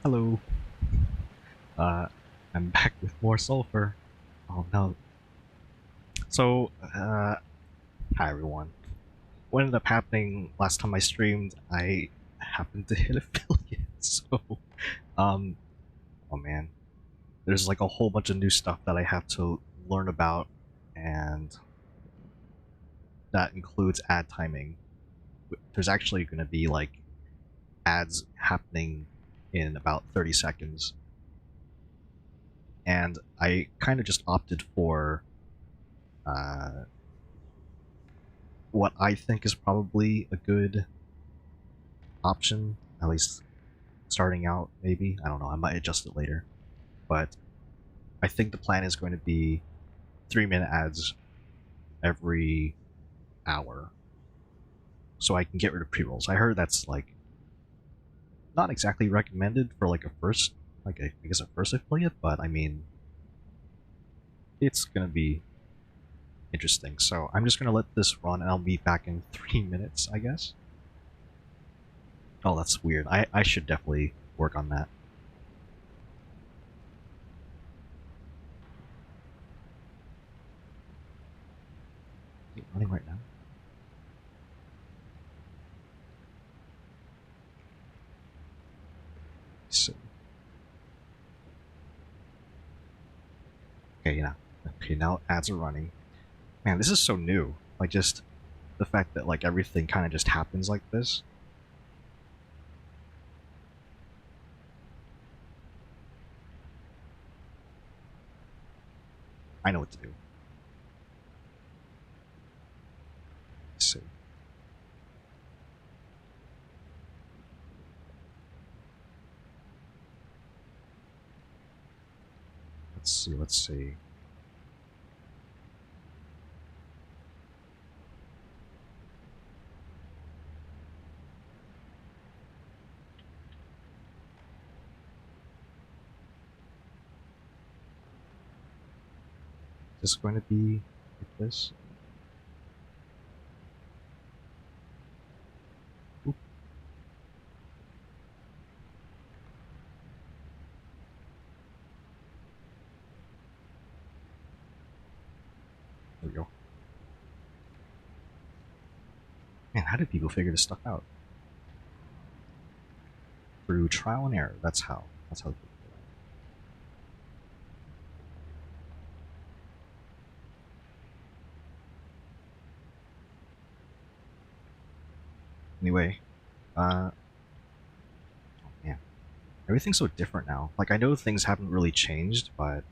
Hello. Uh, I'm back with more sulfur. Oh no. So, hi everyone. What ended up happening last time I streamed, I happened to hit affiliate. So, um, oh man. There's like a whole bunch of new stuff that I have to learn about, and that includes ad timing. There's actually going to be like ads happening in about 30 seconds, and I kind of just opted for uh, what I think is probably a good option, at least starting out, maybe. I don't know, I might adjust it later. But I think the plan is going to be 3-minute ads every hour. So I can get rid of pre rolls. I heard that's like not exactly recommended for like a first, like I guess a first affiliate, but I mean, it's gonna be interesting. So I'm just gonna let this run and I'll be back in 3 minutes, I guess. Oh, that's weird. I should definitely work on that. Is it running right now? So, okay, now ads are running. Man, this is so new. Like, just the fact that like everything kind of just happens like this. I know what to do. Let's see. Let's see. Let's see. Is this going to be like this? Oop, there we go. Man, how do people figure this stuff out? Through trial and error. That's how. That's how. People do it. Anyway, oh man, everything's so different now. Like I know things haven't really changed, but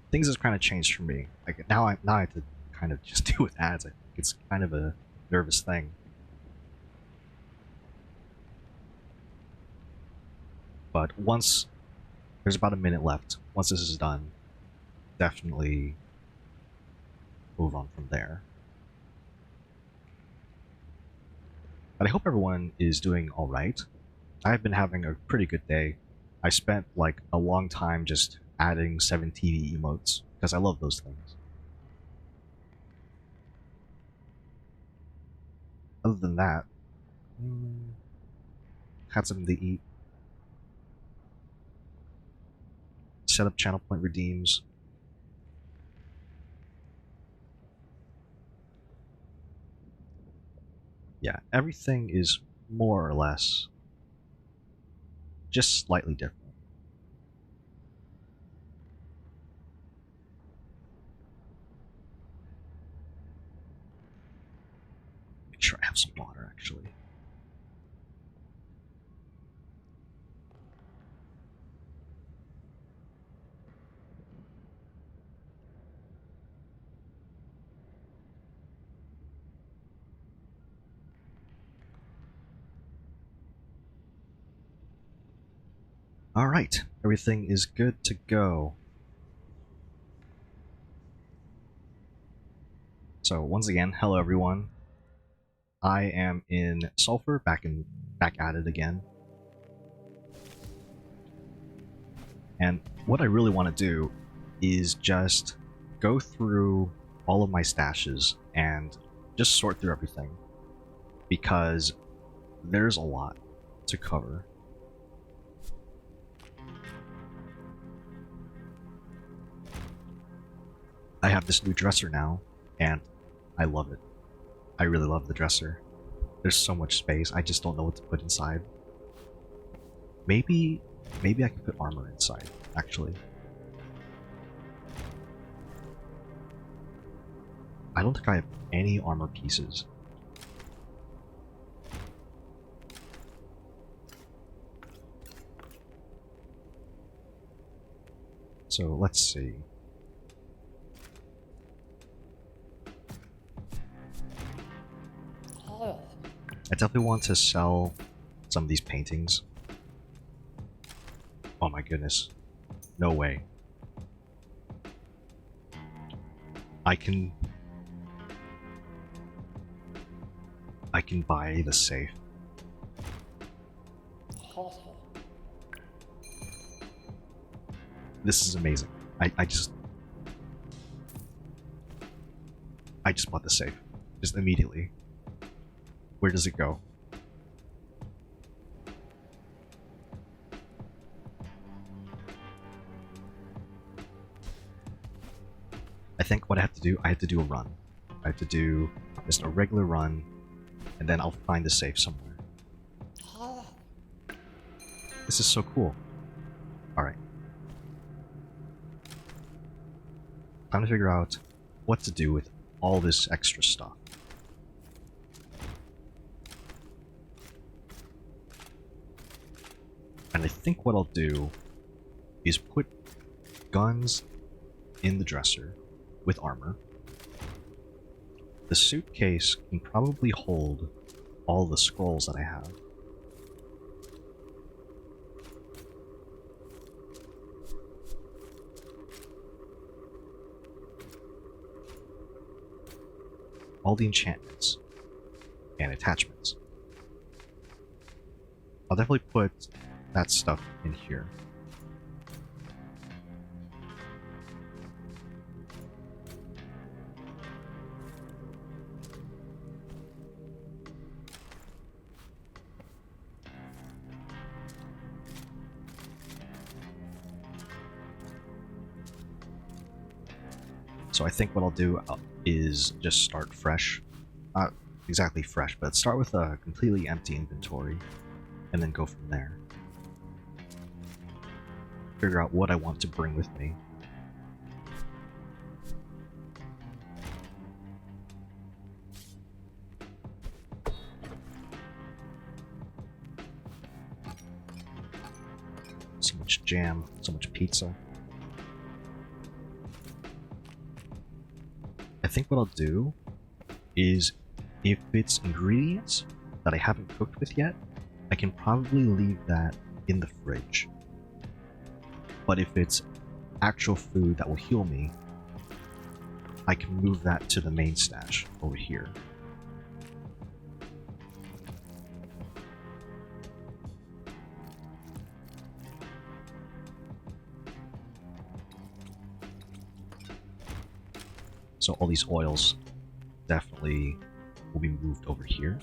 things have kind of changed for me. Like now I have to kind of just deal with ads. I think it's kind of a nervous thing. But once there's about a minute left, once this is done, definitely move on from there. But I hope everyone is doing all right. I've been having a pretty good day. I spent like a long time just adding 7TV emotes because I love those things. Other than that, had something to eat, set up channel point redeems. Yeah, everything is more or less just slightly different. Make sure I have some water actually. All right, everything is good to go. So once again, hello everyone. I am in Sulfur, back at it again. And what I really want to do is just go through all of my stashes and just sort through everything. Because there's a lot to cover. I have this new dresser now, and I love it. I really love the dresser. There's so much space, I just don't know what to put inside. Maybe I can put armor inside, actually. I don't think I have any armor pieces. So let's see. I definitely want to sell some of these paintings. Oh my goodness. No way. I can buy the safe. This is amazing. I just bought the safe. Just immediately. Where does it go? I think what I have to do a run. I have to do just a regular run, and then I'll find the safe somewhere. This is so cool. Alright. Time to figure out what to do with all this extra stuff. And I think what I'll do is put guns in the dresser with armor. The suitcase can probably hold all the scrolls that I have. All the enchantments and attachments. I'll definitely put that stuff in here. So I think what I'll do is just start fresh. Not exactly fresh, but start with a completely empty inventory, and then go from there. Figure out what I want to bring with me. So much jam, so much pizza. I think what I'll do is, if it's ingredients that I haven't cooked with yet, I can probably leave that in the fridge. But if it's actual food that will heal me, I can move that to the main stash over here. So all these oils definitely will be moved over here.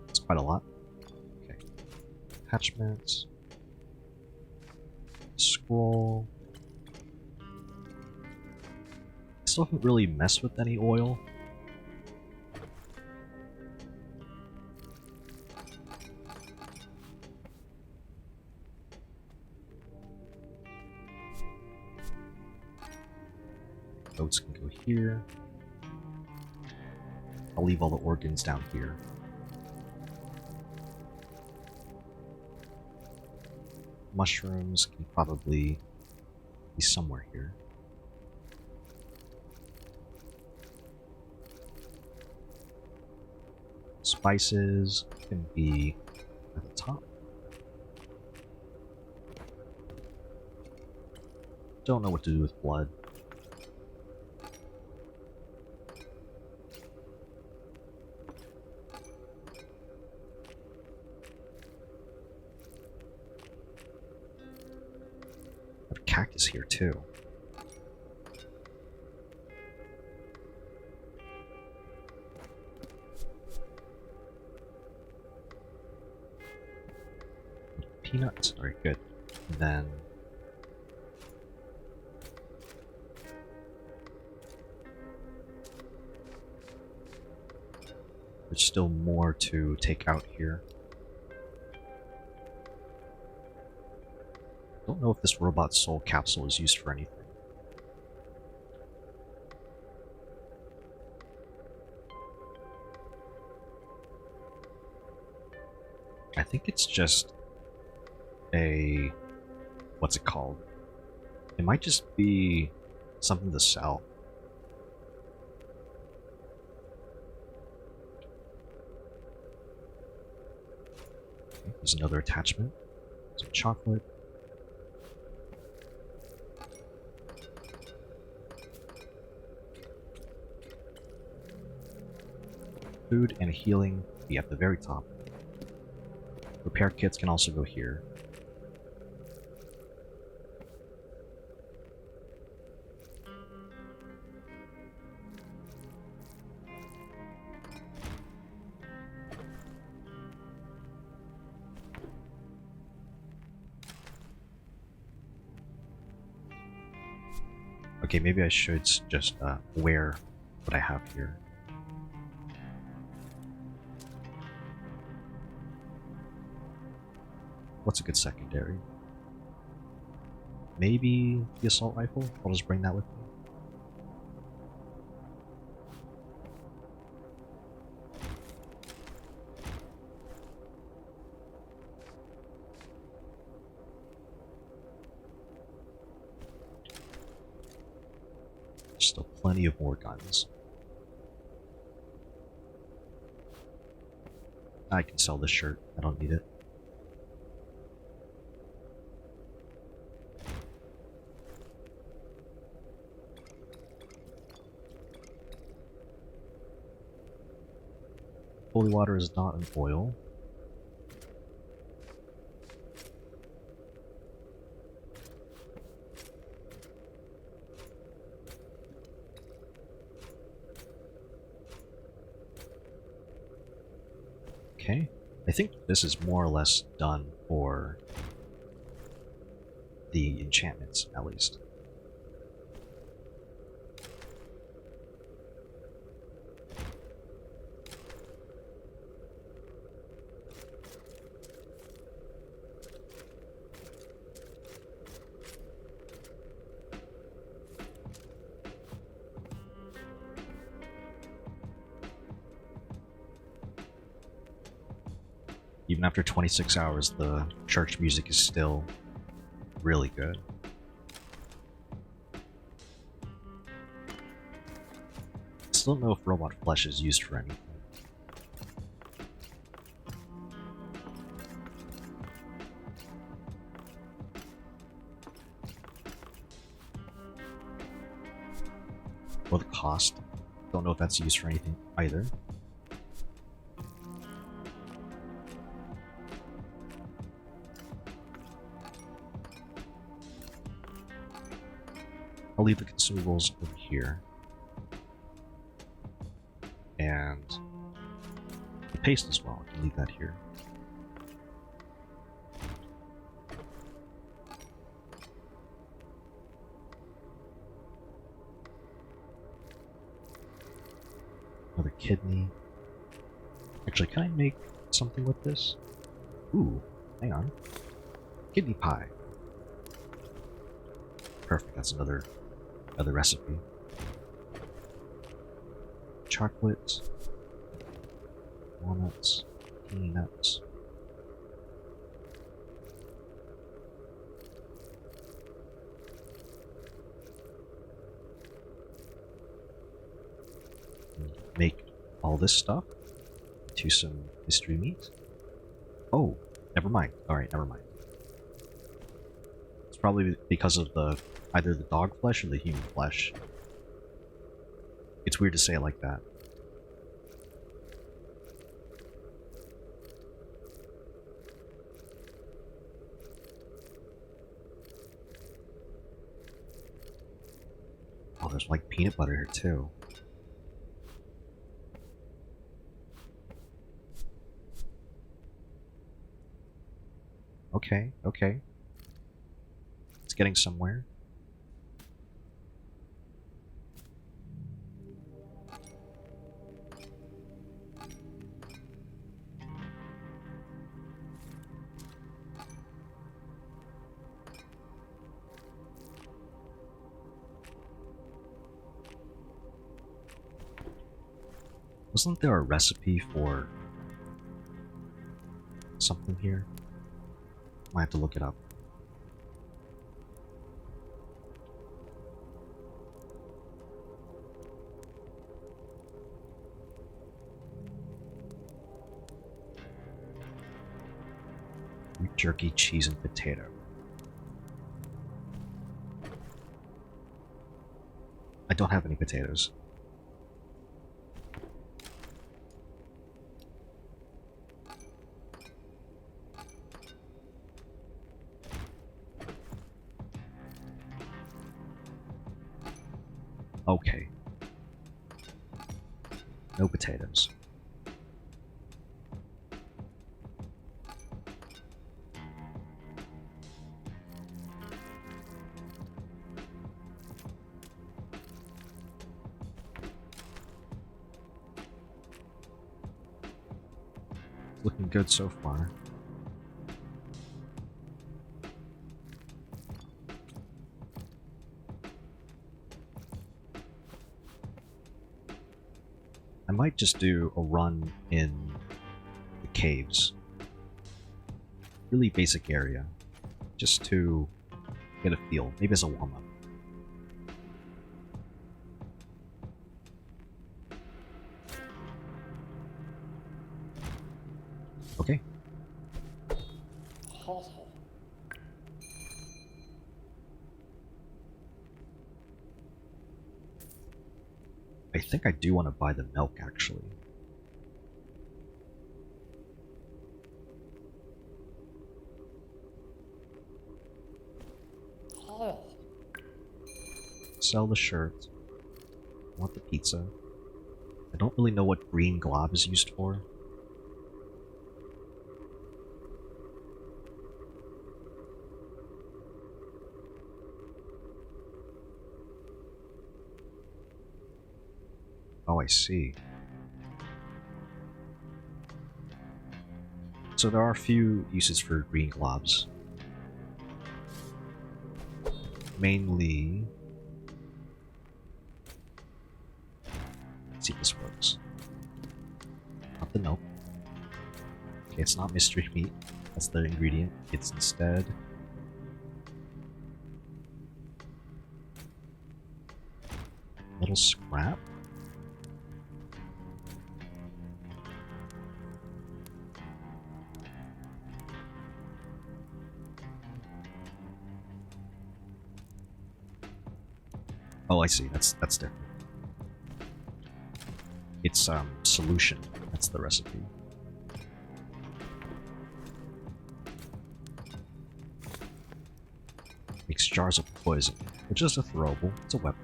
It's quite a lot. Okay. Attachments. Scroll. I still haven't really messed with any oil. Goats can go here. I'll leave all the organs down here. Mushrooms can probably be somewhere here. Spices can be at the top. Don't know what to do with blood. Cactus here too. peanuts. Alright, good. And then there's still more to take out here. Don't know if this robot soul capsule is used for anything. I think it's just a... what's it called? It might just be something to sell. Okay, there's another attachment. Some chocolate. Food and healing be at the very top. Repair kits can also go here. Okay, maybe I should just wear what I have here. What's a good secondary? Maybe the assault rifle? I'll just bring that with me. There's still plenty of more guns. I can sell this shirt. I don't need it. Holy water is not an oil. Okay. I think this is more or less done for the enchantments, at least. Even after 26 hours, the church music is still really good. I still don't know if robot flesh is used for anything. Or the cost. Don't know if that's used for anything either. I'll leave the consumables over here. And the paste as well, I can leave that here. Another kidney. Actually, can I make something with this? Ooh, hang on. Kidney pie. Perfect, that's another recipe. Chocolate, walnuts, peanuts. Make all this stuff to some mystery meat. Oh, never mind. Alright, never mind. It's probably because of either the dog flesh or the human flesh. It's weird to say it like that. Oh, there's like peanut butter here too. Okay, okay. It's getting somewhere. Wasn't there a recipe for something here? Might have to look it up. Beef jerky, cheese, and potato. I don't have any potatoes. Okay. No potatoes. Looking good so far. I might just do a run in the caves. Really basic area. Just to get a feel. Maybe as a warm-up. Okay. I think I do want to buy the milk, actually. Sell the shirt. I want the pizza. I don't really know what green glob is used for. Oh, I see. So there are a few uses for green globs. Mainly... Let's see if this works. Not the milk. Okay, it's not mystery meat. That's the ingredient. It's instead... little scrap? Oh, I see. That's different. It's solution. That's the recipe. Makes jars of poison, which is a throwable. It's a weapon.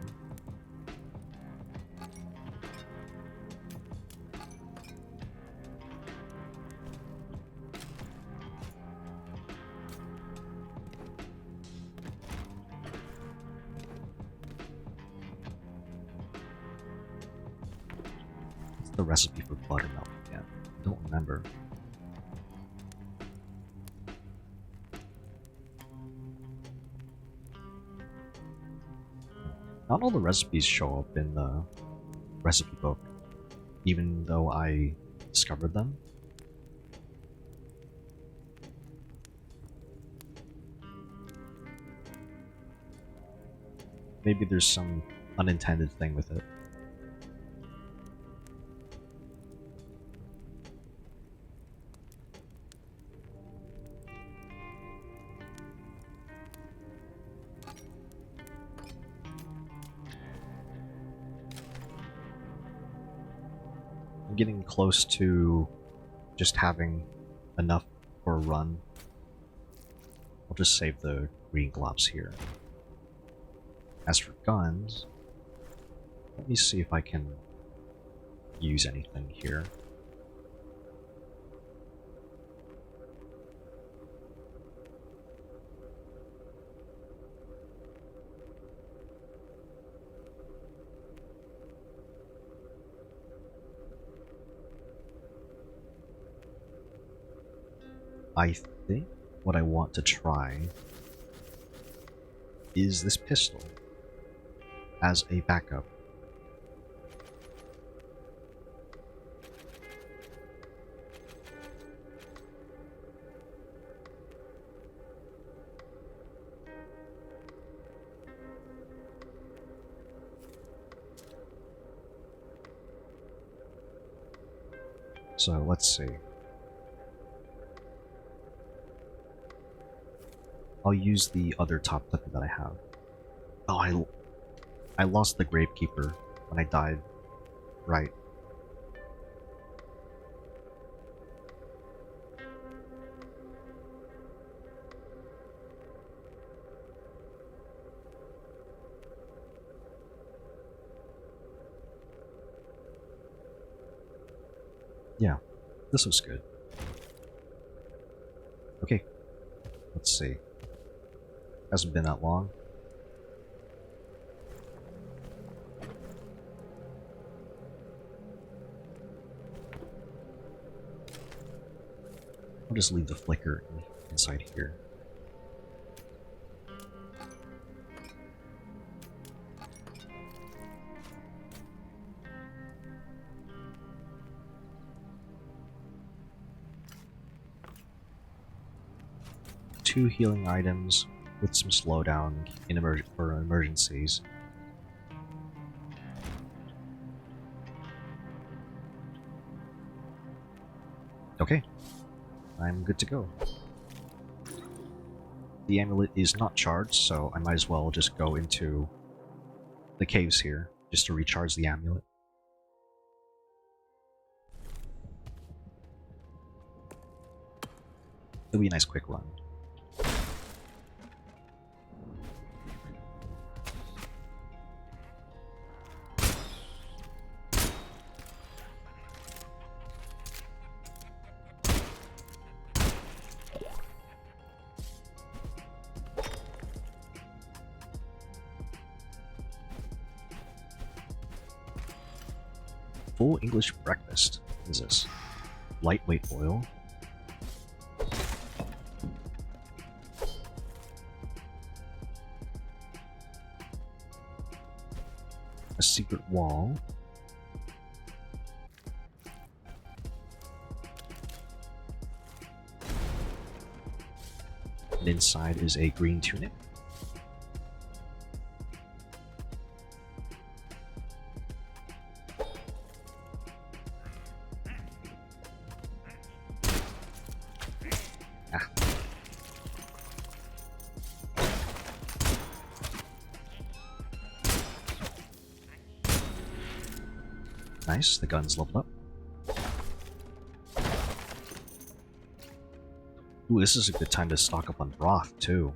The recipe for buttermilk again. I don't remember. Not all the recipes show up in the recipe book, even though I discovered them. Maybe there's some unintended thing with it. I'm getting close to just having enough for a run. I'll just save the green globs here. As for guns, let me see if I can use anything here. – I think what I want to try is this pistol as a backup. So let's see. I'll use the other top clipper that I have. Oh, I lost the Gravekeeper when I died. Right. Yeah, this was good. Okay, let's see. Hasn't been that long. I'll just leave the flicker inside here. Two healing items with some slowdown in for emergencies. Okay, I'm good to go. The amulet is not charged, so I might as well just go into the caves here, just to recharge the amulet. It'll be a nice quick run. Full English breakfast. What is this? Lightweight oil. A secret wall. And inside is a green tunic. Nice, the gun's leveled up. Ooh, this is a good time to stock up on broth, too.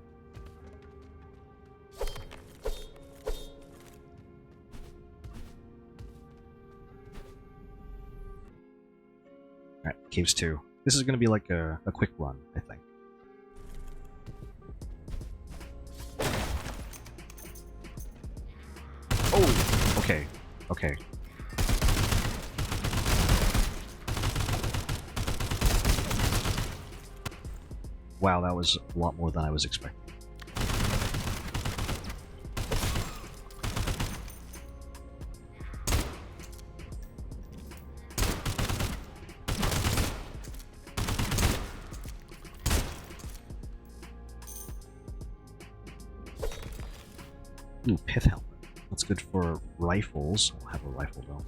Alright, caves 2. This is gonna be like a quick run, I think. Oh! Okay, okay. Wow, that was a lot more than I was expecting. Ooh, pith helmet. That's good for rifles. I'll have a rifle though.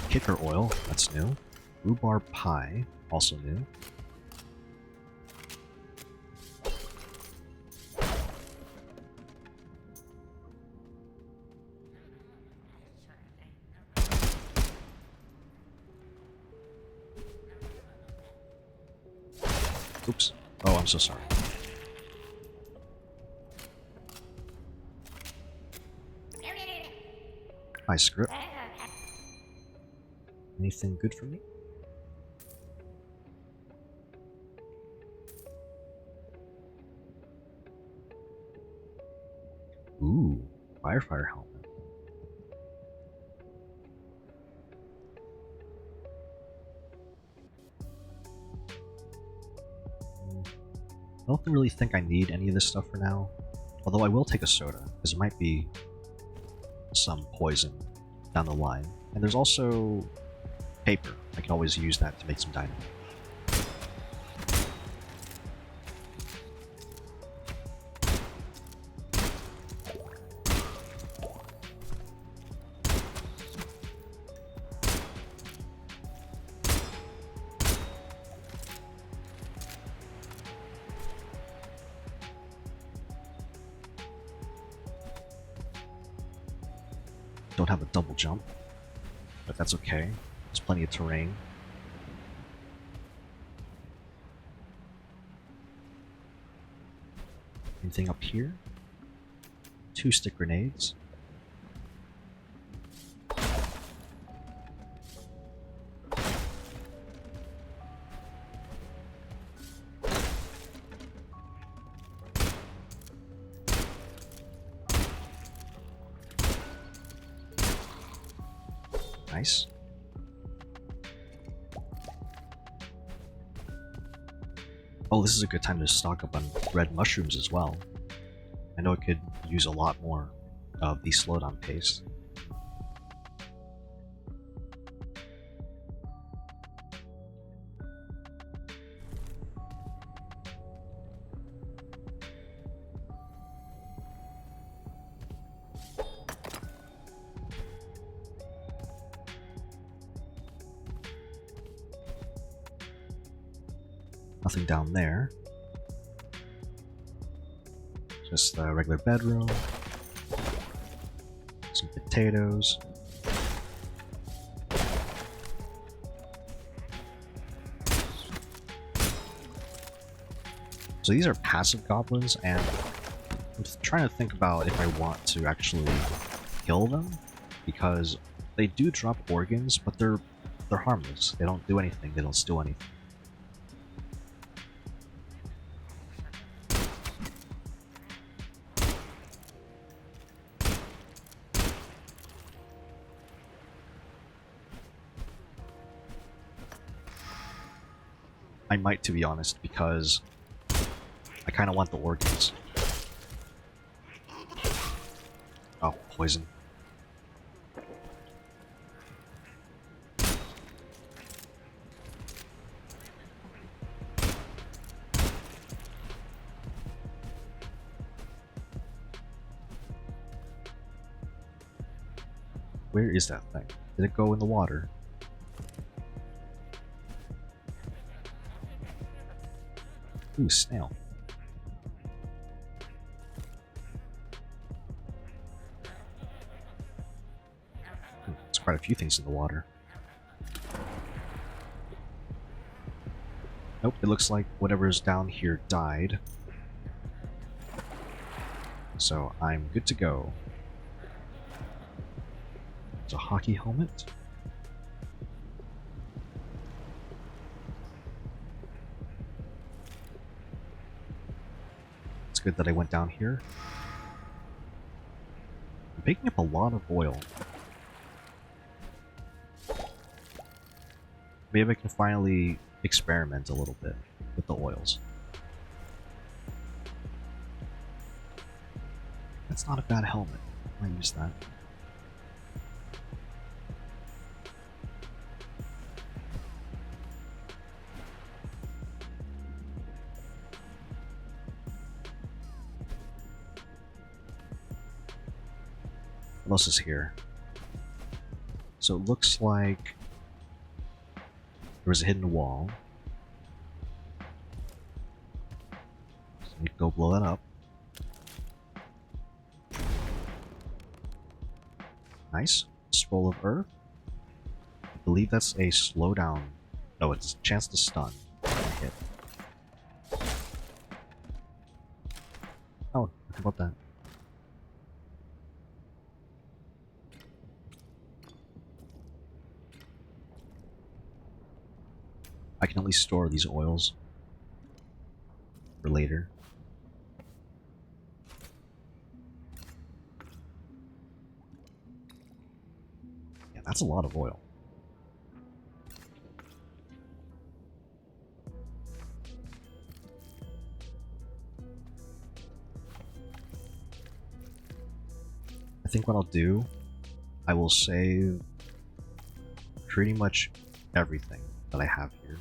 Kicker oil, that's new. Rhubarb pie, also new. Oops. Oh, I'm so sorry. Hi, script. Anything good for me? Firefighter helmet. I don't really think I need any of this stuff for now. Although I will take a soda, because there might be some poison down the line. And there's also paper. I can always use that to make some dynamite. Don't have a double jump, but that's okay. There's plenty of terrain. Anything up here? 2 stick grenades. Nice. Oh, this is a good time to stock up on red mushrooms as well. I know it could use a lot more of the slowdown pace. Nothing down there. Just the regular bedroom. Some potatoes. So these are passive goblins, and I'm trying to think about if I want to actually kill them, because they do drop organs, but they're harmless. They don't do anything. They don't steal anything. I might, to be honest, because I kind of want the organs. Oh, poison. Where is that thing? Did it go in the water? Ooh, snail. There's quite a few things in the water. Nope, it looks like whatever's down here died. So I'm good to go. It's a hockey helmet. It's good that I went down here. I'm picking up a lot of oil. Maybe I can finally experiment a little bit with the oils. That's not a bad helmet. I might use that. What else is here? So it looks like there was a hidden wall. So we can go blow that up. Nice. Scroll of Earth. I believe that's a slowdown. No, it's a chance to stun. Hit. Oh, how about that? I can at least store these oils for later. That's a lot of oil. I think what I'll do, I will save pretty much everything that I have here.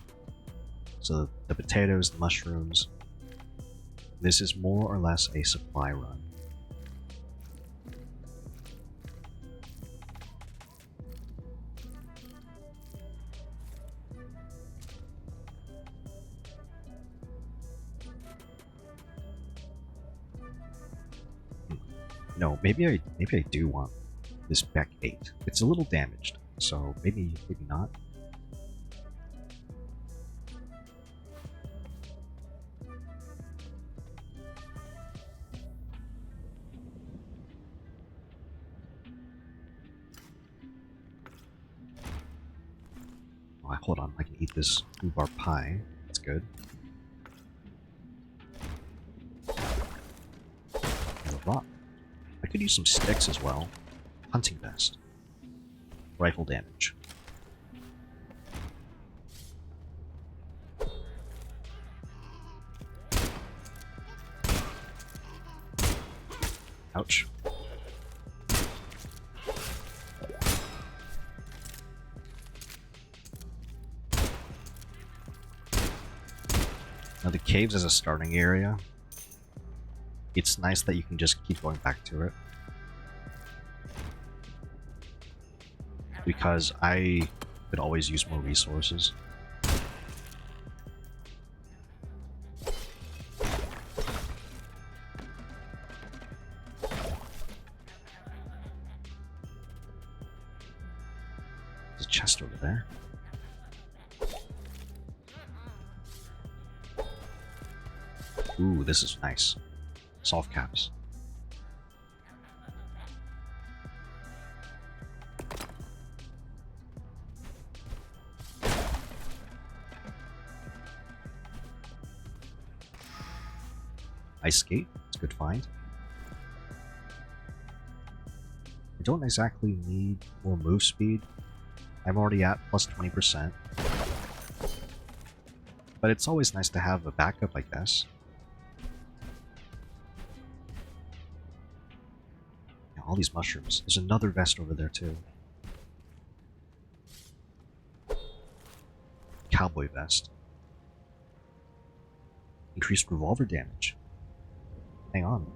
So the potatoes, the mushrooms, this is more or less a supply run. No, maybe I do want this Beck 8. It's a little damaged, so maybe not. Oh, hold on, I can eat this rhubarb pie. That's good. And a rock. I could use some sticks as well. Hunting vest. Rifle damage. Ouch. Now the caves as a starting area, it's nice that you can just keep going back to it. Because I could always use more resources. There's a chest over there. Ooh, this is nice. Soft caps. Ice skate, it's a good find. I don't exactly need more move speed. I'm already at plus 20%. But it's always nice to have a backup, I guess. Yeah, all these mushrooms. There's another vest over there too. Cowboy vest. Increased revolver damage. Hang on.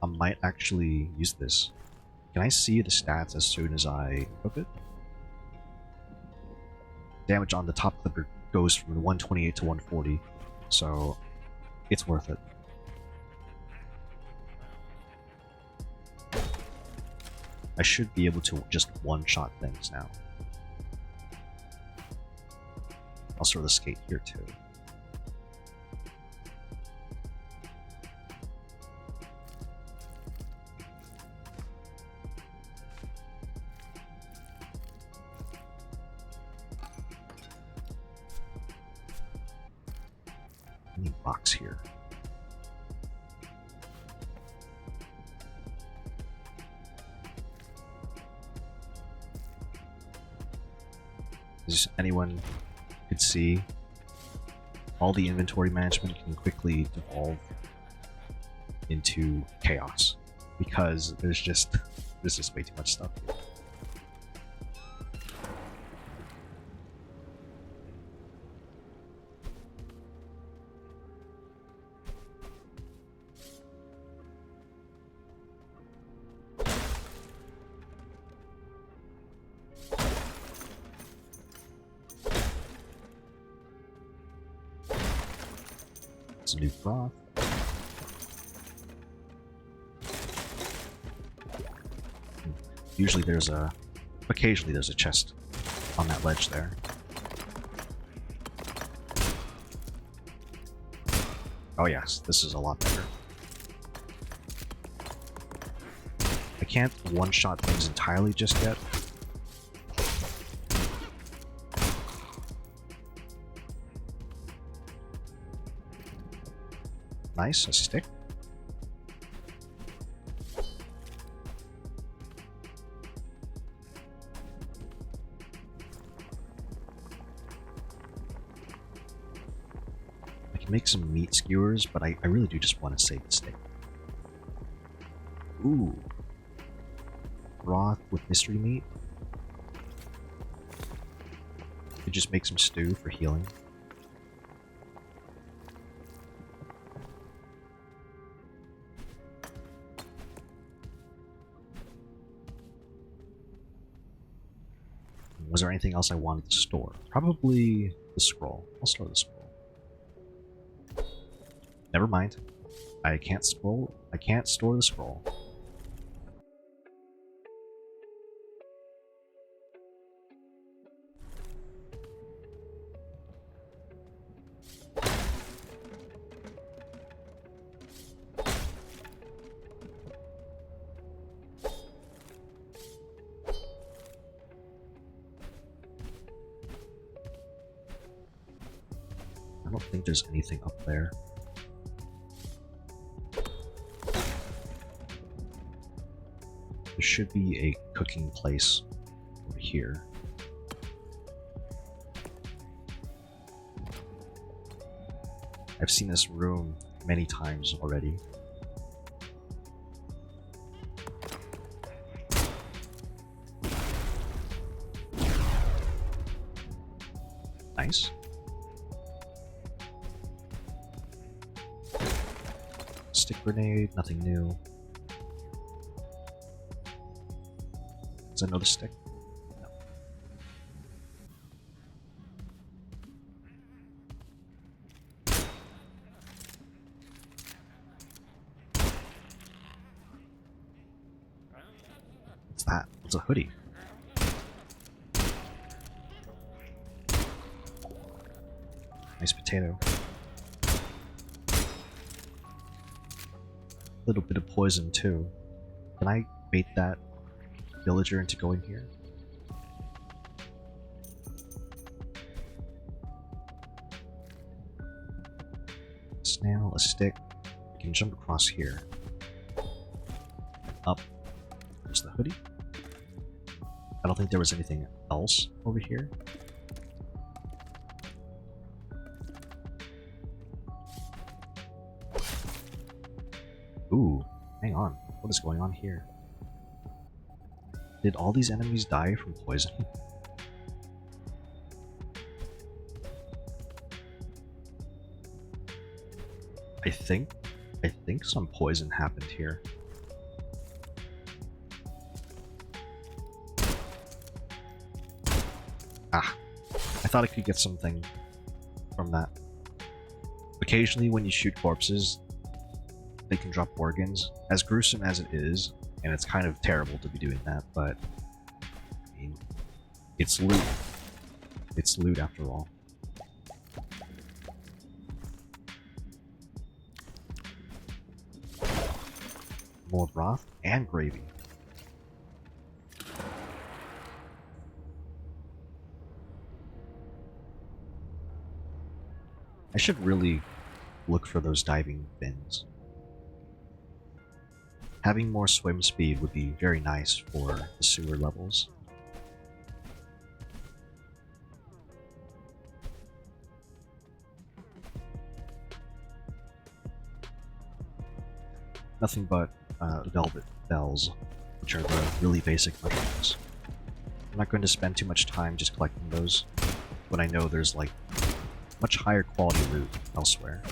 I might actually use this. Can I see the stats as soon as I equip it? Damage on the top clipper goes from 128 to 140, so it's worth it. I should be able to just one-shot things now. I'll throw the skate here too. Any box here? As anyone could see, all the inventory management can quickly devolve into chaos because there's just way too much stuff here. It's a new broth. Usually occasionally there's a chest on that ledge there. Oh yes, this is a lot better. I can't one-shot things entirely just yet. Nice, a stick. can make some meat skewers, but I really do just want to save the steak. Ooh. Broth with mystery meat. Could just make some stew for healing. Was there anything else I wanted to store? Probably the scroll. I'll store the scroll. Never mind. I can't scroll. I can't store the scroll. I don't think there's anything up there. There should be a cooking place over here. I've seen this room many times already. Nice. Stick grenade, nothing new. Is that another stick? No. What's that? It's a hoodie. Nice potato. A little bit of poison too. Can I bait that villager into going here? Snail, a stick. I can jump across here. Up. There's the hoodie. I don't think there was anything else over here. Ooh, hang on. What is going on here? Did all these enemies die from poison? I think some poison happened here. Ah, I thought I could get something from that. Occasionally when you shoot corpses, they can drop organs. As gruesome as it is, and it's kind of terrible to be doing that, but I mean, it's loot. It's loot after all. More broth and gravy. I should really look for those diving fins. Having more swim speed would be very nice for the sewer levels. Nothing but velvet bells, which are the really basic mushrooms. I'm not going to spend too much time just collecting those when I know there's like much higher quality loot elsewhere.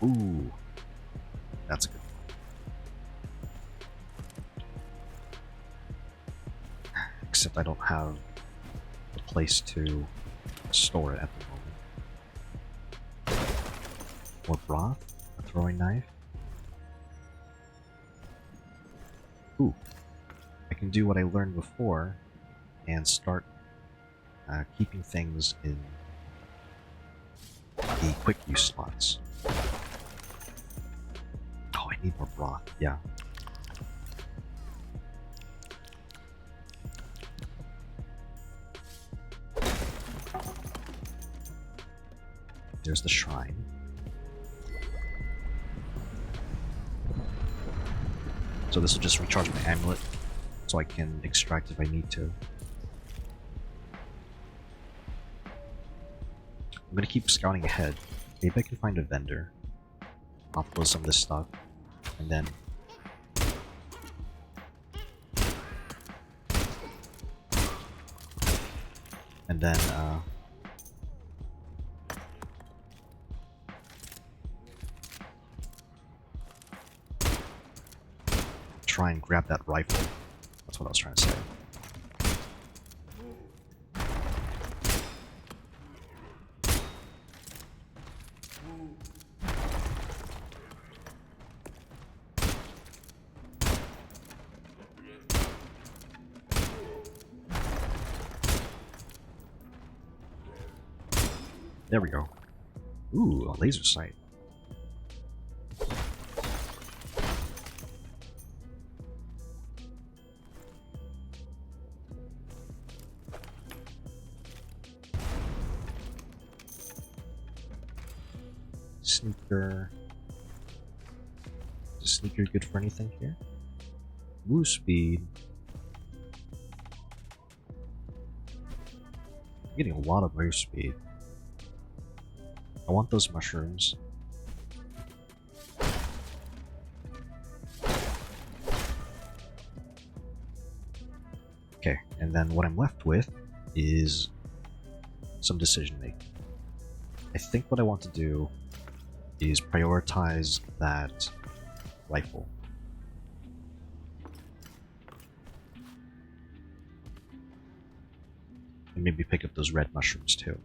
Ooh, that's good. Except I don't have a place to store it at the moment. More broth, a throwing knife. Ooh, I can do what I learned before and start keeping things in the quick use slots. Oh, I need more broth, yeah. there's the shrine. So this will just recharge my amulet, so I can extract if I need to. I'm gonna keep scouting ahead. Maybe I can find a vendor, offload some of this stuff, and then try and grab that rifle. That's what I was trying to say. There we go. Ooh, a laser sight. Sneaker. Is a sneaker good for anything here? Move speed. I'm getting a lot of move speed. I want those mushrooms. Okay, and then what I'm left with is some decision making. I think what I want to do is prioritize that rifle. And maybe pick up those red mushrooms too.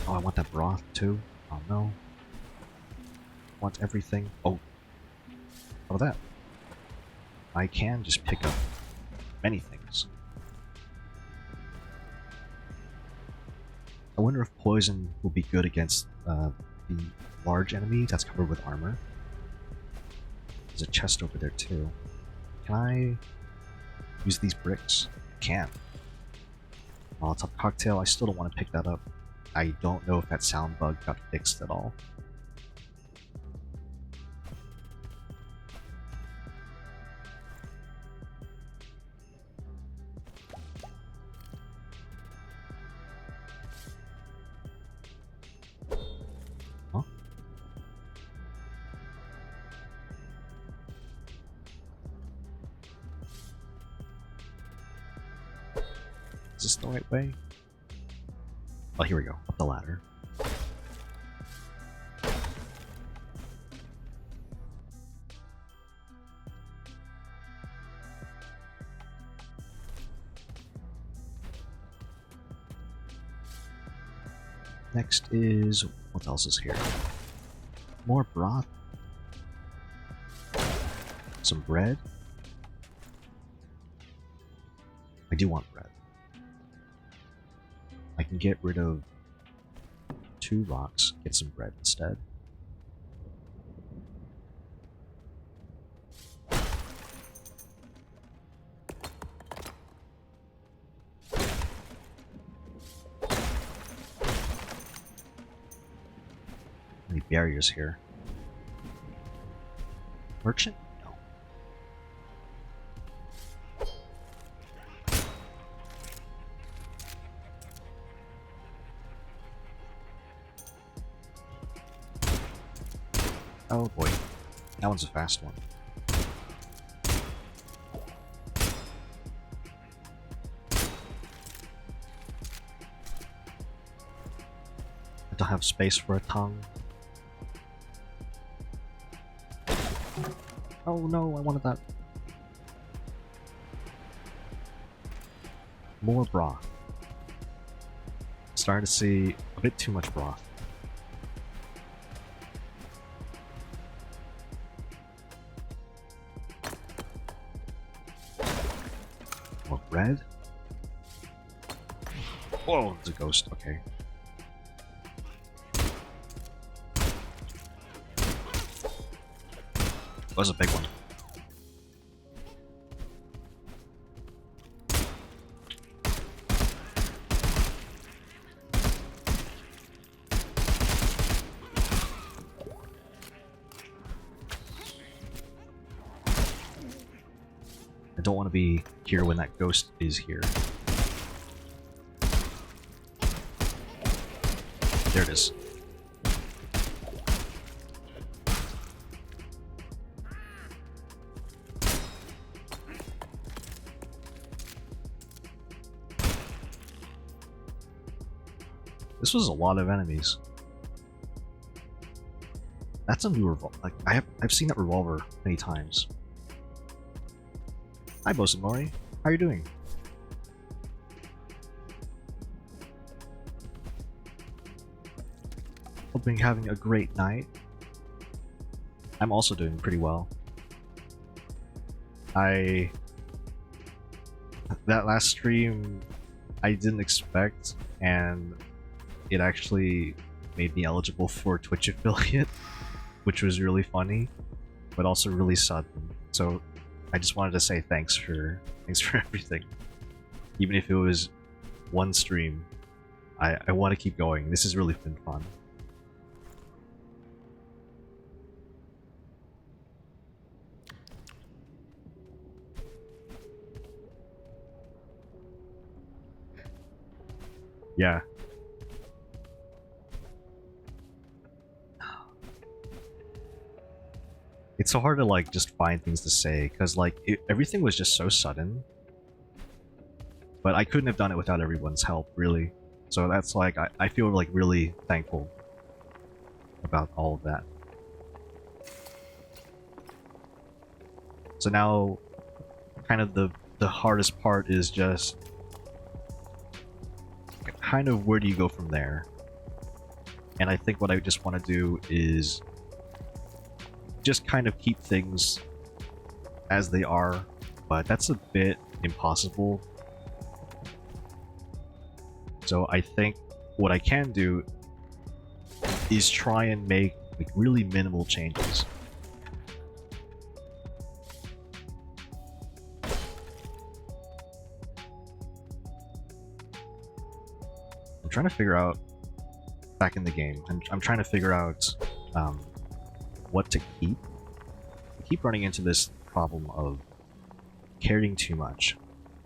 Oh, I want that broth too. Oh no. I want everything. Oh. How about that? I can just pick up many things. I wonder if poison will be good against the large enemy that's covered with armor. There's a chest over there too. Can I use these bricks? I can. Molotov cocktail, I still don't want to pick that up. I don't know if that sound bug got fixed at all. Huh? Is this the right way? Oh, here we go. Up the ladder. Next is... what else is here? More broth. Some bread. I do want bread. I can get rid of 2 rocks, get some bread instead. Any barriers here? Merchant? No. Oh boy, that one's a fast one. I don't have space for a tongue. Oh no, I wanted that. More broth. Starting to see a bit too much broth. More bread. Whoa, it's a ghost. Okay. That was a big one. don't want to be here when that ghost is here. There it is. This was a lot of enemies. That's a new revolver. Like I've seen that revolver many times. Hi, Bosun Mori. How are you doing? Hoping you're having a great night. I'm also doing pretty well. That last stream I didn't expect, and it actually made me eligible for Twitch affiliate, which was really funny, but also really sudden. So I just wanted to say thanks for everything. Even if it was one stream, I want to keep going. This has really been fun. Yeah. It's so hard to like just find things to say because like everything was just so sudden. But I couldn't have done it without everyone's help, really. So that's like I feel like really thankful about all of that. So now kind of the hardest part is just kind of where do you go from there? And I think what I just want to do is just kind of keep things as they are, but that's a bit impossible. So I think what I can do is try and make like really minimal changes. I'm trying to figure out back in the game. I'm trying to figure out what to keep. I keep running into this problem of carrying too much.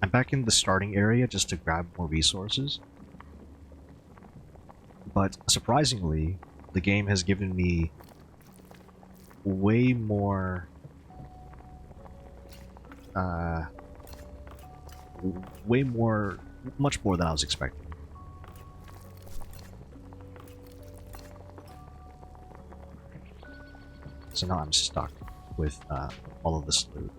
I'm back in the starting area just to grab more resources. But surprisingly, the game has given me way more much more than I was expecting. So now I'm stuck with all of this loot.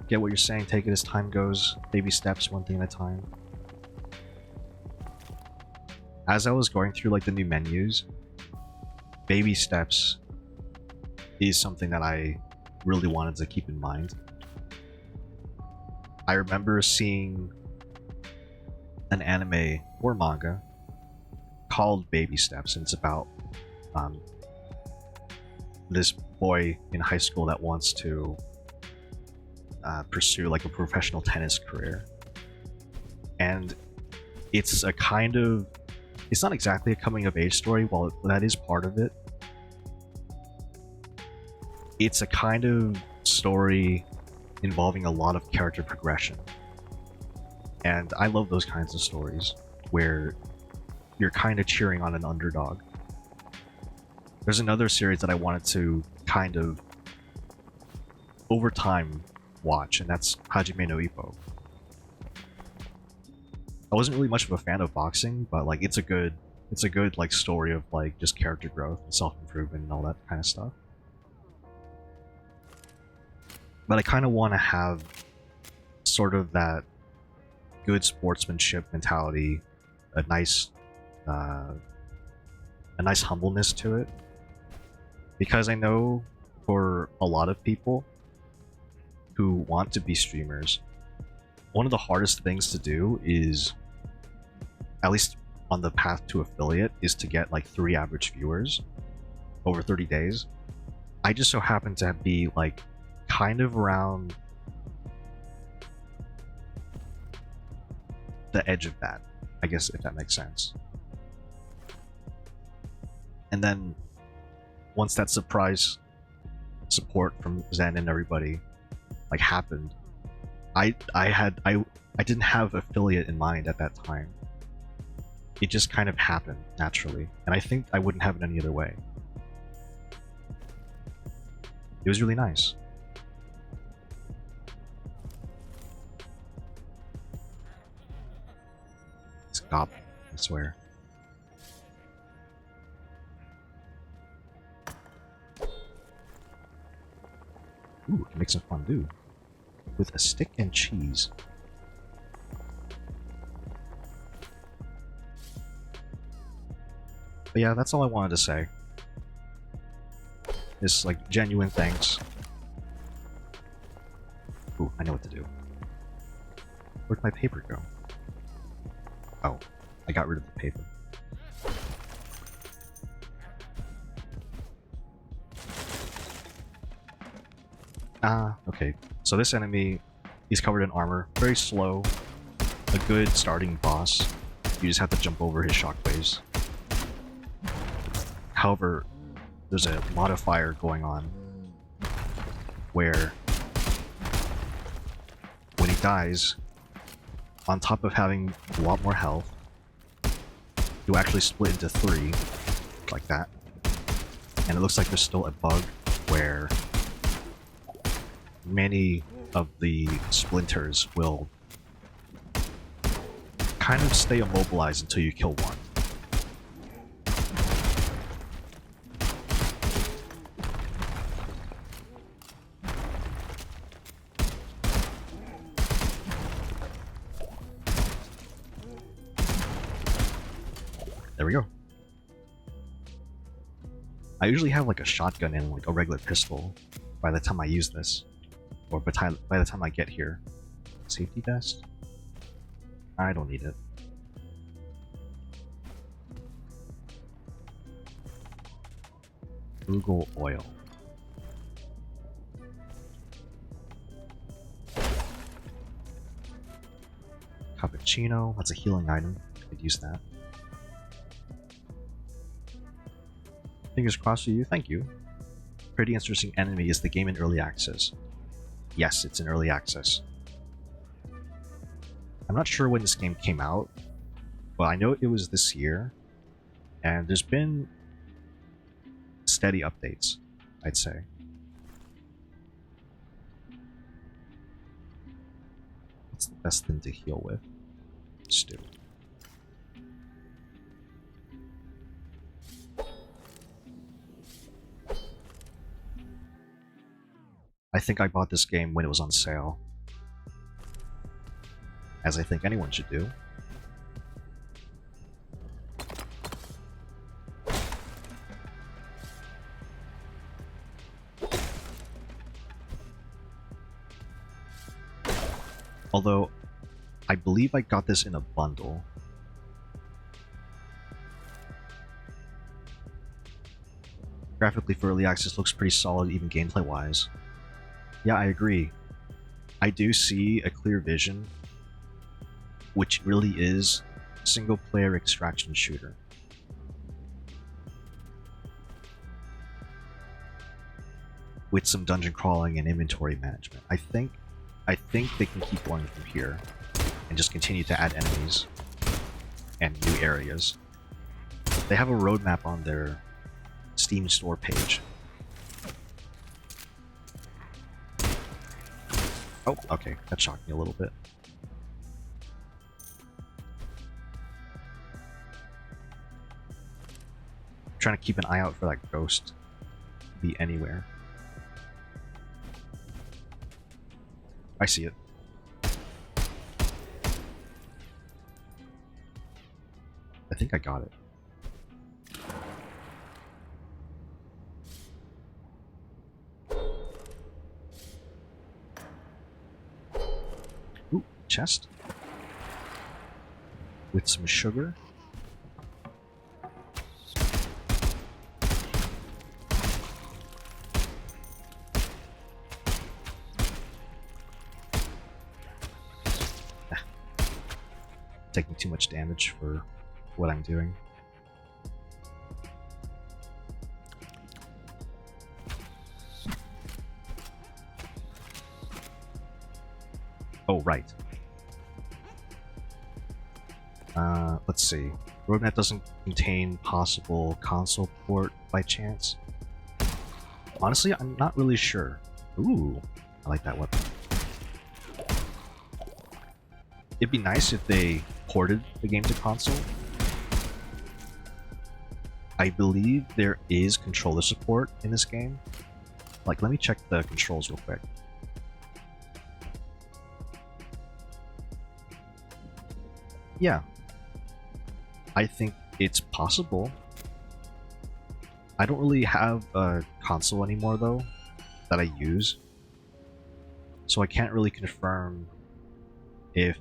Get what you're saying, take it as time goes, baby steps, one thing at a time. As I was going through like the new menus, baby steps is something that I really wanted to keep in mind. I remember seeing an anime or manga called Baby Steps, and it's about this boy in high school that wants to pursue like a professional tennis career. And it's a kind of, it's not exactly a coming of age story, while that is part of it. It's a kind of story involving a lot of character progression. And I love those kinds of stories where you're kind of cheering on an underdog. There's another series that I wanted to kind of over time watch, and that's Hajime no Ippo. I wasn't really much of a fan of boxing, but like it's a good like story of like just character growth and self-improvement and all that kind of stuff. But I kind of want to have sort of that good sportsmanship mentality, a nice humbleness to it, because I know for a lot of people who want to be streamers, one of the hardest things to do is, at least on the path to affiliate, is to get like 3 average viewers over 30 days. I just so happen to be like kind of around the edge of that, I guess, if that makes sense. And then once that surprise support from Zen and everybody like happened, I didn't have affiliate in mind at that time. It just kind of happened naturally, and I think I wouldn't have it any other way. It was really nice. It's goblin, I swear. Ooh, can make some fondue with a stick and cheese. But yeah, that's all I wanted to say. It's like genuine thanks. Ooh, I know what to do. Where'd my paper go? Oh, I got rid of the paper. Okay. So this enemy, he's covered in armor. Very slow. A good starting boss. You just have to jump over his shockwaves. However, there's a modifier going on where when he dies, on top of having a lot more health, you actually split into 3, like that. And it looks like there's still a bug where many of the splinters will kind of stay immobilized until you kill one. There we go. I usually have like a shotgun and like a regular pistol by the time I use this. Or by the time I get here. Safety vest? I don't need it. Frugal oil. Cappuccino, that's a healing item. I could use that. Fingers crossed for you, thank you. Pretty interesting enemy. Is the game in early access? Yes, it's in early access. I'm not sure when this game came out, but I know it was this year, and there's been steady updates, I'd say. What's the best thing to heal with? Stew. I think I bought this game when it was on sale, as I think anyone should do. Although, I believe I got this in a bundle. Graphically for early access looks pretty solid, even gameplay-wise. Yeah, I agree. I do see a clear vision, which really is single-player extraction shooter. With some dungeon crawling and inventory management. I think they can keep going from here and just continue to add enemies and new areas. They have a roadmap on their Steam store page. Oh, okay, that shocked me a little bit. I'm trying to keep an eye out for that ghost to be anywhere. I see it. I think I got it. Ooh, chest. With some sugar. Taking too much damage for what I'm doing. Oh, right. Let's see. Roadmap doesn't contain possible console port by chance. Honestly, I'm not really sure. Ooh, I like that weapon. It'd be nice if they ported the game to console. I believe there is controller support in this game. Like, let me check the controls real quick. Yeah. I think it's possible. I don't really have a console anymore, though, that I use. So I can't really confirm if...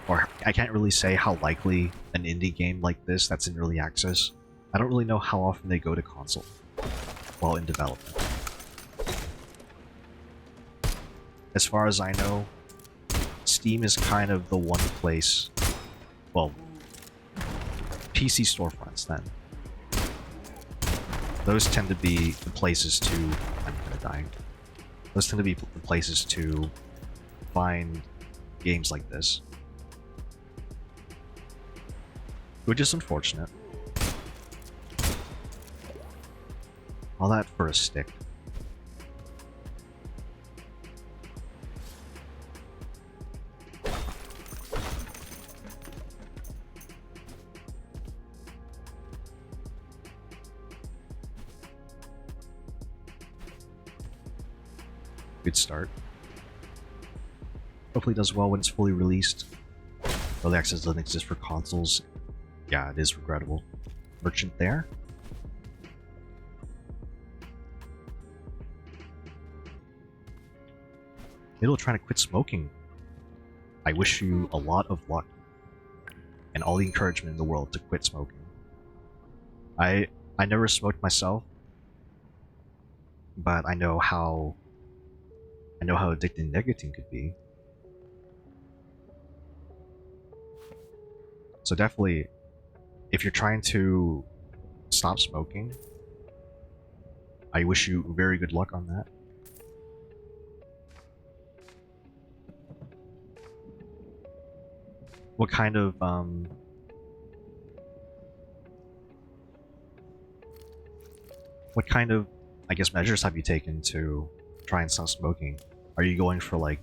Or I can't really say how likely an indie game like this that's in early access. I don't really know how often they go to console while in development. As far as I know, Steam is kind of the one place... Well, PC storefronts then. Those tend to be the places to... I'm gonna die. Those tend to be the places to find games like this. Which is unfortunate. All that for a stick. Good start. Hopefully it does well when it's fully released. Early access doesn't exist for consoles. Yeah, it is regrettable. Merchant there? Middle trying to quit smoking. I wish you a lot of luck and all the encouragement in the world to quit smoking. I never smoked myself, but I know how addicting nicotine could be. So definitely, if you're trying to stop smoking, I wish you very good luck on that. What kind of I guess measures have you taken to try and stop smoking? Are you going for like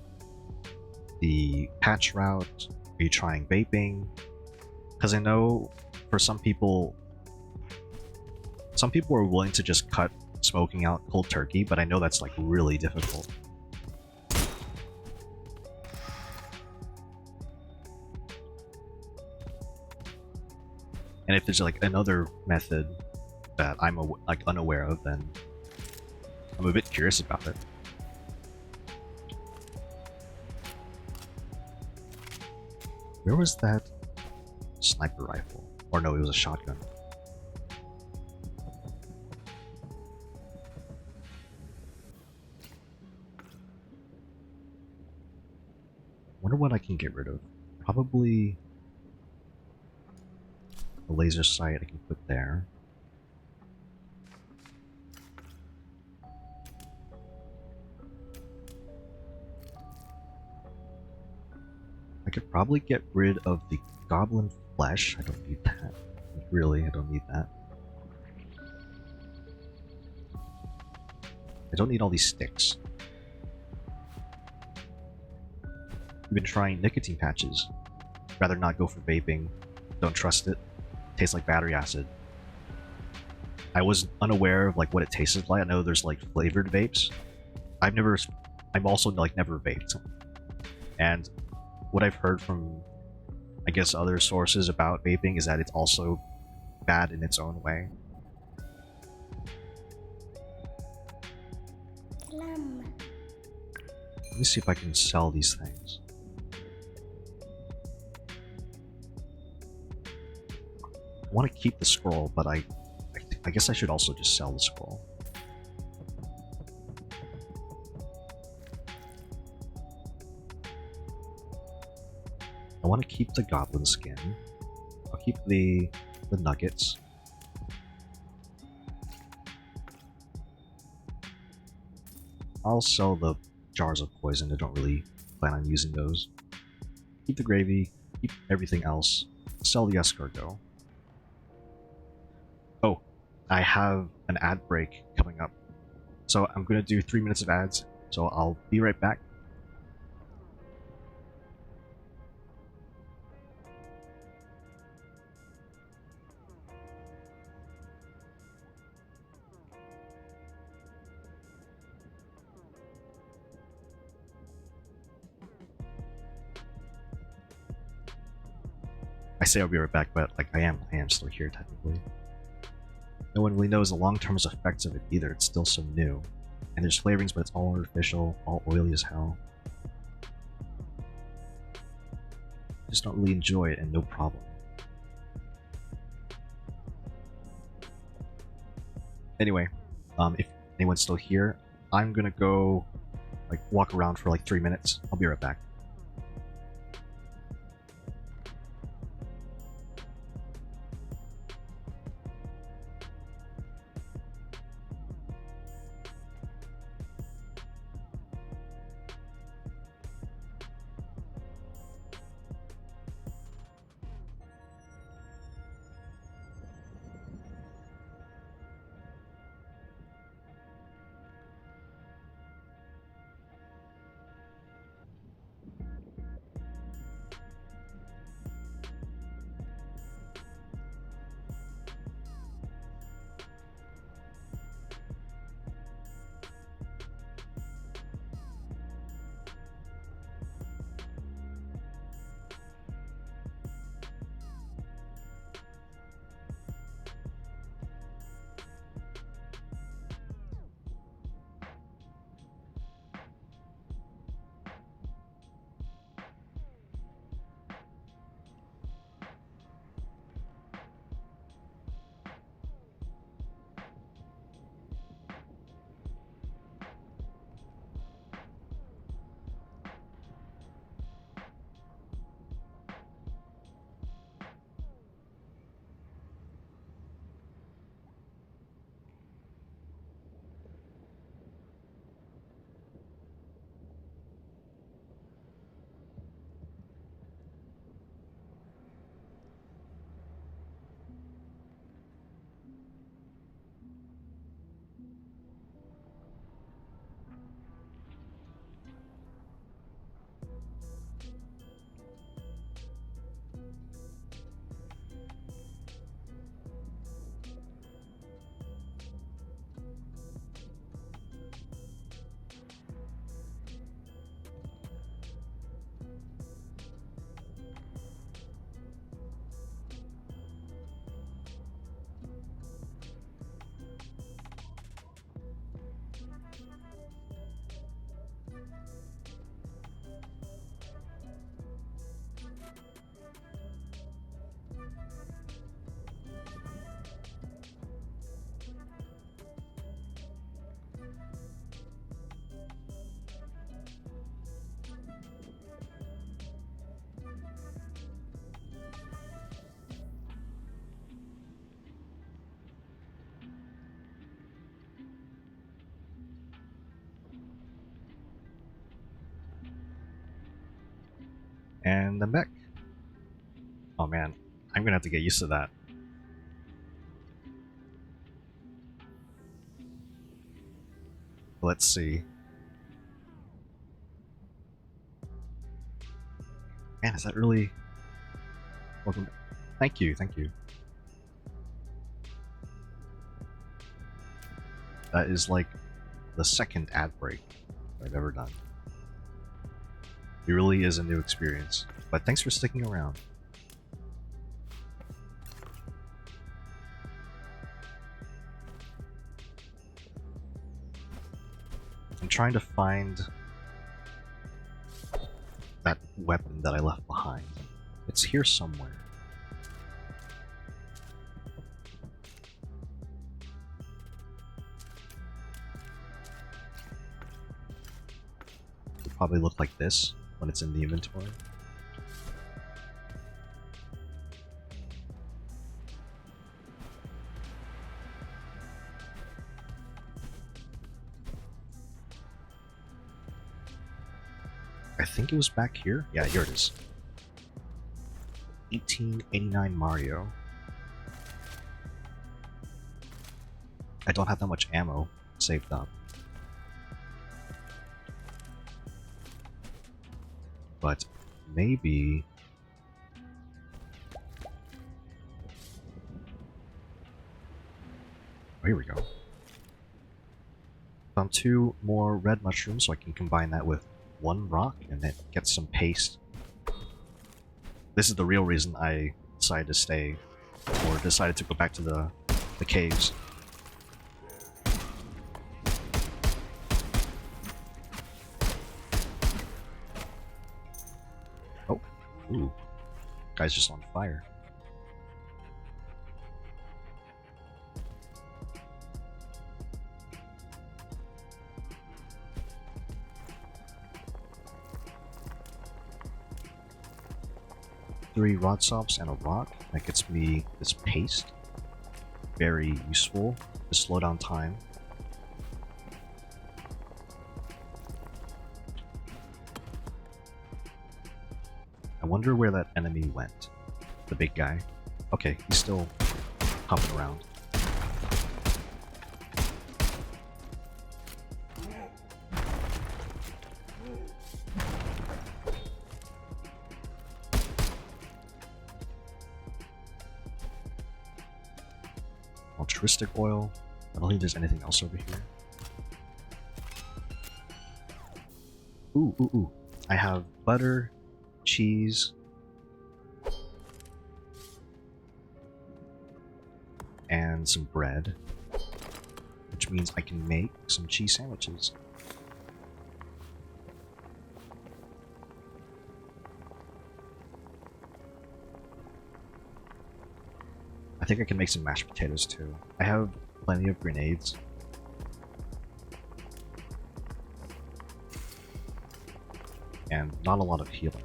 the patch route? Are you trying vaping? Because I know for some people are willing to just cut smoking out cold turkey, but I know that's like really difficult. And if there's like another method that I'm like unaware of, then I'm a bit curious about it. Where was that sniper rifle? Or no, it was a shotgun. Wonder what I can get rid of. Probably the laser sight I can put there. I could probably get rid of the goblin flesh. I don't need that. Really, I don't need that. I don't need all these sticks. We've been trying nicotine patches. Rather not go for vaping. Don't trust it. Tastes like battery acid. I was unaware of like what it tasted like. I know there's like flavored vapes. I'm also like never vaped. And what I've heard from, I guess, other sources about vaping is that it's also bad in its own way. Let me see if I can sell these things. I want to keep the scroll, but I guess I should also just sell the scroll. I want to keep the goblin skin. I'll keep the nuggets. I'll sell the jars of poison. I don't really plan on using those. Keep the gravy, keep everything else, sell the escargot. Oh, I have an ad break coming up. So I'm going to do 3 minutes of ads, so I'll be right back. I say I'll be right back, but like I am still here technically. No one really knows the long-term effects of it either. It's still so new. And there's flavorings, but it's all artificial, all oily as hell. Just don't really enjoy it, and no problem. Anyway, if anyone's still here, I'm gonna go like walk around for like 3 minutes. I'll be right back. And I'm back. Oh man, I'm gonna have to get used to that. Let's see. Man, is that really... Welcome. Thank you, thank you. That is like the second ad break I've ever done. It really is a new experience. But thanks for sticking around. I'm trying to find that weapon that I left behind. It's here somewhere. It probably look like this when it's in the inventory. I think it was back here. Yeah, here it is. 1889 Mario. I don't have that much ammo saved up. But maybe... Oh, here we go. Found 2 more red mushrooms, so I can combine that with 1 rock and then get some paste. This is the real reason I decided to stay, or decided to go back to the caves. Oh, ooh, guy's just on fire. Three rod sops and a rock. That gets me this paste. Very useful to slow down time. I wonder where that enemy went. The big guy. Okay, he's still hopping around. Altruistic oil. I don't think there's anything else over here. Ooh, ooh, ooh. I have butter, cheese, and some bread, which means I can make some cheese sandwiches. I think I can make some mashed potatoes too. I have plenty of grenades. And not a lot of healing.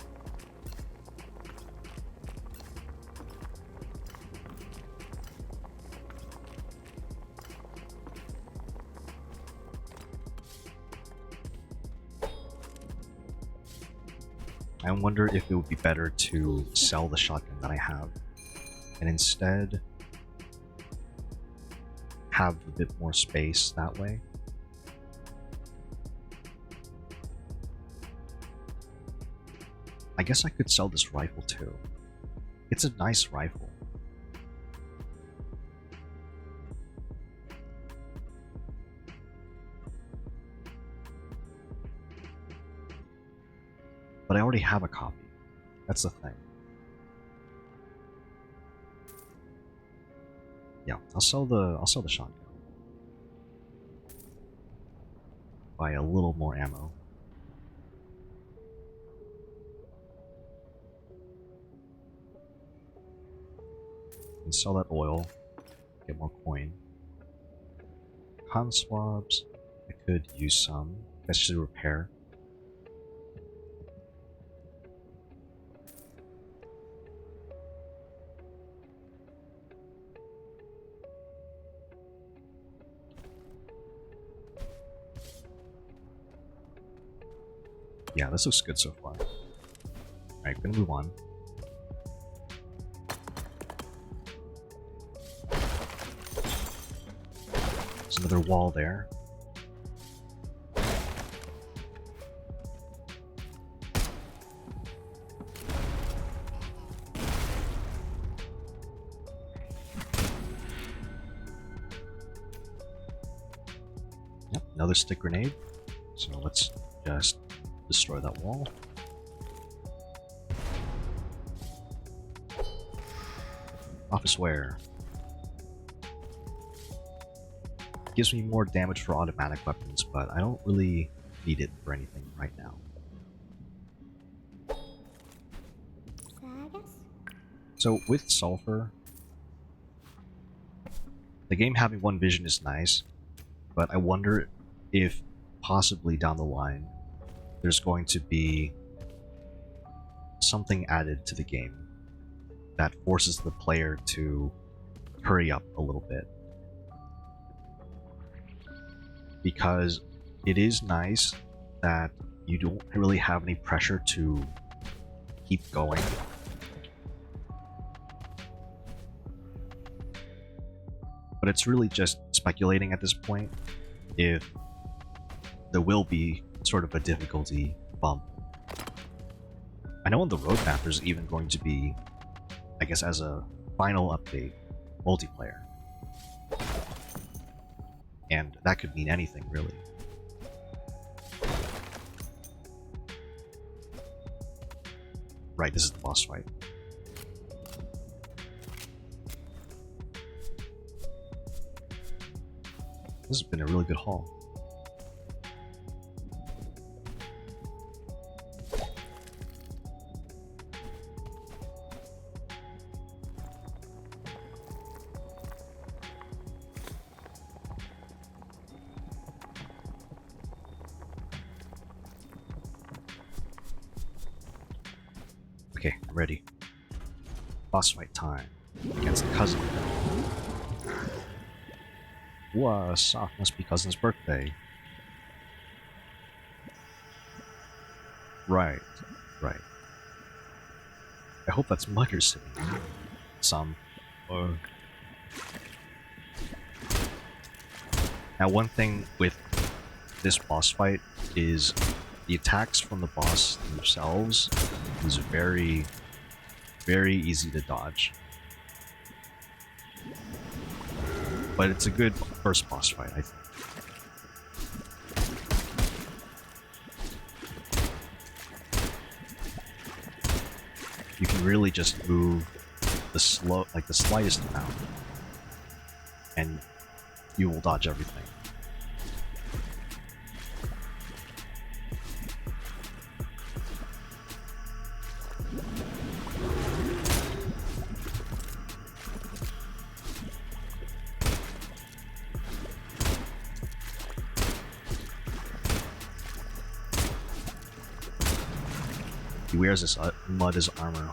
I wonder if it would be better to sell the shotgun that I have and instead have a bit more space that way. I guess I could sell this rifle too. It's a nice rifle. But I already have a copy. That's the thing. Yeah, I'll sell the shotgun. Buy a little more ammo. And sell that oil. Get more coin. Cotton swabs. I could use some. Especially repair. Yeah, this looks good so far. Alright, gonna move on. There's another wall there. Yep, another stick grenade. So let's just destroy that wall. Office wear. Gives me more damage for automatic weapons, but I don't really need it for anything right now. So with Sulfur, the game having one vision is nice, but I wonder if possibly down the line there's going to be something added to the game that forces the player to hurry up a little bit. Because it is nice that you don't really have any pressure to keep going. But it's really just speculating at this point if there will be sort of a difficulty bump. I know on the roadmap there's even going to be, I guess as a final update, multiplayer. And that could mean anything, really. Right, this is the boss fight. This has been a really good haul. Okay, I'm ready. Boss fight time against Cousin. Whoa, soft must be Cousin's birthday. Right, right. I hope that's Mugger sitting there. Some. Now, one thing with this boss fight is the attacks from the boss themselves is very, very easy to dodge. But it's a good first boss fight, I think. You can really just move the slightest amount, and you will dodge everything. He wears this mud as armor,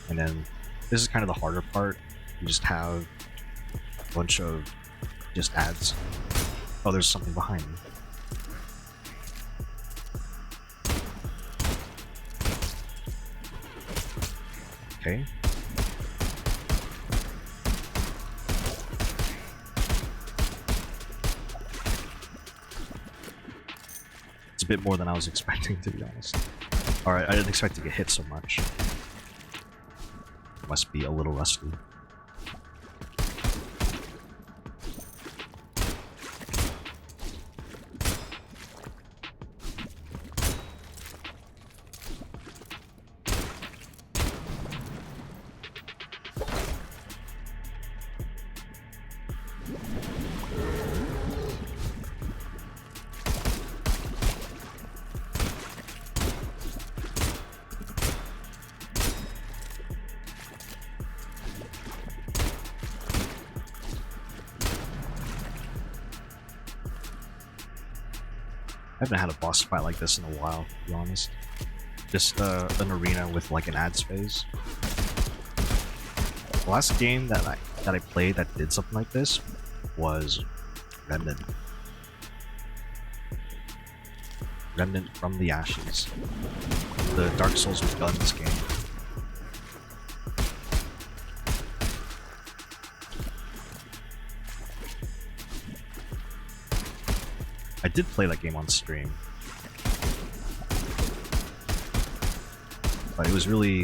and then this is kind of the harder part. You just have a bunch of just ads. Oh, there's something behind me. Okay. It's a bit more than I was expecting, to be honest. Alright, I didn't expect to get hit so much. Must be a little rusty. I haven't had a boss fight like this in a while, to be honest. Just an arena with like an ads phase. The last game that I played that did something like this was Remnant. Remnant from the Ashes. The Dark Souls with guns game. I did play that game on stream, but it was really...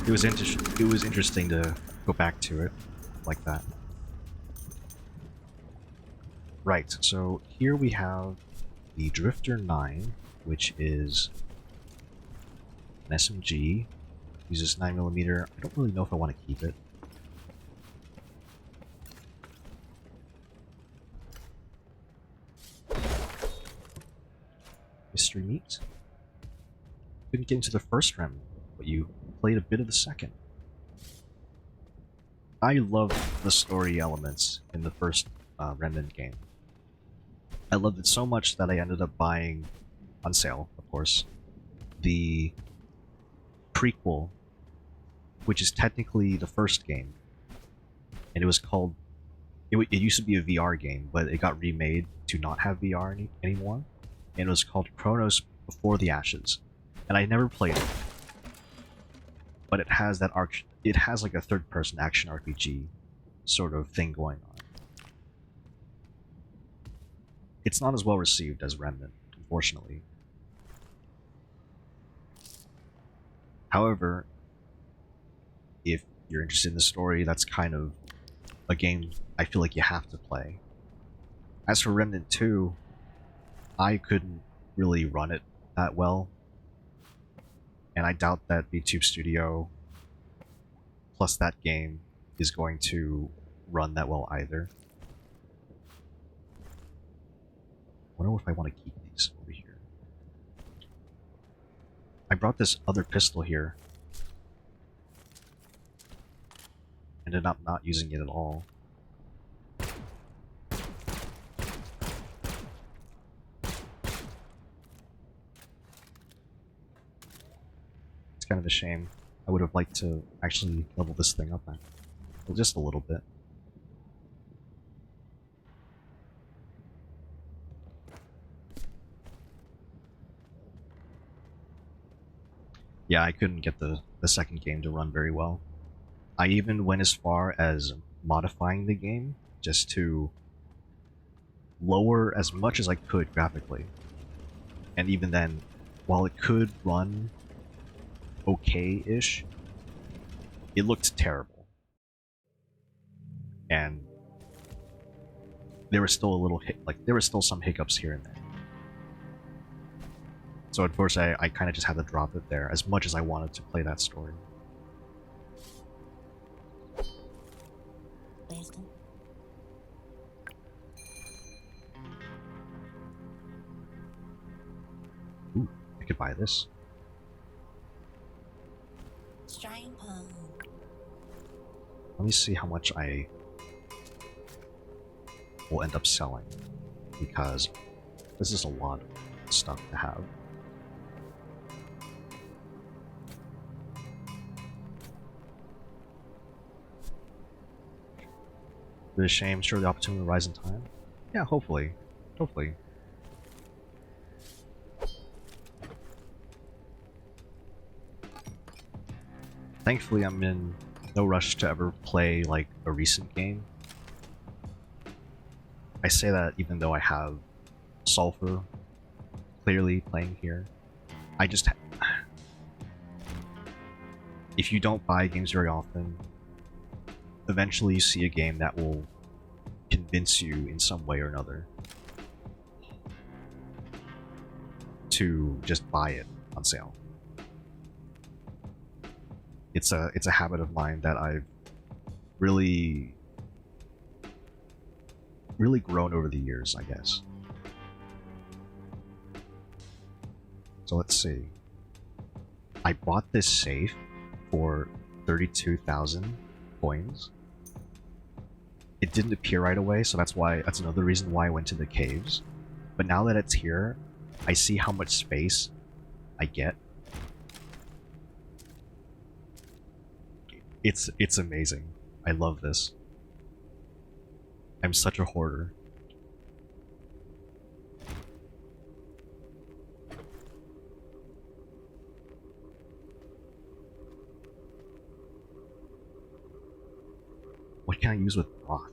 It was interesting to go back to it like that. Right, so here we have the Drifter 9, which is an SMG. Uses 9mm. I don't really know if I want to keep it. Mystery meat. Couldn't get into the first Remnant, but you played a bit of the second. I love the story elements in the first Remnant game. I loved it so much that I ended up buying, on sale, of course, the prequel, which is technically the first game, and it was called it used to be a VR game, but it got remade to not have VR anymore, and it was called Chronos Before the Ashes, and I never played it, but it has that it has like a third-person action RPG sort of thing going on. It's not as well received as Remnant, unfortunately. However, if you're interested in the story, that's kind of a game I feel like you have to play. As for Remnant 2, I couldn't really run it that well, and I doubt that VTube Studio plus that game is going to run that well either. I wonder if I want to keep these over here. I brought this other pistol here. Ended up not using it at all. It's kind of a shame. I would have liked to actually level this thing up, well, just a little bit. Yeah, I couldn't get the second game to run very well. I even went as far as modifying the game just to lower as much as I could graphically. And even then, while it could run okay-ish, it looked terrible. And there was still a little there were still some hiccups here and there. So unfortunately, I kind of just had to drop it there, as much as I wanted to play that story. Ooh, I could buy this. Let me see how much I will end up selling, because this is a lot of stuff to have. Is it a shame? Sure, the opportunity will rise in time? Yeah, hopefully. Hopefully. Thankfully, I'm in no rush to ever play, like, a recent game. I say that even though I have Sulfur clearly playing here. I just... If you don't buy games very often, eventually you see a game that will convince you in some way or another to just buy it on sale. It's a habit of mine that I've really grown over the years, I guess. So let's see. I bought this safe for 32,000 coins. It didn't appear right away, so that's another reason why I went to the caves. But now that it's here, I see how much space I get. It's amazing. I love this. I'm such a hoarder. What can I use with broth?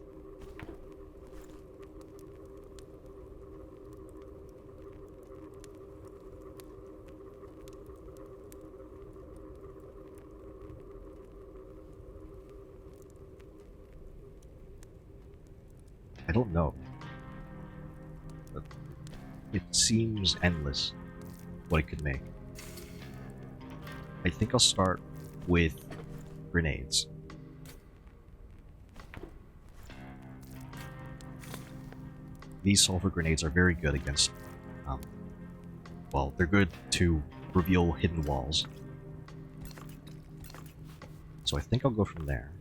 I don't know. But it seems endless what it could make. I think I'll start with grenades. These sulfur grenades are very good against, well, they're good to reveal hidden walls. So I think I'll go from there.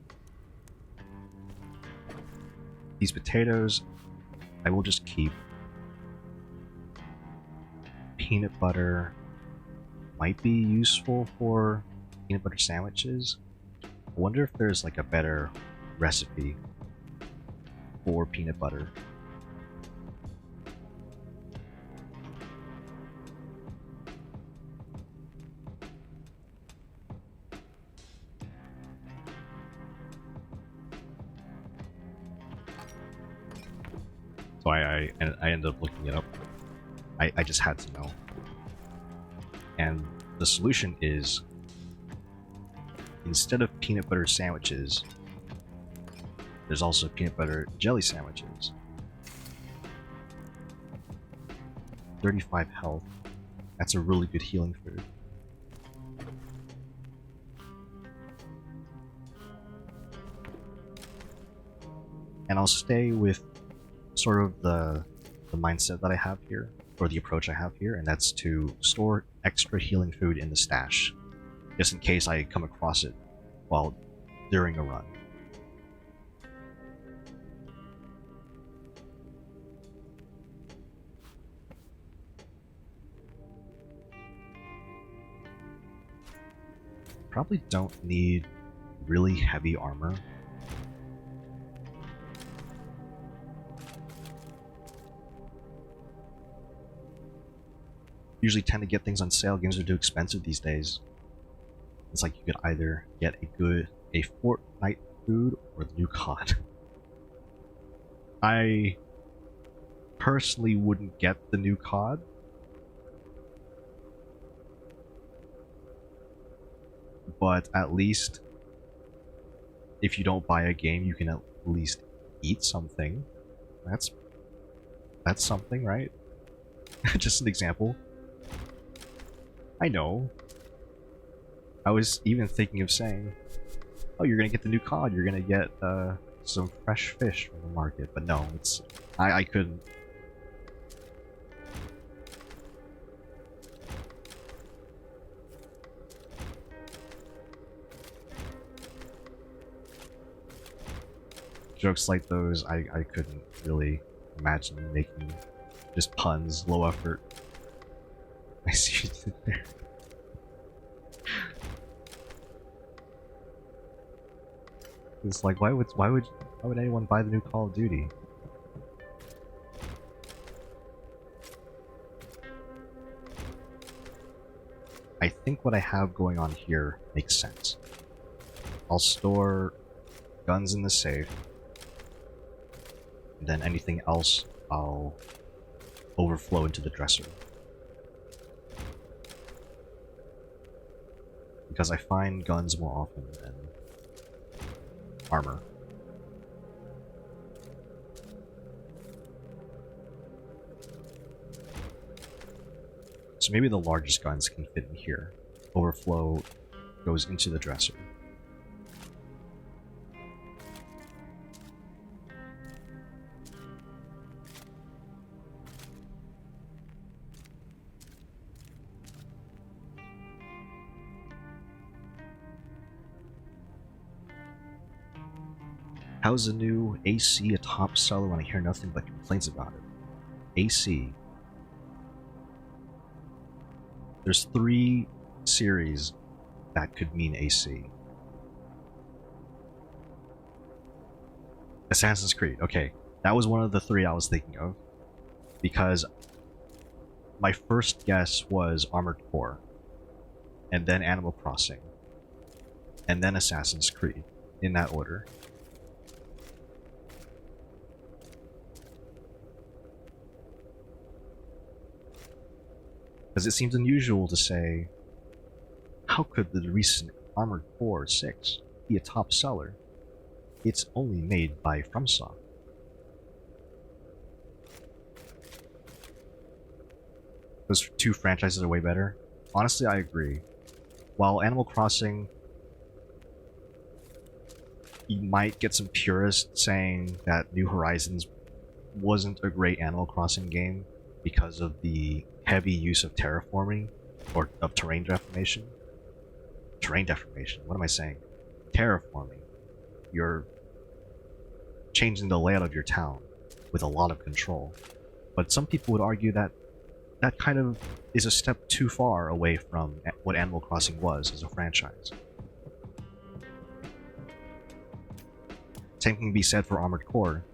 These potatoes, I will just keep. Peanut butter might be useful for peanut butter sandwiches. I wonder if there's like a better recipe for peanut butter. So I ended up looking it up. I just had to know. And the solution is, instead of peanut butter sandwiches, there's also peanut butter jelly sandwiches. 35 health. That's a really good healing food. And I'll stay with sort of the mindset that I have here, or the approach I have here, and that's to store extra healing food in the stash, just in case I come across it while during a run. Probably don't need really heavy armor. Usually tend to get things on sale. Games are too expensive these days. It's like you could either get a Fortnite food or the new COD. I personally wouldn't get the new COD. But at least if you don't buy a game, you can at least eat something. That's something, right? Just an example. I know. I was even thinking of saying, oh, you're gonna get the new COD, you're gonna get some fresh fish from the market, but no, it's I couldn't. Jokes like those, I couldn't really imagine making. Just puns, low effort. I see what you did there. It's like, why would anyone buy the new Call of Duty? I think what I have going on here makes sense. I'll store guns in the safe, and then anything else I'll overflow into the dresser. Because I find guns more often than armor. So maybe the largest guns can fit in here. Overflow goes into the dresser. How's the new AC a top seller when I hear nothing but complaints about it? AC. There's 3 series that could mean AC. Assassin's Creed. Okay, that was one of the 3 I was thinking of. Because my first guess was Armored Core. And then Animal Crossing. And then Assassin's Creed. In that order. Because it seems unusual to say, how could the recent Armored Core 6 be a top seller? It's only made by FromSoft. Those 2 franchises are way better. Honestly, I agree. While Animal Crossing, you might get some purists saying that New Horizons wasn't a great Animal Crossing game because of the heavy use of terraforming, or of terrain deformation. Terrain deformation, what am I saying? Terraforming. You're changing the layout of your town with a lot of control. But some people would argue that that kind of is a step too far away from what Animal Crossing was as a franchise. Same can be said for Armored Core.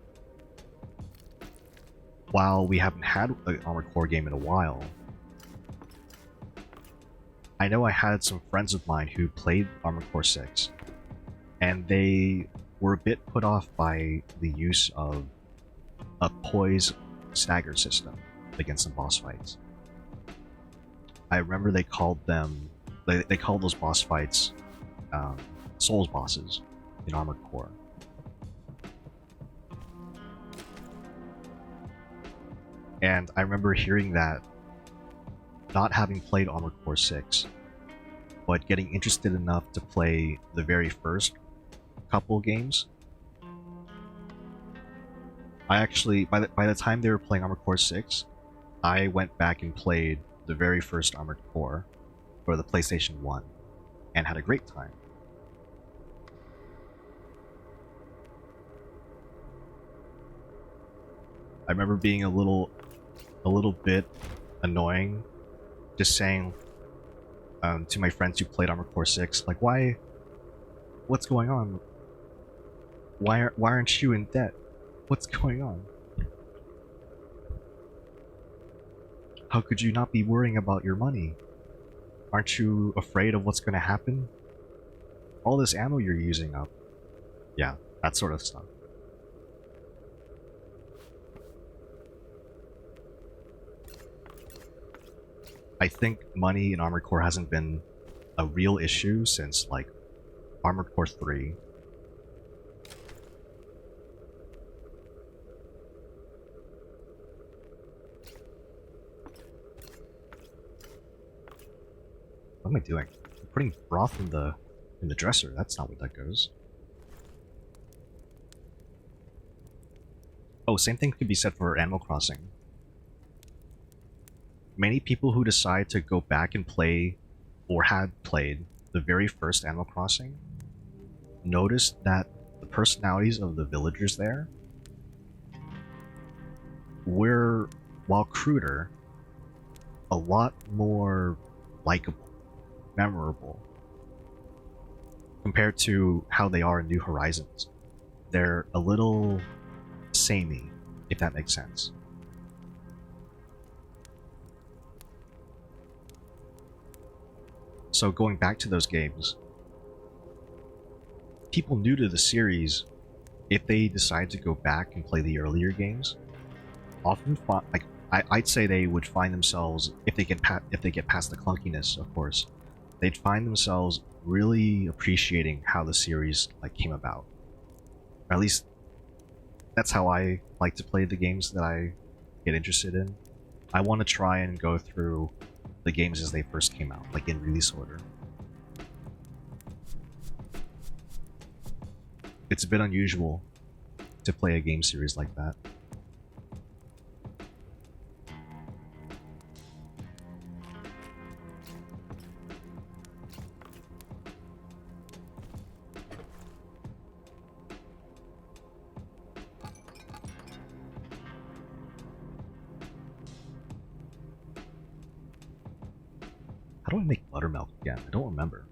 while we haven't had an Armored Core game in a while, I know I had some friends of mine who played Armored Core 6, and they were a bit put off by the use of a poise stagger system against some boss fights. I remember they called those boss fights Souls bosses in Armored Core. And I remember hearing that, not having played Armored Core 6, but getting interested enough to play the very first couple games. I actually, by the time they were playing Armored Core 6, I went back and played the very first Armored Core for the PlayStation 1 and had a great time. I remember being a little bit annoying, just saying to my friends who played Armored Core 6, like, what's going on? Why aren't you in debt? What's going on? How could you not be worrying about your money? Aren't you afraid of what's going to happen? All this ammo you're using up. Yeah, that sort of stuff. I think money in Armored Core hasn't been a real issue since, like, Armored Core 3. What am I doing? I'm putting broth in the dresser. That's not what that goes. Oh, same thing could be said for Animal Crossing. Many people who decide to go back and play, or had played, the very first Animal Crossing noticed that the personalities of the villagers there were, while cruder, a lot more likable, memorable, compared to how they are in New Horizons. They're a little samey, if that makes sense. So going back to those games, people new to the series, if they decide to go back and play the earlier games, often I'd say they would find themselves, if they get past the clunkiness, of course, they'd find themselves really appreciating how the series came about. Or at least that's how I like to play the games that I get interested in. I want to try and go through the games as they first came out, like in release order. It's a bit unusual to play a game series like that. How do I make buttermilk again? I don't remember.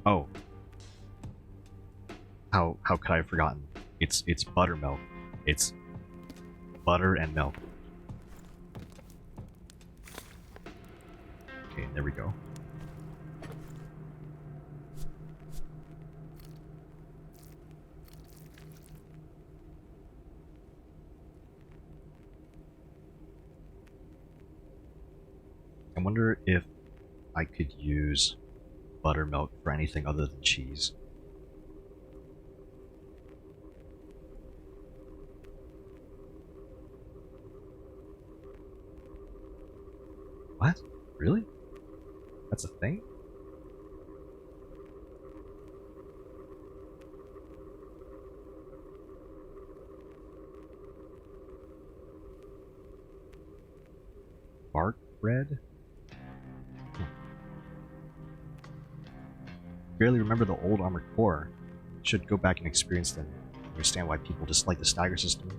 Oh. How could I have forgotten? It's buttermilk. It's butter and milk. Okay, there we go. I wonder if I could use buttermilk for anything other than cheese. What? Really? That's a thing? Bark bread? Barely remember the old Armored Core. Should go back and experience them. Understand why people dislike the stagger system.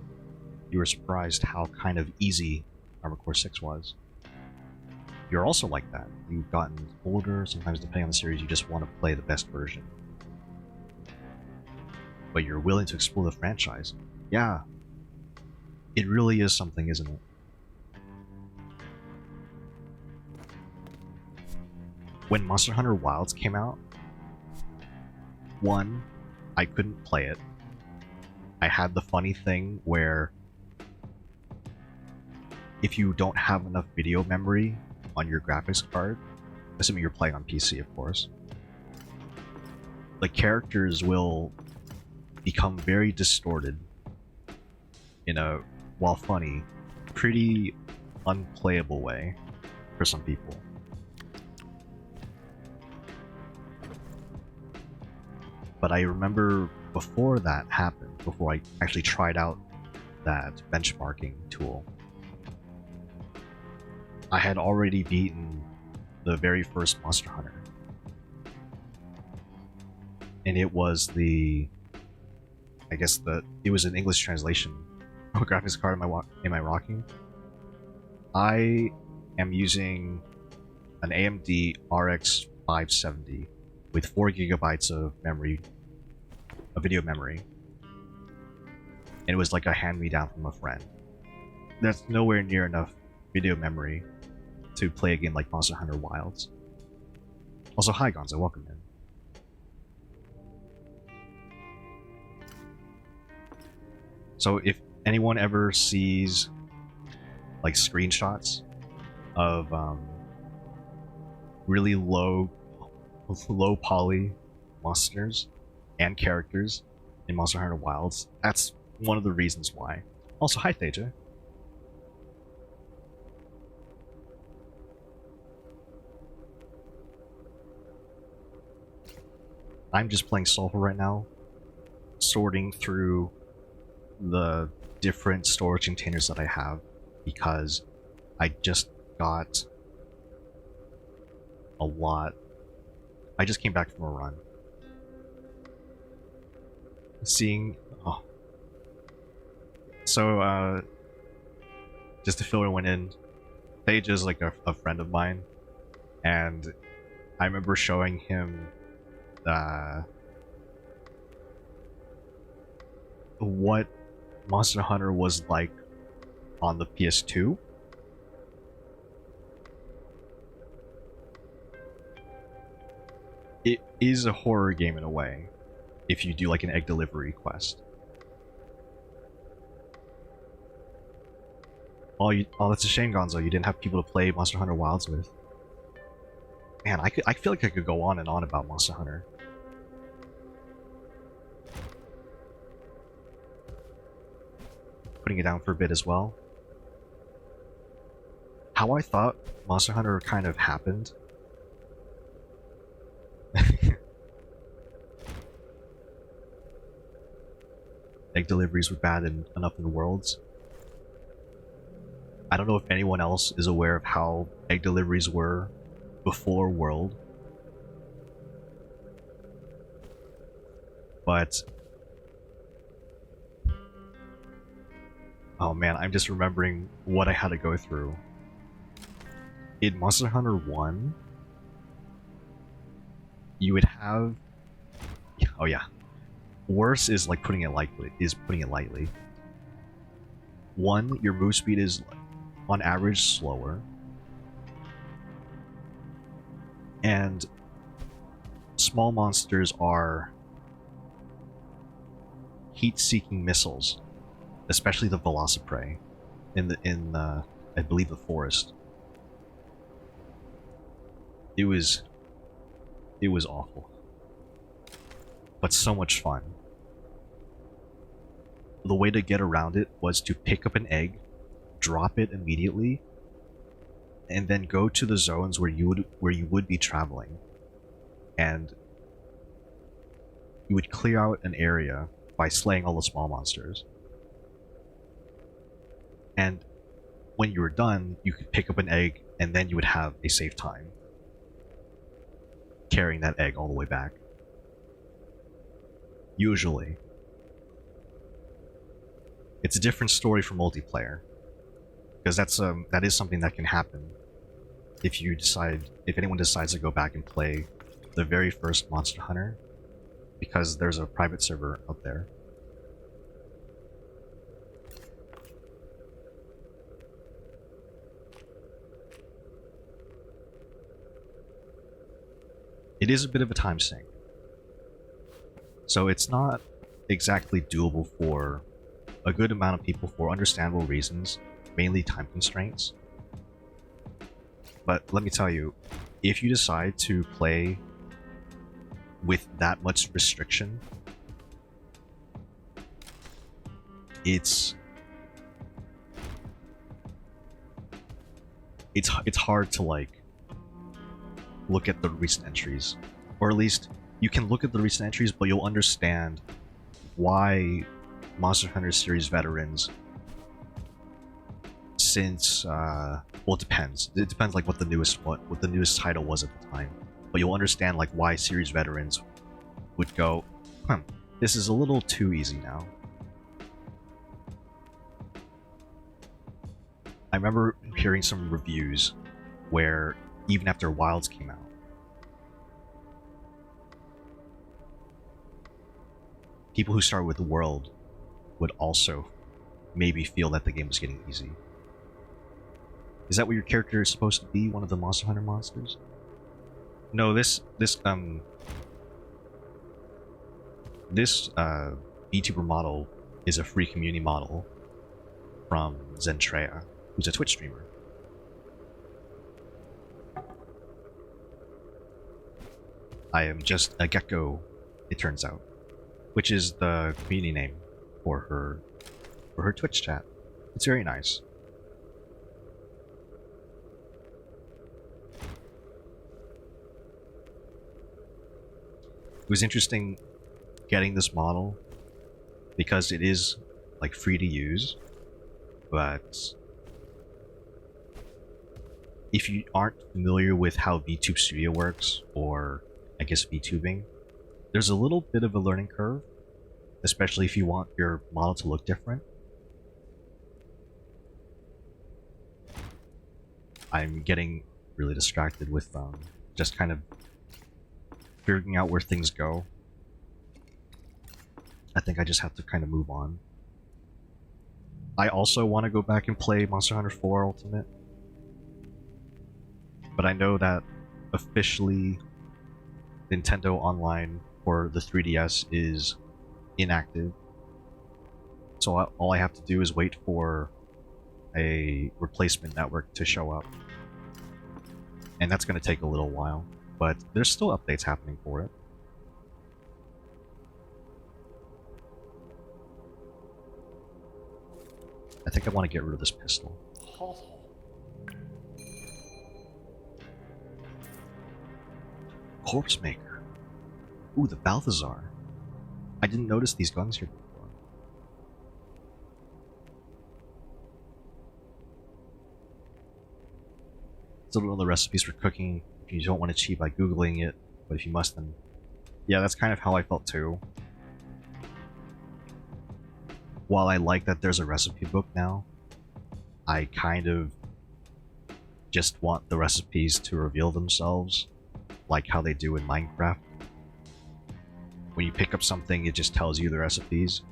You were surprised how kind of easy Armored Core 6 was. You're also like that. You've gotten older, sometimes depending on the series you just want to play the best version. but you're willing to explore the franchise. Yeah, it really is something, isn't it? When Monster Hunter Wilds came out, one, I couldn't play it. I had the funny thing where if you don't have enough video memory on your graphics card, assuming you're playing on PC, of course, the characters will become very distorted in a, while funny, pretty unplayable way for some people. But I remember before that happened, before I actually tried out that benchmarking tool, I had already beaten the very first Monster Hunter. And it was the, I guess it was an English translation of graphics card. Am I rocking? I am using an AMD RX 570 with 4 gigabytes of memory, of video memory. And it was like a hand-me-down from a friend. That's nowhere near enough video memory to play a game like Monster Hunter Wilds. Also, hi Gonzo, welcome in. So if anyone ever sees like screenshots of really low poly monsters and characters in Monster Hunter Wilds, that's one of the reasons why. Also, hi Theja. I'm just playing Sulfur right now, sorting through the different storage containers that I have, because I just got a lot. I just came back from a run. Seeing... oh. So, just to fill everyone in, Thage is like a friend of mine, and I remember showing him what Monster Hunter was like on the PS2. It is a horror game in a way, if you do like an egg delivery quest. Oh, that's a shame, Gonzo. You didn't have people to play Monster Hunter Wilds with. Man, I feel like I could go on and on about Monster Hunter. Putting it down for a bit as well. How I thought Monster Hunter kind of happened. Egg deliveries were bad enough in Worlds. I don't know if anyone else is aware of how egg deliveries were before World. But... oh man, I'm just remembering what I had to go through. In Monster Hunter 1, you would have... oh yeah. Worse is like putting it lightly. 1, your move speed is on average slower. And small monsters are heat-seeking missiles, especially the Velociprey in I believe the forest. It was awful, but so much fun. The way to get around it was to pick up an egg, drop it immediately, and then go to the zones where you would be traveling, and you would clear out an area by slaying all the small monsters. And when you were done, you could pick up an egg, and then you would have a save time carrying that egg all the way back. Usually. It's a different story for multiplayer, because that is something that can happen if anyone decides to go back and play the very first Monster Hunter. because there's a private server out there. It is a bit of a time sink. So it's not exactly doable for a good amount of people for understandable reasons, mainly time constraints. But let me tell you, if you decide to play with that much restriction, it's hard to like look at the recent entries, or at least you can look at the recent entries, but you'll understand why Monster Hunter series veterans, since well, it depends. It depends like what the newest title was at the time, but you'll understand like why series veterans would go, this is a little too easy now. I remember hearing some reviews where even after Wilds came out, people who started with the World would also maybe feel that the game was getting easy. Is that what your character is supposed to be? One of the Monster Hunter monsters? No, this VTuber model is a free community model from Zentreya, who's a Twitch streamer. I am just a Gecko, it turns out, which is the community name for her Twitch chat. It's very nice. It was interesting getting this model because it is like free to use, but if you aren't familiar with how VTube Studio works, or I guess VTubing, there's a little bit of a learning curve, especially if you want your model to look different. I'm getting really distracted with just kind of figuring out where things go. I think I just have to kind of move on. I also want to go back and play Monster Hunter 4 Ultimate, but I know that officially Nintendo Online for the 3DS is inactive, so all I have to do is wait for a replacement network to show up, and that's going to take a little while, but there's still updates happening for it. I think I want to get rid of this pistol. Corpse Maker. Ooh, the Balthazar. I didn't notice these guns here before. Still don't know the recipes for cooking. If you don't want to cheat by Googling it, but if you must, then... Yeah, that's kind of how I felt too. While I like that there's a recipe book now, I kind of just want the recipes to reveal themselves, like how they do in Minecraft. When you pick up something, it just tells you the recipes.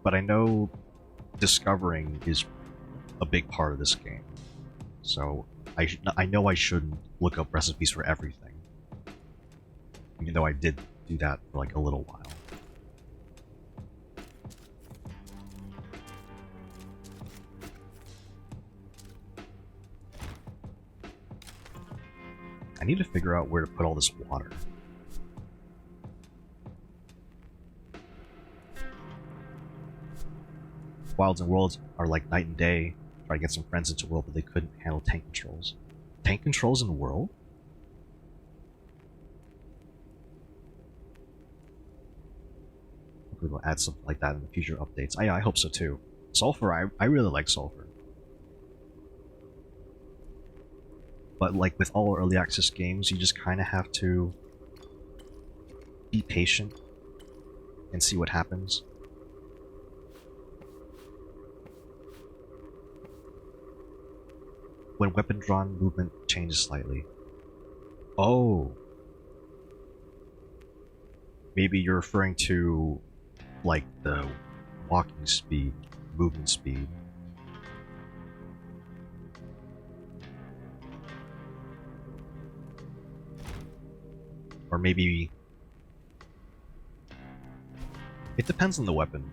But I know discovering is a big part of this game, so I know I shouldn't look up recipes for everything, even though I did do that for like a little while. I need to figure out where to put all this water. Wilds and Worlds are like night and day. Try to get some friends into World, but they couldn't handle tank controls. Tank controls in World? Hopefully we'll add something like that in the future updates. I hope so too. Sulfur, I really like Sulfur. But like with all early access games, you just kind of have to be patient and see what happens. when weapon drawn, movement changes slightly. Oh. Maybe you're referring to, like, the walking speed, movement speed. Or maybe... It depends on the weapon.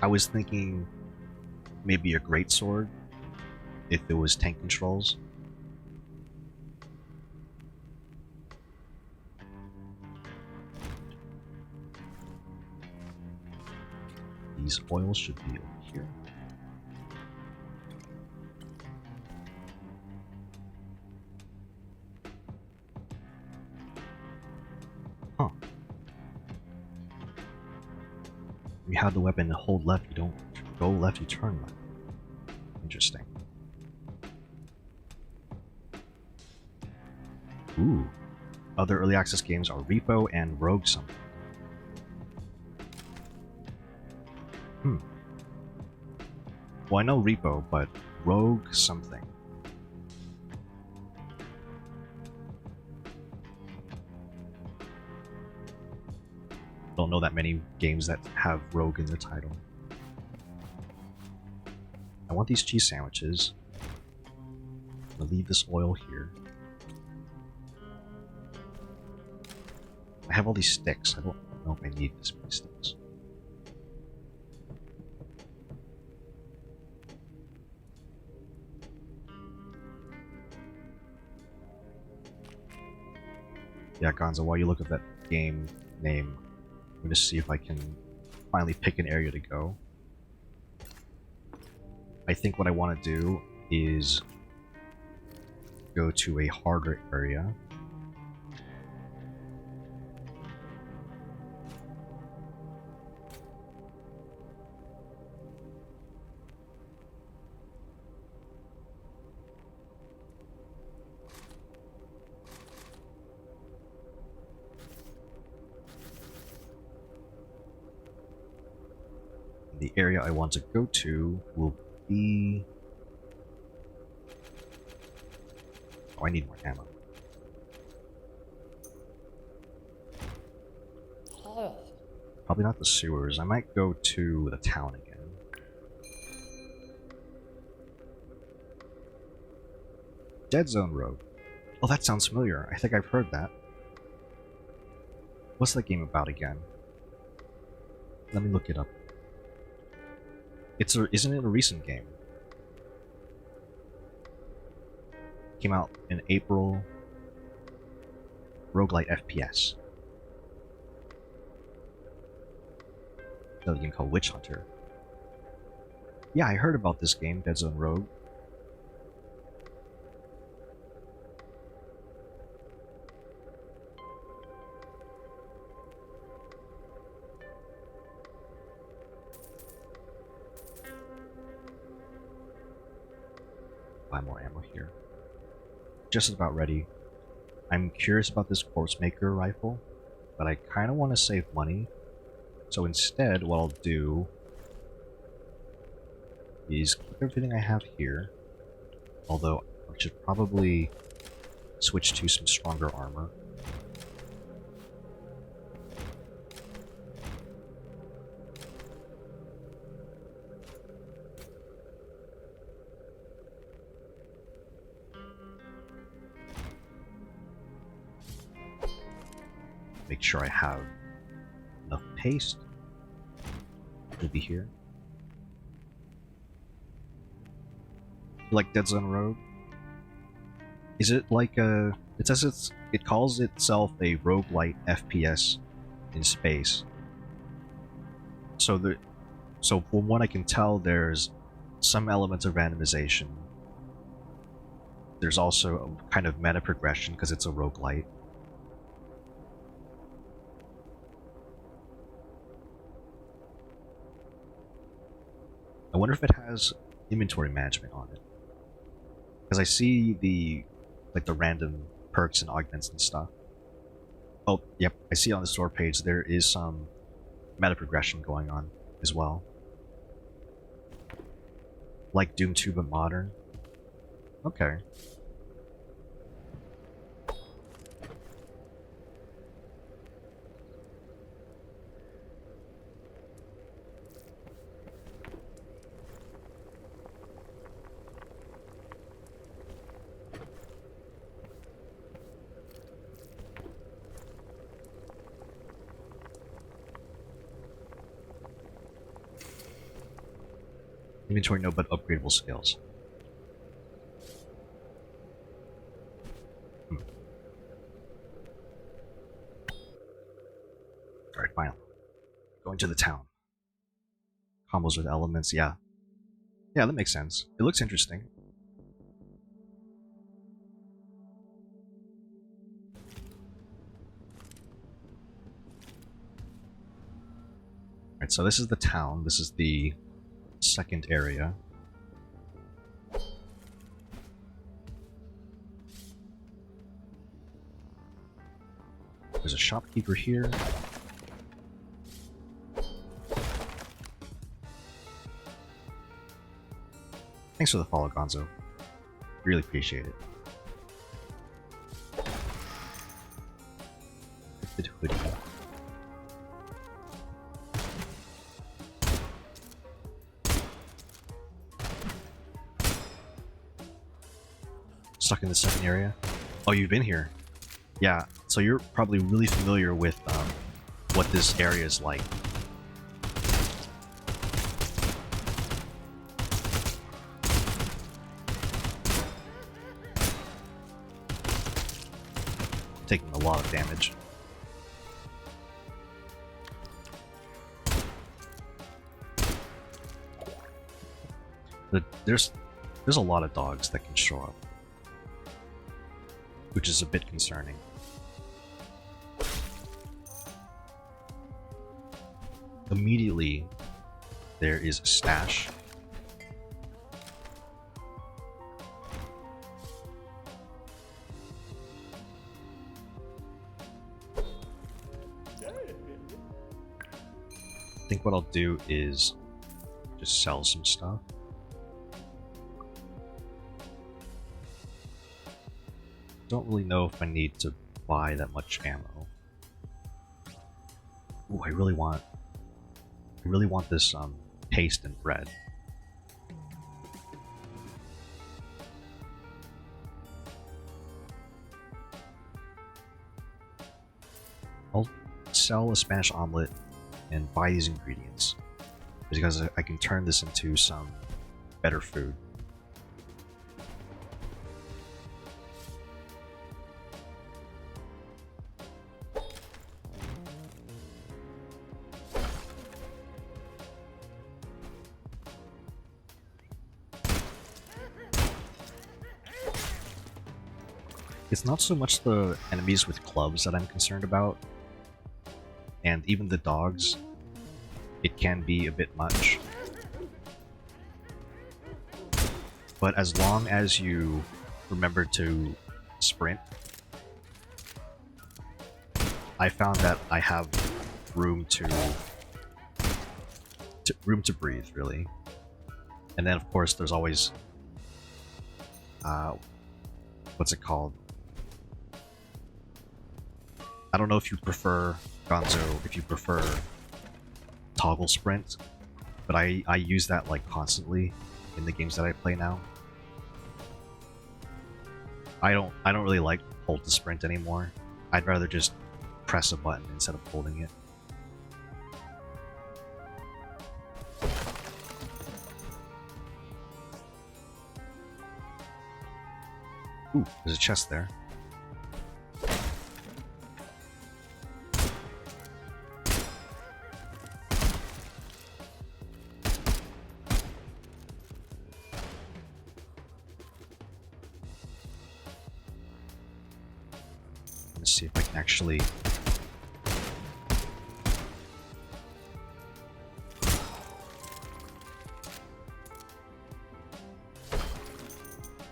I was thinking maybe a greatsword, if it was tank controls. These oils should be over here. Huh. You have the weapon and hold left, you don't go left, you turn left. Interesting. Ooh. Other early access games are Repo and Rogue something. Well, I know Repo, but Rogue something. Don't know that many games that have Rogue in their title. I want these cheese sandwiches. I'm gonna leave this oil here. I have all these sticks. I don't know if I need this many sticks. Yeah, Gonzo, while you look at that game name, I'm going to see if I can finally pick an area to go. I think what I want to do is go to a harder area. The area I want to go to will be... Oh, I need more ammo. Probably not the sewers. I might go to the town again. Dead Zone Road. Oh, that sounds familiar. I think I've heard that. What's that game about again? Let me look it up. Isn't it a recent game? Came out in April. Roguelite FPS. Another game called Witch Hunter. Yeah, I heard about this game, Dead Zone Rogue. Buy more ammo here. Just about ready. I'm curious about this Corpse Maker rifle, but I kind of want to save money. So instead, what I'll do is keep everything I have here. Although, I should probably switch to some stronger armor. Make sure I have enough paste. It'll be here. Like Dead Zone Rogue? Is it like a... It says it calls itself a roguelite FPS in space. So from what I can tell, there's some elements of randomization. There's also a kind of meta progression because it's a roguelite. I wonder if it has inventory management on it. Because I see the random perks and augments and stuff. Oh, yep, I see on the store page there is some meta progression going on as well. Like Doom 2 but modern. Okay. Inventory no, but upgradable skills. Alright, finally. Going to the town. Combos with elements, yeah. Yeah, that makes sense. It looks interesting. Alright, so this is the town. This is the second area. There's a shopkeeper here. Thanks for the follow, Gonzo. Really appreciate it. Good hoodie. Stuck in the second area. Oh, you've been here. Yeah, so you're probably really familiar with what this area is like. Taking a lot of damage. There's a lot of dogs that can show up, which is a bit concerning. Immediately, there is a stash. I think what I'll do is just sell some stuff. Don't really know if I need to buy that much ammo. Ooh, I really want this paste and bread. I'll sell a Spanish omelet and buy these ingredients because I can turn this into some better food. It's not so much the enemies with clubs that I'm concerned about, and even the dogs, it can be a bit much. But as long as you remember to sprint, I found that I have room to breathe, really. And then of course there's always what's it called? I don't know if you prefer, Gonzo, if you prefer toggle sprint, but I use that like constantly in the games that I play now. I don't really like hold to sprint anymore. I'd rather just press a button instead of holding it. Ooh, there's a chest there. Let's see if I can actually...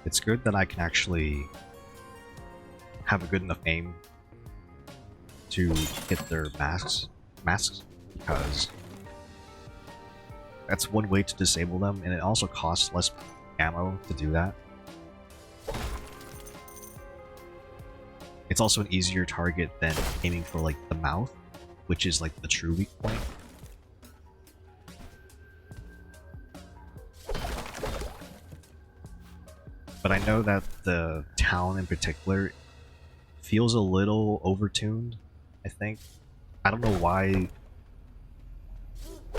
It's good that I can actually have a good enough aim to hit their masks, because that's one way to disable them, and it also costs less ammo to do that. It's also an easier target than aiming for like the mouth, which is like the true weak point. But I know that the town in particular feels a little overtuned, I think. I don't know why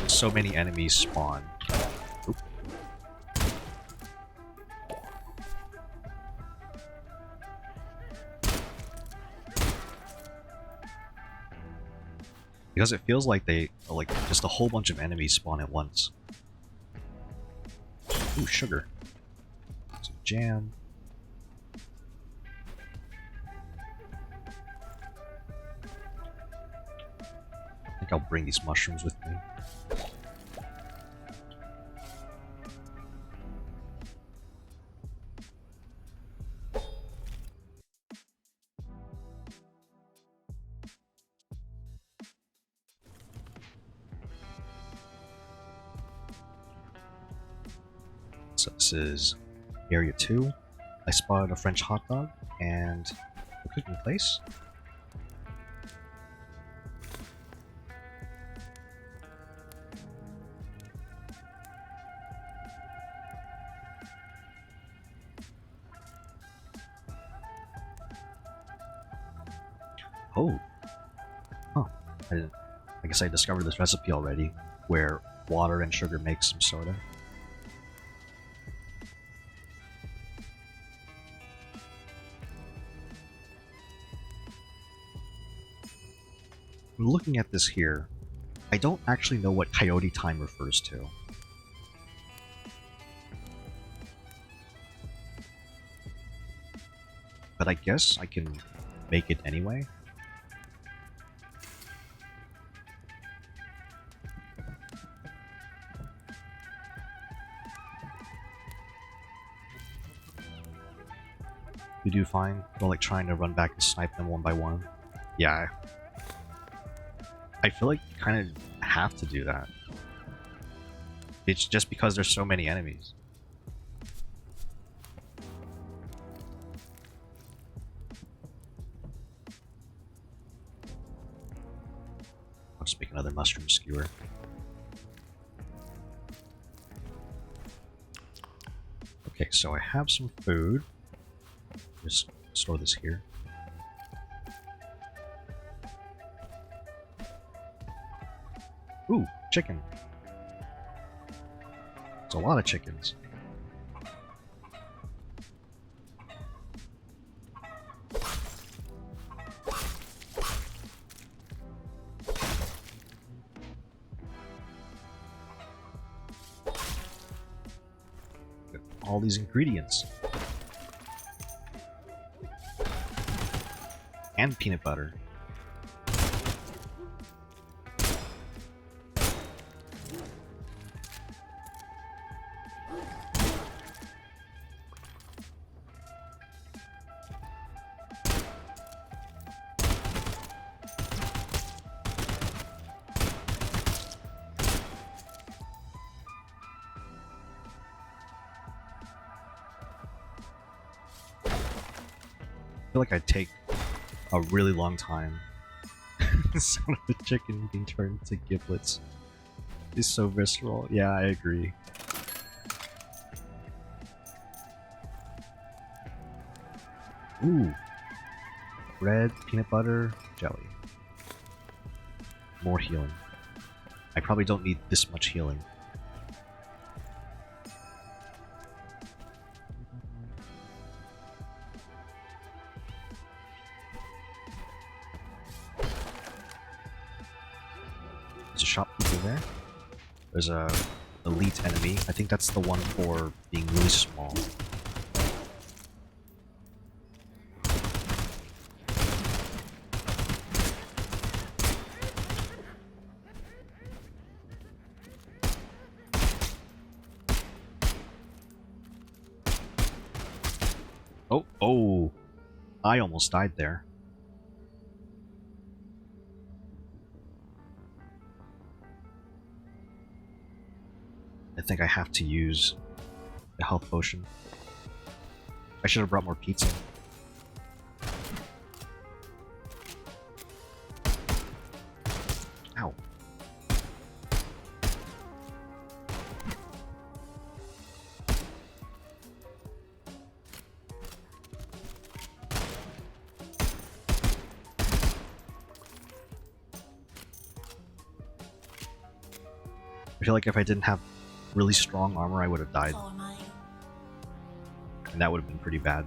so many enemies spawn. Oop. Because it feels like just a whole bunch of enemies spawn at once. Ooh, sugar. Some jam. I think I'll bring these mushrooms with me. So this is Area 2. I spotted a French hot dog and a cooking place. Oh. Huh. I guess I discovered this recipe already, where water and sugar make some soda. Looking at this here, I don't actually know what coyote time refers to. But I guess I can make it anyway. You do fine? Or like trying to run back and snipe them one by one? Yeah. I feel like you kind of have to do that. It's just because there's so many enemies. I'll just make another mushroom skewer. Okay, so I have some food. Just store this here. Ooh, chicken. It's a lot of chickens. All these ingredients. And peanut butter. I feel like I'd take a really long time. The sound of the chicken being turned into giblets is so visceral. Yeah, I agree. Ooh. Bread, peanut butter, jelly. More healing. I probably don't need this much healing. There's a shopkeeper there. There's a elite enemy. I think that's the one for being really small. Oh, I almost died there. I think I have to use the health potion. I should have brought more pizza. feel like if I didn't have really strong armor, I would have died. And that would have been pretty bad.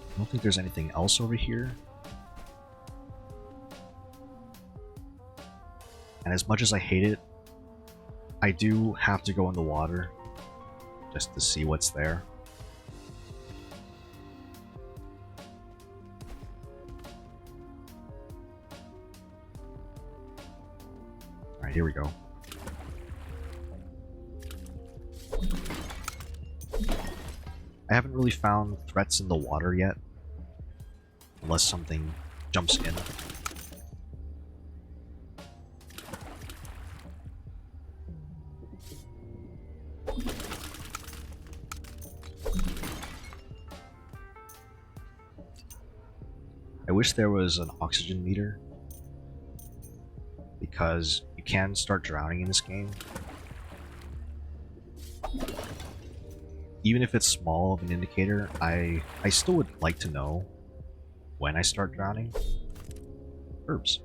I don't think there's anything else over here. And as much as I hate it, I do have to go in the water just to see what's there. Alright, here we go. I haven't really found threats in the water yet. Unless something jumps in. I wish there was an oxygen meter, because you can start drowning in this game. Even if it's small of an indicator, I still would like to know when I start drowning. Herbs.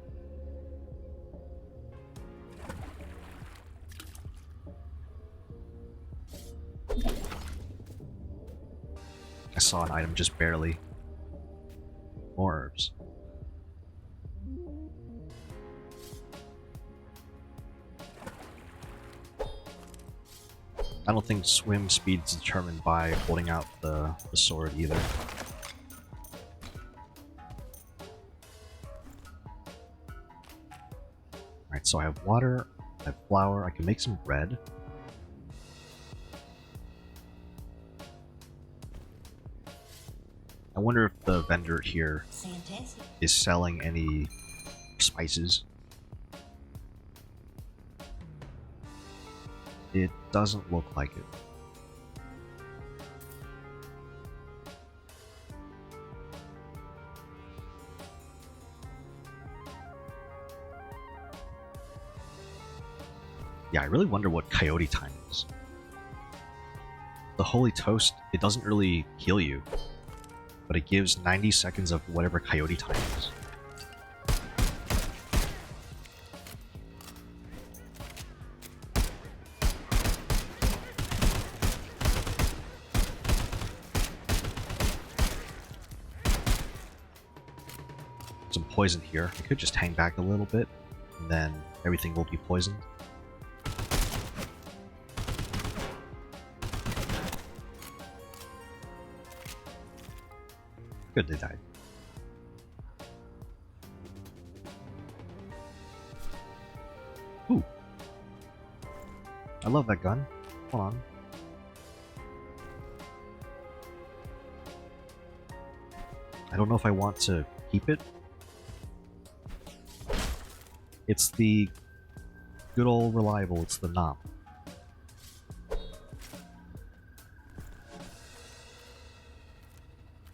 I saw an item just barely. More herbs. I don't think swim speed's determined by holding out the sword either. Alright, so I have water, I have flour, I can make some bread. I wonder if the vendor here is selling any spices. It doesn't look like it. Yeah, I really wonder what coyote time is. The holy toast, it doesn't really heal you, but it gives 90 seconds of whatever coyote time is. Some poison here. I could just hang back a little bit, and then everything will be poisoned. Good, they died. Ooh. I love that gun. Hold on. I don't know if I want to keep it. It's the good old reliable, it's the knob.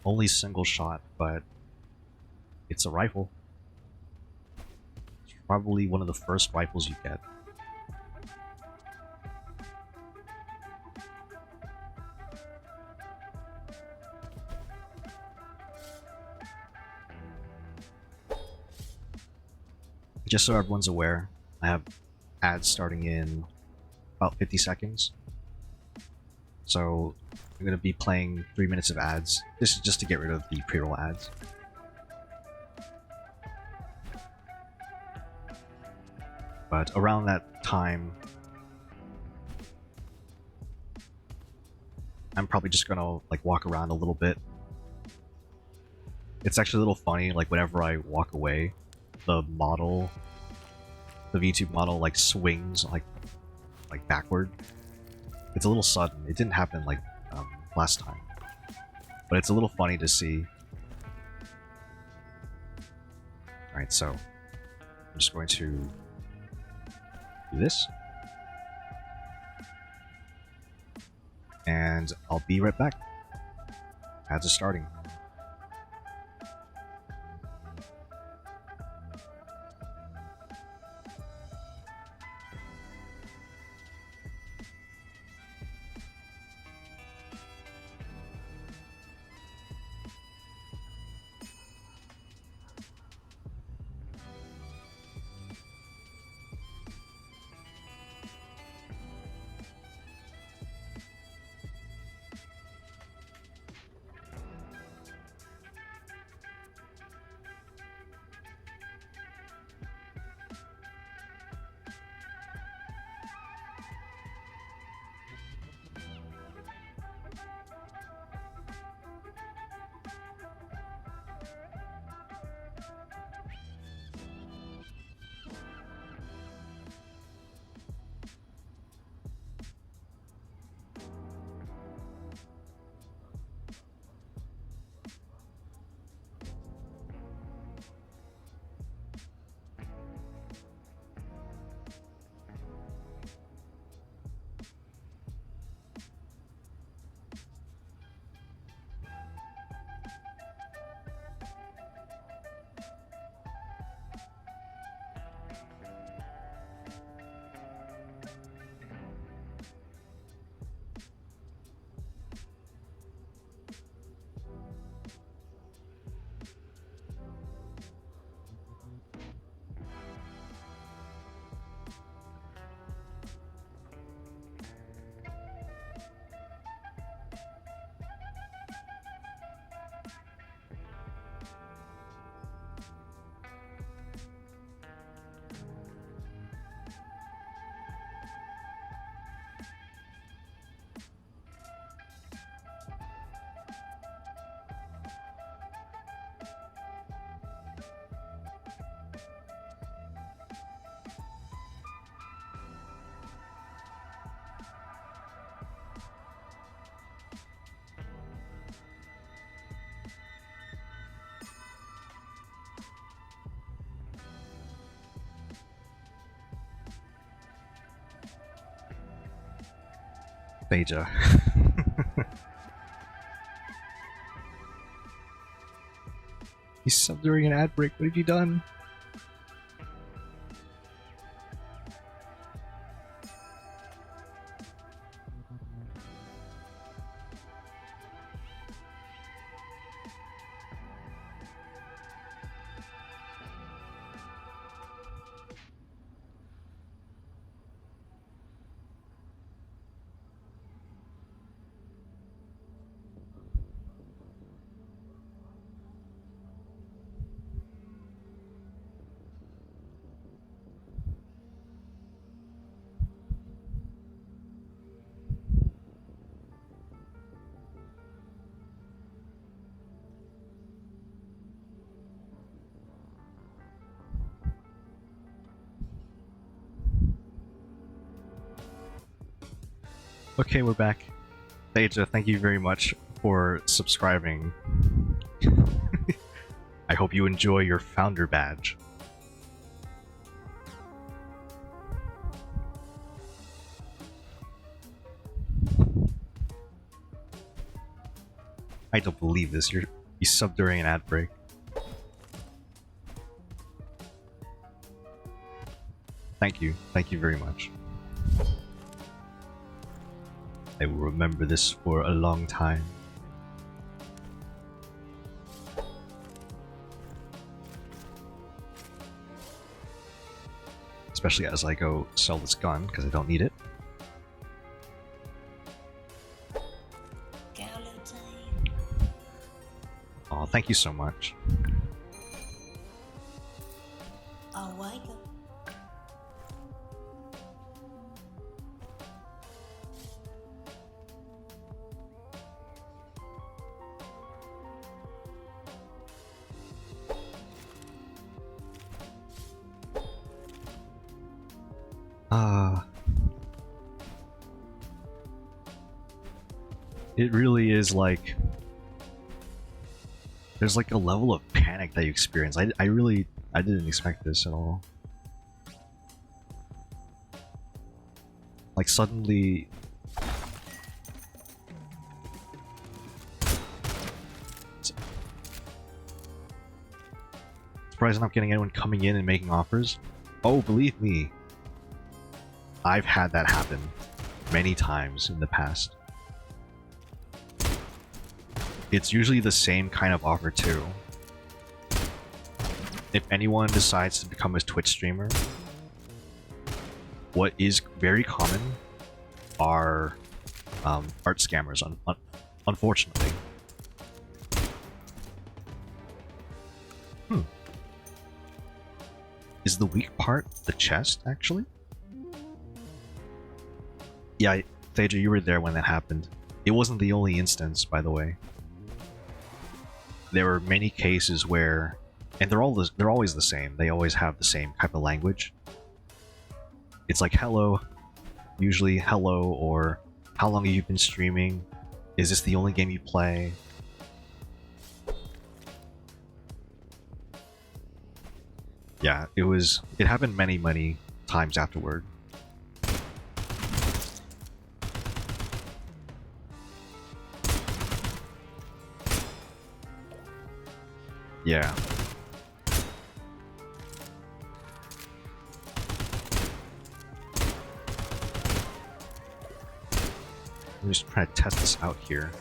Only single shot, but it's a rifle. It's probably one of the first rifles you get. Just so everyone's aware, I have ads starting in about 50 seconds. So I'm going to be playing 3 minutes of ads. This is just to get rid of the pre-roll ads. But around that time, I'm probably just going to like walk around a little bit. It's actually a little funny, like whenever I walk away, the model, the VTube model, like swings like backward. It's a little sudden. It didn't happen like last time, but it's a little funny to see. Alright, so I'm just going to do this, and I'll be right back. Ads are starting. Phaja. He's subbed during an ad break. What have you done? Okay, we're back. Phaja, thank you very much for subscribing. I hope you enjoy your founder badge. I don't believe this. You subbed during an ad break. Thank you. Thank you very much. I will remember this for a long time. Especially as I go sell this gun, because I don't need it. Oh, thank you so much. It really is like... There's like a level of panic that you experience. I didn't expect this at all. Like suddenly... Surprised I'm not getting anyone coming in and making offers. Oh, believe me. I've had that happen many times in the past. It's usually the same kind of offer too. If anyone decides to become a Twitch streamer, what is very common are art scammers, unfortunately. Is the weak part the chest, actually? Yeah, Thaja, you were there when that happened. It wasn't the only instance, by the way. There were many cases where, and they're always the same. They always have the same type of language. It's like hello, usually hello, or how long have you been streaming? Is this the only game you play? Yeah, it happened many times afterward. Yeah. I'm just trying to test this out here.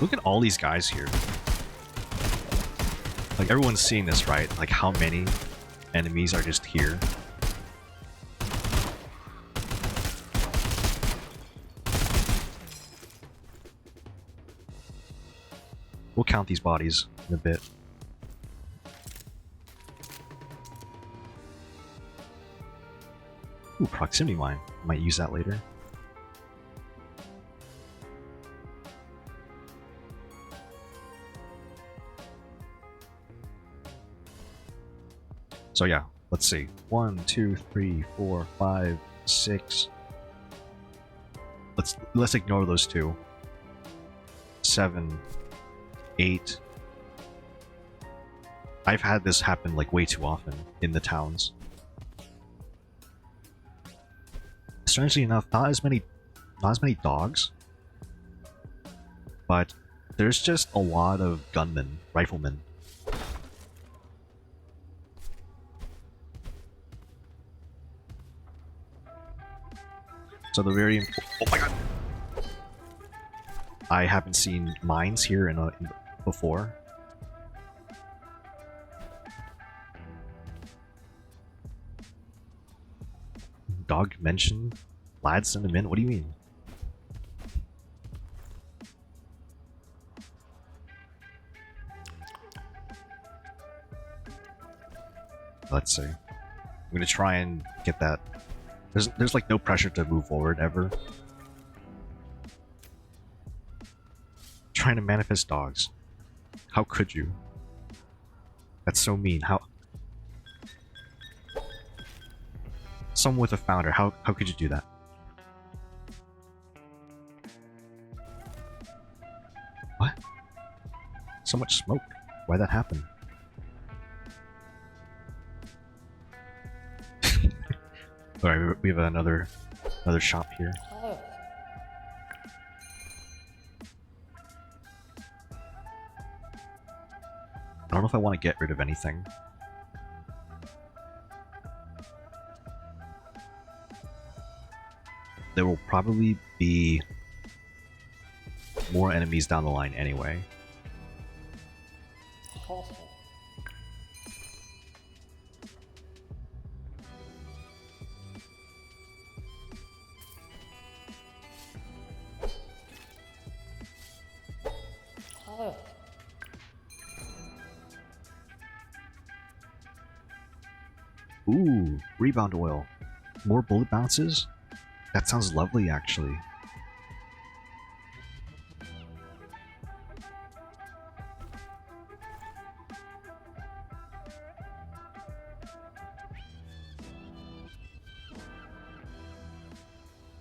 Look at all these guys here. Like, everyone's seeing this, right? Like, how many enemies are just here? We'll count these bodies in a bit. Ooh, proximity mine. Might use that later. So yeah, let's see. 1, 2, 3, 4, 5, 6. Let's ignore those two. 7, 8. I've had this happen like way too often in the towns. strangely enough, not as many dogs, but there's just a lot of gunmen, riflemen. So the very oh my god! I haven't seen mines here before. Dog mentioned? Lad send him in? What do you mean? Let's see. I'm gonna try and get that. There's like no pressure to move forward ever. Trying to manifest dogs. How could you? That's so mean. How? Someone with a founder. How could you do that? What? So much smoke. Why'd that happen? Alright, we have another shop here. I don't know if I want to get rid of anything. There will probably be more enemies down the line anyway. Ooh, rebound oil. More bullet bounces? That sounds lovely, actually.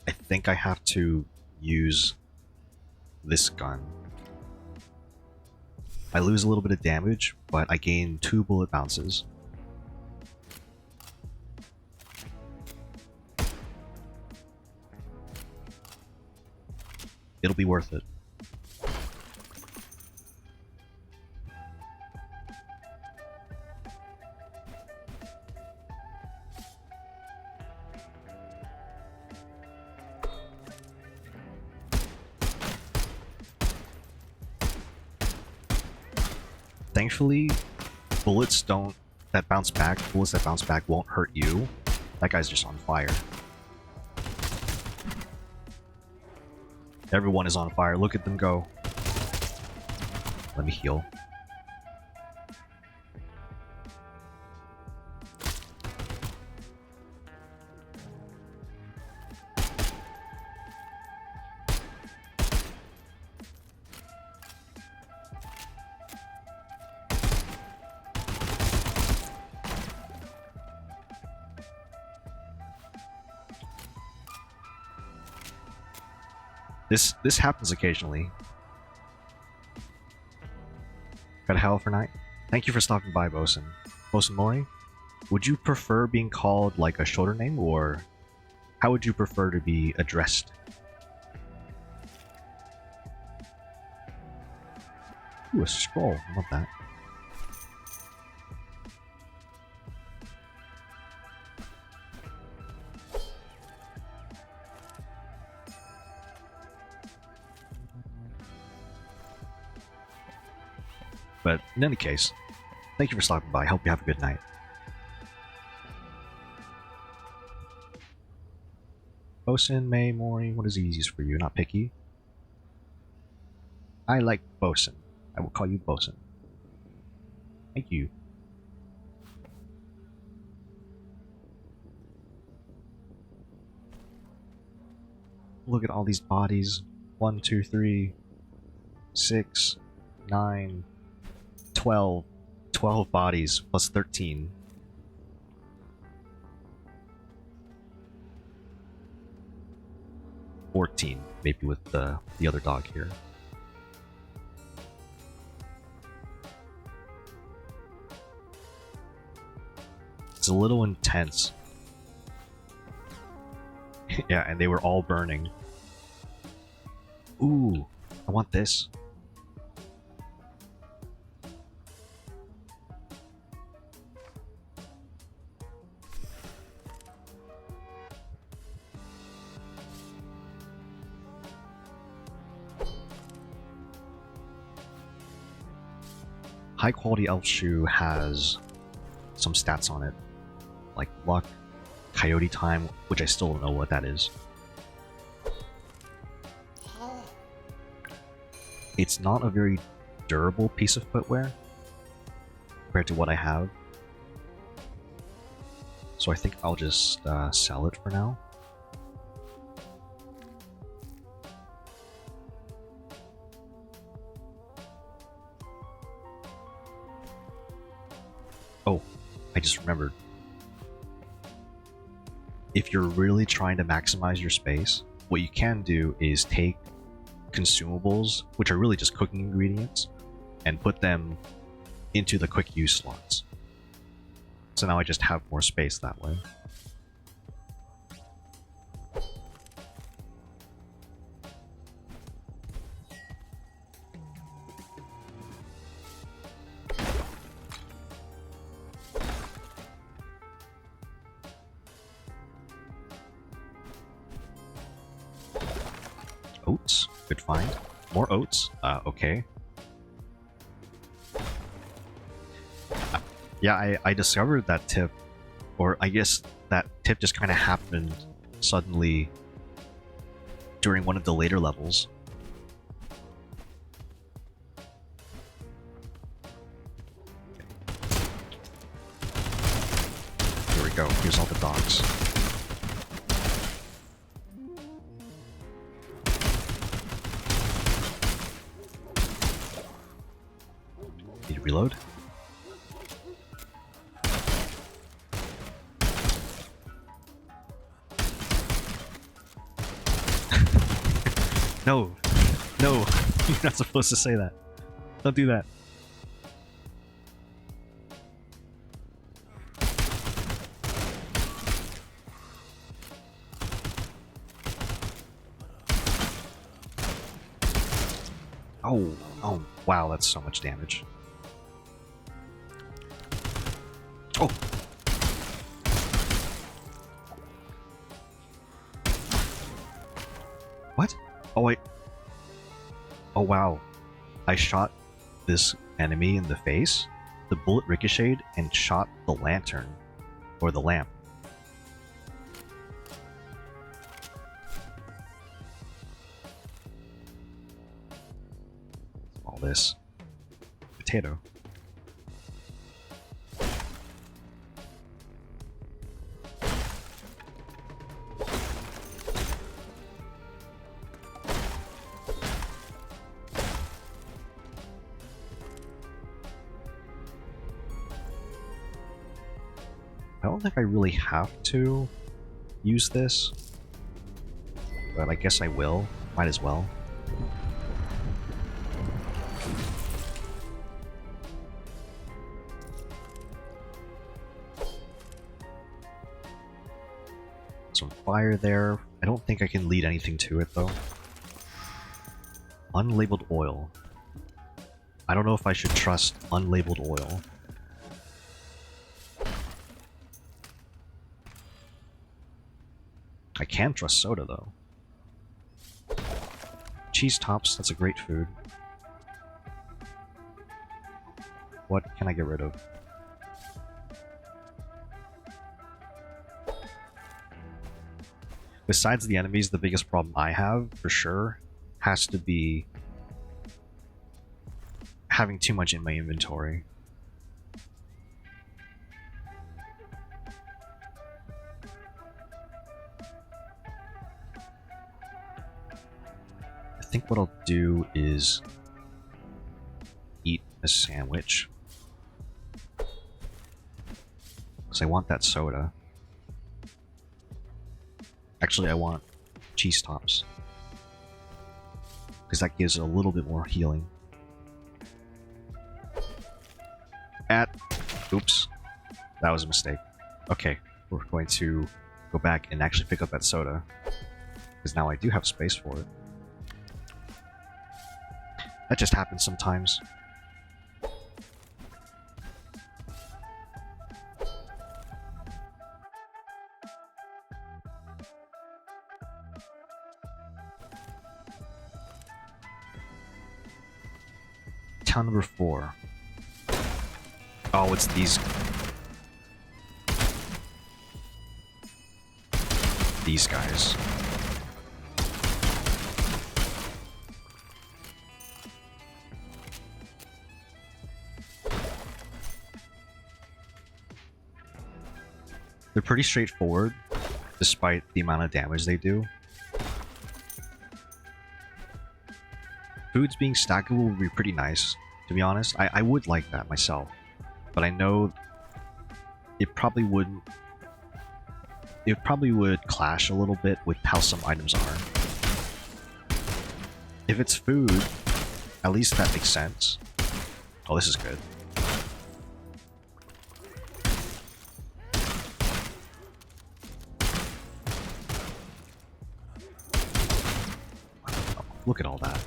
I think I have to use this gun. I lose a little bit of damage, but I gain 2 bullet bounces. It'll be worth it. Thankfully, bullets that bounce back won't hurt you. That guy's just on fire. Everyone is on fire. Look at them go. Let me heal. This happens occasionally. Got a hell for night? Thank you for stopping by, Bosun. Bosun Mori, would you prefer being called like a shorter name, or how would you prefer to be addressed? Ooh, a scroll. I love that. But in any case, thank you for stopping by. Hope you have a good night. Bosun, May, Mori, what is easiest for you? Not picky. I like Bosun. I will call you Bosun. Thank you. Look at all these bodies. 1, 2, 3, 6, 9, 12. 12 bodies plus 13. $14, maybe with the other dog here. It's a little intense. Yeah, and they were all burning. Ooh, I want this. High quality elf shoe has some stats on it, like luck, coyote time, which I still don't know what that is. It's not a very durable piece of footwear compared to what I have, so I think I'll just sell it for now. Oh, I just remembered. If you're really trying to maximize your space, what you can do is take consumables, which are really just cooking ingredients, and put them into the quick use slots. So now I just have more space that way. Oats, good find. More oats, okay. Yeah, I discovered that tip, or I guess that tip just kind of happened suddenly during one of the later levels. Here we go, here's all the dogs. Need to reload? No, no, you're not supposed to say that. Don't do that. Oh, wow, that's so much damage. Oh! What? Oh, wait. Oh, wow. I shot this enemy in the face, the bullet ricocheted and shot the lantern, or the lamp. All this. Potato. I don't think I really have to use this, but I guess I will. Might as well. Some fire there. I don't think I can lead anything to it, though. Unlabeled oil. I don't know if I should trust unlabeled oil. I can trust soda, though. Cheese tops, that's a great food. What can I get rid of? Besides the enemies, the biggest problem I have, for sure, has to be having too much in my inventory. I think what I'll do is eat a sandwich. Because I want that soda. Actually, I want cheese tops. Because that gives a little bit more healing. Oops. That was a mistake. Okay, we're going to go back and actually pick up that soda. Because now I do have space for it. That just happens sometimes. Town number 4. Oh, it's these guys. They're pretty straightforward, despite the amount of damage they do. Foods being stackable would be pretty nice, to be honest. I would like that myself, but I know it probably wouldn't. It probably would clash a little bit with how some items are. If it's food, at least that makes sense. Oh, this is good. Oh, look at all that.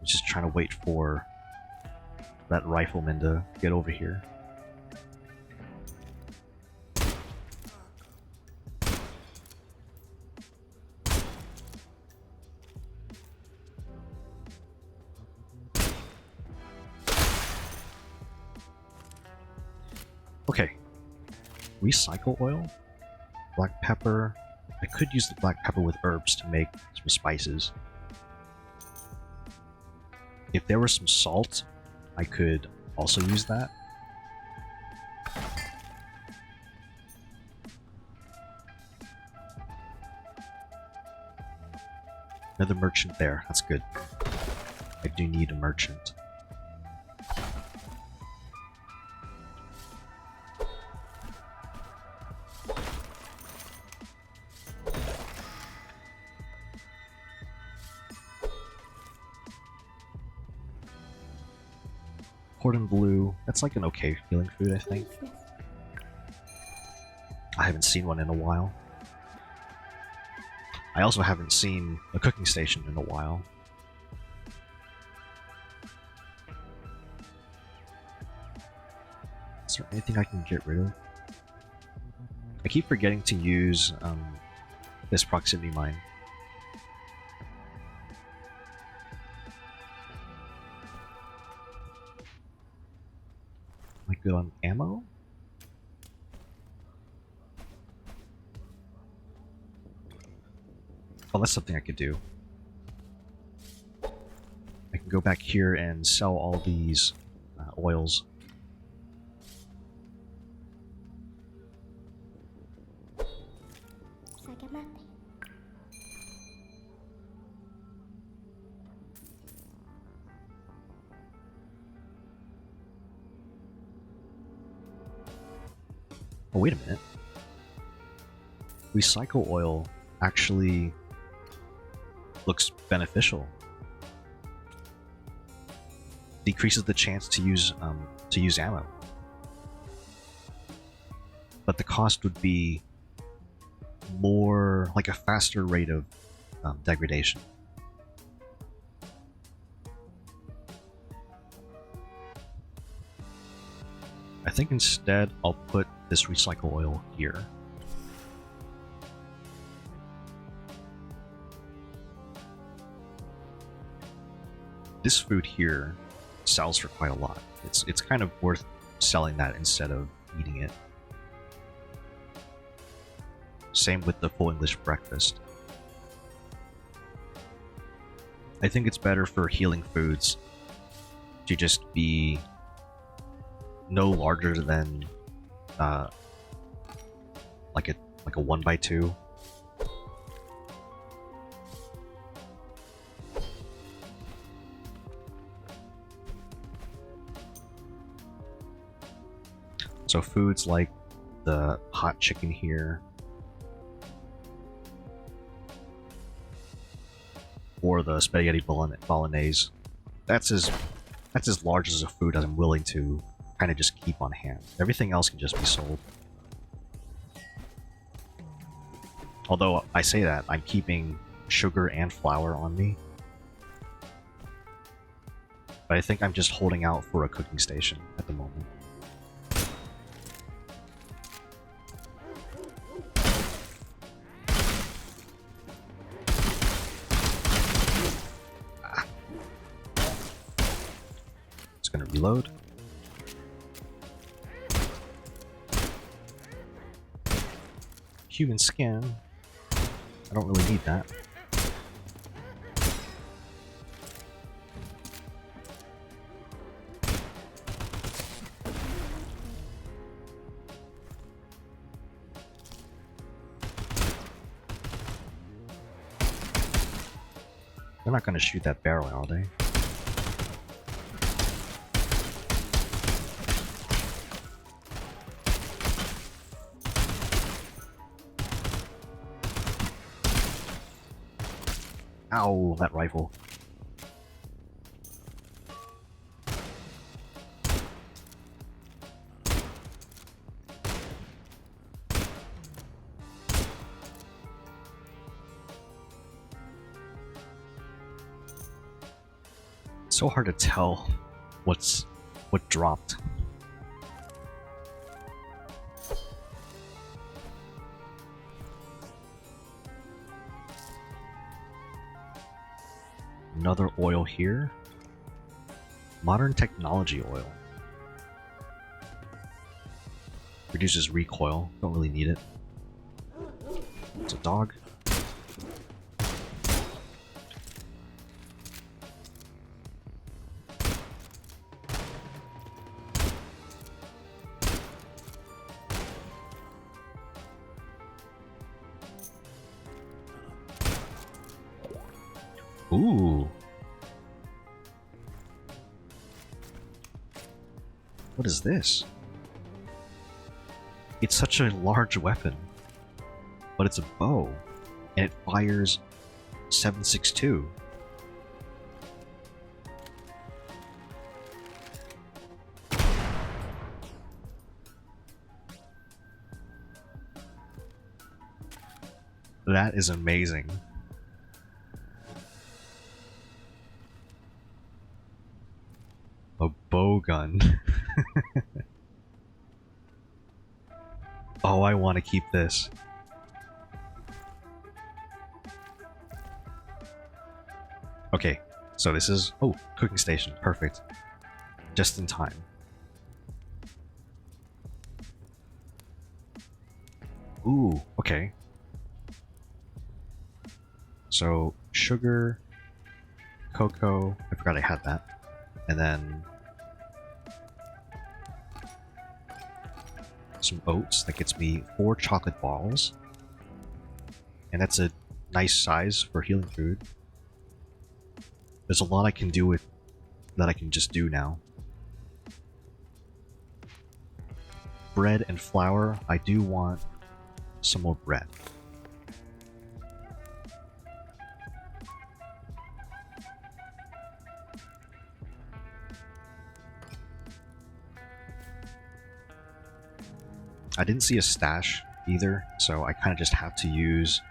Just trying to wait for that rifleman to get over here. Okay. Recycle oil, black pepper. I could use the black pepper with herbs to make some spices. If there was some salt, I could also use that. Another merchant there, that's good. I do need a merchant. Cordon bleu, that's like an okay feeling food, I think. I haven't seen one in a while. I also haven't seen a cooking station in a while. Is there anything I can get rid of? I keep forgetting to use this proximity mine. Am I good on ammo? Oh, that's something I could do. I can go back here and sell all these oils. Oh, wait a minute. Recycle oil actually looks beneficial. Decreases the chance to use ammo. But the cost would be more like a faster rate of degradation. I think instead I'll put this recycle oil here. This food here sells for quite a lot. It's kind of worth selling that instead of eating it. Same with the full English breakfast. I think it's better for healing foods to just be no larger than like a 1x2. So foods like the hot chicken here. or the spaghetti bolognese. That's as large as a food as I'm willing to kind of just keep on hand. Everything else can just be sold. Although I say that, I'm keeping sugar and flour on me. But I think I'm just holding out for a cooking station at the moment. Just gonna reload. Human skin. I don't really need that. They're not going to shoot that barrel, are they? Ow, that rifle. It's so hard to tell what dropped. Another oil here. Modern technology oil. Reduces recoil. Don't really need it. It's a dog. Ooh. What is this? It's such a large weapon, but it's a bow, and it fires 7.62. That is amazing. A bow gun. Oh, I want to keep this. Okay, so this is... Oh, cooking station. Perfect. Just in time. Ooh, okay. So, sugar, cocoa... I forgot I had that. And then some oats. That gets me 4 chocolate balls. And that's a nice size for healing food. There's a lot I can do with that I can just do now. Bread and flour. I do want some more bread. I didn't see a stash either, so I kind of just have to use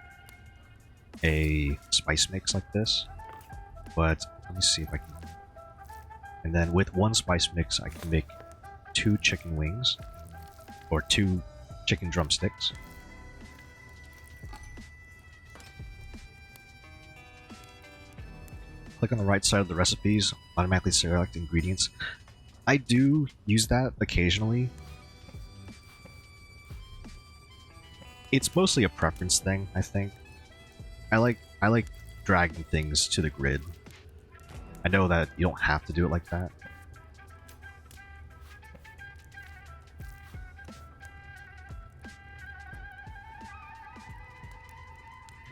a spice mix like this. But let me see if I can... And then with one spice mix, I can make 2 chicken wings, or 2 chicken drumsticks. Click on the right side of the recipes, automatically select ingredients. I do use that occasionally. It's mostly a preference thing, I think. I like dragging things to the grid. I know that you don't have to do it like that.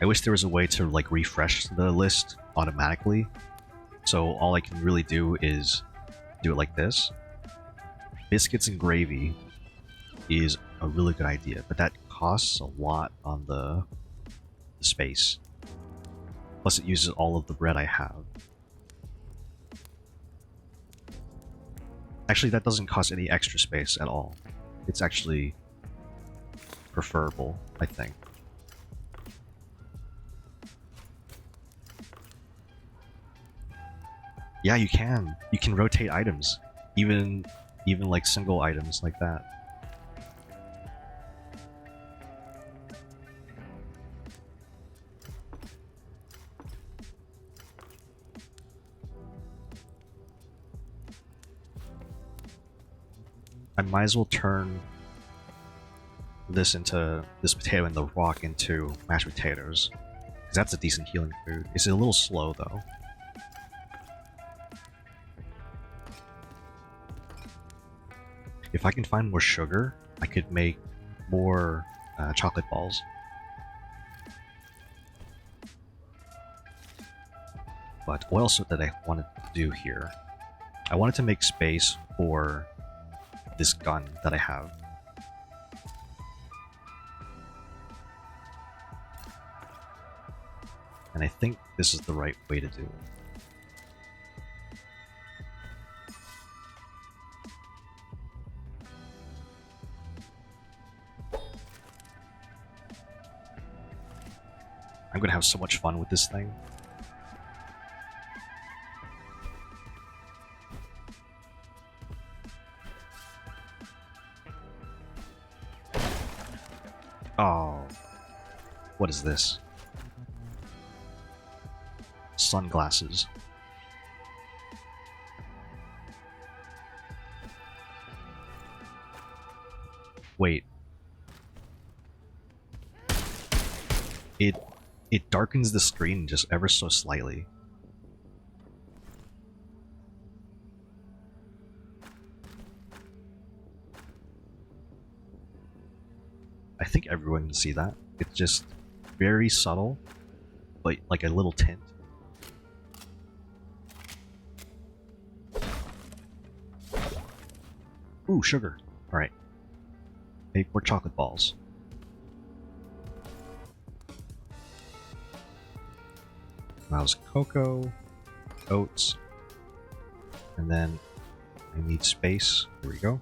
I wish there was a way to like refresh the list automatically. So all I can really do is do it like this. Biscuits and gravy is a really good idea, but that costs a lot on the space. Plus it uses all of the bread I have. Actually, that doesn't cost any extra space at all. It's actually preferable, I think. Yeah, you can. You can rotate items. Even like single items like that. I might as well turn this potato and the rock into mashed potatoes. Because that's a decent healing food. It's a little slow though. If I can find more sugar, I could make more chocolate balls. But what else did I want to do here? I wanted to make space for this gun that I have. And I think this is the right way to do it. I'm gonna have so much fun with this thing. Oh, what is this? Sunglasses. Wait. It darkens the screen just ever so slightly. I think everyone can see that. It's just very subtle, but like a little tint. Ooh, sugar. Alright. Make more chocolate balls. Mouse cocoa, oats, and then I need space. Here we go.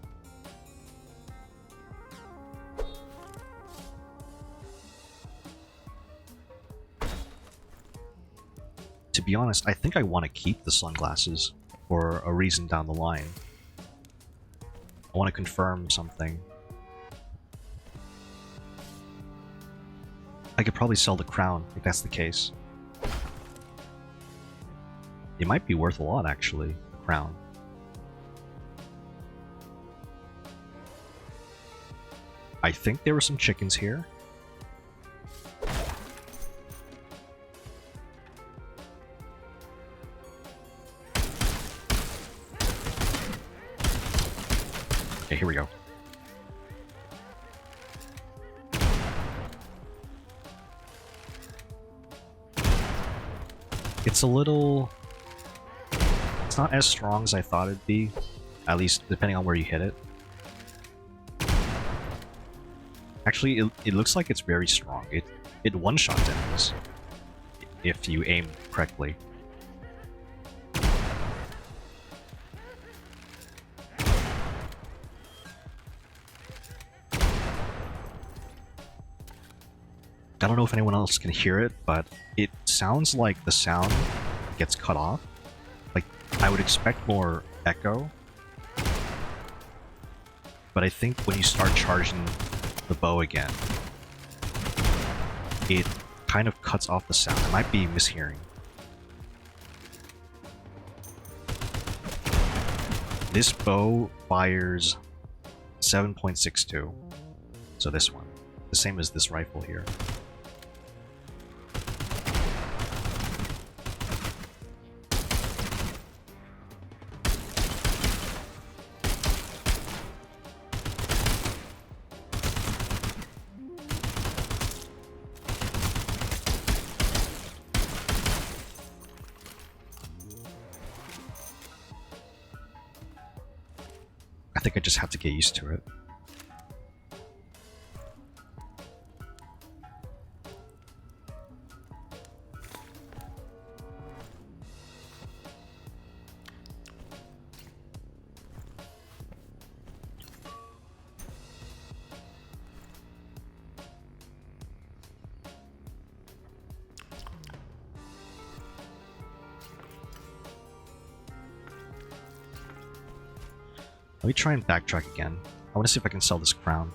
To be honest, I think I want to keep the sunglasses for a reason down the line. I want to confirm something. I could probably sell the crown if that's the case. It might be worth a lot, actually, the crown. I think there were some chickens here. Okay, here we go. It's a little... It's not as strong as I thought it'd be, at least depending on where you hit it. Actually, it looks like it's very strong. It one-shot enemies if you aim correctly. I don't know if anyone else can hear it, but it sounds like the sound gets cut off. Like, I would expect more echo. But I think when you start charging the bow again, it kind of cuts off the sound. I might be mishearing. This bow fires 7.62. So this one. The same as this rifle here. I think I just have to get used to it. Let me try and backtrack again. I want to see if I can sell this crown.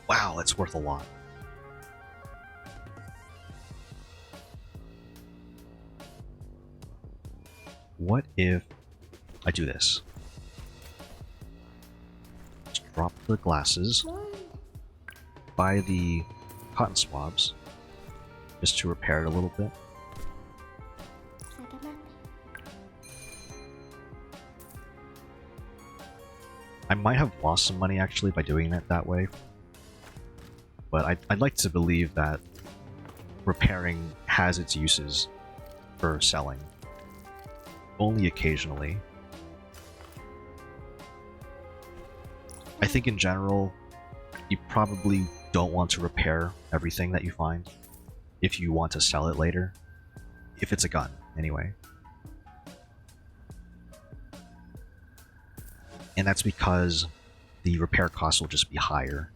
Wow, that's worth a lot. What if I do this? Just drop the glasses, buy the cotton swabs, just to repair it a little bit. I might have lost some money actually by doing it that way, but I'd like to believe that repairing has its uses for selling. Only occasionally. I think in general, you probably don't want to repair everything that you find if you want to sell it later. If it's a gun, anyway. And that's because the repair cost will just be higher.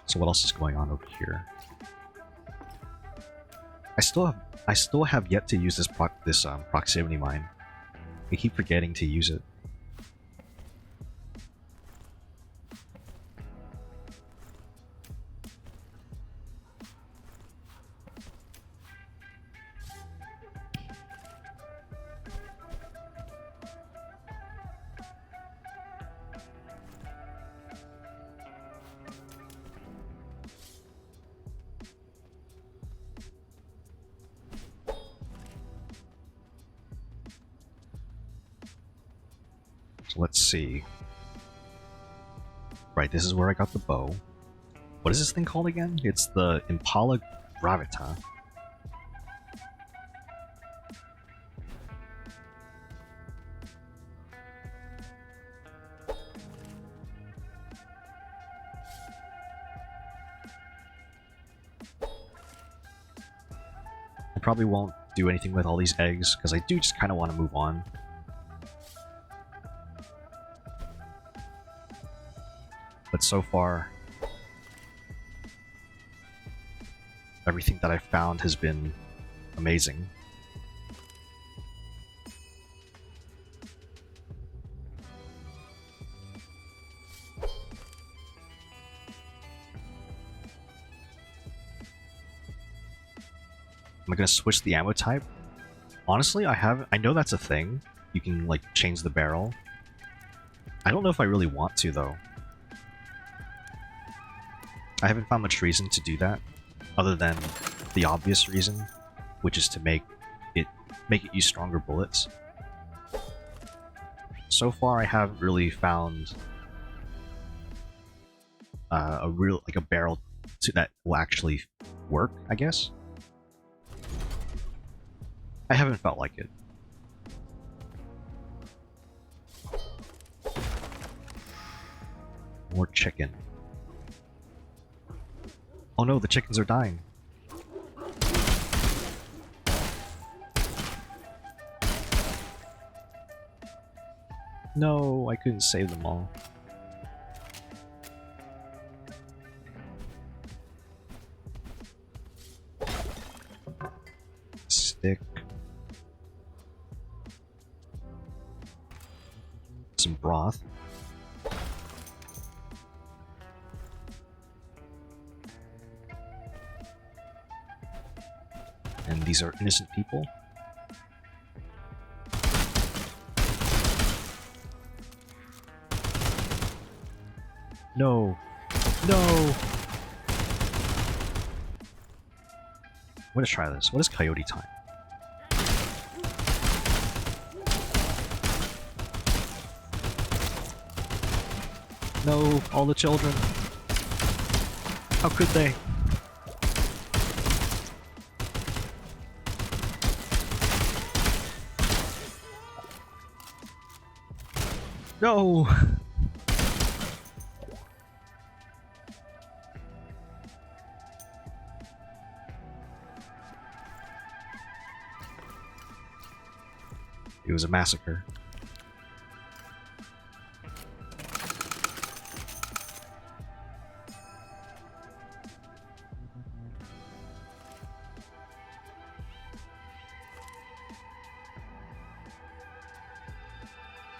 So what else is going on over here? I still have yet to use this proximity mine. I keep forgetting to use it. So let's see. Right, this is where I got the bow. What is this thing called again? It's the Impala Gravita. I probably won't do anything with all these eggs, because I do just kind of want to move on. But so far, everything that I've found has been amazing. Am I gonna switch the ammo type? Honestly, I know that's a thing. You can like change the barrel. I don't know if I really want to though. I haven't found much reason to do that, other than the obvious reason, which is to make it use stronger bullets. So far, I haven't really found a barrel that will actually work, I guess. I haven't felt like it. More chicken. Oh no, the chickens are dying. No, I couldn't save them all. Stick. Some broth. And these are innocent people. No. No! I'm gonna try this. What is coyote time? No, all the children. How could they? No! It was a massacre.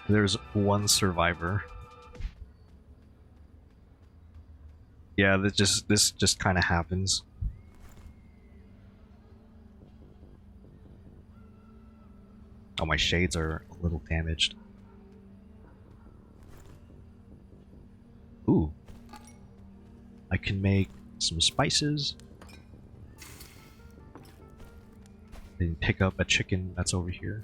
There's one survivor. Yeah, this just kind of happens. Oh, my shades are a little damaged. Ooh. I can make some spices. Then pick up a chicken that's over here.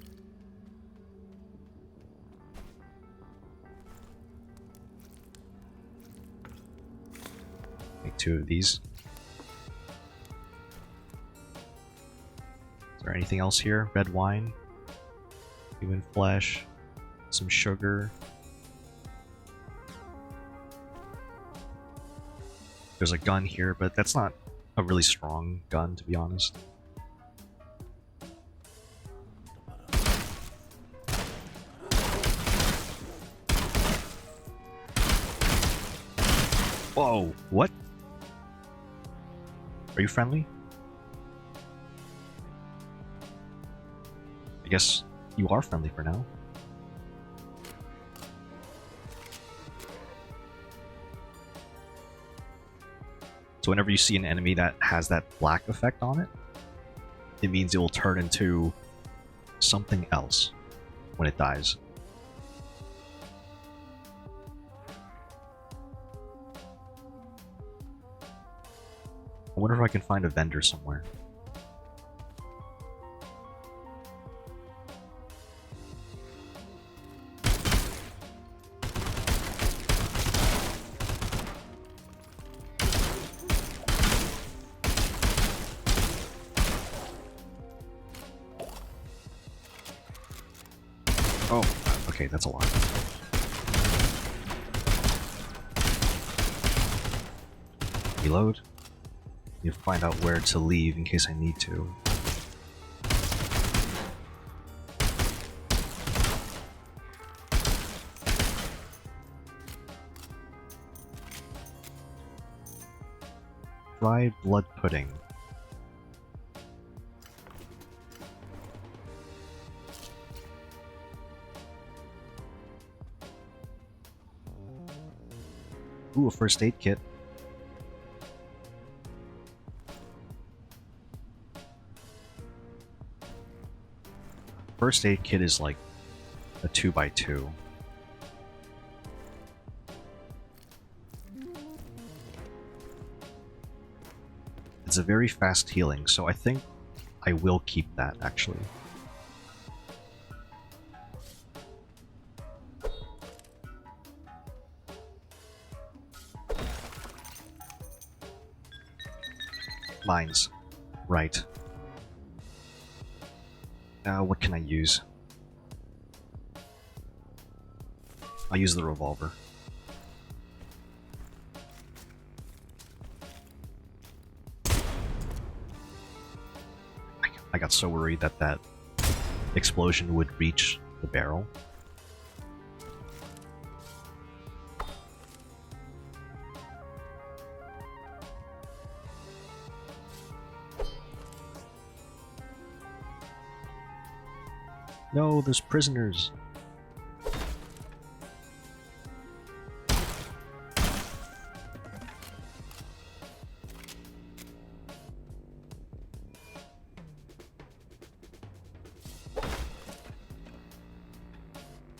Make 2 of these. Is there anything else here? Red wine, human flesh, some sugar. There's a gun here, but that's not a really strong gun, to be honest. Whoa, what? Are you friendly? I guess you are friendly for now. So whenever you see an enemy that has that black effect on it, it means it will turn into something else when it dies. I wonder if I can find a vendor somewhere. Oh, okay, that's a lot. Reload. Need to find out where to leave in case I need to. Fried blood pudding. Ooh, a first aid kit. First aid kit is like a 2x2. It's a very fast healing, so I think I will keep that actually. Mines. Right. What can I use? I'll use the revolver. I got so worried that that explosion would reach the barrel. No, there's prisoners.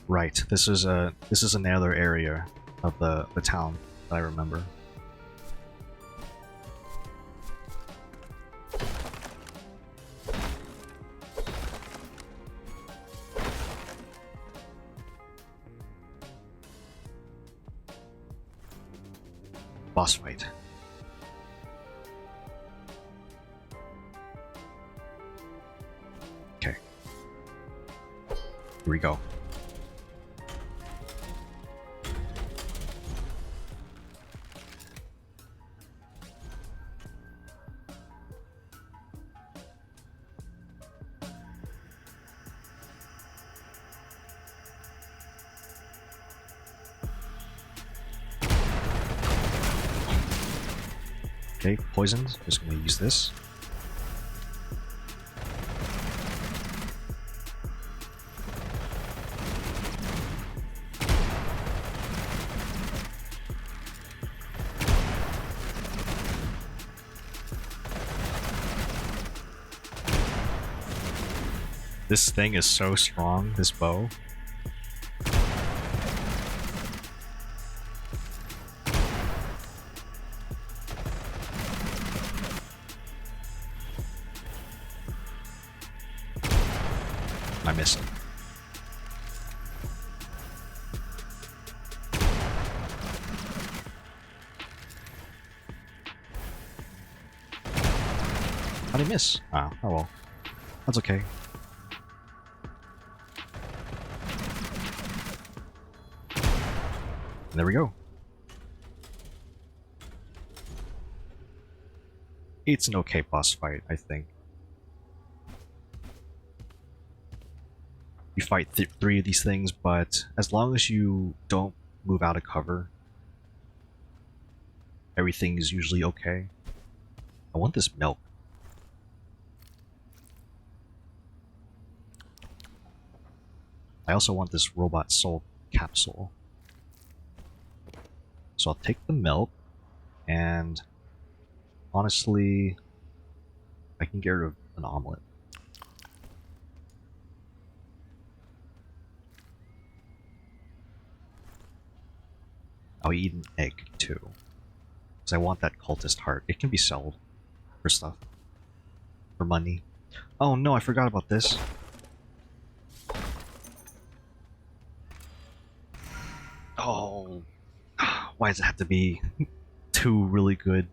Right, this is another area of the town that I remember. Boss fight. Okay. Here we go. Okay, poisoned. Just gonna use this. This thing is so strong, this bow. I missed him. How did I miss? Oh well. That's okay. And there we go. It's an okay boss fight, I think. You fight 3 of these things, but as long as you don't move out of cover, everything is usually okay. I want this milk. I also want this robot soul capsule. So I'll take the milk, and honestly, I can get rid of an omelet. I'll eat an egg too, because I want that cultist heart. It can be sold for stuff, for money. Oh no, I forgot about this. Oh, why does it have to be 2 really good?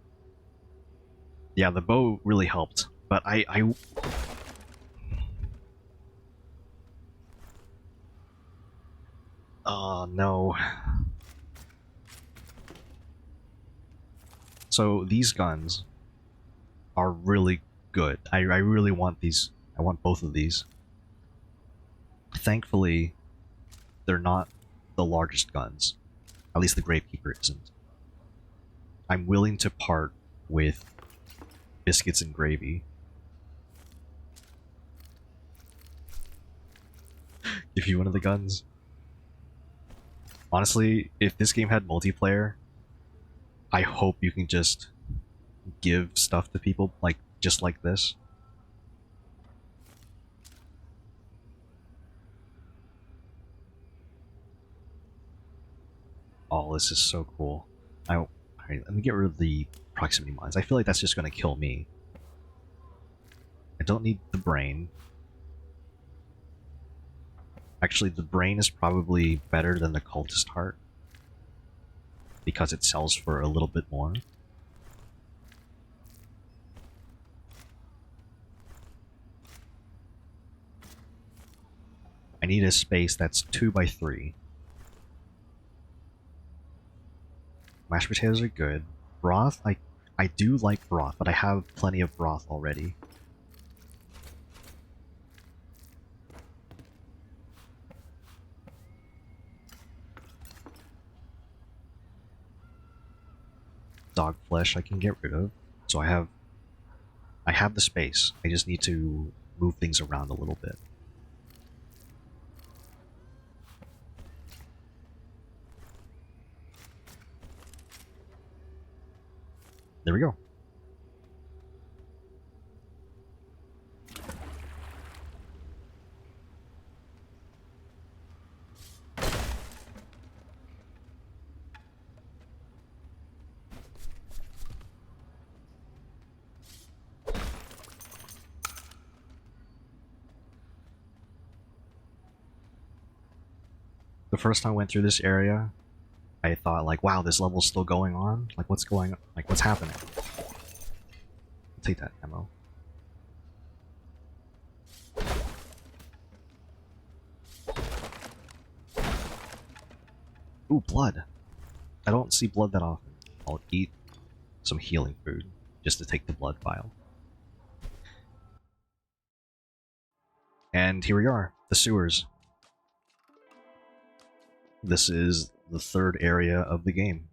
Yeah, the bow really helped, but I oh no. So these guns are really good. I really want these. I want both of these. Thankfully, they're not the largest guns. At least the Gravekeeper isn't. I'm willing to part with biscuits and gravy. Give you one of the guns. Honestly, if this game had multiplayer, I hope you can just give stuff to people like just like this. Oh, this is so cool. Alright, let me get rid of the proximity mines. I feel like that's just gonna kill me. I don't need the brain. Actually, the brain is probably better than the cultist heart, because it sells for a little bit more. I need a space that's 2x3. Mashed potatoes are good. Broth, I do like broth, but I have plenty of broth already. Dog flesh I can get rid of. So I have the space. I just need to move things around a little bit. There we go. The first time I went through this area, I thought like, wow, this level's still going on? Like what's going on? Like what's happening? I'll take that ammo. Ooh, blood. I don't see blood that often. I'll eat some healing food just to take the blood vial. And here we are, the sewers. This is the 3rd area of the game.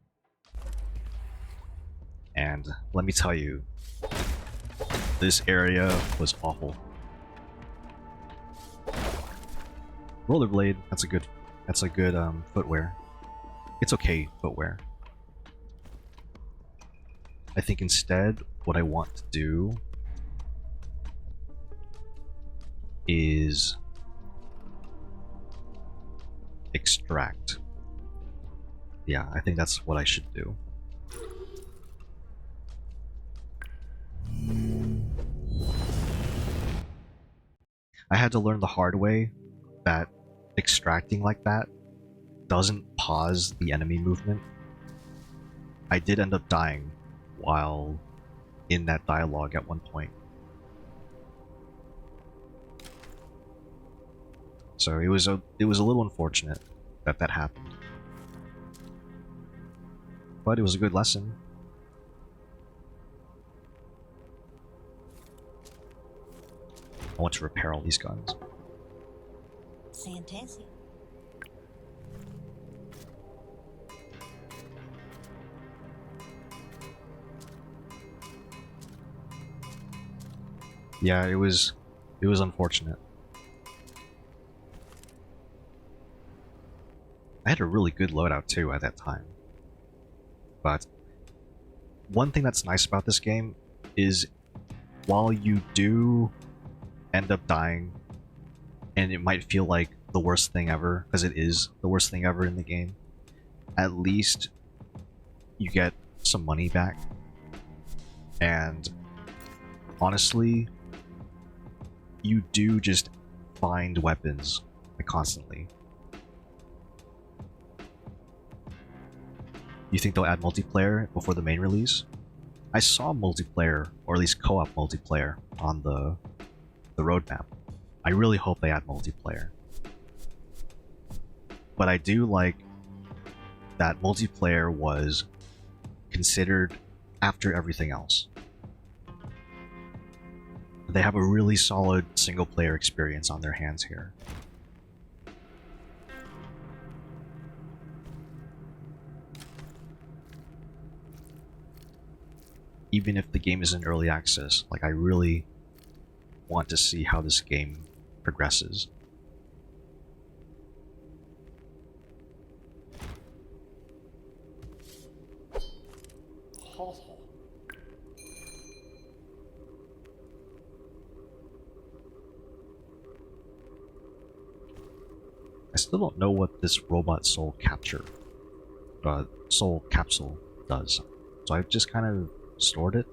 And let me tell you, this area was awful. Rollerblade, that's a good footwear. It's okay footwear. I think instead what I want to do is extract. Yeah, I think that's what I should do. I had to learn the hard way that extracting like that doesn't pause the enemy movement. I did end up dying while in that dialogue at one point. So it was a little unfortunate that that happened. But it was a good lesson. I want to repair all these guns. Fantastic. Yeah, it was unfortunate. I had a really good loadout too at that time. But one thing that's nice about this game is while you do end up dying, and it might feel like the worst thing ever, because it is the worst thing ever in the game, at least you get some money back. And honestly, you do just find weapons constantly. You think they'll add multiplayer before the main release? I saw multiplayer, or at least co-op multiplayer, on the roadmap. I really hope they add multiplayer. But I do like that multiplayer was considered after everything else. They have a really solid single-player experience on their hands here. Even if the game is in early access, like, I really want to see how this game progresses. I still don't know what this robot soul capsule does, so I've just kind of stored it.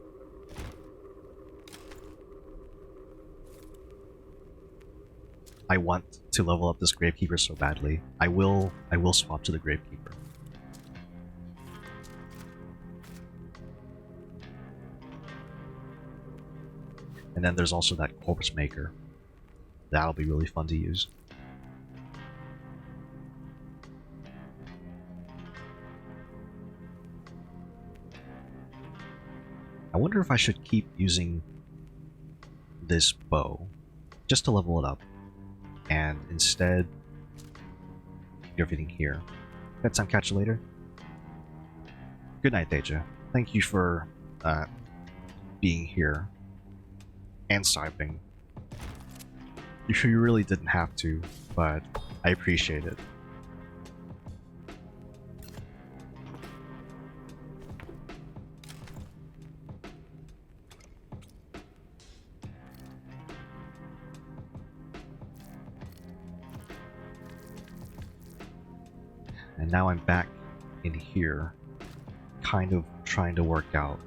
I want to level up this Gravekeeper so badly. I will swap to the Gravekeeper. And then there's also that Corpse Maker. That'll be really fun to use. I wonder if I should keep using this bow just to level it up, and instead do everything here. Bedtime, catch you later. Good night, Deja. Thank you for being here and sniping. You really didn't have to, but I appreciate it. And now I'm back in here, kind of trying to work out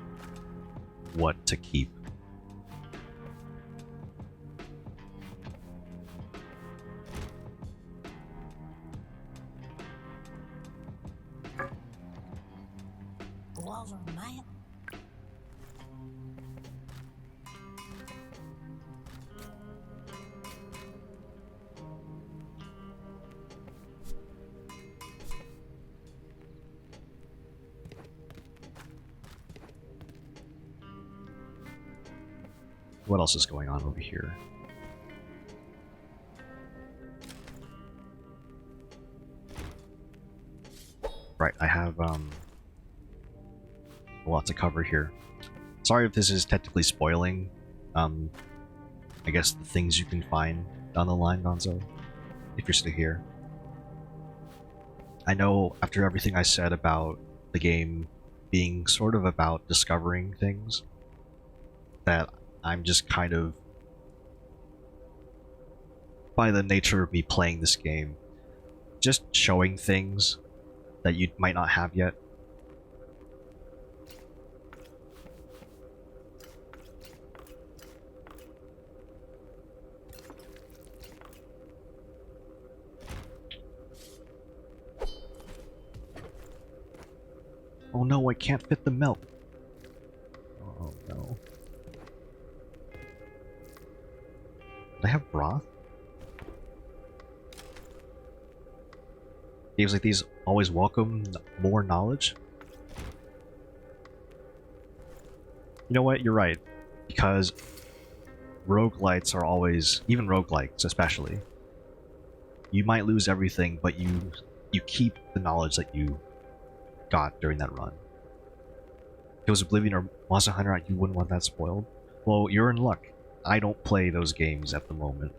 what to keep. Go over, Maya. What else is going on over here? Right, I have, well, lot to cover here. Sorry if this is technically spoiling, I guess the things you can find down the line, Gonzo, if you're still here. I know after everything I said about the game being sort of about discovering things, that I'm just kind of, by the nature of me playing this game, just showing things that you might not have yet. Oh no, I can't fit the milk. Oh no. Did I have broth? Games like these always welcome more knowledge. You know what? You're right. Because roguelites are always, even roguelikes especially, you might lose everything, but you keep the knowledge that you got during that run. If it was Oblivion or Monster Hunter, you wouldn't want that spoiled. Well, you're in luck. I don't play those games at the moment.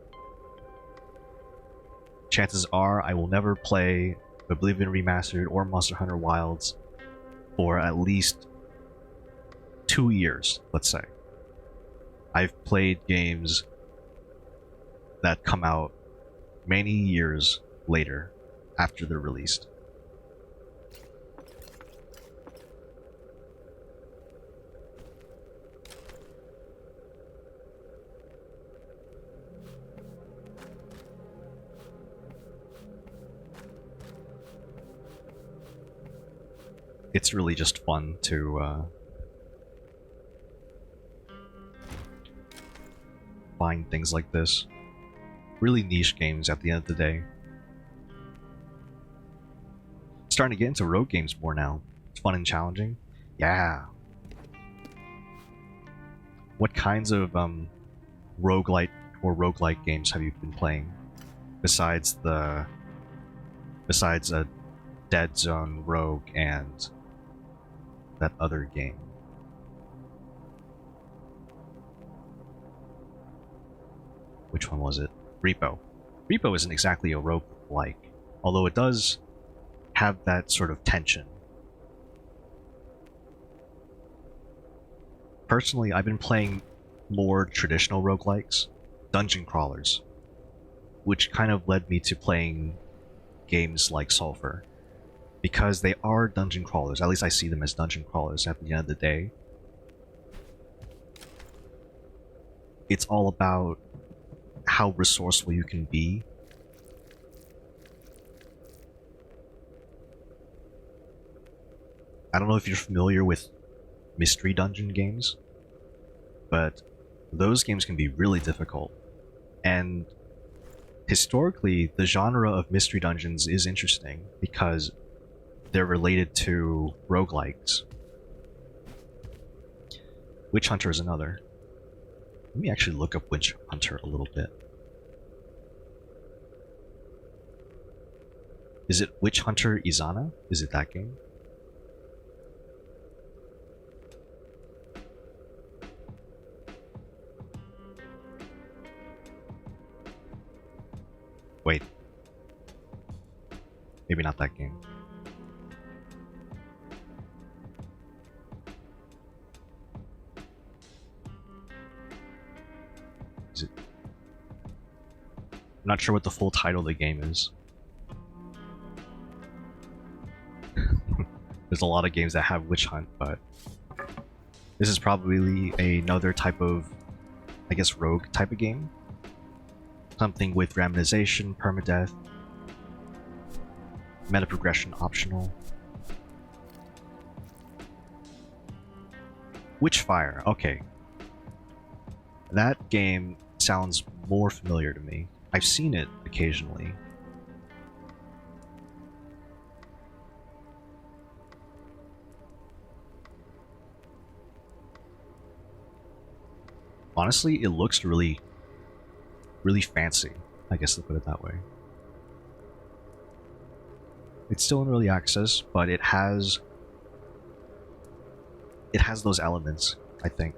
Chances are I will never play Oblivion Remastered or Monster Hunter Wilds for at least 2 years, let's say. I've played games that come out many years later after they're released. It's really just fun to find things like this. Really niche games at the end of the day. Starting to get into rogue games more now. It's fun and challenging. Yeah. What kinds of roguelite or roguelike games have you been playing? Besides a Dead Zone, Rogue, and that other game. Which one was it? Repo. Repo isn't exactly a roguelike, although it does have that sort of tension. Personally, I've been playing more traditional roguelikes, dungeon crawlers, which kind of led me to playing games like Sulfur. Because they are dungeon crawlers, at least I see them as dungeon crawlers at the end of the day. It's all about how resourceful you can be. I don't know if you're familiar with mystery dungeon games, but those games can be really difficult. And historically, the genre of mystery dungeons is interesting because they're related to roguelikes. Witch Hunter is another. Let me actually look up Witch Hunter a little bit. Is it Witch Hunter Izana? Is it that game? Wait. Maybe not that game. Is it? I'm not sure what the full title of the game is. There's a lot of games that have Witch Hunt, but this is probably another type of, I guess, rogue type of game. Something with randomization, permadeath, meta progression optional. Witchfire, okay. That game sounds more familiar to me. I've seen it occasionally. Honestly, it looks really fancy, I guess to put it that way. It's still in early access, but it has it has those elements, I think.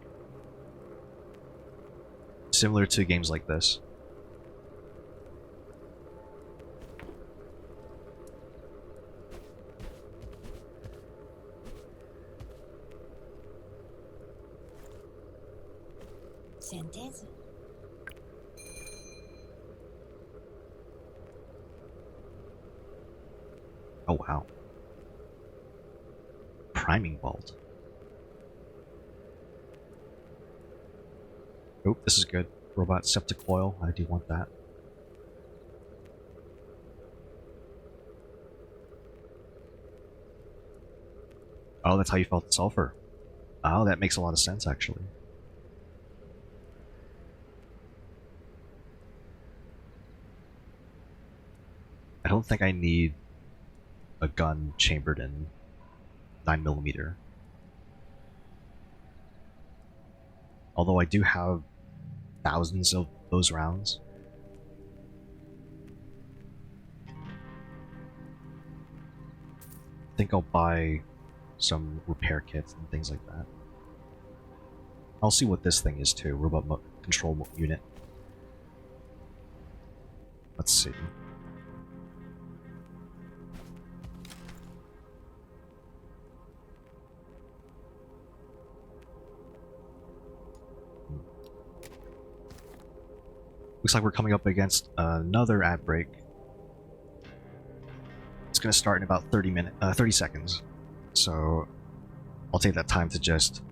Similar to games like this. Certeza? Oh wow. Priming bolt. Oh, this is good. Robot septic coil. I do want that. Oh, that's how you felt the sulfur. Oh, that makes a lot of sense, actually. I don't think I need a gun chambered in 9mm. Although I do have thousands of those rounds. I think I'll buy some repair kits and things like that. I'll see what this thing is too. Robot control unit. Let's see. Looks like we're coming up against another ad break. It's going to start in about 30 seconds. So I'll take that time to just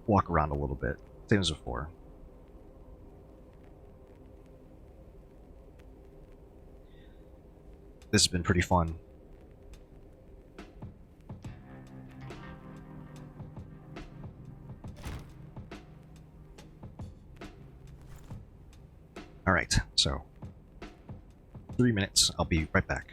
walk around a little bit, same as before. This has been pretty fun. Alright, so 3 minutes, I'll be right back.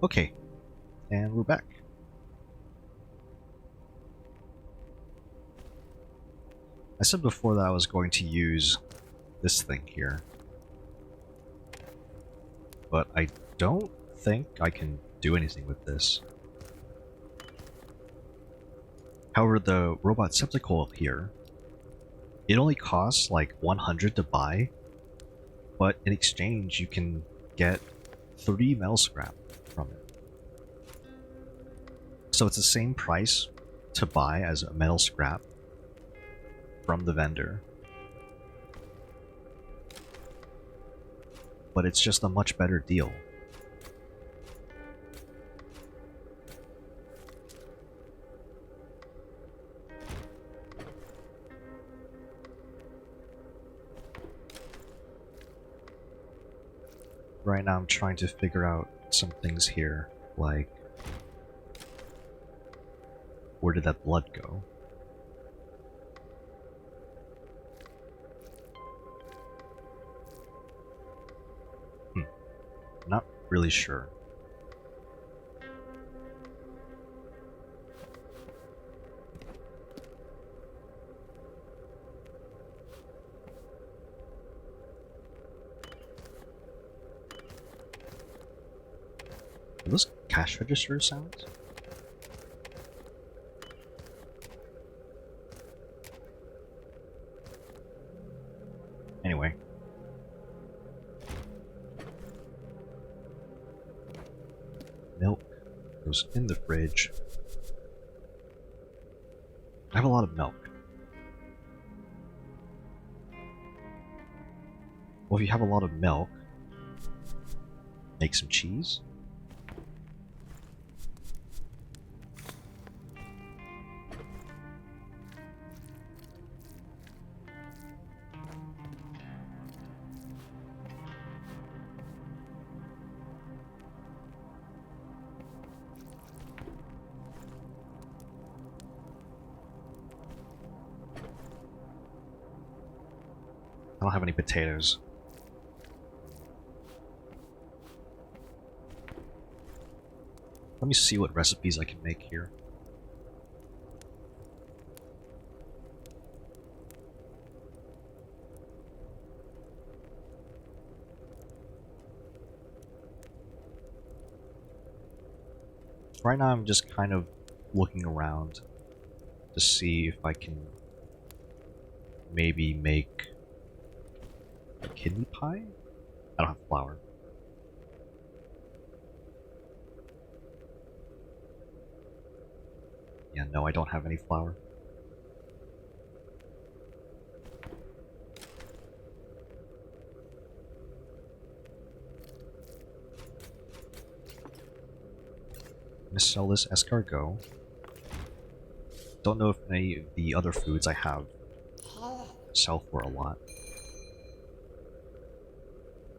Okay, and we're back. I said before that I was going to use this thing here, but I don't think I can do anything with this. However, the robot septicle here, it only costs like 100 to buy, but in exchange you can get 3 metal scrap from it. So it's the same price to buy as a metal scrap from the vendor, but it's just a much better deal. Right now I'm trying to figure out some things here, like where did that blood go? Not really sure. Are those cash register sounds? Anyway. Milk goes in the fridge. I have a lot of milk. Well, if you have a lot of milk, make some cheese. I don't have any potatoes. Let me see what recipes I can make here. Right now I'm just kind of looking around to see if I can maybe make a kidney pie? I don't have flour. Yeah, no, I don't have any flour. I'm gonna sell this escargot. Don't know if any of the other foods I have sell for a lot.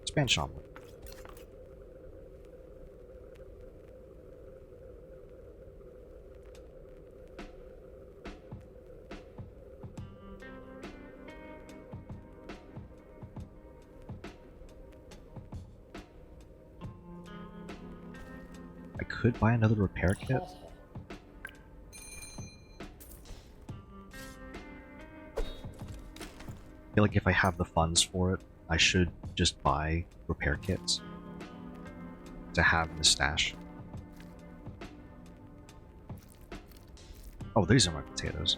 Spanish omelet. I could buy another repair kit. I feel like if I have the funds for it, I should just buy repair kits to have in the stash. Oh, these are my potatoes.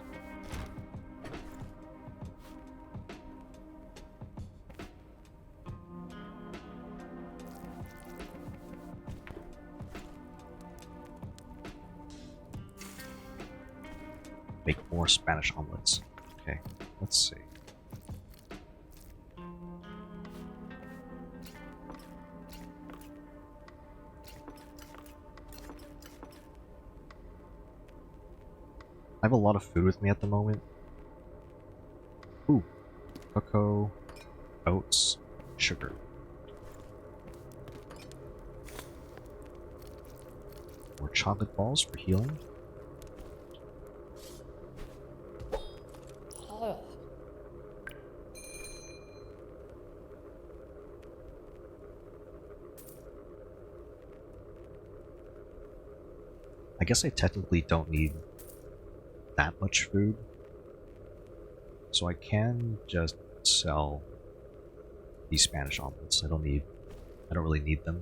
Make more Spanish omelets. Okay, let's see. I have a lot of food with me at the moment. Ooh, cocoa, oats, sugar. More chocolate balls for healing. guess I technically don't need that much food. So I can just sell these Spanish omelets. I don't really need them.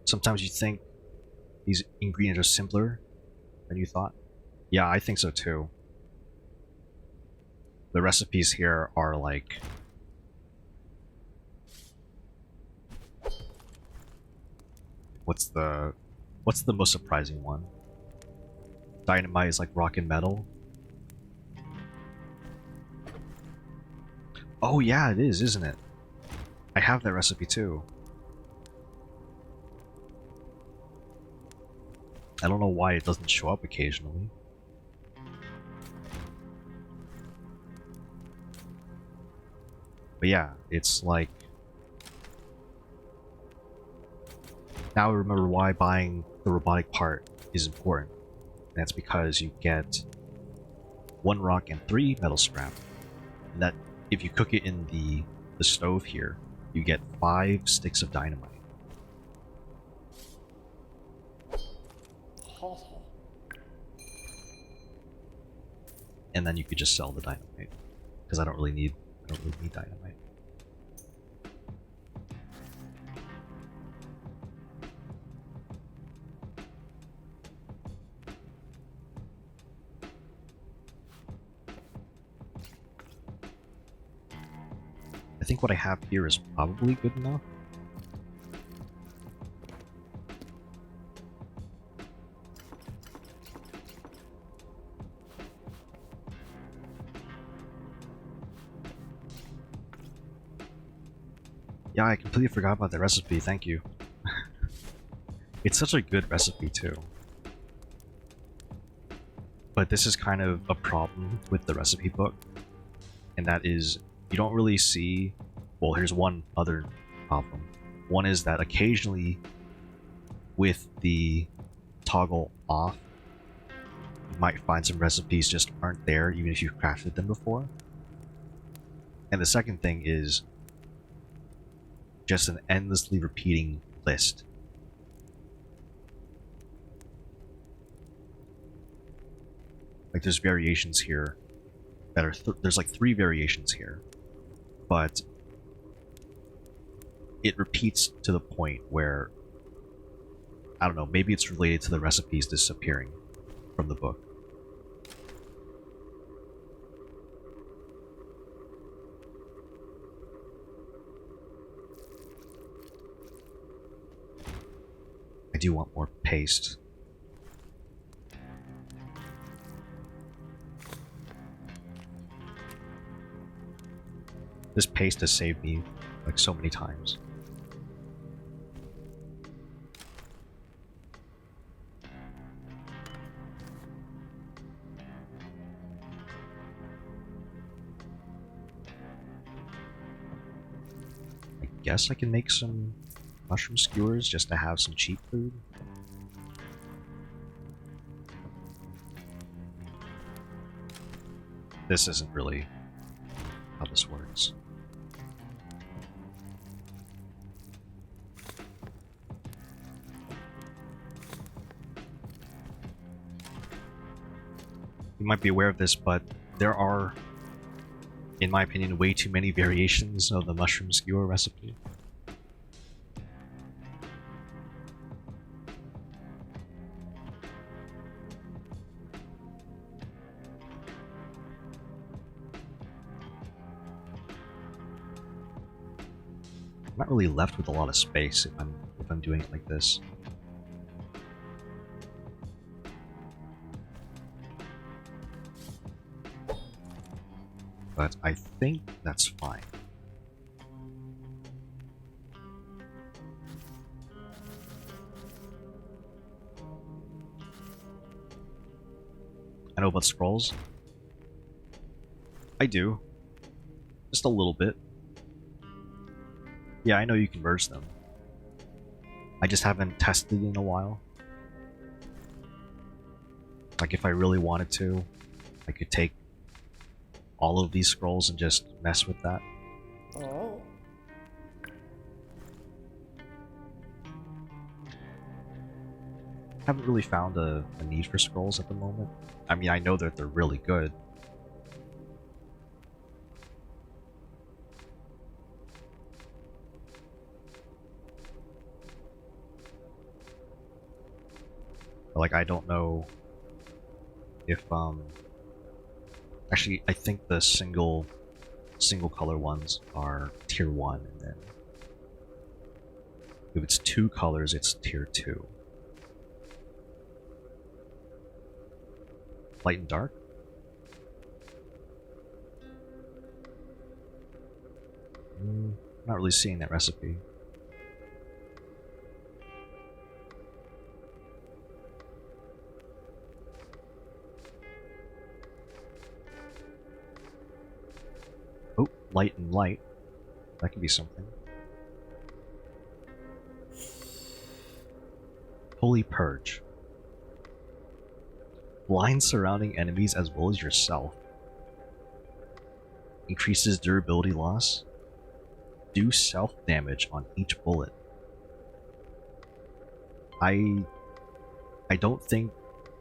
Sometimes you think these ingredients are simpler than you thought. Yeah, I think so too. The recipes here are like... What's the most surprising one? Dynamite is like rock and metal. Oh yeah, it is, isn't it? I have that recipe too. I don't know why it doesn't show up occasionally. But yeah, it's like... Now I remember why buying the robotic part is important. And that's because you get 1 rock and 3 metal scrap. And that, if you cook it in the stove here, you get 5 sticks of dynamite. And then you could just sell the dynamite, because I don't really need dynamite. I think what I have here is probably good enough. Yeah, I completely forgot about the recipe, thank you. It's such a good recipe too. But this is kind of a problem with the recipe book, and that is you don't really see... Well, here's one other problem. One is that occasionally with the toggle off, you might find some recipes just aren't there even if you've crafted them before. And the second thing is just an endlessly repeating list. Like there's variations here that are there's like 3 variations here, but it repeats to the point where, I don't know, maybe it's related to the recipes disappearing from the book. I do want more paste. This paste has saved me like so many times. I guess I can make some mushroom skewers just to have some cheap food. This isn't really how this works. You might be aware of this, but there are, in my opinion, way too many variations of the mushroom skewer recipe. I'm not really left with a lot of space if I'm doing it like this. But I think that's fine. I know about scrolls. I do. Just a little bit. Yeah, I know you can merge them. I just haven't tested it in a while. Like, if I really wanted to, I could take all of these scrolls and just mess with that. Oh. Haven't really found a need for scrolls at the moment. I mean, I know that they're really good. But, like, I don't know if actually, I think the single color ones are tier 1, and then if it's 2 colors, it's tier 2. Light and dark? Not really seeing that recipe. Oh, light and light. That could be something. Holy Purge. Blind surrounding enemies as well as yourself. Increases durability loss. Do self-damage on each bullet. I don't think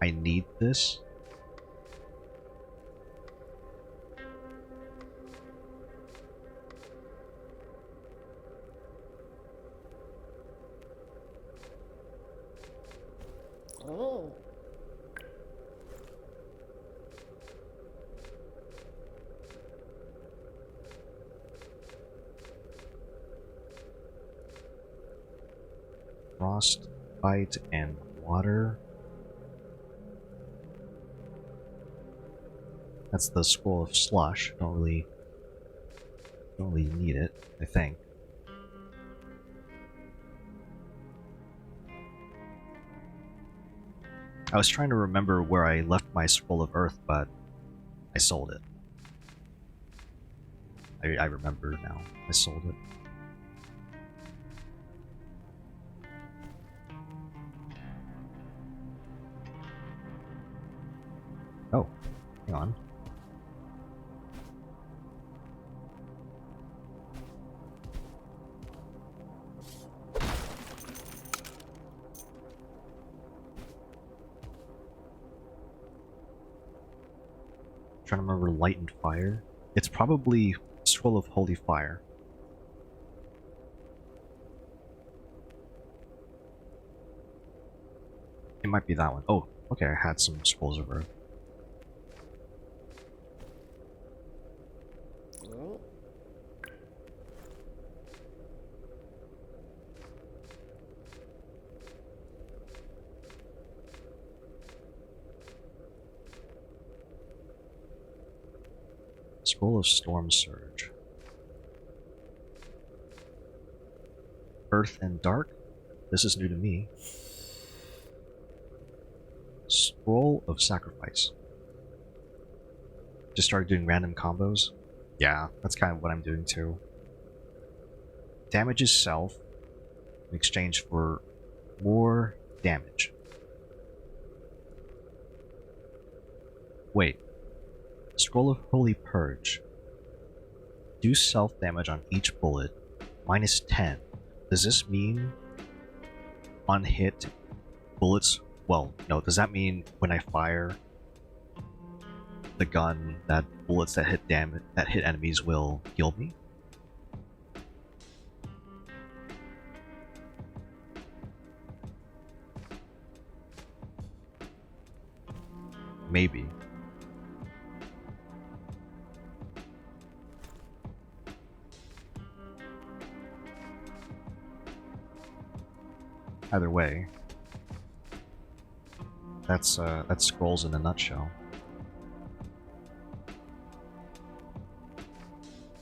I need this. Oh. Frost, bite, and water. That's the scroll of slush. Don't really need it, I think. I was trying to remember where I left my scroll of earth, but I sold it. I remember now. I sold it. Oh, hang on. Trying to remember light and fire. It's probably Scroll of Holy Fire. It might be that one. Oh, okay, I had some Scrolls of Earth. Oh. Scroll of Storm Surge. Earth and Dark. This is new to me. Scroll of Sacrifice. Just started doing random combos. Yeah, that's kind of what I'm doing too. Damages self in exchange for more damage. Wait. Scroll of Holy Purge. Do self damage on each bullet. Minus 10. Does this mean on hit bullets? Well, no. Does that mean when I fire the gun, that bullets that hit enemies will heal me? Maybe. Either way, that's scrolls in a nutshell.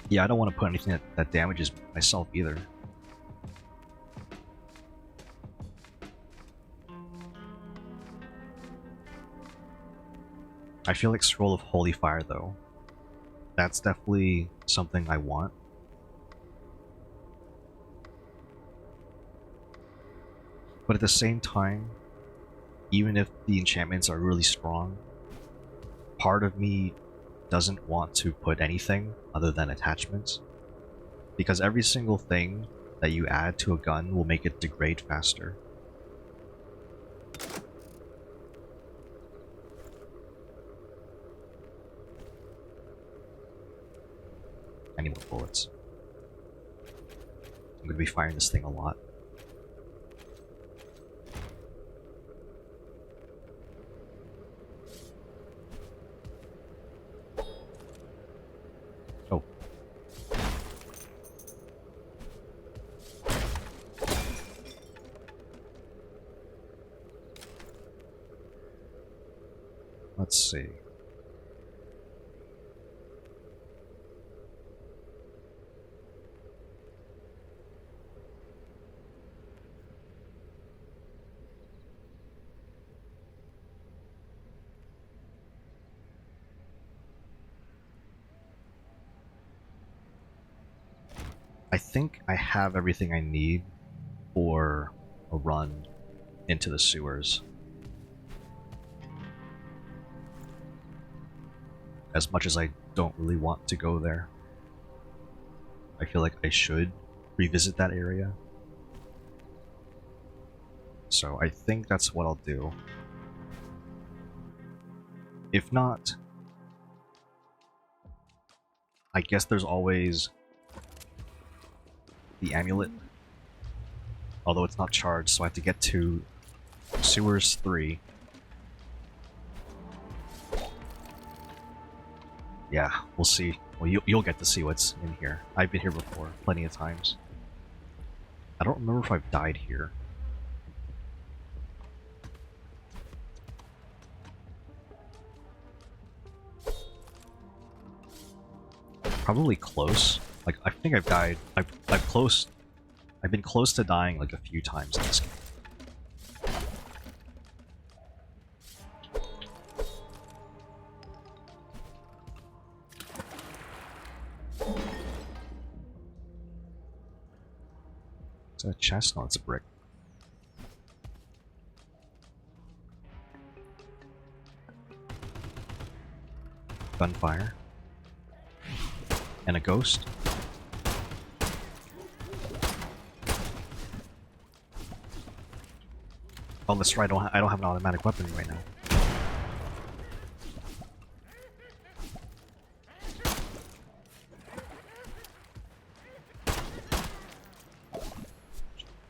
Yeah, I don't want to put anything that damages myself either. I feel like Scroll of Holy Fire though. That's definitely something I want. But at the same time, even if the enchantments are really strong, part of me doesn't want to put anything other than attachments. Because every single thing that you add to a gun will make it degrade faster. I need more bullets. I'm going to be firing this thing a lot. Oh. Let's see. I think I have everything I need for a run into the sewers. As much as I don't really want to go there, I feel like I should revisit that area. So I think that's what I'll do. If not, I guess there's always the amulet. Although it's not charged, so I have to get to Sewers 3. Yeah, we'll see. Well, you'll get to see what's in here. I've been here before, plenty of times. I don't remember if I've died here. Probably close. Like, I think I've died. I've been close to dying like a few times in this game. Is that a chest? No, it's a brick. Gunfire. And a ghost. Oh, that's right. I don't have an automatic weapon right now.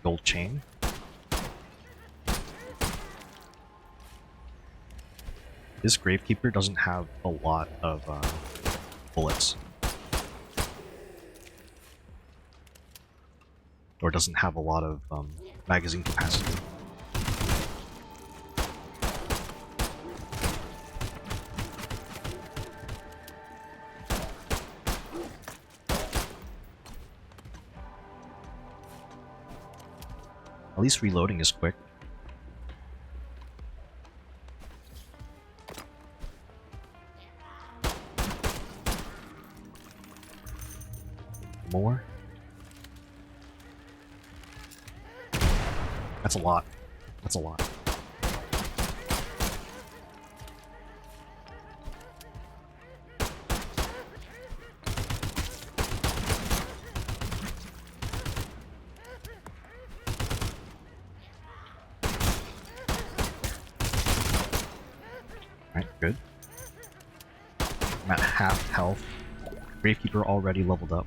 Gold chain. This Gravekeeper doesn't have a lot of bullets. Or doesn't have a lot of magazine capacity. At least reloading is quick. More? That's a lot. That's a lot. Alright, good. I'm at half health. Gravekeeper already leveled up.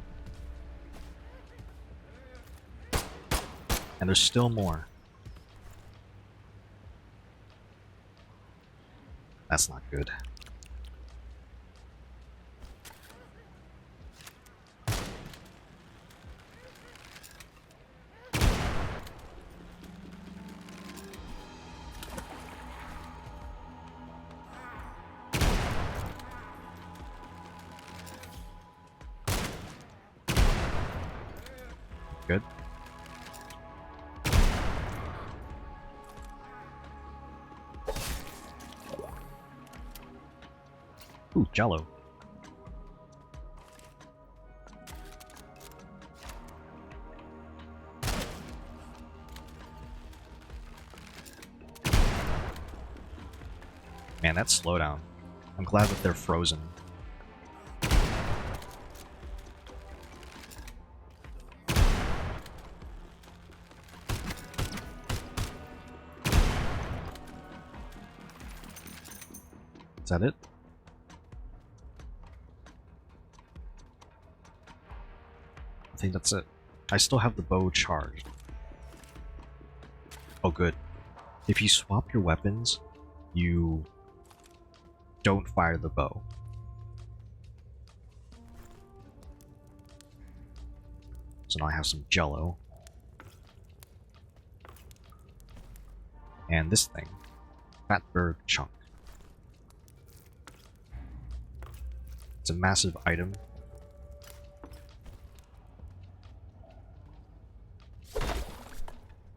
And there's still more. That's not good. Good. Ooh, Jello. Man, that slowdown. I'm glad that they're frozen. Is that it? I think that's it. I still have the bow charged. Oh, good. If you swap your weapons, you don't fire the bow. So now I have some jello. And this thing. Fatberg chunk. It's a massive item.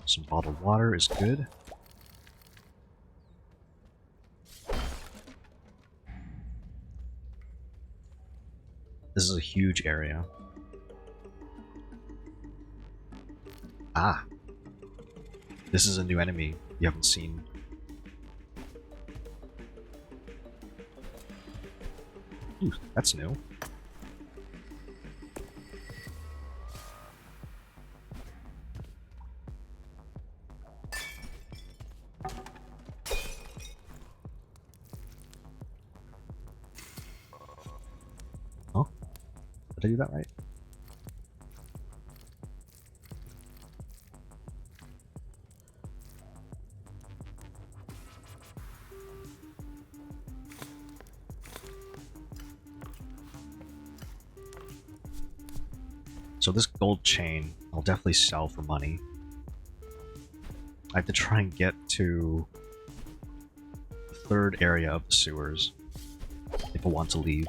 Some bottled water is good. This is a huge area. Ah! This is a new enemy you haven't seen. Ooh, that's new. Oh? Did I do that right? So this gold chain, I'll definitely sell for money. I have to try and get to the third area of the sewers if I want to leave.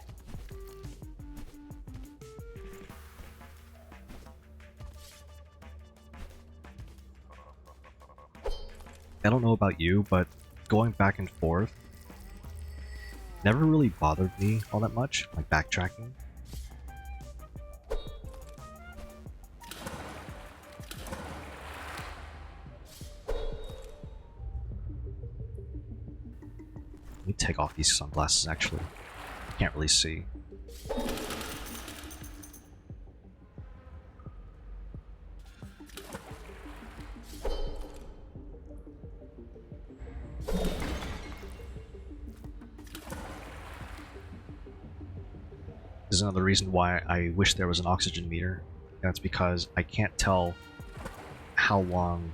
I don't know about you, but going back and forth never really bothered me all that much, like backtracking. Let me take off these sunglasses actually. Can't really see. This is another reason why I wish there was an oxygen meter. That's because I can't tell how long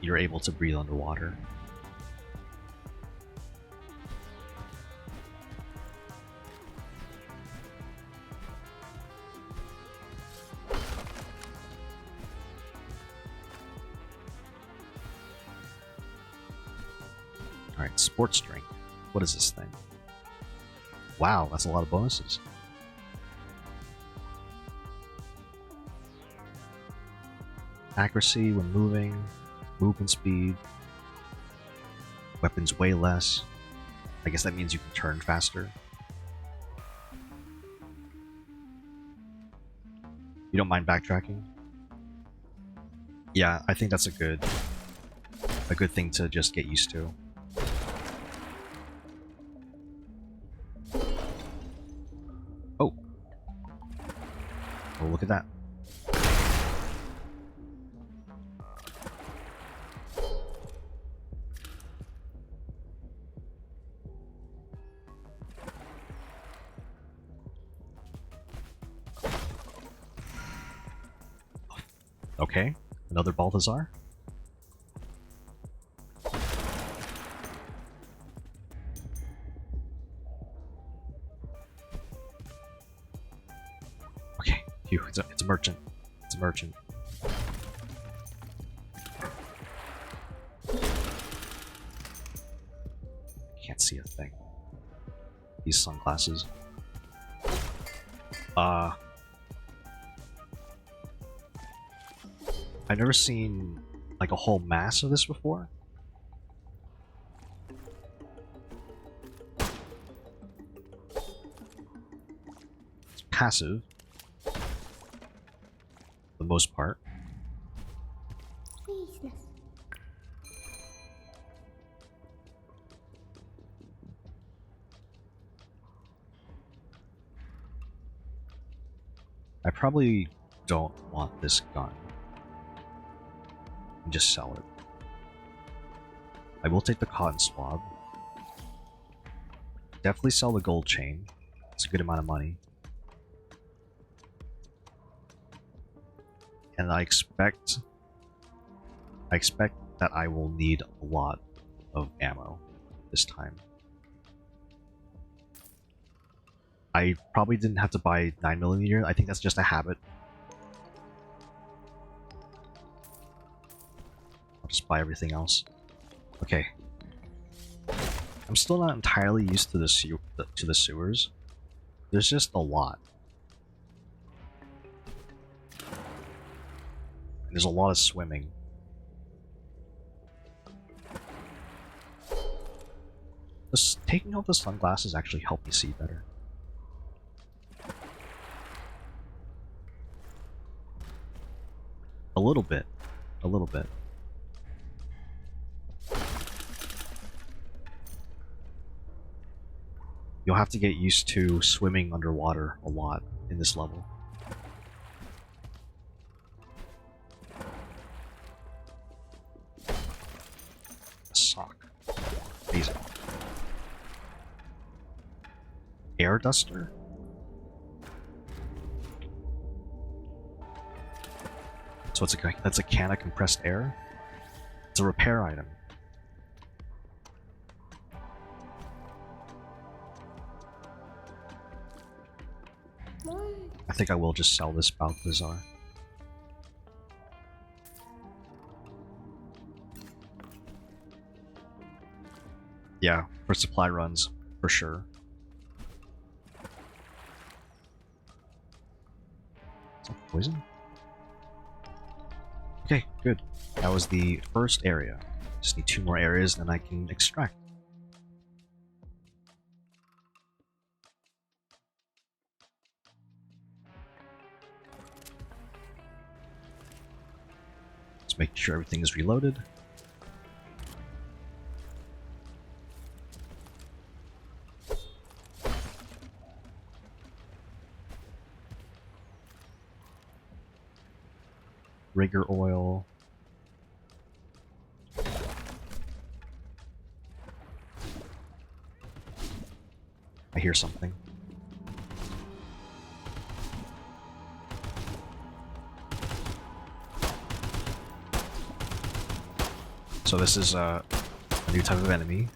you're able to breathe underwater. Alright, sports drink. What is this thing? Wow, that's a lot of bonuses. Accuracy when moving, movement speed, weapons weigh less. I guess that means you can turn faster. You don't mind backtracking? Yeah, I think that's a good thing to just get used to. Oh. Oh, look at that. Okay, another Balthazar. Okay, phew, it's a merchant. It's a merchant. Can't see a thing. These sunglasses. I've never seen like a whole mass of this before. It's passive, for the most part. Business. I probably don't want this gun. And just sell it. I will take the cotton swab. Definitely sell the gold chain. It's a good amount of money. And I expect that I will need a lot of ammo this time. I probably didn't have to buy 9mm. I think that's just a habit. I'll just buy everything else. Okay. I'm still not entirely used to the sewers. There's just a lot. There's a lot of swimming. Does taking off the sunglasses actually help me see better? A little bit. A little bit. You'll have to get used to swimming underwater a lot in this level. A sock. Amazing. Air duster? So that's a can of compressed air? It's a repair item. I think I will just sell this Balthazar. Yeah, for supply runs, for sure. Is that poison? Okay, good. That was the first area. Just need 2 more areas, then I can extract. Let's make sure everything is reloaded. Rigger oil. I hear something. So this is a new type of enemy.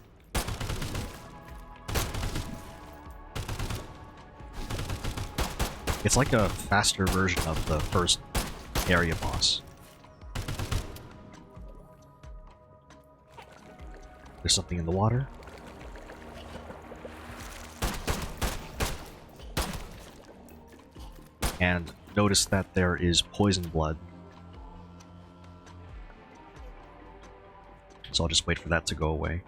It's like a faster version of the first area boss. There's something in the water. And notice that there is poison blood. So I'll just wait for that to go away.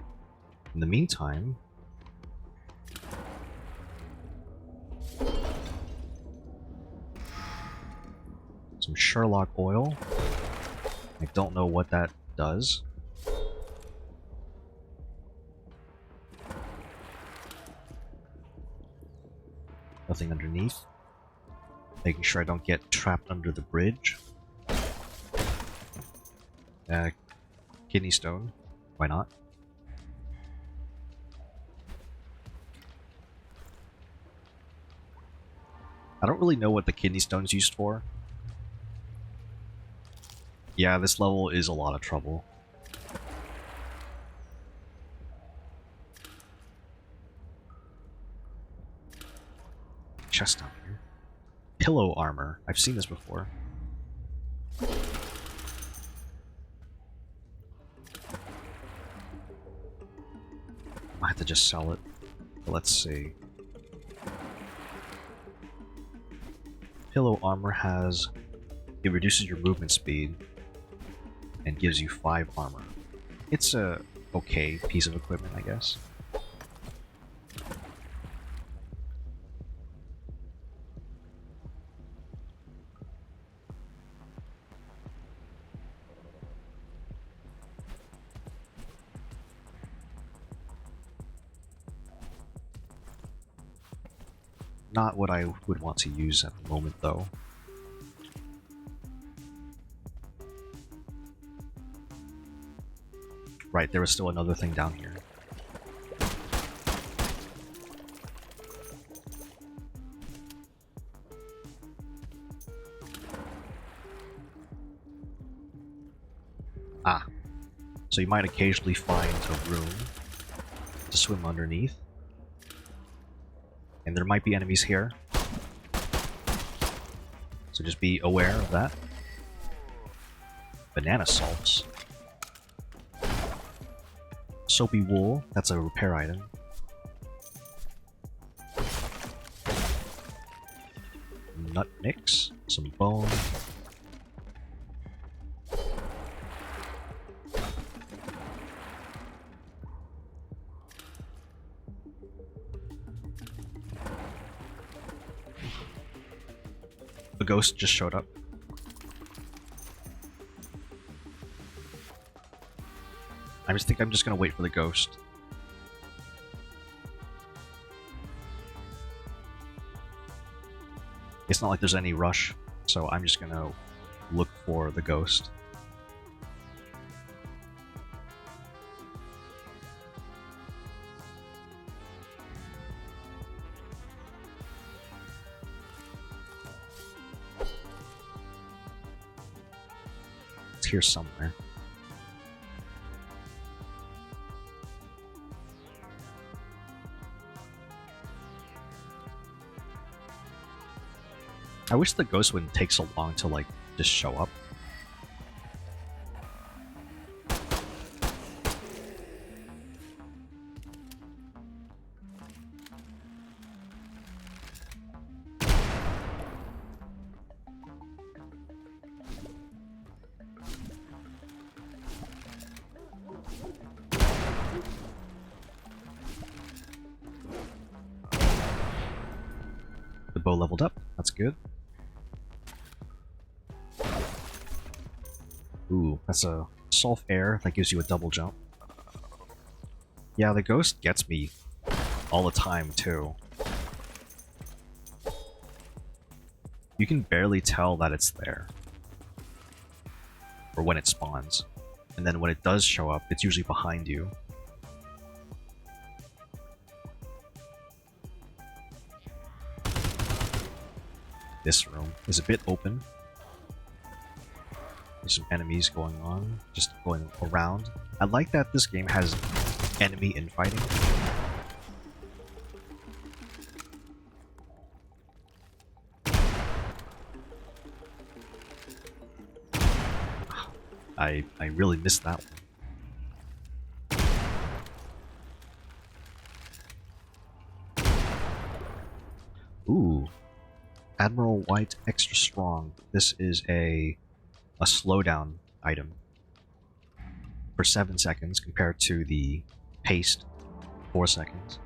In the meantime, some Sherlock oil. I don't know what that does. Nothing underneath. Making sure I don't get trapped under the bridge. Kidney stone. Why not? I don't really know what the kidney stone's used for. Yeah, this level is a lot of trouble. Chest down here. Pillow armor. I've seen this before. I have to just sell it. But let's see. Pillow armor has... It reduces your movement speed and gives you 5 armor. It's a okay piece of equipment, I guess. Not what I would want to use at the moment, though. Right, there was still another thing down here. Ah, so you might occasionally find a room to swim underneath. And there might be enemies here. So just be aware of that. Banana salts. Soapy wool, that's a repair item. Nut mix, some bone. The ghost just showed up. I just think I'm just gonna wait for the ghost. It's not like there's any rush, so I'm just gonna look for the ghost. It's here somewhere. I wish the ghost wouldn't take so long to, like, just show up. The bow leveled up, that's good. Ooh, that's a Sulfur that gives you a double jump. Yeah, the ghost gets me all the time, too. You can barely tell that it's there. Or when it spawns. And then when it does show up, it's usually behind you. This room is a bit open. There's some enemies going on, just going around. I like that this game has enemy infighting. I really missed that one. Ooh. Admiral White Extra Strong. This is a slowdown item for 7 seconds compared to the haste 4 seconds.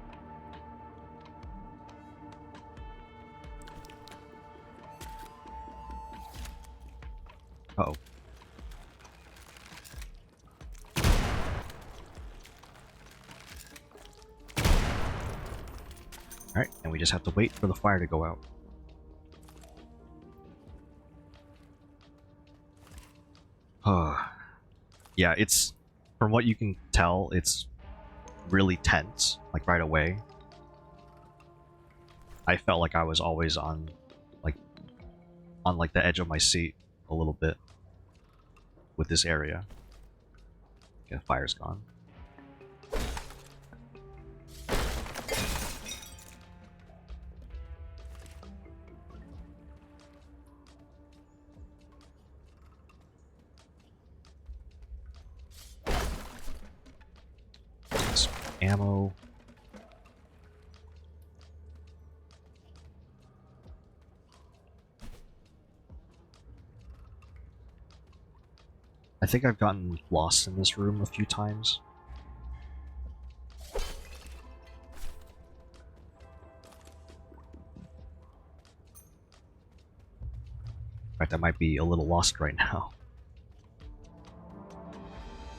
Uh-oh. Alright, and we just have to wait for the fire to go out. Yeah, it's, from what you can tell, it's really tense, like right away. I felt like I was always on the edge of my seat a little bit with this area. Okay, the fire's gone. Some ammo. I think I've gotten lost in this room a few times. In fact, I might be a little lost right now.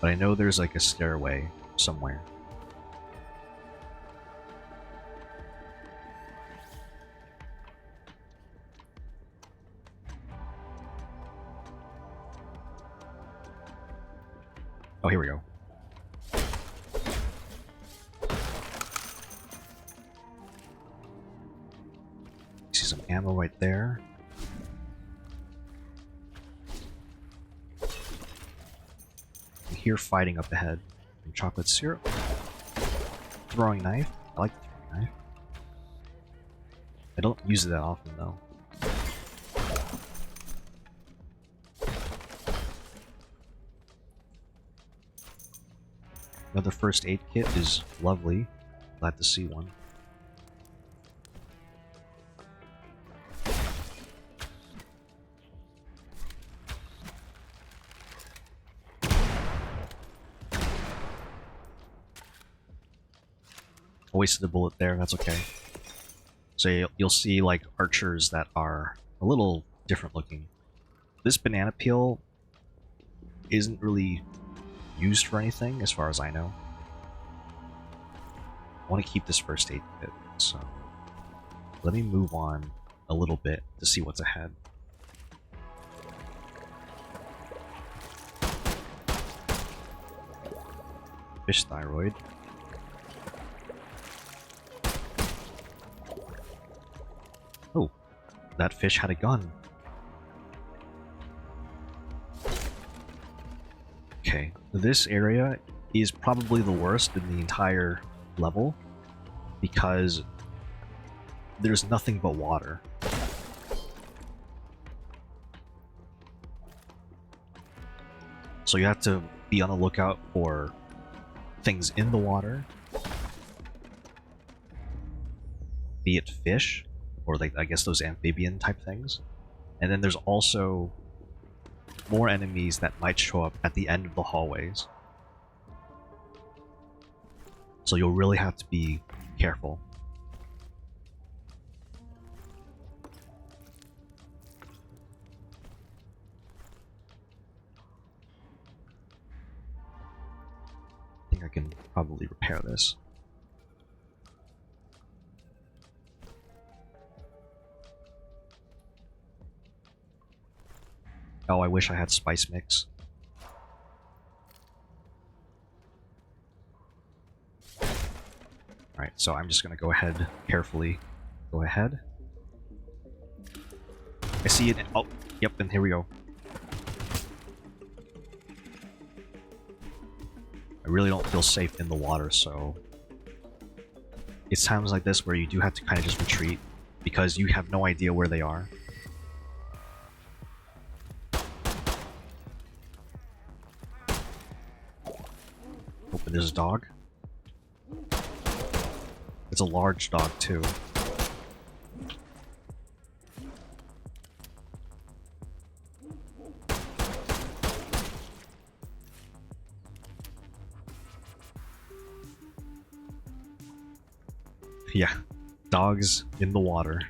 But I know there's like a stairway somewhere. Oh, here we go. ammo right there. I hear fighting up ahead. And chocolate syrup. Throwing knife. I like the throwing knife. I don't use it that often though. Another first aid kit is lovely. Glad to see one. I wasted a bullet there, that's okay. So you'll see like archers that are a little different looking. This banana peel isn't really used for anything as far as I know. I want to keep this first aid kit, so let me move on a little bit to see what's ahead. Fish thyroid. Oh, that fish had a gun. Okay, this area is probably the worst in the entire level because there's nothing but water. So you have to be on the lookout for things in the water, be it fish, or like I guess those amphibian type things. And then there's also more enemies that might show up at the end of the hallways. So you'll really have to be careful. I think I can probably repair this. Oh, I wish I had spice mix. Alright, so I'm just gonna go ahead carefully. Go ahead. I see it. Oh, yep, and here we go. I really don't feel safe in the water, so it's times like this where you do have to kind of just retreat because you have no idea where they are. Open this dog. It's a large dog too. Yeah, dogs in the water.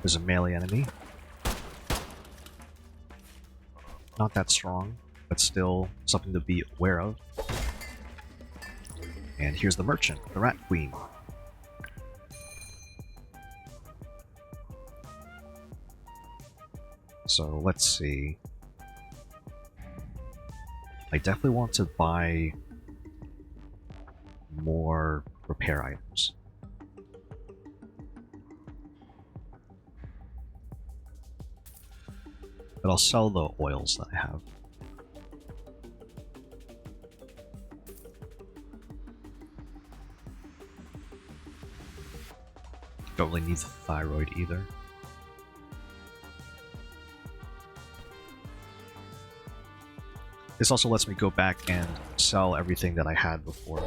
There's a melee enemy. Not that strong, but still something to be aware of. And here's the merchant, the rat queen. So let's see. I definitely want to buy more repair items. But I'll sell the oils that I have. Don't really need the thyroid either. This also lets me go back and sell everything that I had before.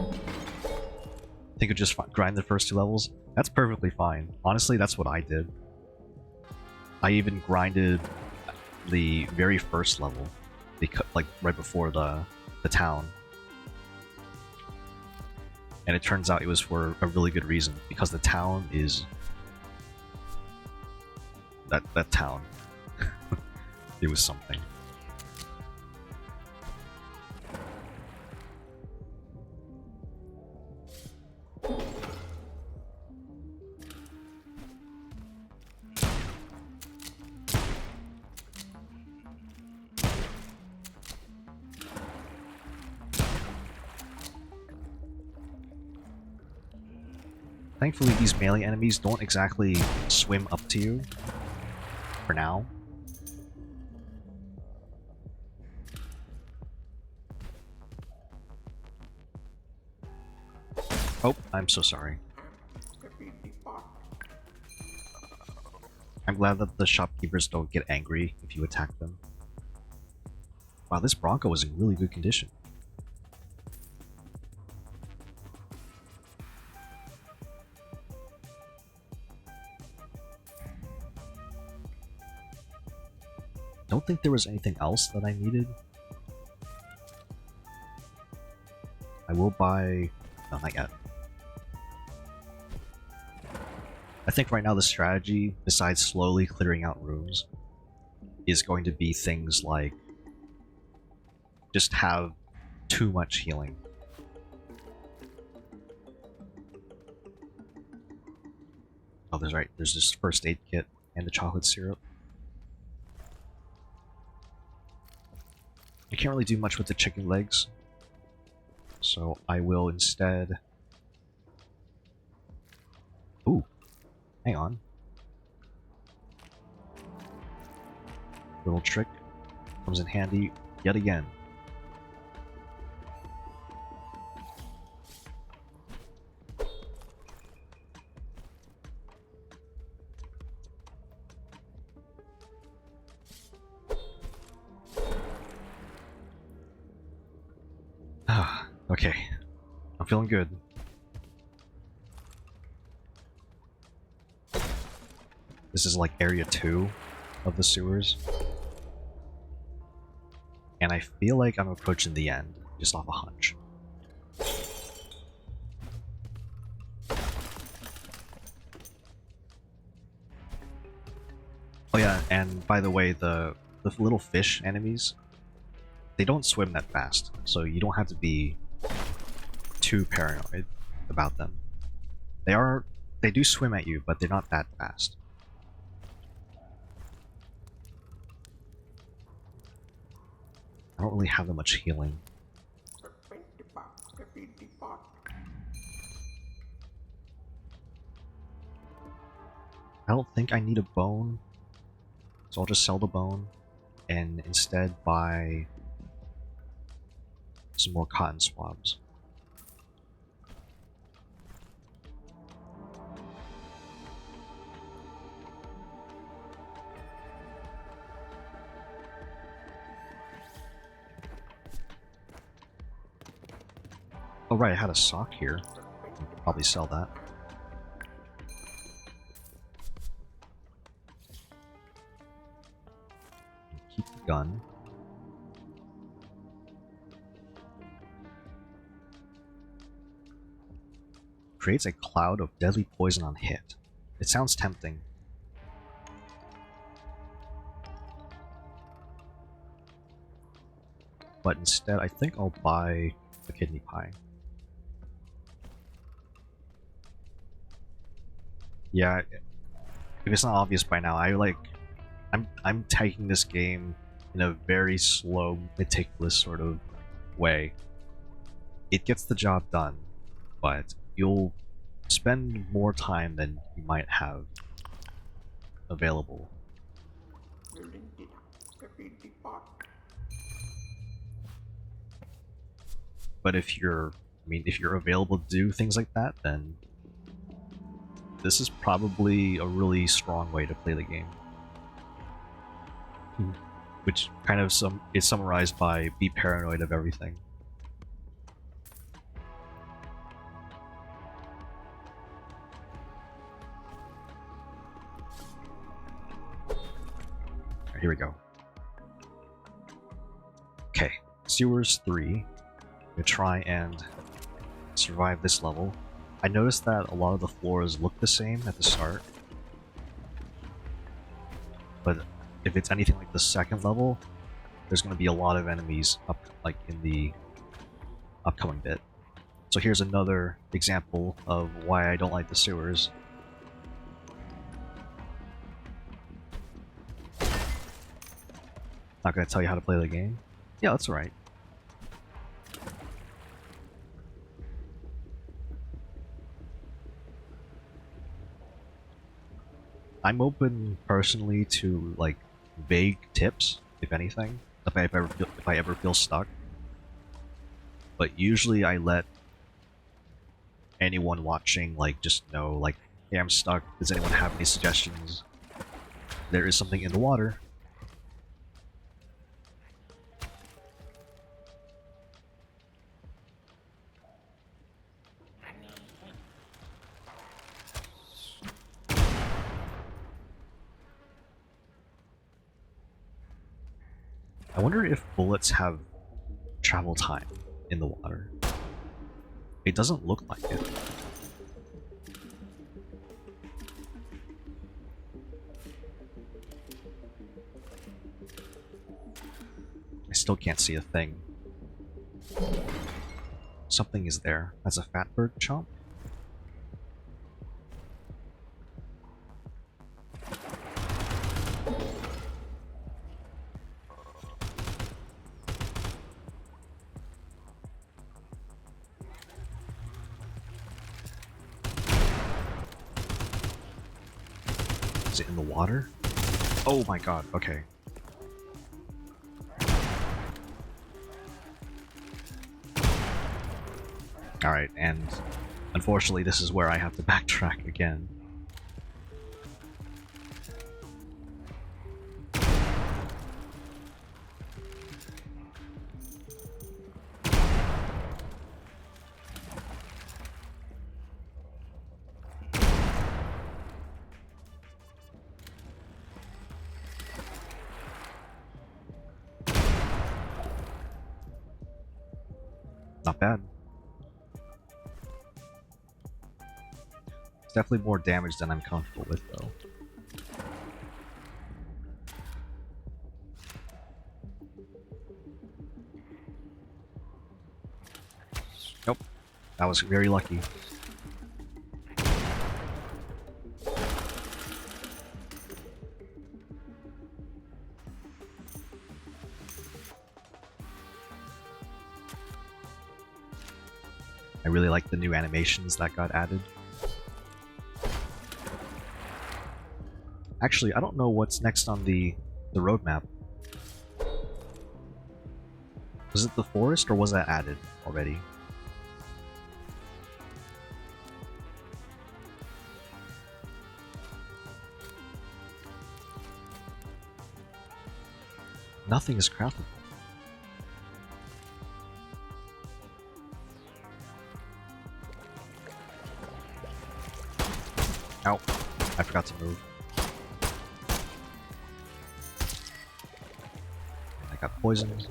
I think I just grind the first 2 levels. That's perfectly fine. Honestly, that's what I did. I even grinded the very first level, because like right before the town. And it turns out it was for a really good reason, because the town is that town. It was something. Thankfully, these melee enemies don't exactly swim up to you. For now. Oh, I'm so sorry. I'm glad that the shopkeepers don't get angry if you attack them. Wow, this Bronco is in really good condition. Don't think there was anything else that I needed. I will buy... No, not yet. I think right now the strategy, besides slowly clearing out rooms, is going to be things like just have too much healing. Oh, there's this first aid kit and the chocolate syrup. I can't really do much with the chicken legs, so I will instead... Ooh, hang on. Little trick comes in handy yet again. Ah, okay. I'm feeling good. This is like area 2 of the sewers. And I feel like I'm approaching the end, just off a hunch. Oh yeah, and by the way, the little fish enemies, they don't swim that fast, so you don't have to be too paranoid about them. They do swim at you, but they're not that fast. I don't really have that much healing. I don't think I need a bone, so I'll just sell the bone and instead buy some more cotton swabs. Oh right, I had a sock here. Probably sell that. Keep the gun. Creates a cloud of deadly poison on hit. It sounds tempting. But instead, I think I'll buy a kidney pie. Yeah, if it's not obvious by now, I'm taking this game in a very slow, meticulous sort of way. It gets the job done, but you'll spend more time than you might have available. But if you're available to do things like that, then this is probably a really strong way to play the game. Which kind of is summarized by be paranoid of everything. Alright, here we go. Okay, Sewers 3. I'm gonna try and survive this level. I noticed that a lot of the floors look the same at the start, but if it's anything like the second level, there's going to be a lot of enemies up, like in the upcoming bit. So here's another example of why I don't like the sewers. Not going to tell you how to play the game. Yeah, that's alright. I'm open personally to like vague tips, if anything, if I ever feel stuck. But usually I let anyone watching like just know like, hey, I'm stuck. Does anyone have any suggestions? There is something in the water. I wonder if bullets have travel time in the water. It doesn't look like it. I still can't see a thing. Something is there. That's a fatberg chomp? Is it in the water? Oh my god, okay. Alright, and unfortunately this is where I have to backtrack again. Not bad. It's definitely more damage than I'm comfortable with, though. Nope. That was very lucky. I really like the new animations that got added. Actually, I don't know what's next on the roadmap. Was it the forest, or was that added already? Nothing is craftable. Ow. I forgot to move. I got poisoned.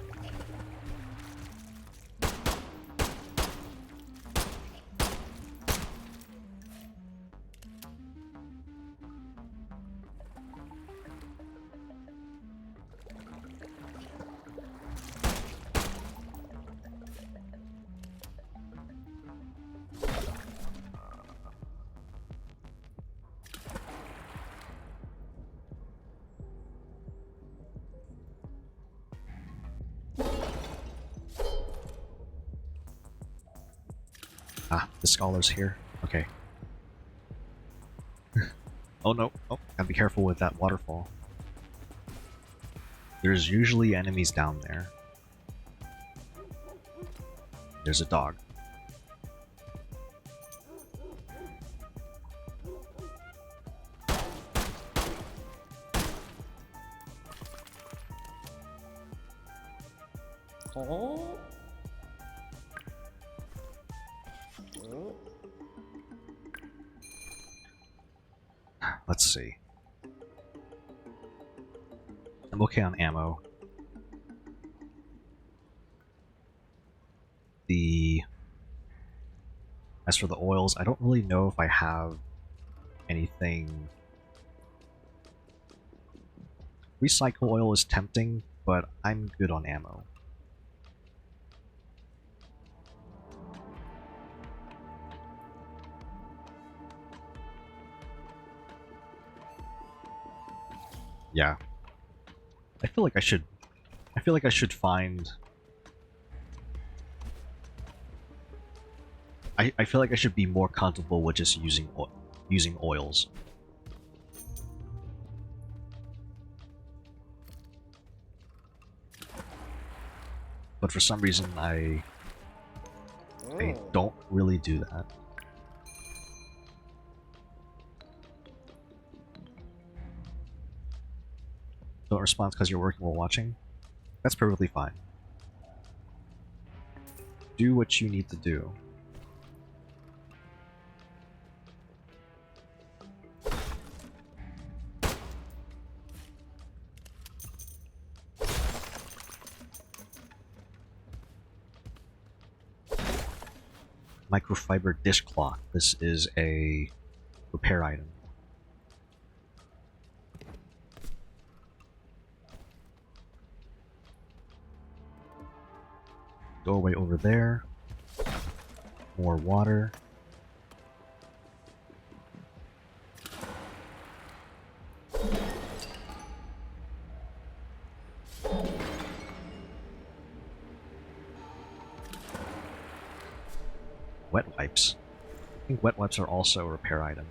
Ah, the scholar's here. Okay. Oh no. Oh, gotta be careful with that waterfall. There's usually enemies down there. There's a dog. Oh. Oh. Let's see. I'm okay on ammo. As for the oils, I don't really know if I have anything. Recycle oil is tempting, but I'm good on ammo. Yeah. I feel like I should find... I feel like I should be more comfortable with just using oils. but for some reason I don't really do that. Don't respond because you're working while watching? That's perfectly fine. Do what you need to do. Microfiber dishcloth. This is a repair item. Doorway over there. More water. Wet wipes. I think wet wipes are also a repair item.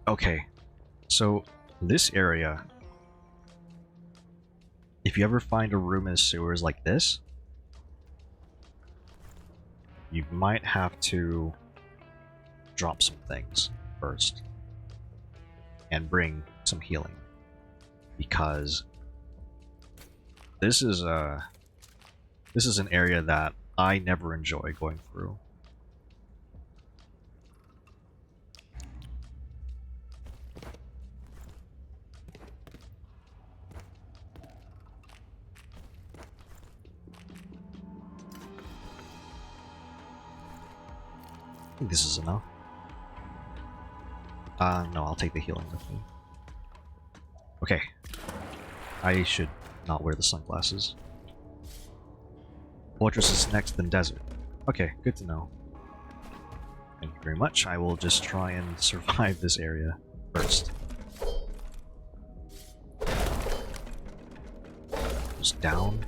Okay, so this area, if you ever find a room in sewers like this, you might have to drop some things first and bring some healing, because this is an area that I never enjoy going through. I think this is enough. No, I'll take the healing with me. Okay. I should not wear the sunglasses. Fortress is next, then desert. Okay, good to know. Thank you very much. I will just try and survive this area first. Just down.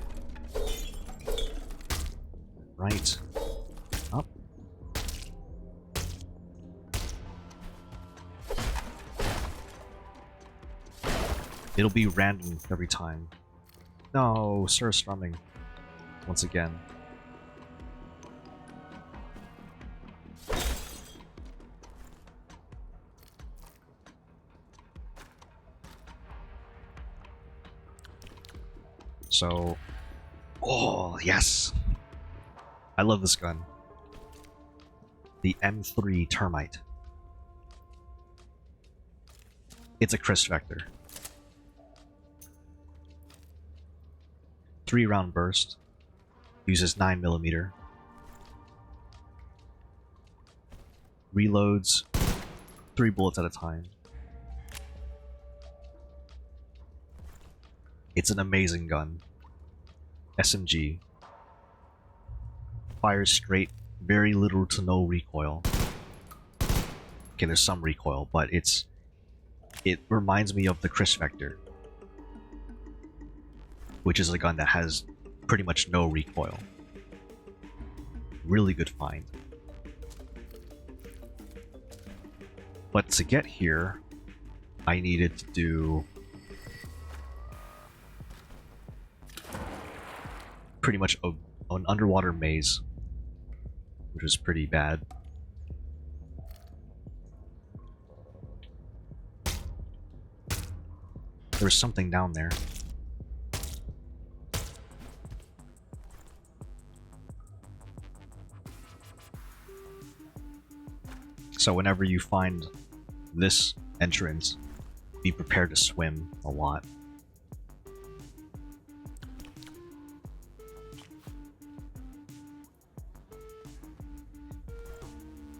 Right. Up. It'll be random every time. No, Surstrumming. Once again. So... Oh, yes! I love this gun. The M3 Termite. It's a Crisp Vector. 3-round burst. Uses 9mm. Reloads 3 bullets at a time. It's an amazing gun. SMG. Fires straight, very little to no recoil. Okay, there's some recoil, but it reminds me of the Crisp Vector, which is a gun that has pretty much no recoil. Really good find. But to get here, I needed to do pretty much an underwater maze, which was pretty bad. There was something down there. So whenever you find this entrance, be prepared to swim a lot.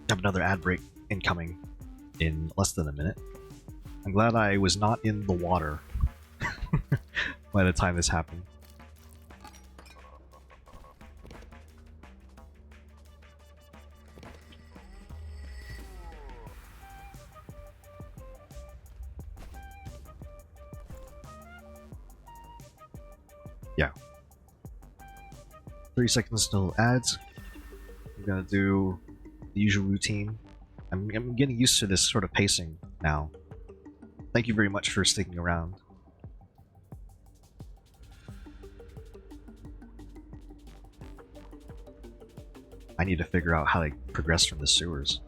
Have another ad break incoming in less than a minute. I'm glad I was not in the water by the time this happened. Yeah. 30 seconds till ads. I'm gonna do the usual routine. I'm getting used to this sort of pacing now. Thank you very much for sticking around. I need to figure out how to progress from the sewers.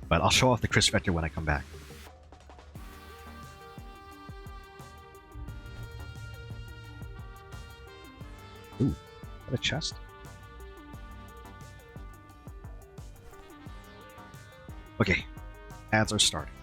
But I'll show off the Chris Vector when I come back. Ooh, what a chest. Okay, ads are starting.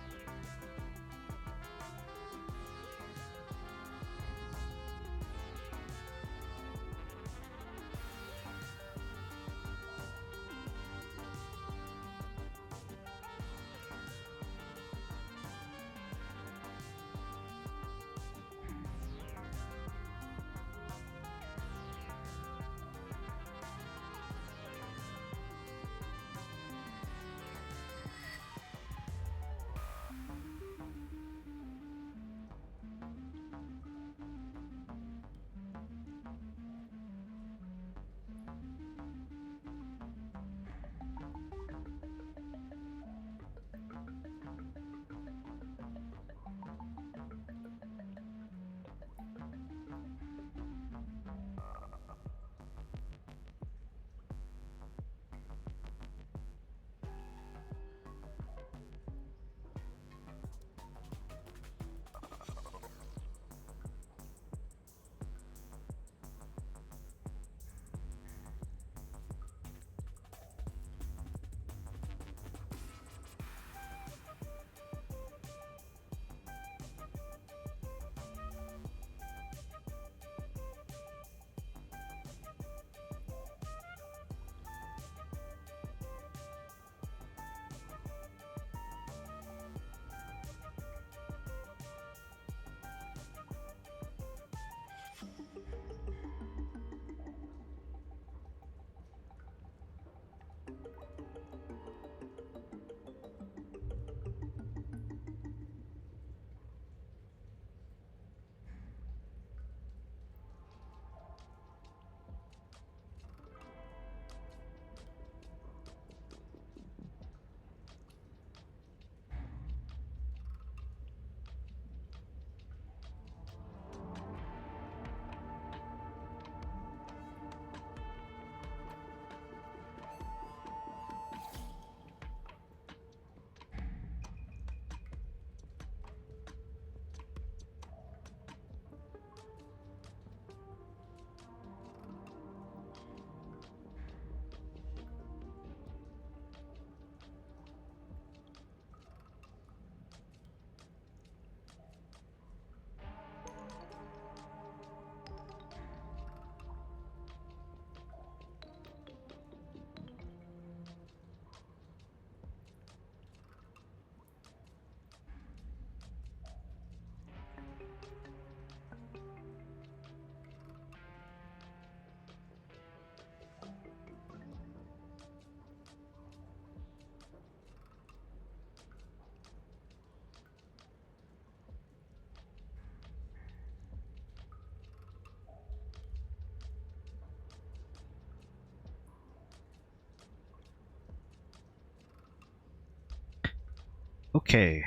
Okay,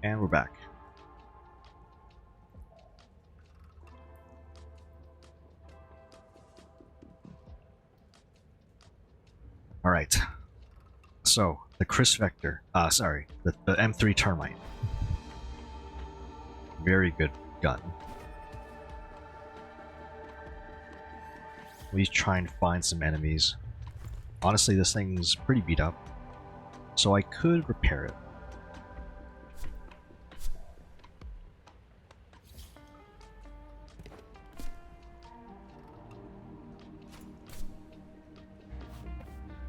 and we're back. Alright, so the Chris Vector, the M3 Termite. Very good gun. We try and find some enemies. Honestly, this thing's pretty beat up, so I could repair it.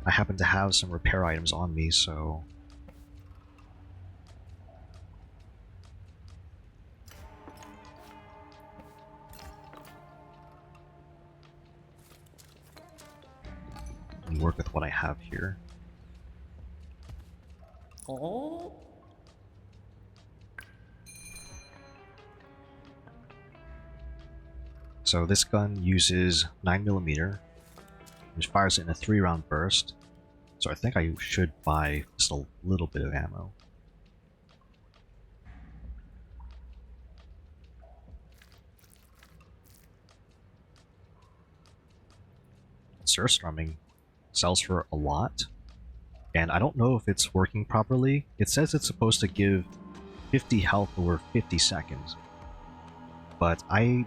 I happen to have some repair items on me, so... work with what I have here. Oh. So this gun uses 9mm, which fires it in a 3-round burst. So I think I should buy just a little bit of ammo. Surstorming sells for a lot, and I don't know if it's working properly. It says it's supposed to give 50 health over 50 seconds, but I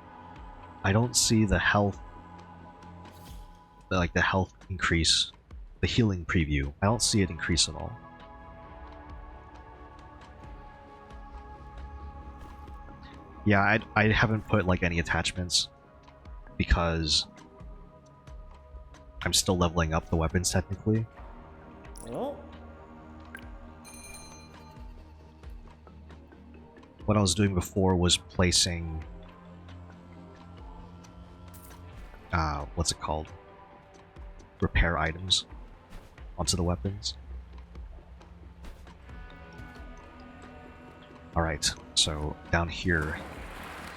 don't see the health, like the health increase, the healing preview. I don't see it increase at all. Yeah, I haven't put like any attachments because I'm still leveling up the weapons technically. Oh. What I was doing before was placing what's it called? Repair items onto the weapons. Alright, so down here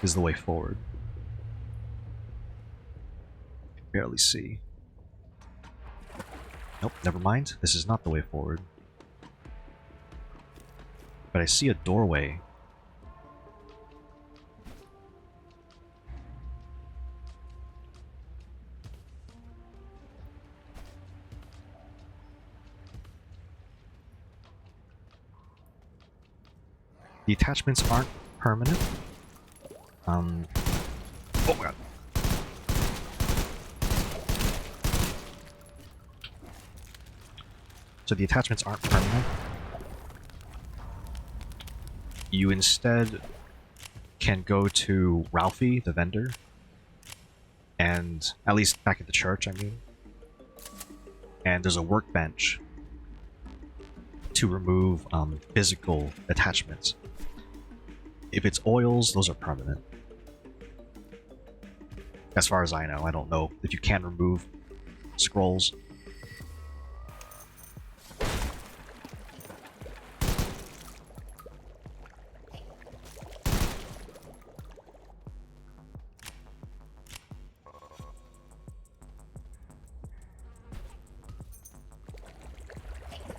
is the way forward. I can barely see. Nope, never mind. This is not the way forward. But I see a doorway. The attachments aren't permanent. Oh my god. So the attachments aren't permanent. You instead can go to Ralphie, the vendor, and at least back at the church, I mean. And there's a workbench to remove physical attachments. If it's oils, those are permanent. As far as I know, I don't know if you can remove scrolls.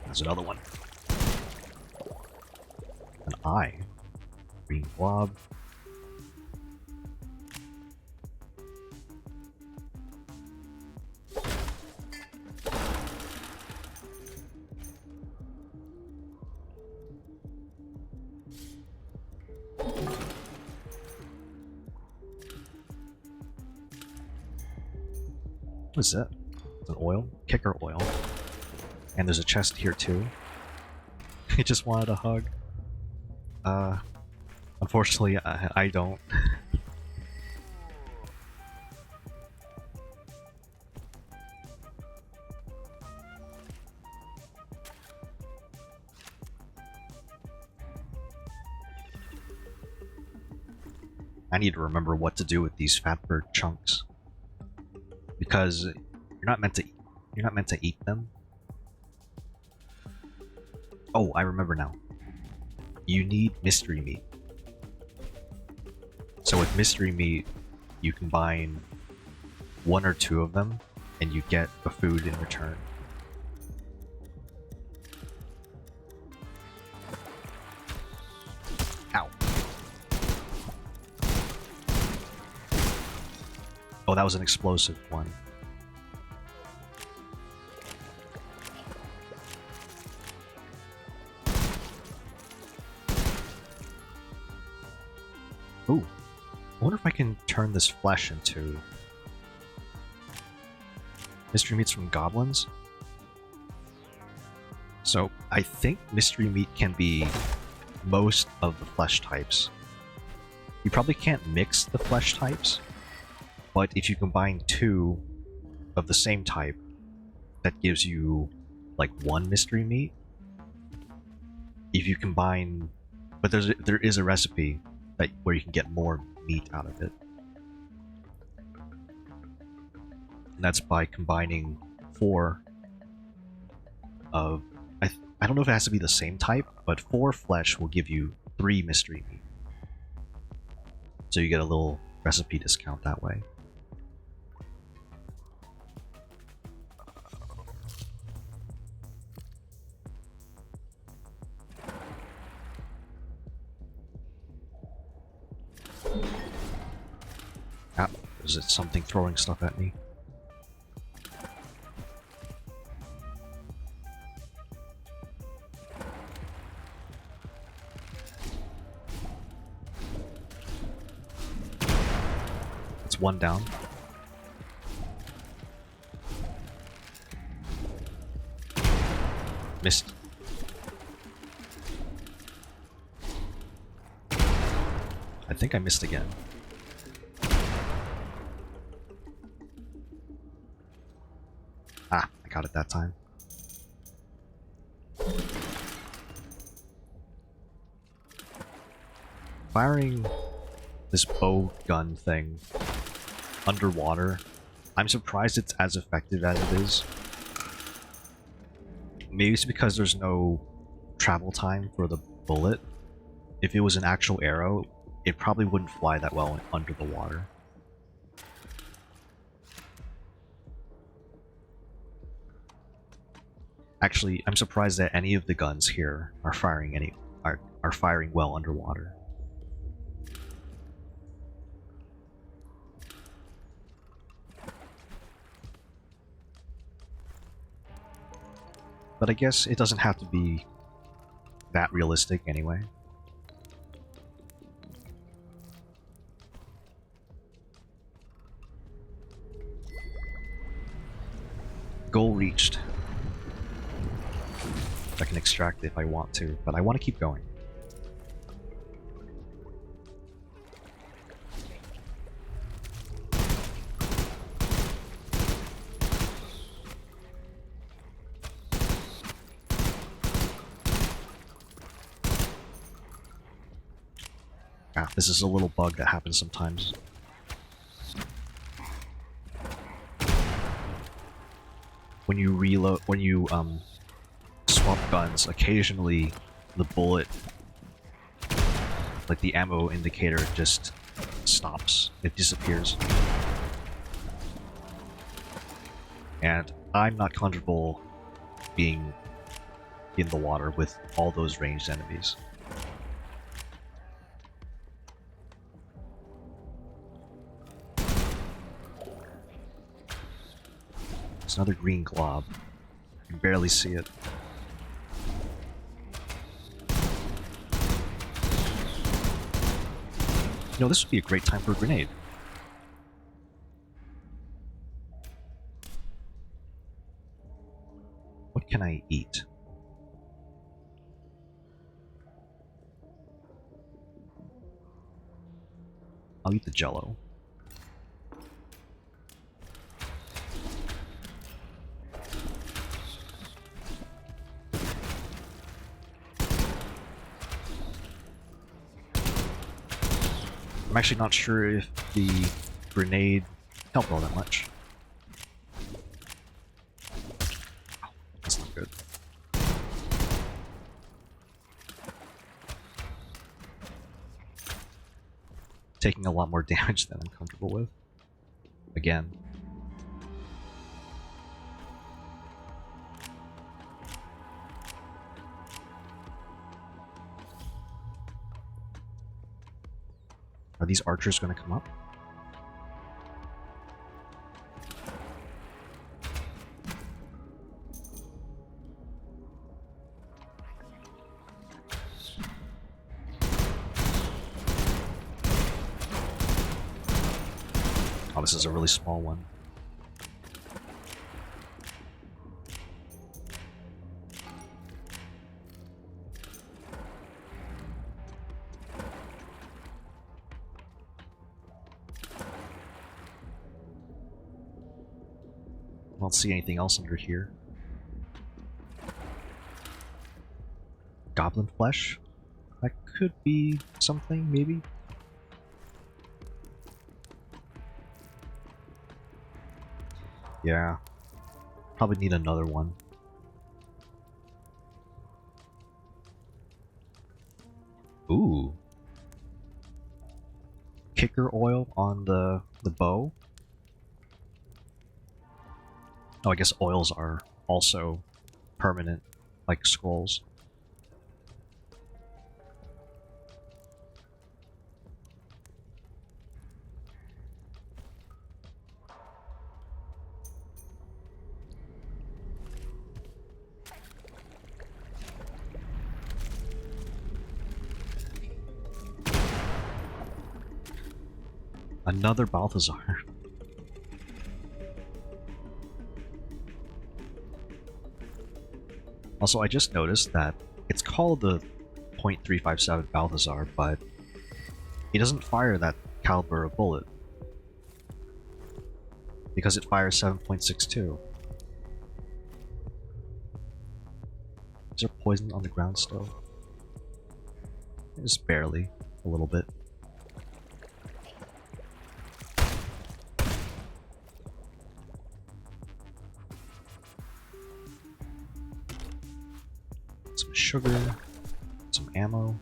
There's another one. An eye. Green blob. What is that? It's an oil? Kicker oil. And there's a chest here too. He just wanted a hug. Unfortunately, I don't. I need to remember what to do with these fatbird chunks, because you're not meant to eat them. Oh, I remember now. You need mystery meat. So with mystery meat, you combine 1 or 2 of them, and you get a food in return. Ow. Oh, that was an explosive one. Ooh. I wonder if I can turn this flesh into mystery meats from goblins. So I think mystery meat can be most of the flesh types. You probably can't mix the flesh types, but if you combine 2 of the same type, that gives you like 1 mystery meat. If you combine, but there is a recipe that where you can get more meat out of it. And that's by combining 4 of, I don't know if it has to be the same type, but 4 flesh will give you 3 mystery meat. So you get a little recipe discount that way. Is it something throwing stuff at me? It's one down. Missed. I think I missed again. Ah, I got it that time. Firing this bow gun thing underwater, I'm surprised it's as effective as it is. Maybe it's because there's no travel time for the bullet. If it was an actual arrow, it probably wouldn't fly that well under the water. Actually, I'm surprised that any of the guns here are firing firing well underwater. But I guess it doesn't have to be that realistic anyway. Goal reached. I can extract it if I want to, but I want to keep going. Ah, this is a little bug that happens sometimes. When you reload, when you swap guns, occasionally the bullet, like the ammo indicator, just stops. It disappears. And I'm not comfortable being in the water with all those ranged enemies. It's another green glob. I can barely see it. You know, this would be a great time for a grenade. What can I eat? I'll eat the Jello. I'm actually not sure if the grenade helped all that much. Oh, that's not good. Taking a lot more damage than I'm comfortable with. Again. Are these archers going to come up? Oh, this is a really small one. I don't see anything else under here. Goblin flesh? That could be something, maybe? Yeah. Probably need another one. Ooh. Kicker oil on the bow? Oh, I guess oils are also permanent, like scrolls. Another Balthazar. Also, I just noticed that it's called the .357 Balthazar, but he doesn't fire that caliber of bullet because it fires 7.62. Is there poison on the ground still? Just barely, a little bit. Some sugar, some ammo.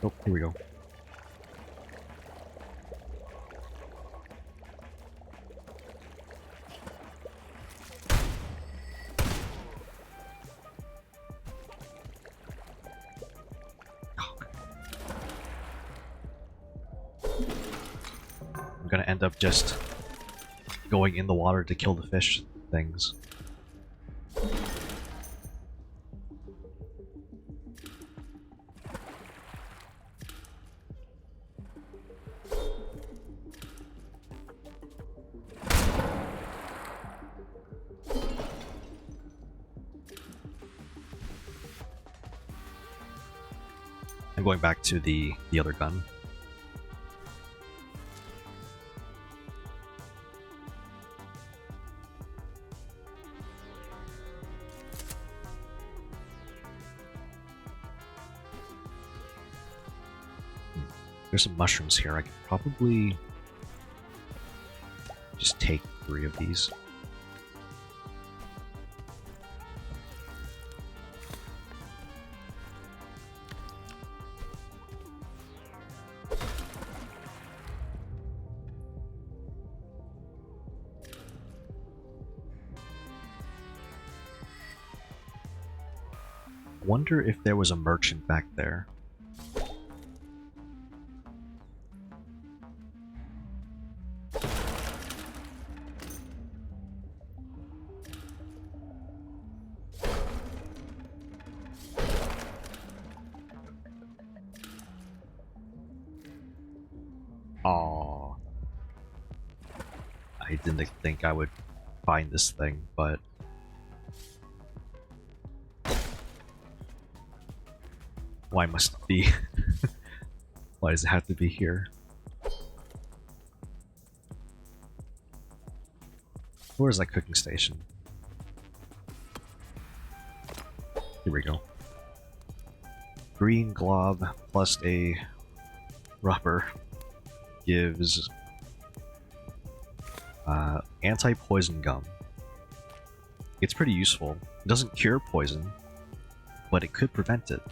Oh, here we go. I'm gonna end up just going in the water to kill the fish things. I'm going back to the other gun. There's some mushrooms here. I could probably just take 3 of these. Wonder if there was a merchant back there. Aww. I didn't think I would find this thing, but why must it be? Why does it have to be here? Where's that cooking station? Here we go. Green glob plus a rubber gives anti-poison gum. It's pretty useful. It doesn't cure poison, but it could prevent it.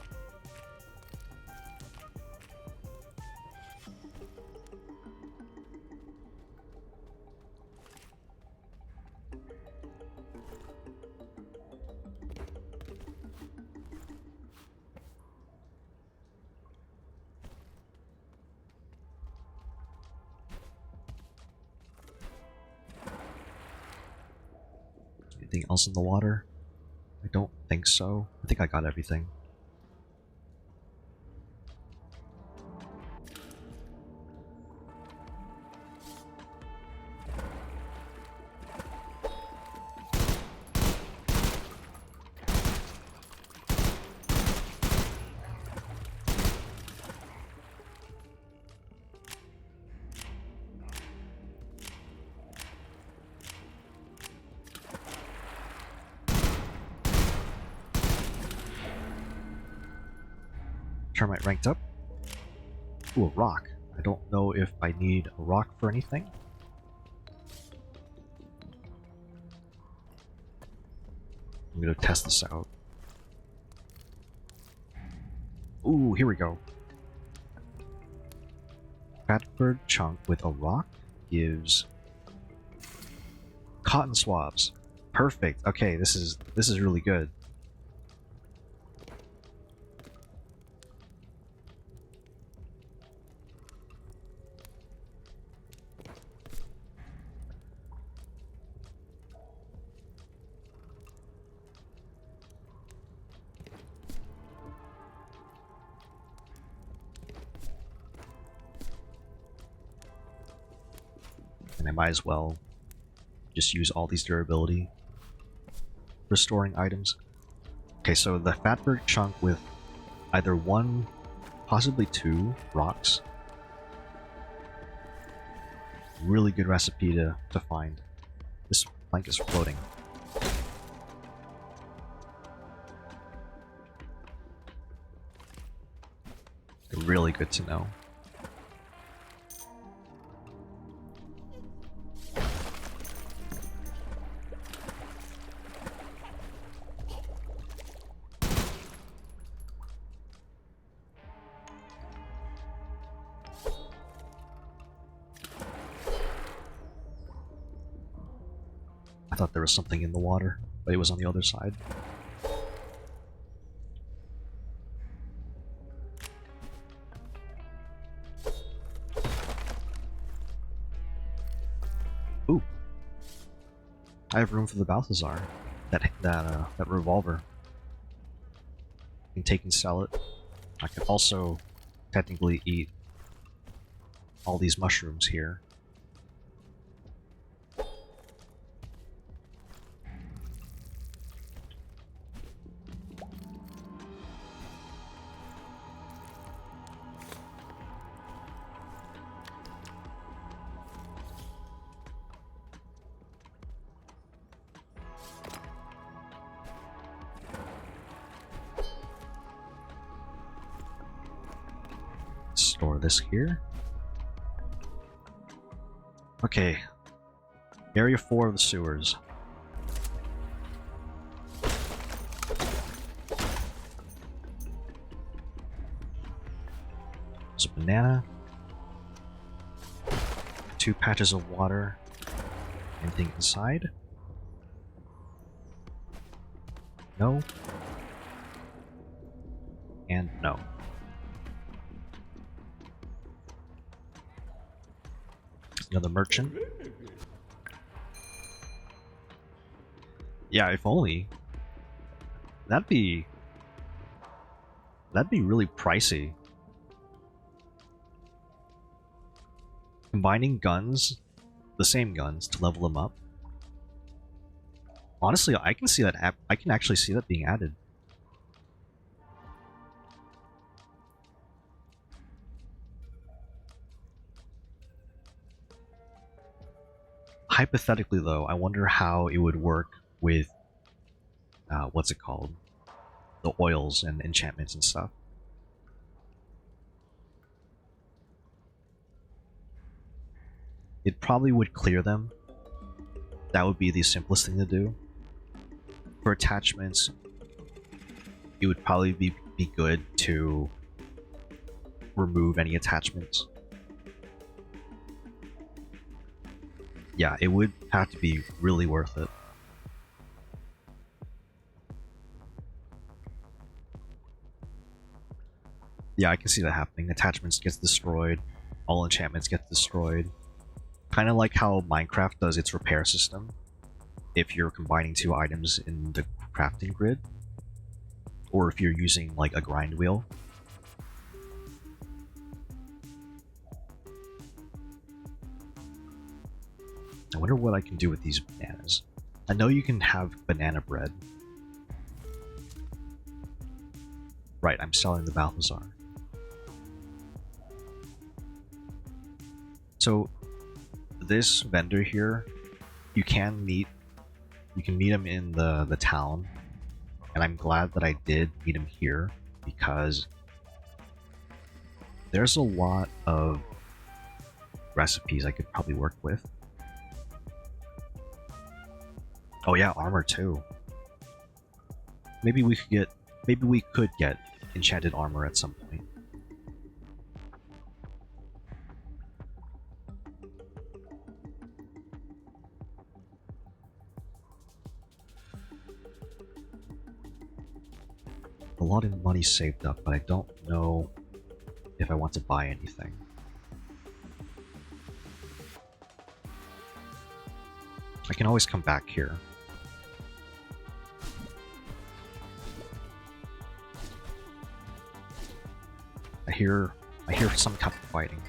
Anything else in the water? I don't think so. I think I got everything. Termite ranked up. Ooh, a rock. I don't know if I need a rock for anything. I'm gonna test this out. Ooh, here we go. Fatbird chunk with a rock gives cotton swabs. Perfect. Okay, this is really good. and I might as well just use all these durability restoring items. Okay, so the fatberg chunk with either one, possibly two rocks. Really good recipe to find. This plank is floating. Really good to know. I thought there was something in the water, but it was on the other side. Ooh. I have room for the Balthazar. That revolver. I can take and sell it. I can also technically eat all these mushrooms here. Store this here. Okay. Area 4 of the sewers. There's a banana. 2 patches of water. Anything inside? No. And no. Another merchant. Yeah, if only. That'd be really pricey. Combining guns, the same guns, to level them up. Honestly, I can see that. I can actually see that being added. Hypothetically, though, I wonder how it would work with what's it called? The oils and enchantments and stuff. It probably would clear them. That would be the simplest thing to do. For attachments, it would probably be good to remove any attachments. Yeah, it would have to be really worth it. Yeah, I can see that happening. Attachments gets destroyed, all enchantments get destroyed. Kind of like how Minecraft does its repair system. If you're combining 2 items in the crafting grid, or if you're using like a grind wheel. I wonder what I can do with these bananas. I know you can have banana bread. Right, I'm selling the Balthazar. So, this vendor here, you can meet him in the town, and I'm glad that I did meet him here, because there's a lot of recipes I could probably work with. Oh yeah, armor too. Maybe we could get enchanted armor at some point. A lot of money saved up, but I don't know if I want to buy anything. I can always come back here. I hear some kind of fighting.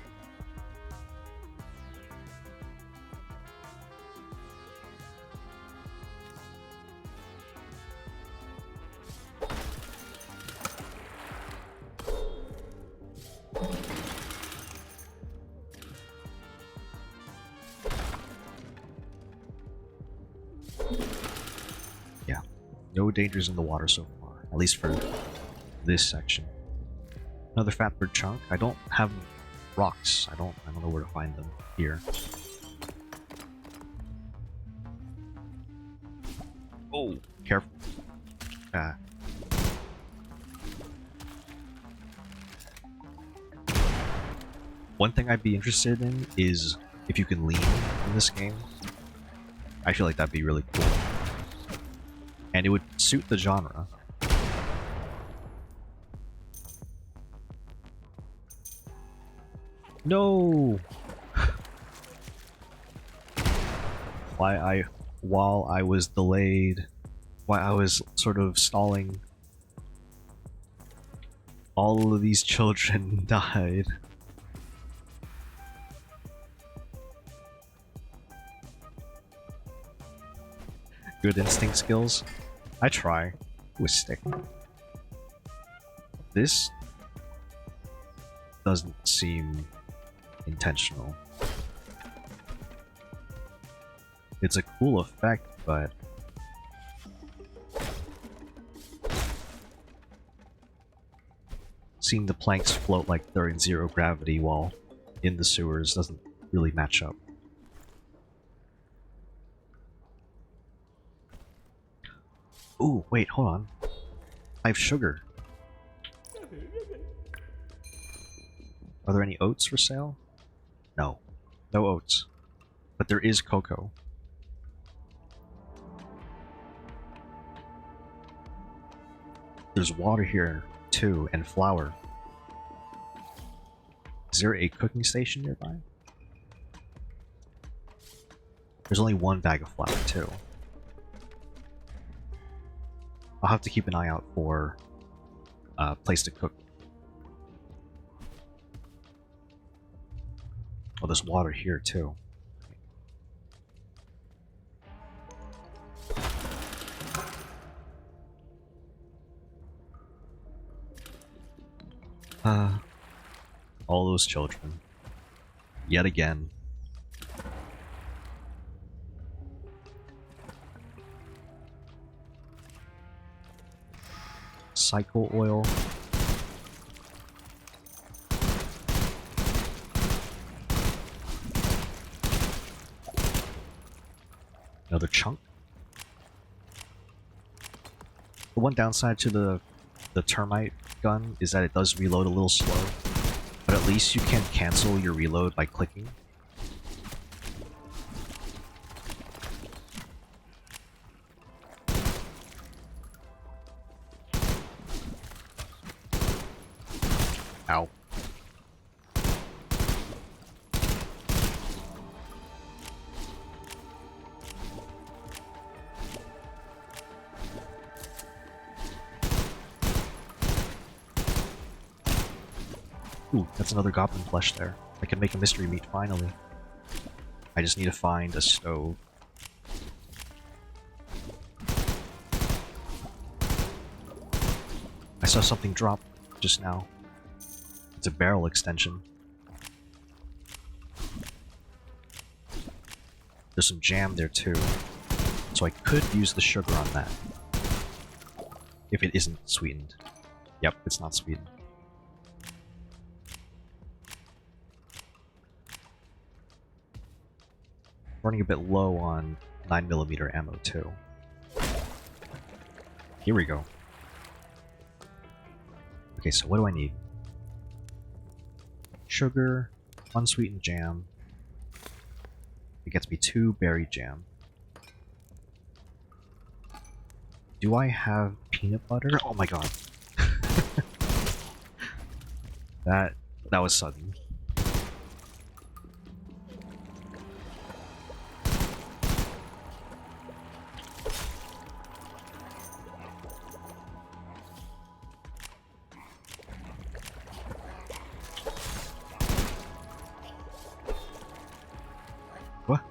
dangers in the water so far, at least for this section. Another fatbird chunk. I don't have rocks. I don't know where to find them here. Oh, careful. One thing I'd be interested in is if you can lean in this game. I feel like that'd be really cool. And it would suit the genre. No! While I was delayed, while I was sort of stalling, all of these children died. Good instinct skills. I try with stick. This doesn't seem intentional. It's a cool effect, but seeing the planks float like they're in zero gravity while in the sewers doesn't really match up. Ooh, wait, hold on. I have sugar. Are there any oats for sale? No. No oats. But there is cocoa. There's water here, too, and flour. Is there a cooking station nearby? There's only one bag of flour, too. I'll have to keep an eye out for a place to cook. Oh, there's water here, too. All those children. Yet again. Cycle oil. Another chunk. The one downside to the termite gun is that it does reload a little slow, but at least you can cancel your reload by clicking. Ow. Ooh, that's another goblin flesh there. I can make a mystery meat finally. I just need to find a stove. I saw something drop just now. It's a barrel extension. There's some jam there too, so I could use the sugar on that. If it isn't sweetened. Yep, it's not sweetened. Running a bit low on 9mm ammo too. Here we go. Okay, so what do I need? Sugar, unsweetened jam. It gets me 2 berry jam. Do I have peanut butter? Oh my god. that was sudden. What?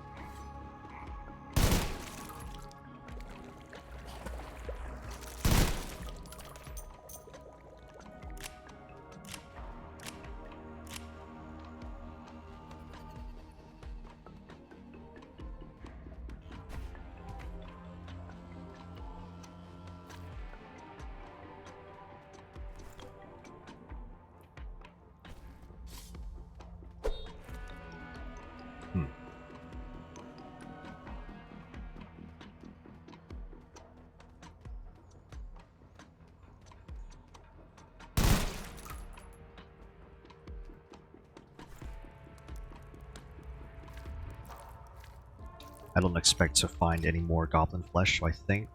I don't expect to find any more goblin flesh, so I think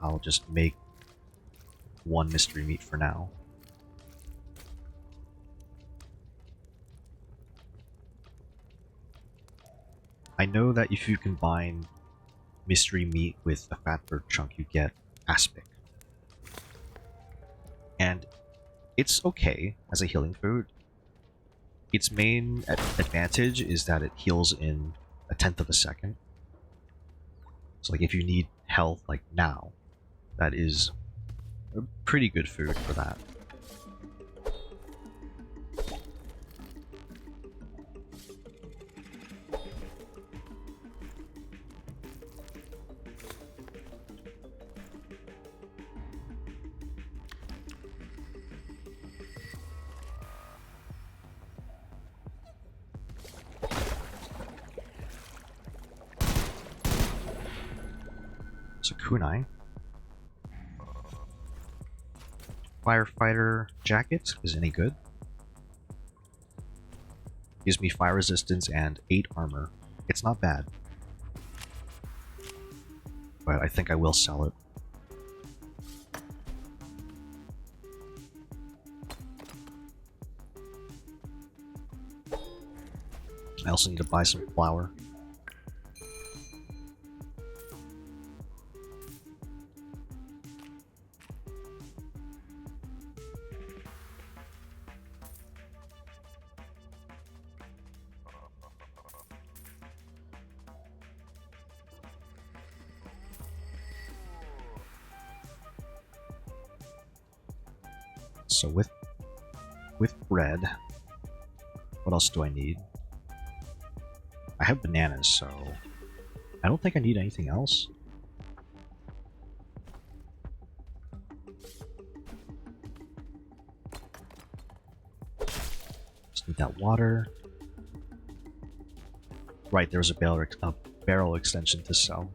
I'll just make one mystery meat for now. I know that if you combine mystery meat with a fat bird chunk, you get aspic. And it's okay as a healing food. Its main advantage is that it heals in 1/10 of a second. So like if you need health like now, that is a pretty good food for that. So kunai. Firefighter jacket is any good. Gives me fire resistance and 8 armor. It's not bad. But I think I will sell it. I also need to buy some flour. So with bread, what else do I need? I have bananas, so I don't think I need anything else. Just need that water. Right, there's a barrel extension to sell.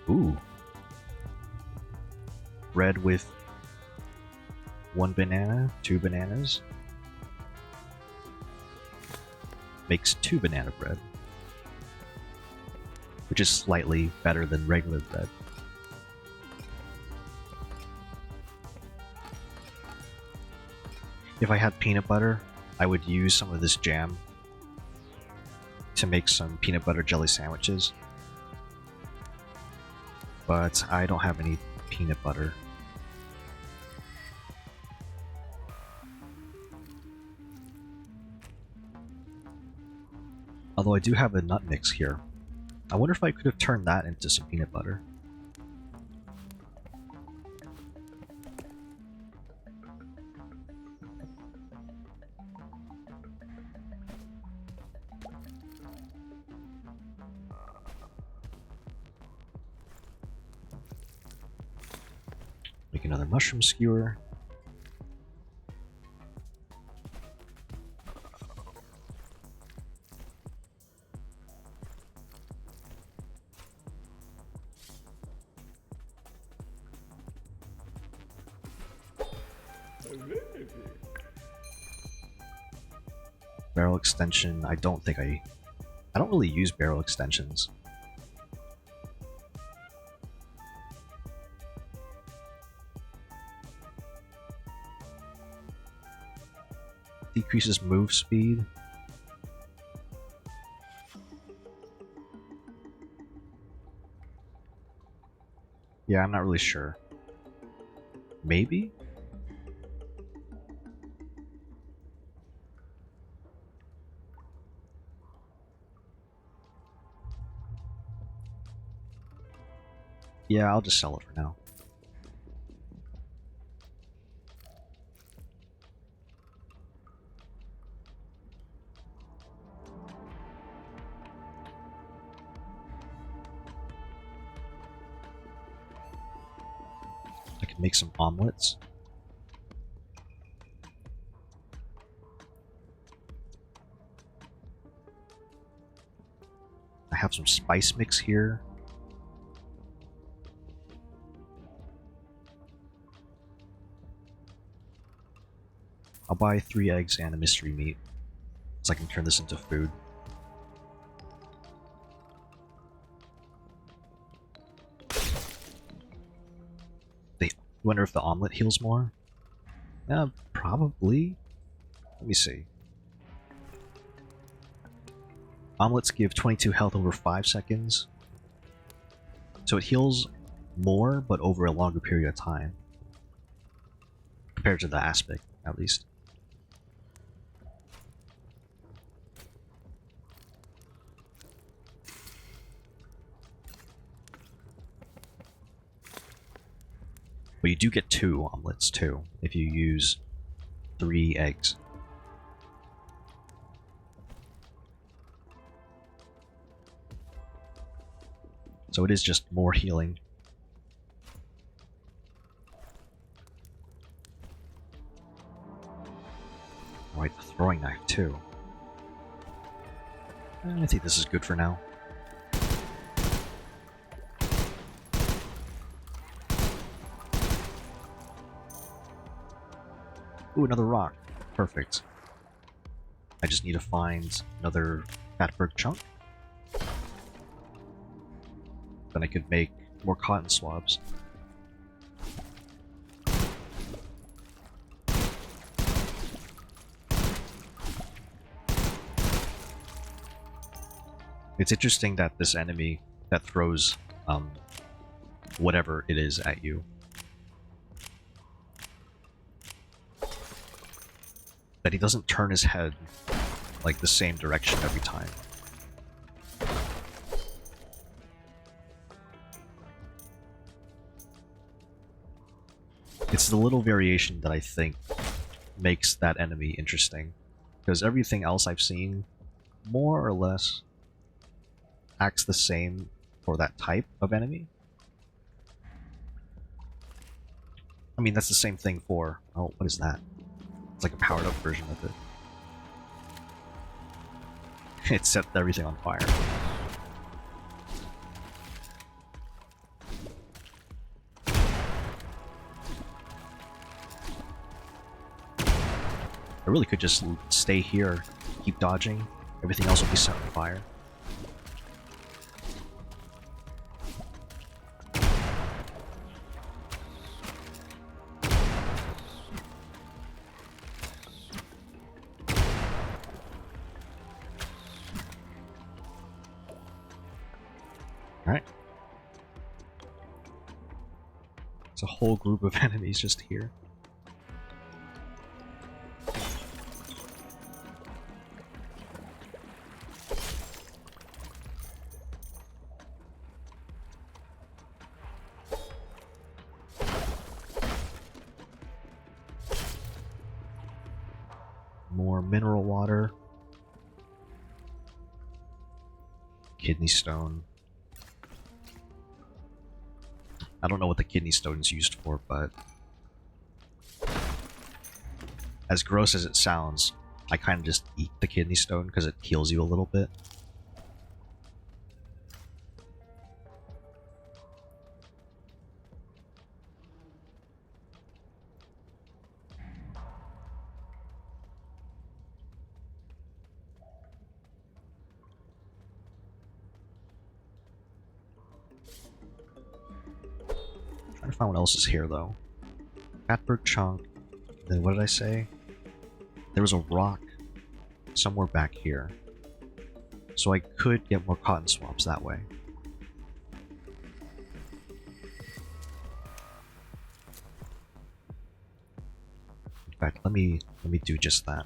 Ooh. Bread with 1 banana, 2 bananas. Makes 2 banana bread. Which is slightly better than regular bread. If I had peanut butter, I would use some of this jam to make some peanut butter jelly sandwiches. But I don't have any peanut butter. Although I do have a nut mix here. I wonder if I could have turned that into some peanut butter. Make another mushroom skewer. Barrel extension, I don't really use barrel extensions. Decreases move speed. Yeah, I'm not really sure. Maybe? Yeah, I'll just sell it for now. I can make some omelets. I have some spice mix here. buy 3 eggs and a mystery meat, so I can turn this into food. I wonder if the omelet heals more? Probably. Let me see. Omelets give 22 health over 5 seconds. So it heals more, but over a longer period of time. Compared to the aspect, at least. But you do get 2 omelets, too, if you use 3 eggs. So it is just more healing. Alright, the throwing knife, too. I think this is good for now. Ooh, another rock. Perfect. I just need to find another fatberg chunk. Then I could make more cotton swabs. It's interesting that this enemy that throws whatever it is at you, that he doesn't turn his head like the same direction every time. It's the little variation that I think makes that enemy interesting, because everything else I've seen more or less acts the same for that type of enemy. I mean, that's the same thing for... oh, what is that? It's like a powered up version of it. It set everything on fire. I really could just stay here, keep dodging, everything else will be set on fire. Alright. It's a whole group of enemies just here. More mineral water. Kidney stone. I don't know what the kidney stone is used for, but as gross as it sounds, I kind of just eat the kidney stone because it heals you a little bit. Trying to find what else is here, though. Fatberg chunk. Then what did I say? There was a rock somewhere back here. So I could get more cotton swabs that way. In fact, let me do just that.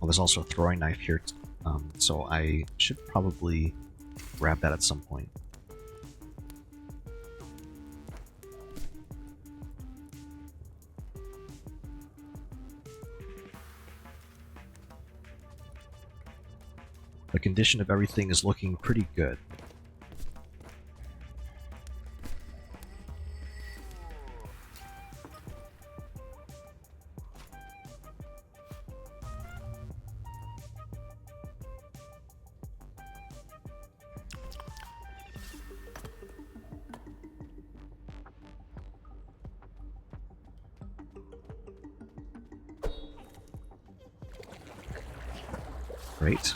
Well, there's also a throwing knife here, so I should probably grab that at some point. The condition of everything is looking pretty good. Great.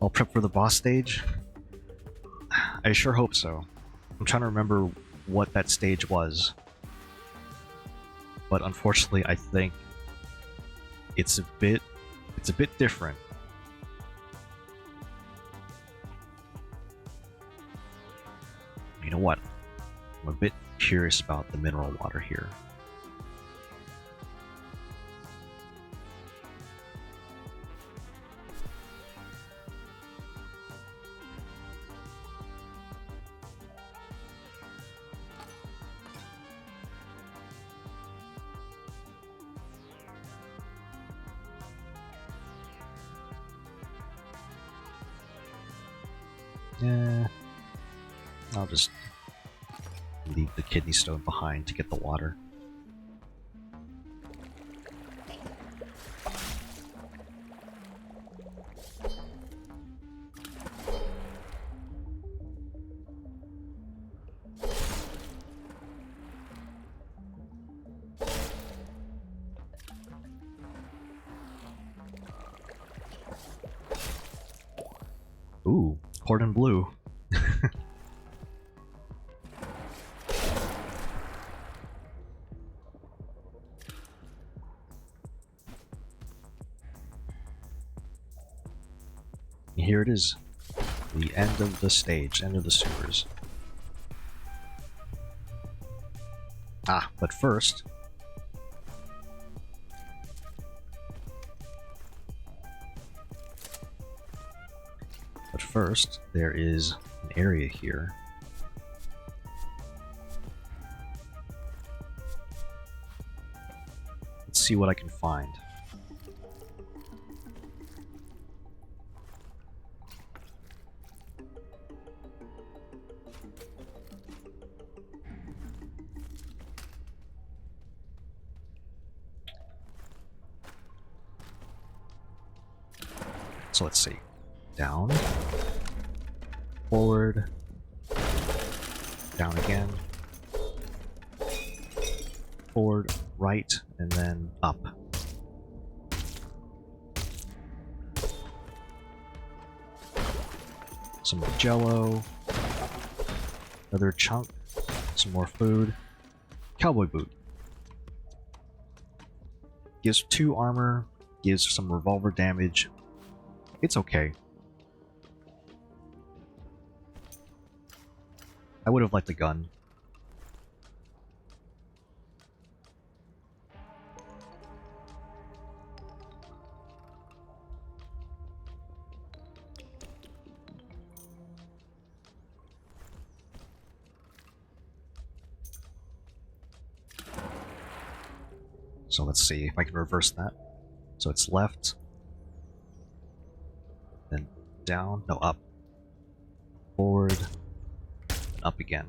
I'll prep for the boss stage. I sure hope so. I'm trying to remember what that stage was. But unfortunately, I think it's a bit different. You know what? I'm a bit curious about the mineral water here. Yeah, I'll just leave the kidney stone behind to get the water. Ooh, cordon bleu. Here it is. The end of the stage, end of the sewers. Ah, but first... there is an area here. Let's see what I can find. So let's see. Down. Forward. Down again. Forward, right, and then up. Some more jello. Another chunk. Some more food. Cowboy boot. Gives 2 armor. Gives some revolver damage. It's okay. I would have liked a gun. So let's see if I can reverse that. So it's left. Then down. No, up. Forward. Up again.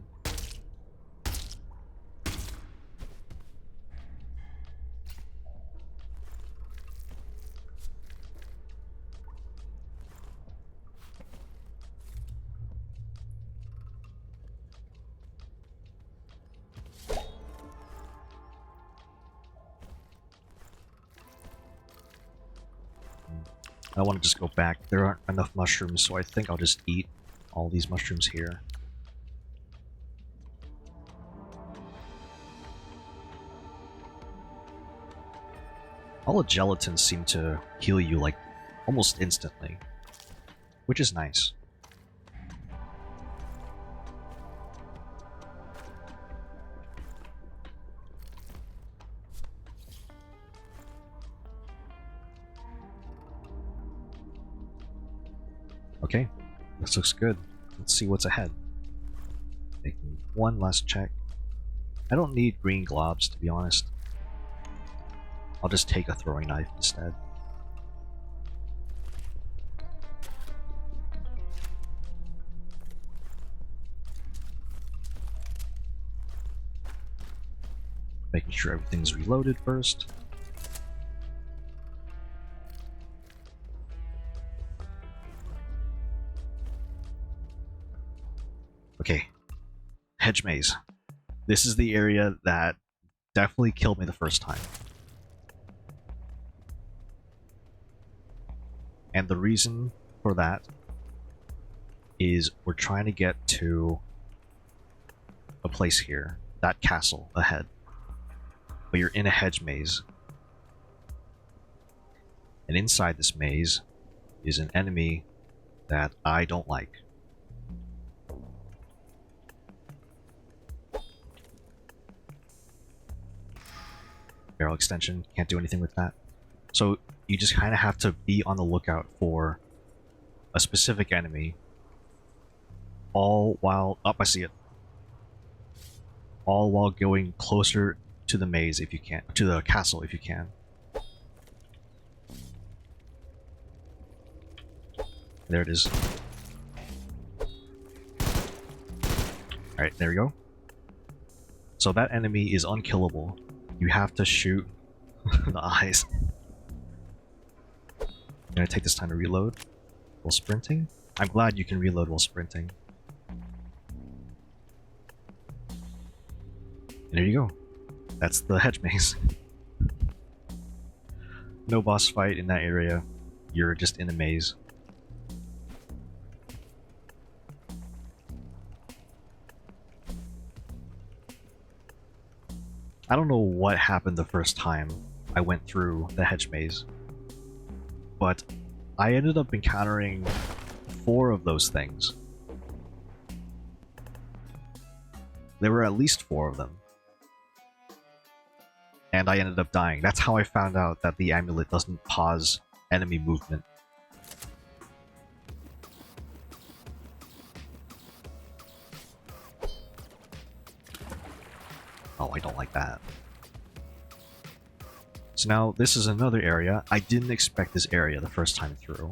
I want to just go back. There aren't enough mushrooms, so I think I'll just eat all these mushrooms here. All the gelatins seem to heal you like almost instantly, which is nice. Okay, this looks good. Let's see what's ahead. Making one last check. I don't need green globs, to be honest. I'll just take a throwing knife instead. Making sure everything's reloaded first. Okay, hedge maze. This is the area that definitely killed me the first time. And the reason for that is we're trying to get to a place here, that castle ahead. But you're in a hedge maze. And inside this maze is an enemy that I don't like. Barrel extension, can't do anything with that. So you just kind of have to be on the lookout for a specific enemy, all while... Up, I see it. All while going closer to the maze if you can, to the castle if you can. There it is. Alright, there we go. So that enemy is unkillable. You have to shoot the eyes. I'm gonna take this time to reload while sprinting. I'm glad you can reload while sprinting. And there you go. That's the hedge maze. No boss fight in that area. You're just in a maze. I don't know what happened the first time I went through the hedge maze, but I ended up encountering 4 of those things. There were at least 4 of them. And I ended up dying. That's how I found out that the amulet doesn't pause enemy movement. Oh, I don't like that. So now, this is another area. I didn't expect this area the first time through.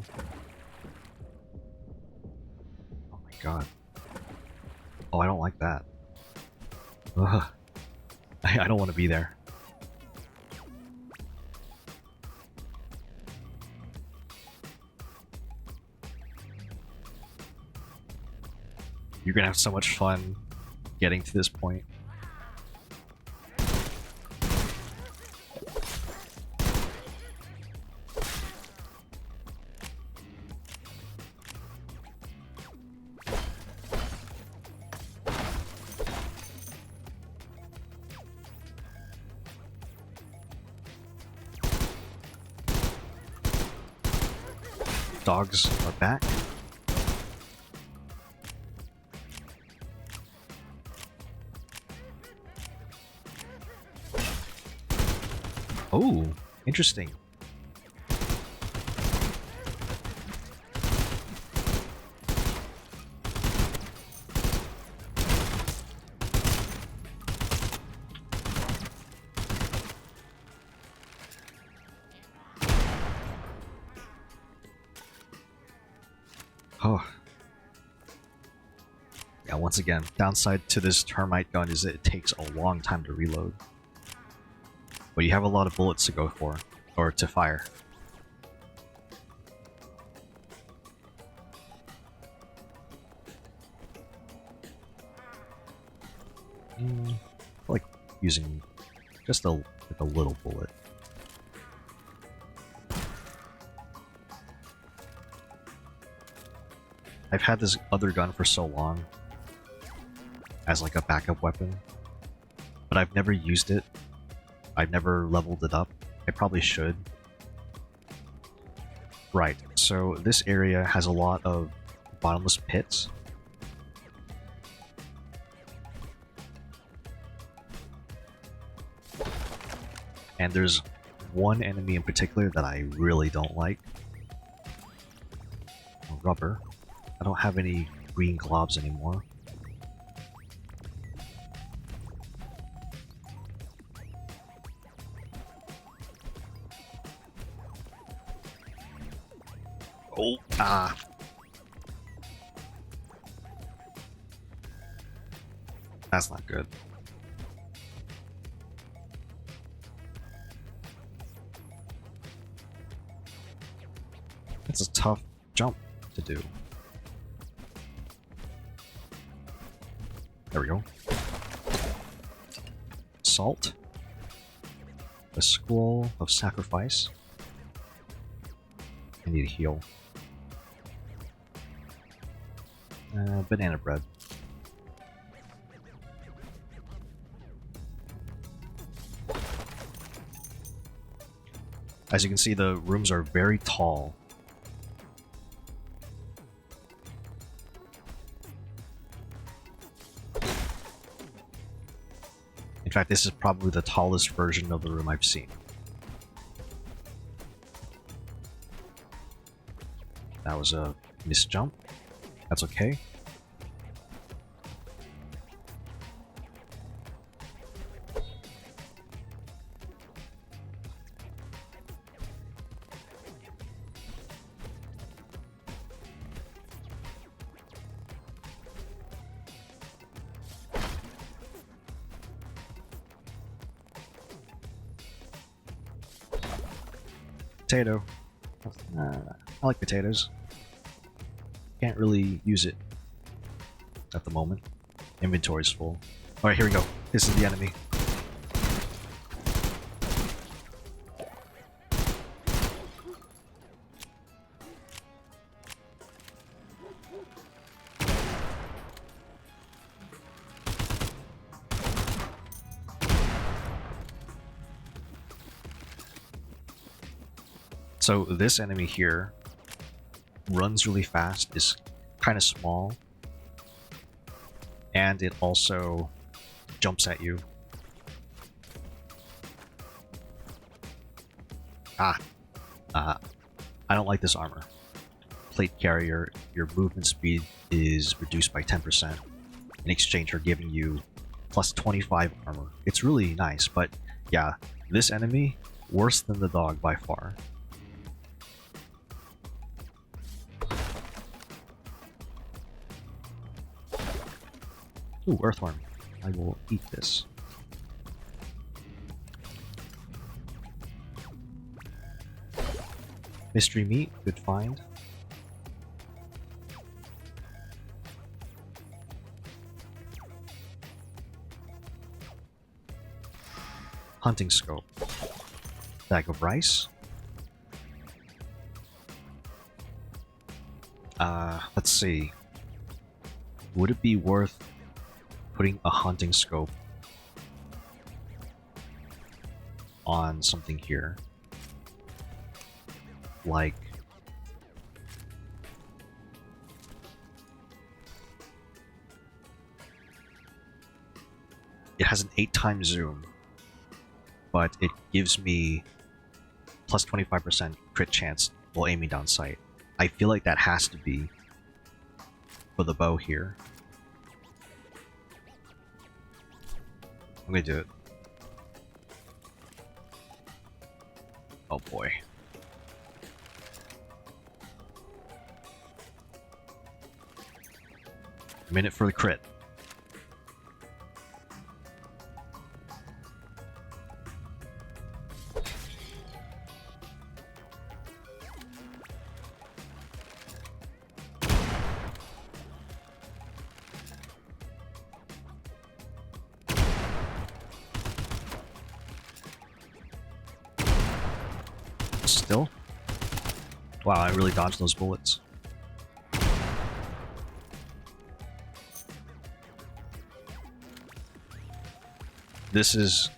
Oh my god. Oh, I don't like that. Ugh. I don't want to be there. You're gonna have so much fun getting to this point. Dogs are back. Oh, interesting. Oh. Yeah, once again, downside to this termite gun is that it takes a long time to reload. But you have a lot of bullets to go for, or to fire. I like using just a little bullet. I've had this other gun for so long as like a backup weapon, but I've never used it. I've never leveled it up. I probably should. Right, so this area has a lot of bottomless pits. And there's one enemy in particular that I really don't like. Rubber. I don't have any green globs anymore. Oh, ah. That's not good. It's a tough jump to do. There we go. Salt. The Scroll of Sacrifice. I need a heal. Banana bread. As you can see, the rooms are very tall. In fact, this is probably the tallest version of the room I've seen. That was a missed jump. That's okay. Potato. I like potatoes. Can't really use it at the moment. Inventory's full. Alright, here we go. This is the enemy. So this enemy here runs really fast, is kind of small, and it also jumps at you. I don't like this armor. Plate carrier, your movement speed is reduced by 10%. In exchange for giving you plus 25 armor. It's really nice, but yeah, this enemy, worse than the dog by far. Ooh, earthworm. I will eat this. Mystery meat, good find. Hunting scope. Bag of rice. Let's see. Would it be worth putting a hunting scope on something here? Like it has an 8x zoom, but it gives me plus 25% crit chance while aiming down sight. I feel like that has to be for the bow here. I'm gonna do it. Oh boy. A minute for the crit. Still? Wow, I really dodged those bullets. This is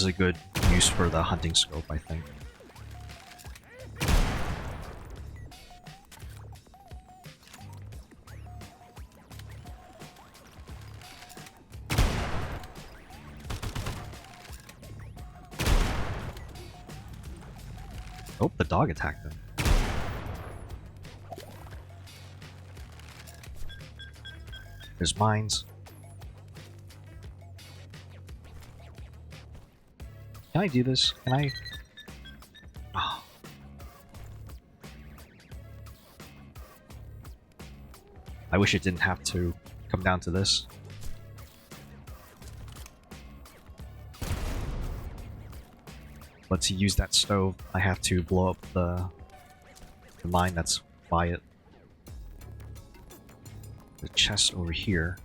a good use for the hunting scope, I think. Oh, the dog attacked him. There's mines. Can I do this? Can I? Oh. I wish it didn't have to come down to this. But to use that stove, I have to blow up the mine that's by it. The chest over here.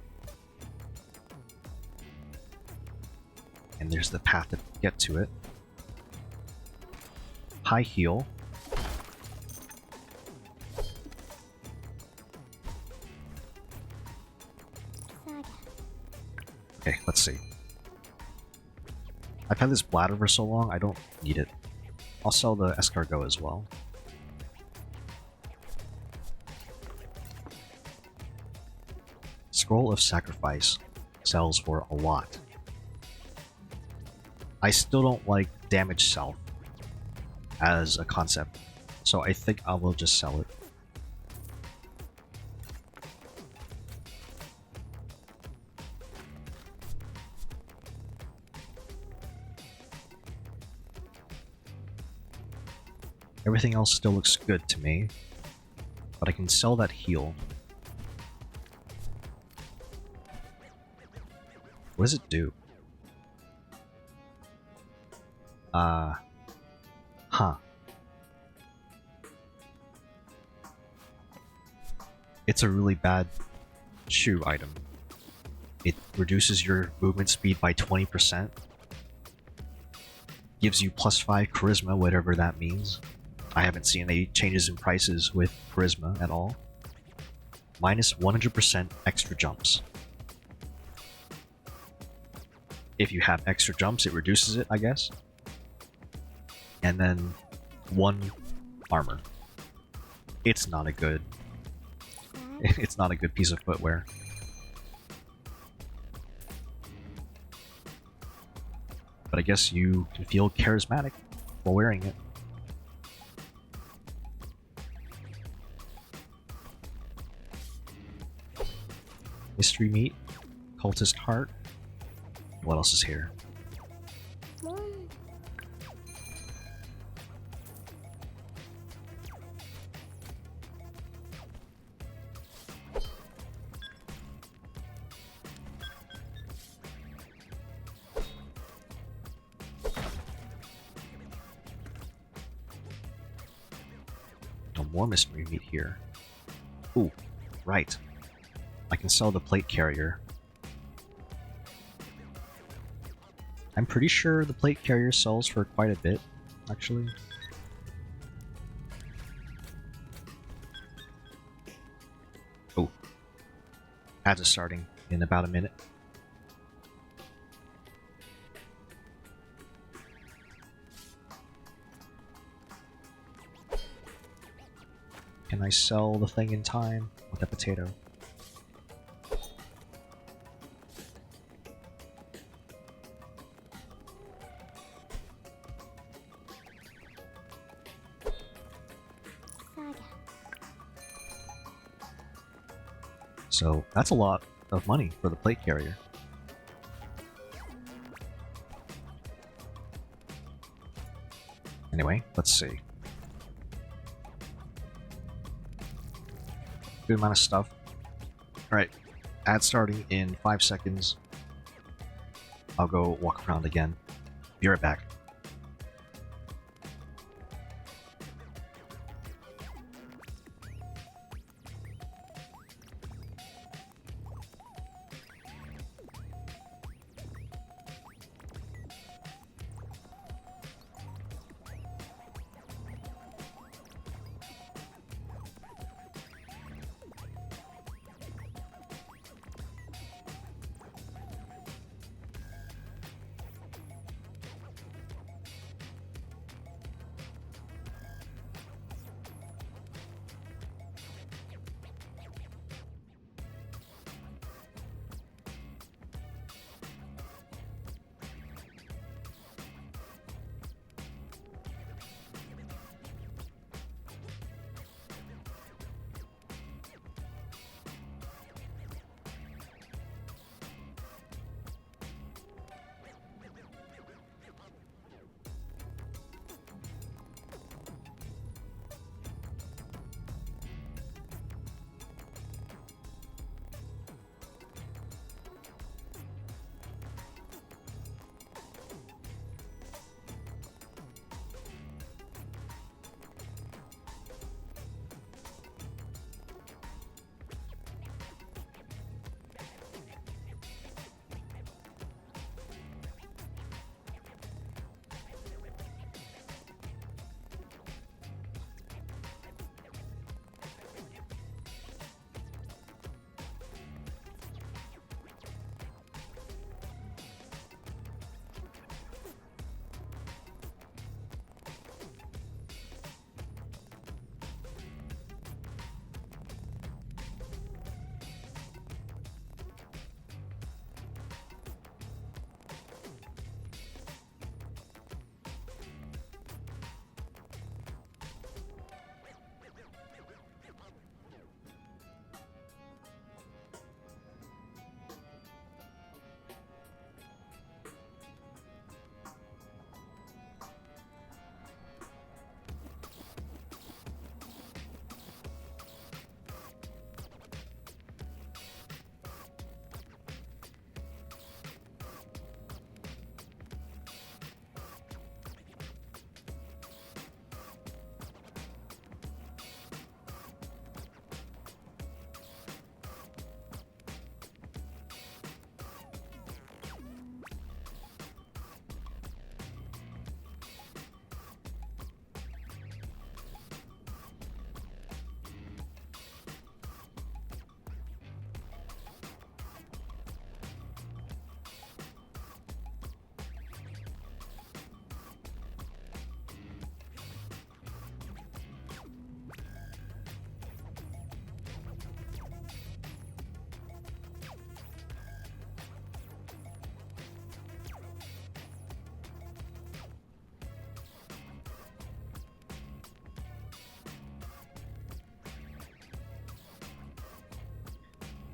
And there's the path to get to it. High heal. Saga. Okay, let's see. I've had this bladder for so long, I don't need it. I'll sell the escargot as well. Scroll of Sacrifice sells for a lot. I still don't like damage self as a concept, so I think I will just sell it. Everything else still looks good to me, but I can sell that heal. What does it do? Huh. It's a really bad shoe item. It reduces your movement speed by 20%. Gives you +5 charisma, whatever that means. I haven't seen any changes in prices with charisma at all. Minus 100% extra jumps. If you have extra jumps, it reduces it, I guess. And then 1 armor. It's not a good... It's not a good piece of footwear. But I guess you can feel charismatic while wearing it. Mystery meat, cultist heart. What else is here? No more mystery meat here. Ooh, right. I can sell the plate carrier. I'm pretty sure the plate carrier sells for quite a bit, actually. Oh. Ads are starting in about a minute. Can I sell the thing in time with a potato? Saga. So that's a lot of money for the plate carrier. Anyway, let's see. Good amount of stuff. Alright, ad starting in 5 seconds. I'll go walk around again. Be right back.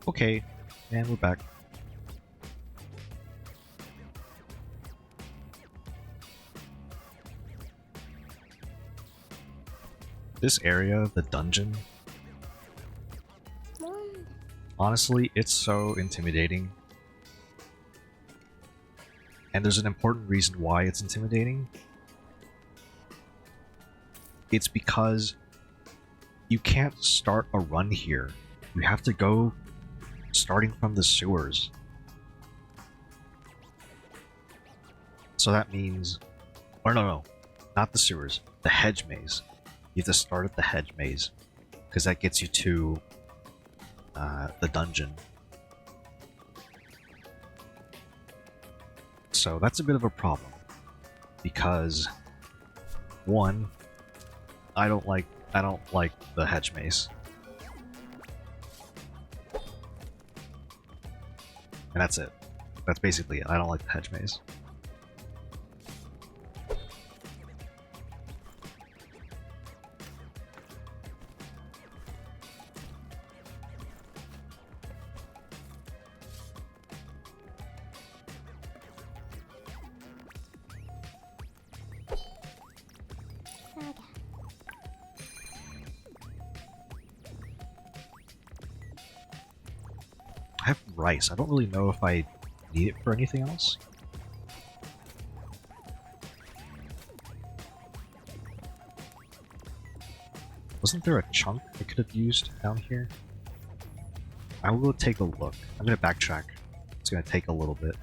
Okay, and we're back. This area, the dungeon, honestly, it's so intimidating. And there's an important reason why it's intimidating. It's because you can't start a run here. You have to go starting from the sewers. So that means... Or no, not the sewers. The hedge maze. You have to start at the hedge maze, because that gets you to the dungeon. So that's a bit of a problem, because one, I don't like the hedge maze, and that's it. That's basically it. I don't like the hedge maze. I have rice. I don't really know if I need it for anything else. Wasn't there a chunk I could have used down here? I will go take a look. I'm gonna backtrack. It's gonna take a little bit.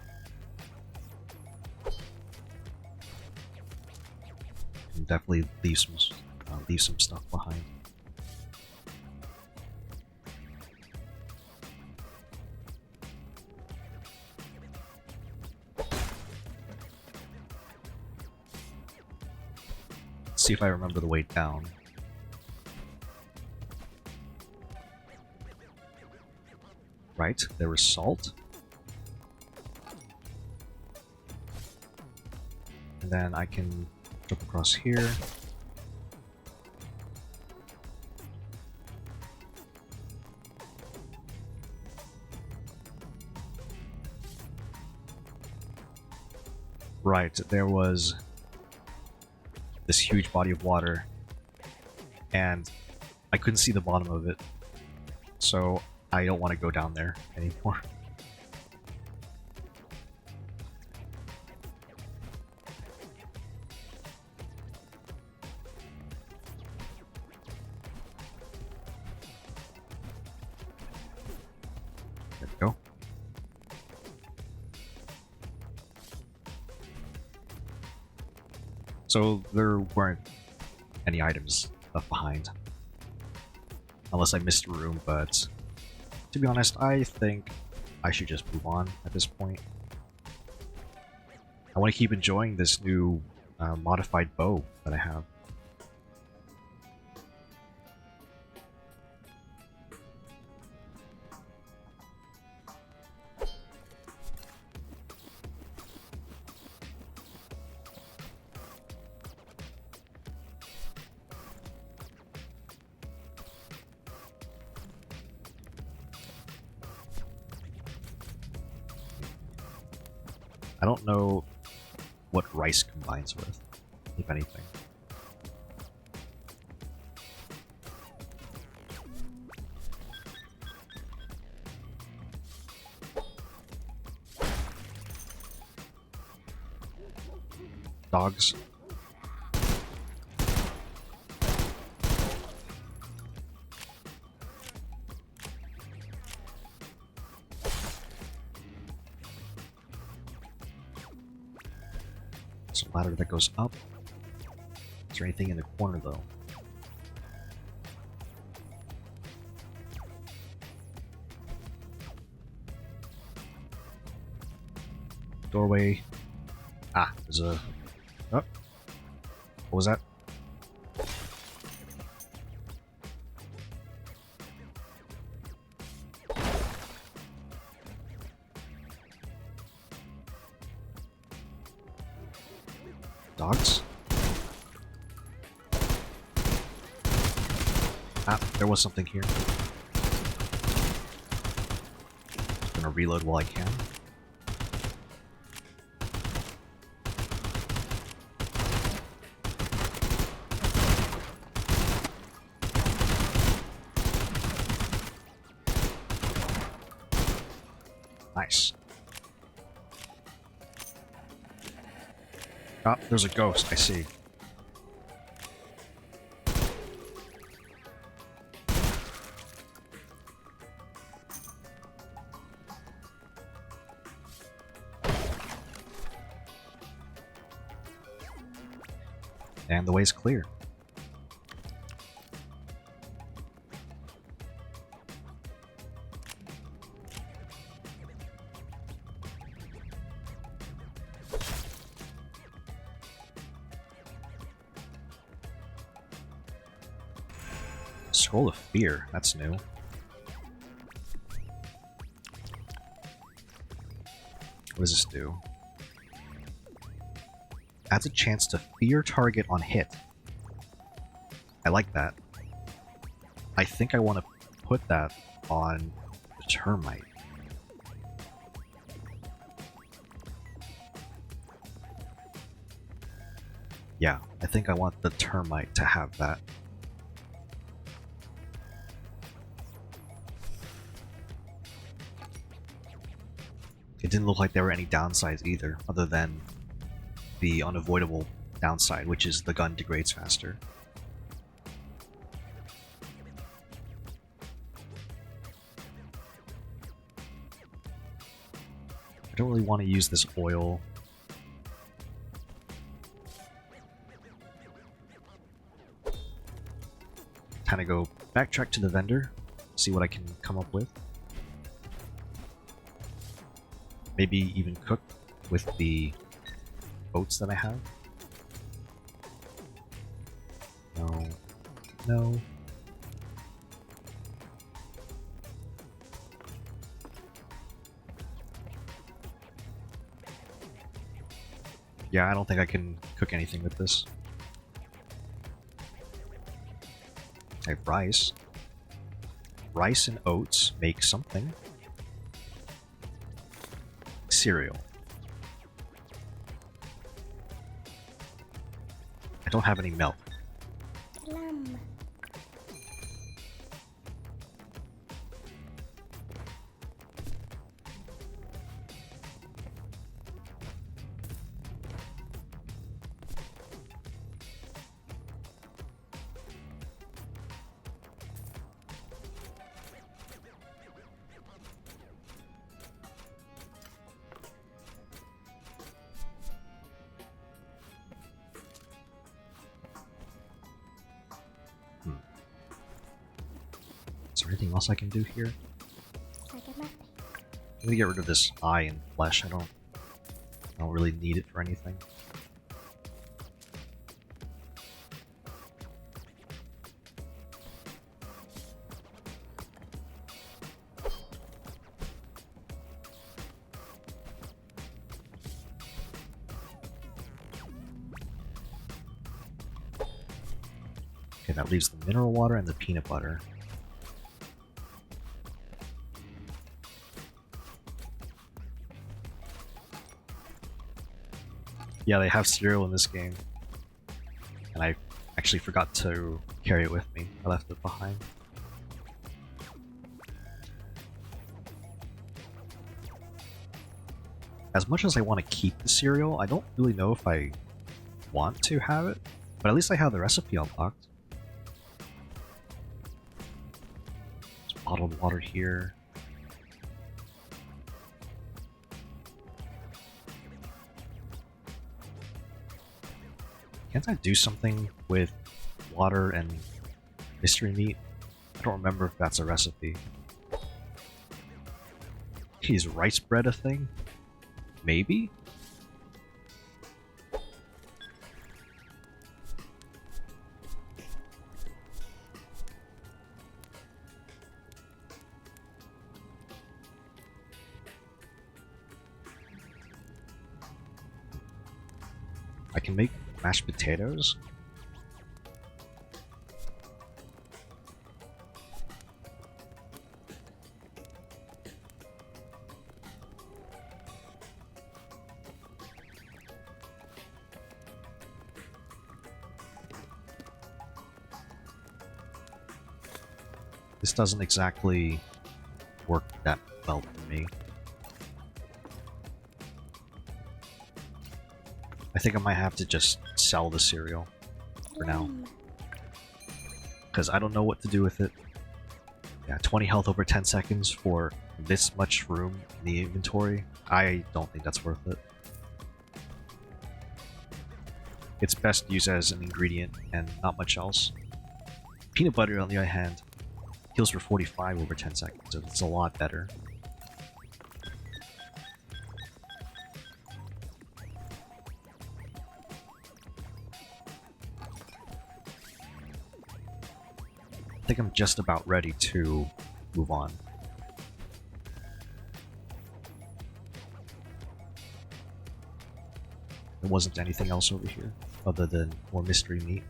And definitely leave some stuff behind. See if I remember the way down. Right, there was salt. And then I can jump across here. Right, there was this huge body of water, and I couldn't see the bottom of it, so I don't want to go down there anymore. There we go. So there weren't any items left behind. Unless I missed a room, but to be honest, I think I should just move on at this point. I want to keep enjoying this new modified bow that I have. I don't know what rice combines with, if anything. Dogs. There's a ladder that goes up. Is there anything in the corner though? Doorway. Ah, there's a... Oh. What was that? Dogs? Ah, there was something here. gonna reload while I can. Nice. Ah, there's a ghost, I see. And the way's clear. Scroll of Fear, that's new. What does this do? Adds a chance to fear target on hit. I like that. I think I want to put that on the termite. Yeah, I think I want the termite to have that. It didn't look like there were any downsides either, other than the unavoidable downside, which is the gun degrades faster. I don't really want to use this oil. Kind of go backtrack to the vendor, see what I can come up with. Maybe even cook with the oats that I have. No. No. Yeah, I don't think I can cook anything with this. I have rice. Rice and oats make something. Cereal. I don't have any milk. Lamb. Is there anything else I can do here? Like a map. I'm gonna get rid of this eye and flesh. I don't really need it for anything. Okay, that leaves the mineral water and the peanut butter. Yeah, they have cereal in this game. And I actually forgot to carry it with me. I left it behind. As much as I want to keep the cereal, I don't really know if I want to have it. But at least I have the recipe unlocked. There's bottled water here. Can't I do something with water and mystery meat? I don't remember if that's a recipe. Is rice bread a thing? Maybe? I can make mashed potatoes. This doesn't exactly work that well for me. I think I might have to just sell the cereal for now. Because I don't know what to do with it. Yeah, 20 health over 10 seconds for this much room in the inventory. I don't think that's worth it. It's best used as an ingredient and not much else. Peanut butter, on the other hand, heals for 45 over 10 seconds, so it's a lot better. I think I'm just about ready to move on. There wasn't anything else over here other than more mystery meat.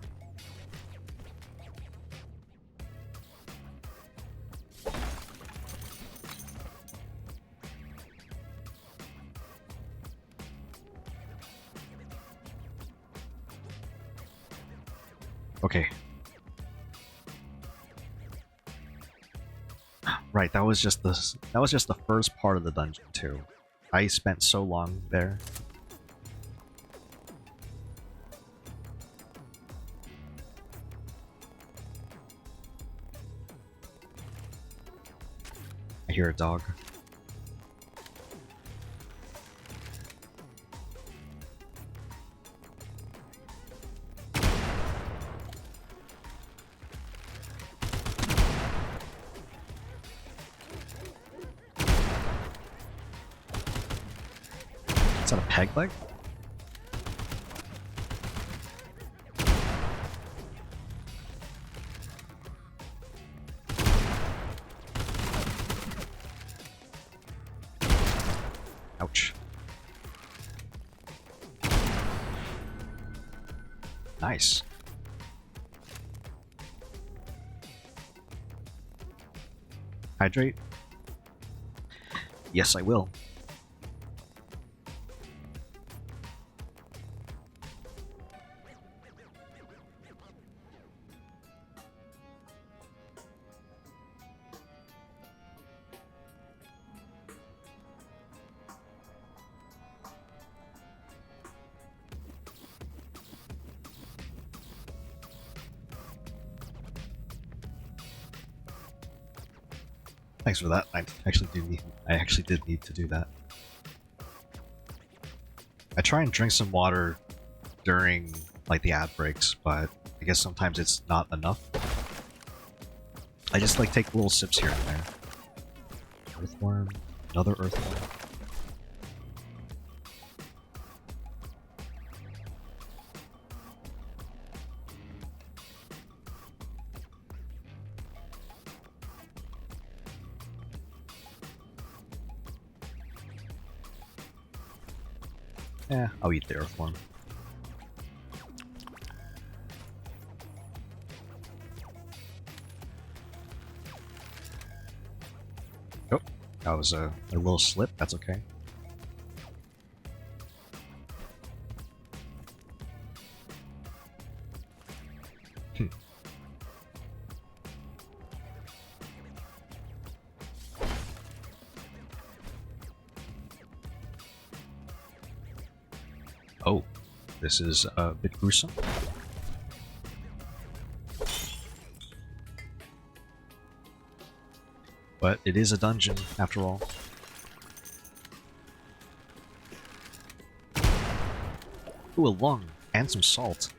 Okay. Right, that was just the first part of the dungeon too. I spent so long there. I hear a dog. Is that a peg leg? Ouch. Nice. Hydrate? Yes, I will. Thanks for that. I actually did need to do that. I try and drink some water during like the ad breaks, but I guess sometimes it's not enough. I just like take little sips here and there. Earthworm, another earthworm. Yeah, I'll eat the earthworm. Oh, that was a little slip, that's okay. Oh, this is a bit gruesome. But it is a dungeon, after all. Ooh, a lung, and some salt.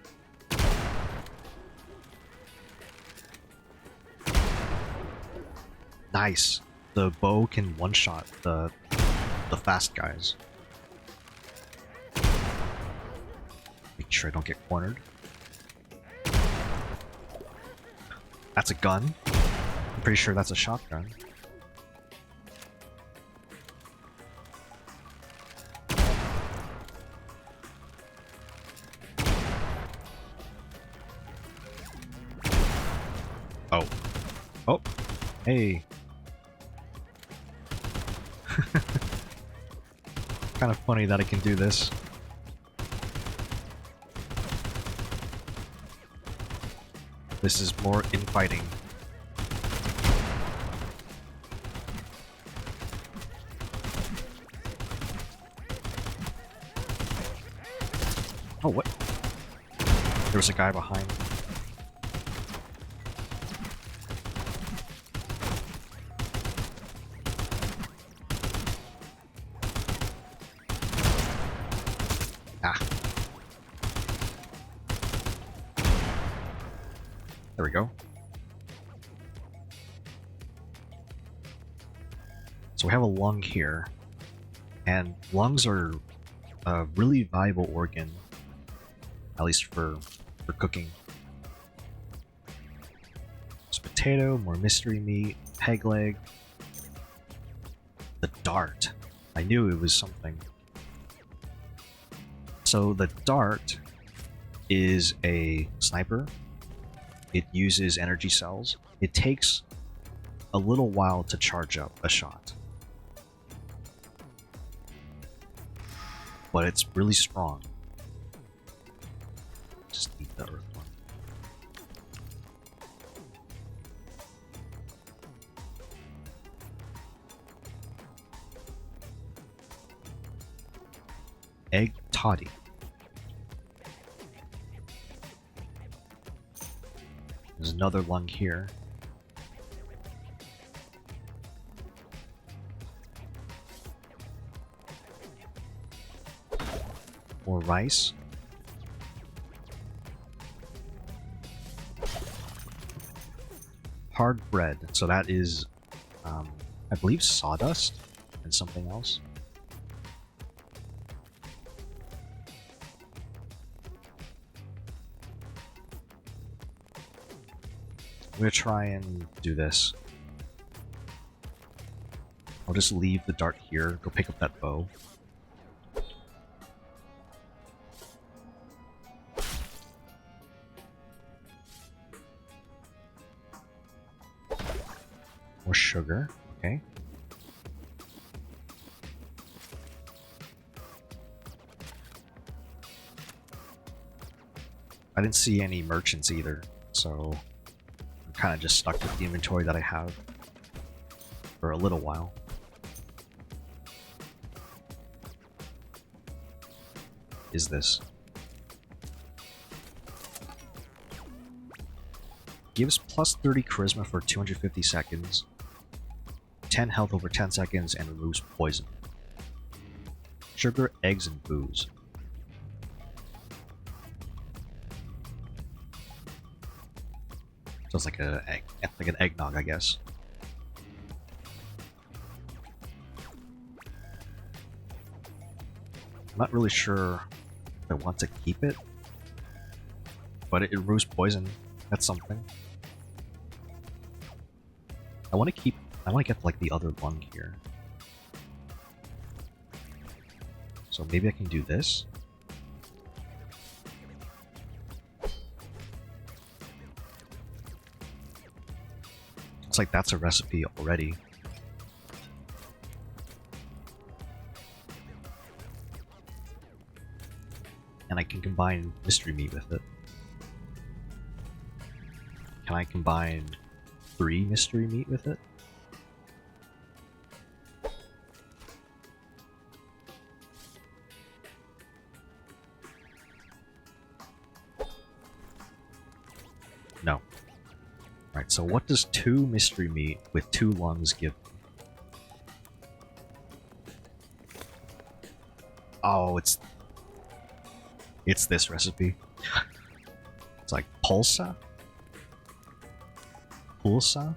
Nice. The bow can one-shot the fast guys. Make sure I don't get cornered. That's a gun. I'm pretty sure that's a shotgun. Oh. Oh. Hey. Kind of funny that I can do this. This is more infighting. Oh, what? There was a guy behind. Ah. There we go. So we have a lung here, and lungs are a really valuable organ, at least for cooking. There's potato, more mystery meat, peg leg, the dart. I knew it was something. So the dart is a sniper. It uses energy cells. It takes a little while to charge up a shot, but it's really strong. Just eat the earth one. Egg toddy. There's another lung here. More rice. Hard bread. So that is, I believe, sawdust and something else. I'm gonna try and do this. I'll just leave the dart here, go pick up that bow. More sugar, okay. I didn't see any merchants either, so I'm kind of just stuck with the inventory that I have for a little while. Is this? Gives plus 30 charisma for 250 seconds, 10 health over 10 seconds, and removes poison. Sugar, eggs, and booze. So it's like an eggnog, I guess. I'm not really sure if I want to keep it, but it removes poison. That's something. I want to get like the other lung here. So maybe I can do this. Looks like that's a recipe already. And I can combine mystery meat with it. Can I combine 3 mystery meat with it? No. Alright, so what does 2 mystery meat with 2 lungs give me? Oh, it's this recipe. It's like pulsa? Pulsa?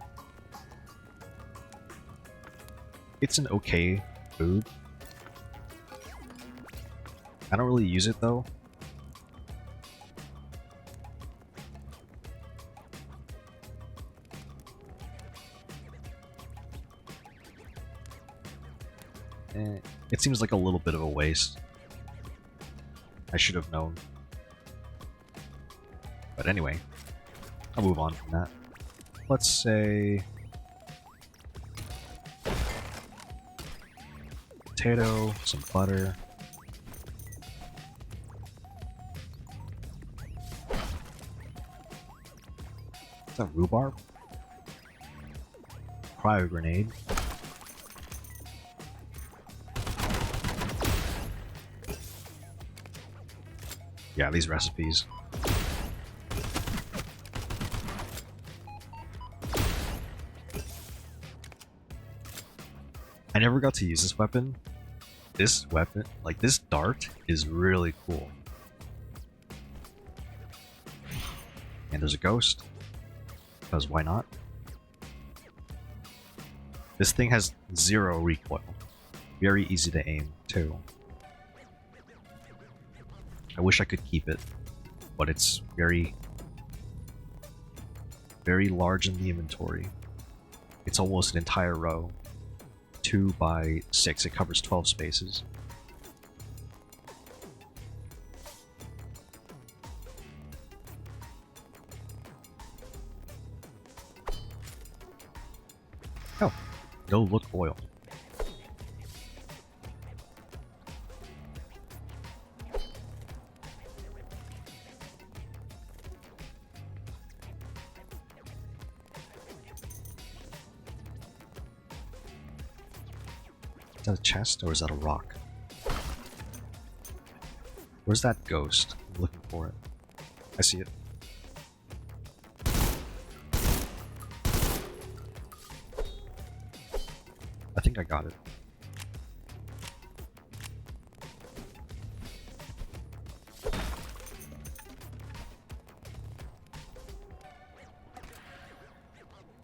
It's an okay food. I don't really use it though. It seems like a little bit of a waste. I should have known. But anyway, I'll move on from that. Let's say potato, some butter. Is that rhubarb? Cryo grenade. Yeah, these recipes. I never got to use this weapon. This weapon, like this dart, is really cool. And there's a ghost. Because why not? This thing has 0 recoil. Very easy to aim, too. I wish I could keep it, but it's very, very large in the inventory. It's almost an entire row. 2 by 6, it covers 12 spaces. Oh, no look oil. Is that a chest or is that a rock? Where's that ghost? I'm looking for it. I see it. I think I got it.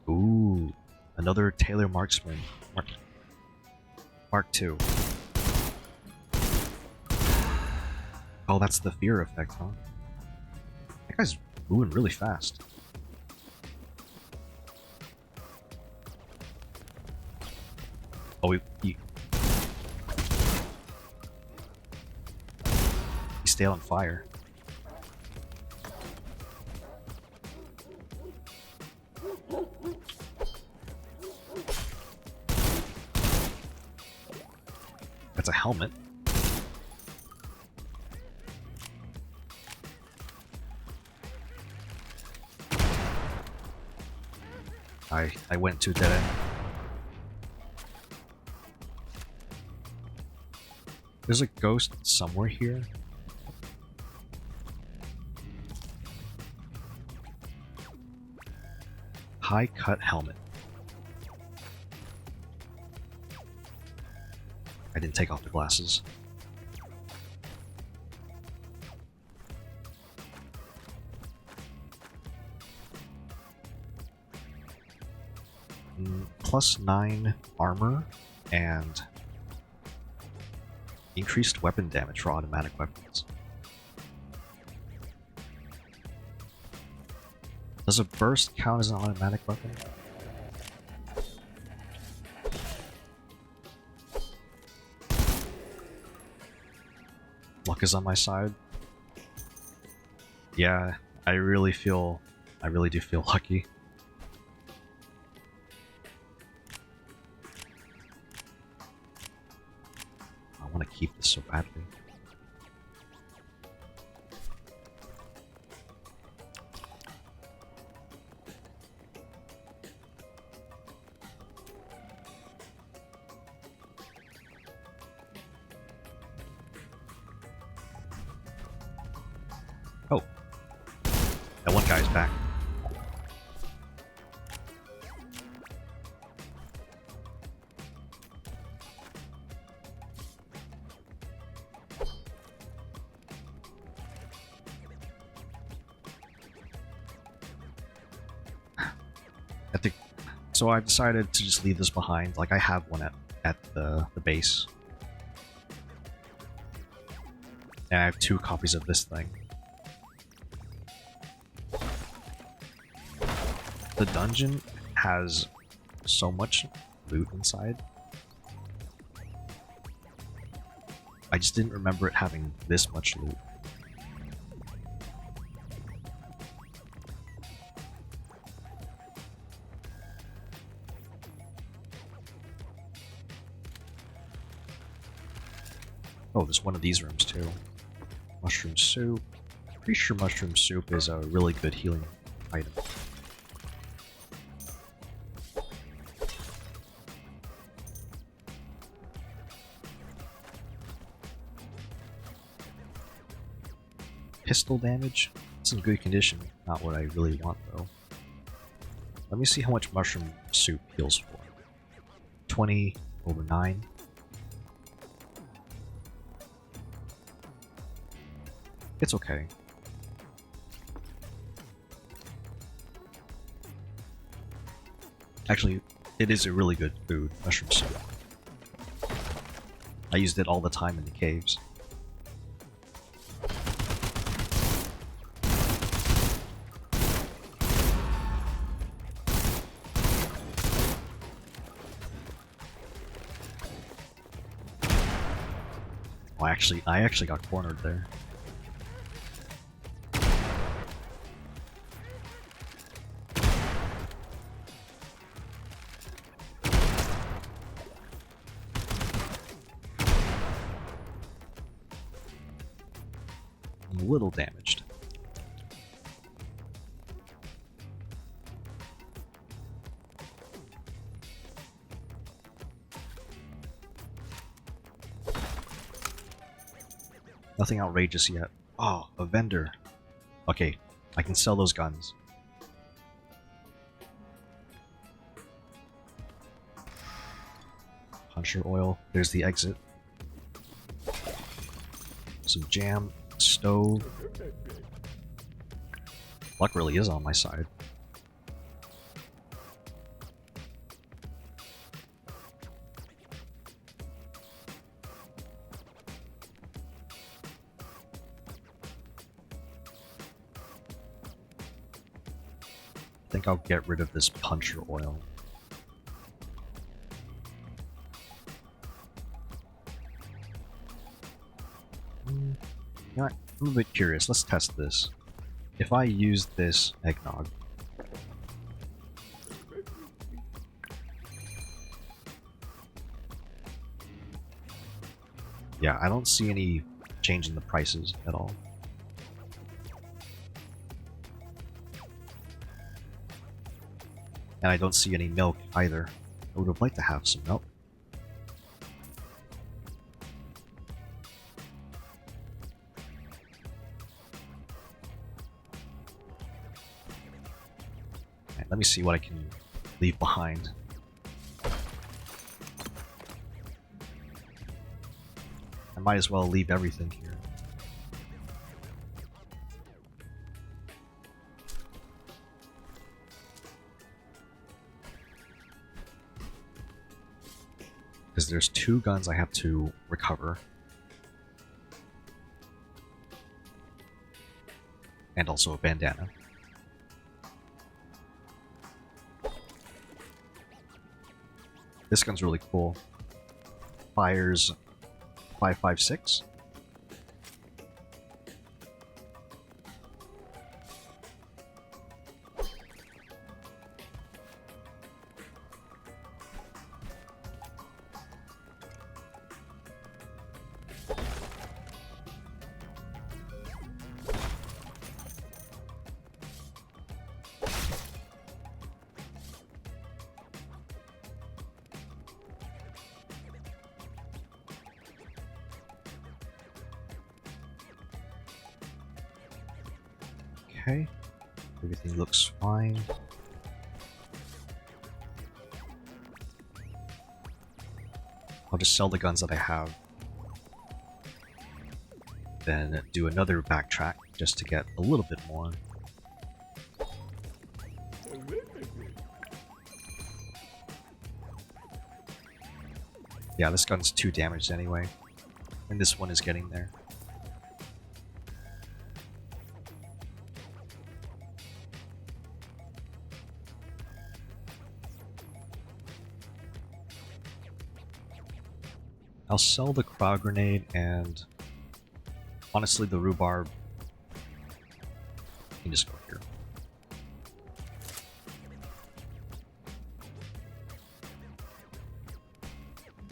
Ooh, another Taylor Marksman. Mark II. Oh, that's the fear effect, huh? That guy's moving really fast. Oh, he stayed on fire. That's a helmet. I went to dead end. There's a ghost somewhere here. High cut helmet. I didn't take off the glasses. +9 armor and increased weapon damage for automatic weapons. Does a burst count as an automatic weapon? Luck is on my side. Yeah, I really do feel lucky. I want to keep this so badly. Oh, that one guy's back. I think so. I've decided to just leave this behind. Like I have one at the base, and I have 2 copies of this thing. The dungeon has so much loot inside. I just didn't remember it having this much loot. Oh, there's one of these rooms too. Mushroom soup. Pretty sure mushroom soup is a really good healing item. pistol damage. It's in good condition. Not what I really want though. Let me see how much mushroom soup heals for. 20 over 9. It's okay. Actually, it is a really good food, mushroom soup. I used it all the time in the caves. Oh, I actually got cornered there. A little damaged. Nothing outrageous yet. Oh, a vendor. Okay, I can sell those guns. Puncher oil. There's the exit. Some jam. Stove. Luck really is on my side. I think I'll get rid of this puncher oil. You know what? I'm a bit curious. Let's test this. If I use this eggnog, yeah, I don't see any change in the prices at all. And I don't see any milk either. I would have liked to have some milk. Alright, let me see what I can leave behind. I might as well leave everything here. Because there's 2 guns I have to recover. And also a bandana. This gun's really cool. Fires 5.56. Okay, everything looks fine. I'll just sell the guns that I have. Then do another backtrack just to get a little bit more. Yeah, this gun's 2 damaged anyway. And this one is getting there. I'll sell the crowd grenade and honestly the rhubarb. You can just go here.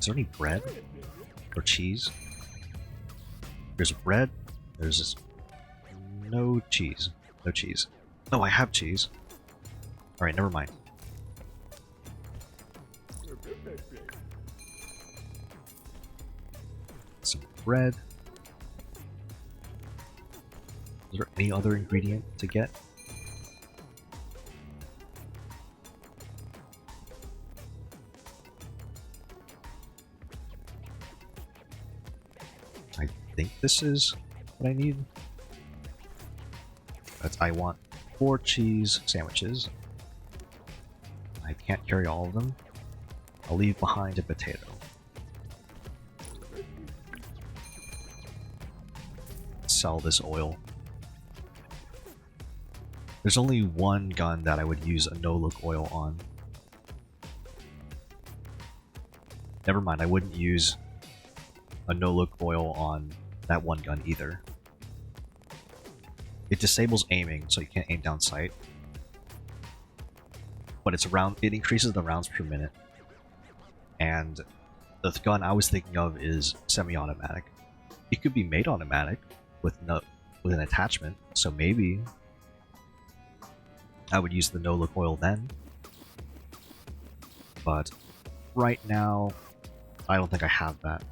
Is there any bread or cheese? There's bread. There's no cheese. No cheese. No, I have cheese. Alright, never mind. Some bread. any other ingredient to get. I think this is what I need. But I want 4 cheese sandwiches. I can't carry all of them. I'll leave behind a potato. Sell this oil. There's only one gun that I would use a no-look oil on. Never mind, I wouldn't use a no-look oil on that one gun either. It disables aiming, so you can't aim down sight. But it increases the rounds per minute. And the gun I was thinking of is semi-automatic. It could be made automatic with an attachment, so maybe I would use the no-look oil then. But right now, I don't think I have that.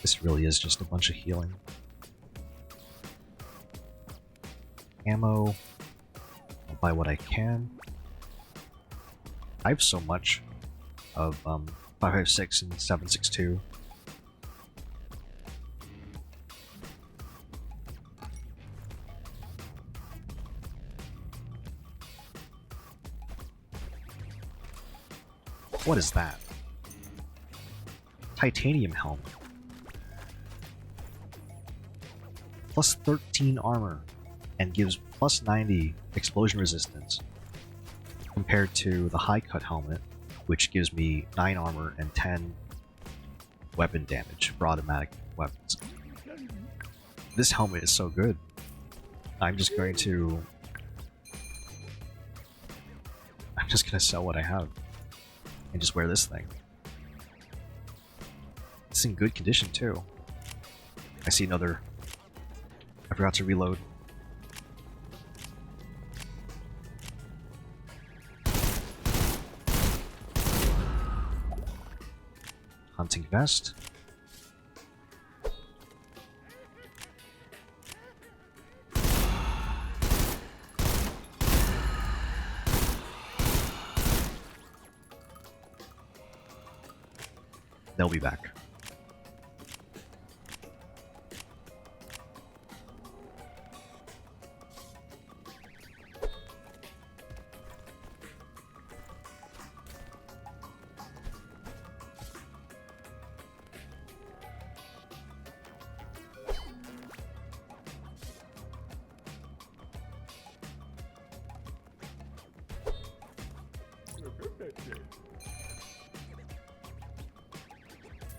This really is just a bunch of healing. Ammo. I'll buy what I can. I have so much of 5.56 and 7.62. What is that? Titanium helmet. Plus 13 armor and gives plus 90 explosion resistance compared to the high cut helmet, which gives me 9 armor and 10 weapon damage for automatic weapons. This helmet is so good. I'm just gonna sell what I have and just wear this thing. It's in good condition too. I see another. I forgot to reload. Hunting vest. They'll be back.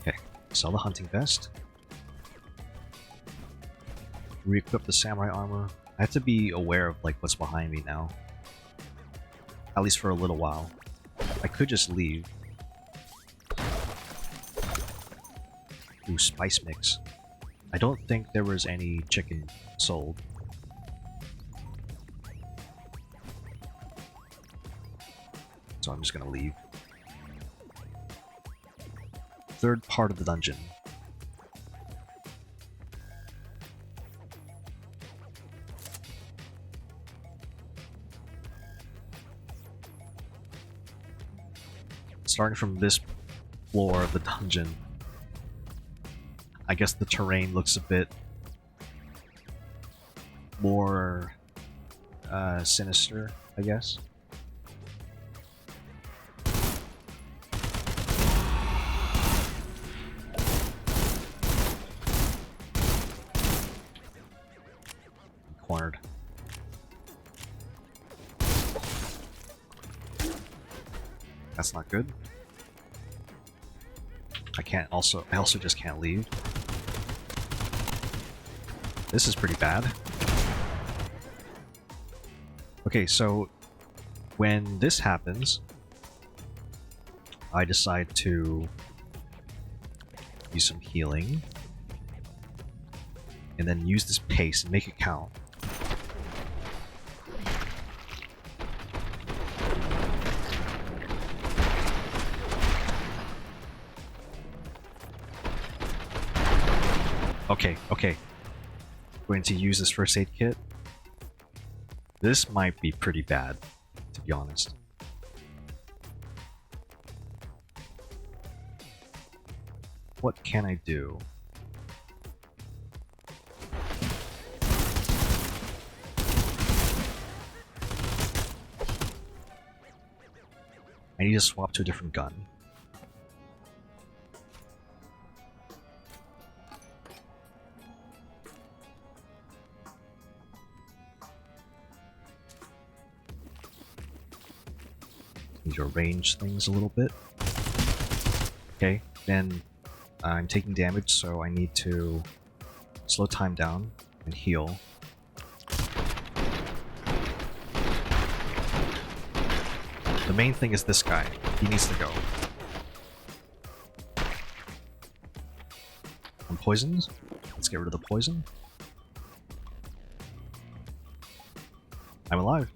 Okay, sell the hunting vest. Re-equip the samurai armor. I have to be aware of like what's behind me now. At least for a little while. I could just leave. Ooh, spice mix. I don't think there was any chicken sold. So I'm just gonna leave. Third part of the dungeon. Starting from this floor of the dungeon, I guess the terrain looks a bit more sinister, I guess. Cornered. That's not good. I also just can't leave. This is pretty bad. Okay, so when this happens, I decide to use some healing and then use this pace and make it count. Okay, okay. Going to use this first aid kit. This might be pretty bad, to be honest. What can I do? I need to swap to a different gun. Need to arrange things a little bit. Okay, then I'm taking damage, so I need to slow time down and heal. The main thing is this guy. He needs to go. I'm poisoned. Let's get rid of the poison. I'm alive.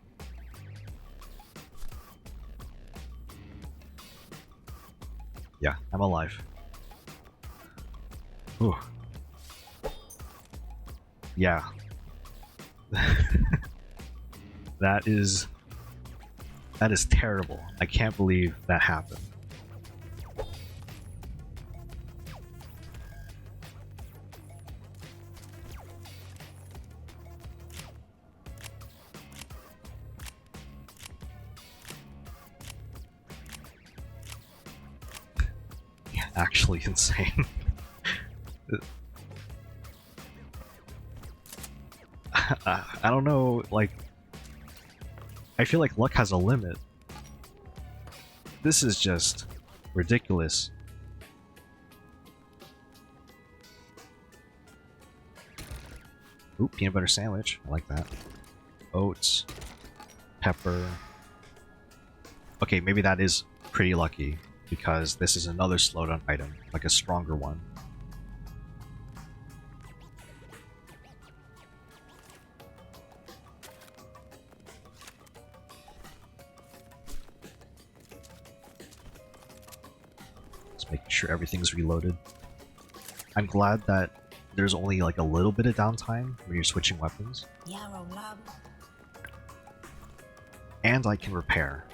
Yeah, I'm alive. Ooh. Yeah. That is terrible. I can't believe that happened. Yeah, actually insane. I don't know, like, I feel like luck has a limit. This is just ridiculous. Ooh, peanut butter sandwich. I like that. Oats. Pepper. Okay, maybe that is pretty lucky, because this is another slowdown item, like a stronger one. Making sure everything's reloaded. I'm glad that there's only like a little bit of downtime when you're switching weapons. And I can repair.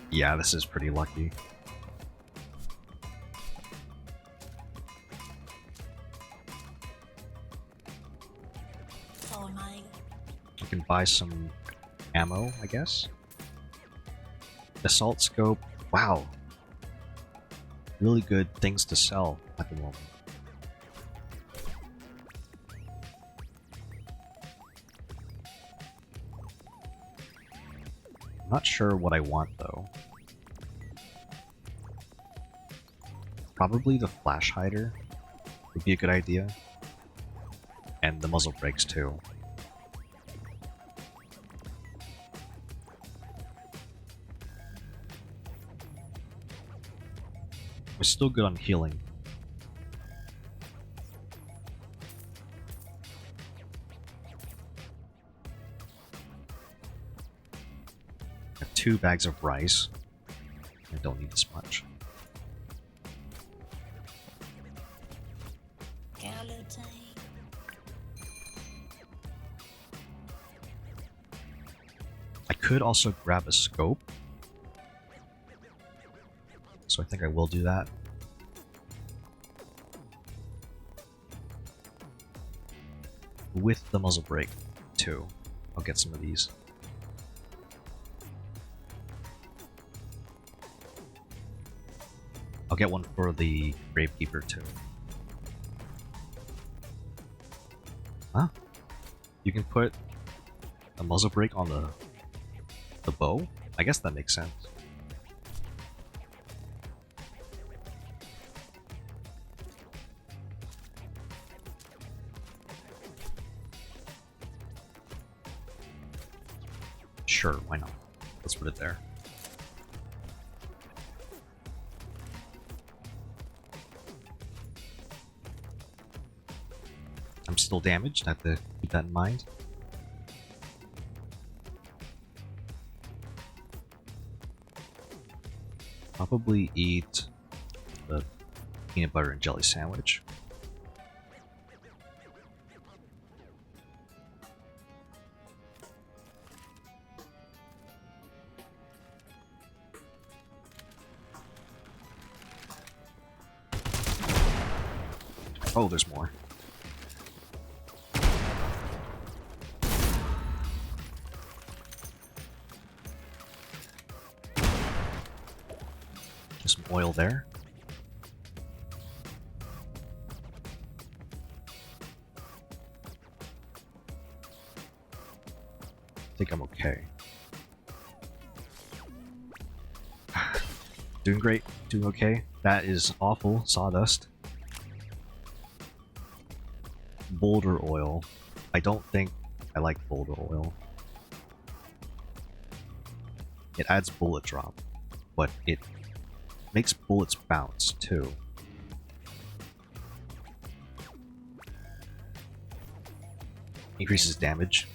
Yeah, this is pretty lucky. You can buy some ammo, I guess. Assault scope. Wow. Really good things to sell at the moment. I'm not sure what I want though. Probably the flash hider would be a good idea. And the muzzle brakes too. We're still good on healing. I have 2 bags of rice. I don't need this much. I could also grab a scope. So I think I will do that. With the muzzle brake, too. I'll get some of these. I'll get one for the Gravekeeper, too. Huh? You can put a muzzle brake on the bow? I guess that makes sense. Sure, why not? Let's put it there. I'm still damaged, I have to keep that in mind. Probably eat the peanut butter and jelly sandwich. Oh, there's more. Just some oil there. I think I'm okay. Doing great. Doing okay. That is awful. Sawdust. Boulder oil. I don't think I like boulder oil. It adds bullet drop, but it makes bullets bounce too. Increases damage.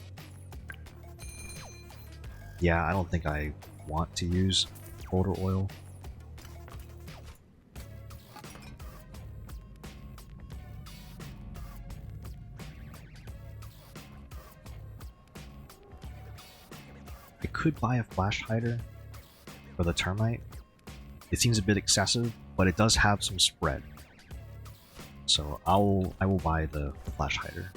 Yeah, I don't think I want to use boulder oil. I could buy a flash hider for the termite. It seems a bit excessive, but it does have some spread. So I will buy the flash hider.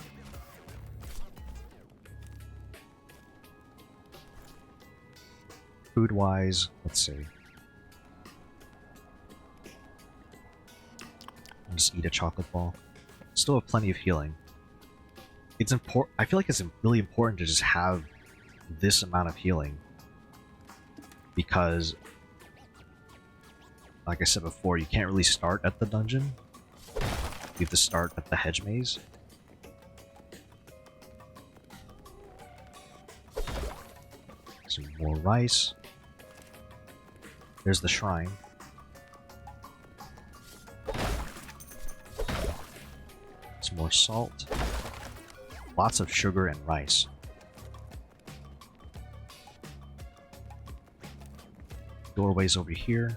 Food wise, let's see. I'll just eat a chocolate ball. Still have plenty of healing. It's important. I feel like it's really important to just have this amount of healing, because like I said before, you can't really start at the dungeon. You have to start at the hedge maze. Some more rice. There's the shrine. Some more salt. Lots of sugar and rice. Doorways over here.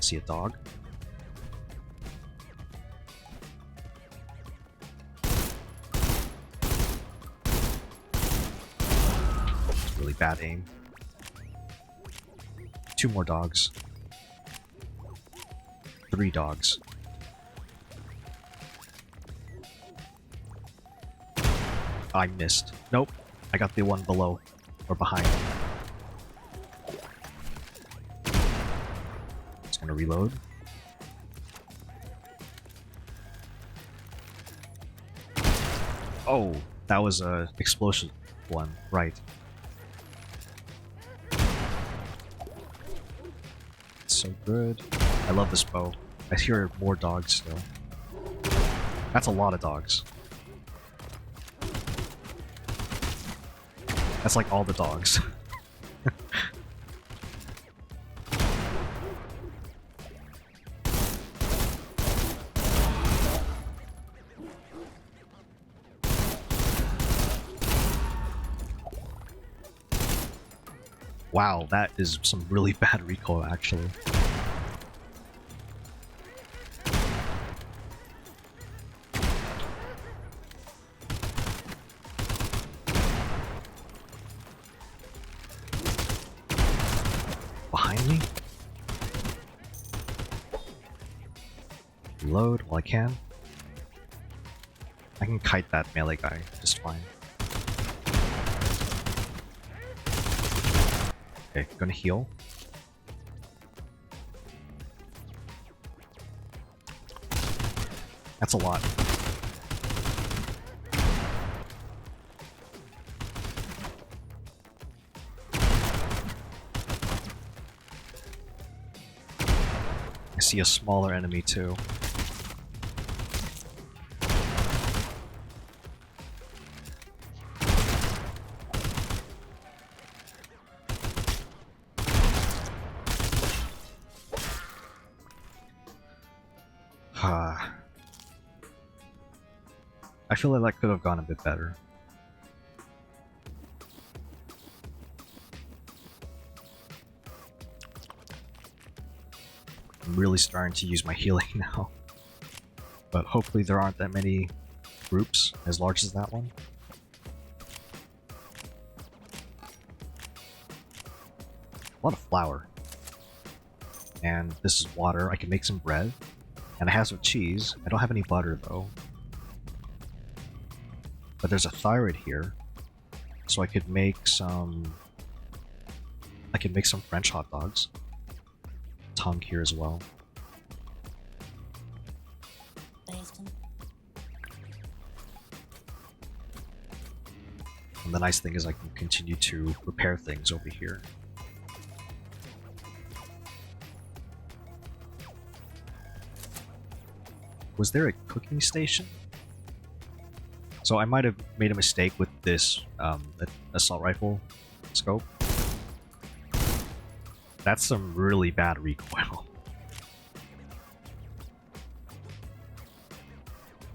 See a dog. Really bad aim. 2 more dogs. 3 dogs. I missed. Nope. I got the one below. Or behind. It's gonna reload. Oh, that was a explosive one, right. It's so good. I love this bow. I hear more dogs still. That's a lot of dogs. That's like all the dogs. Wow, that is some really bad recoil actually. Behind me? Reload while I can. I can kite that melee guy just fine. Okay, gonna heal. That's a lot. I see a smaller enemy too. I feel like that could have gone a bit better. I'm really starting to use my healing now. But hopefully there aren't that many groups as large as that one. A lot of flour. And this is water. I can make some bread. And I have some cheese. I don't have any butter though. But there's a thyroid here. So I could make some... I could make some French hot dogs. Tongue here as well. And the nice thing is I can continue to repair things over here. Was there a cooking station? So I might have made a mistake with this assault rifle scope. That's some really bad recoil.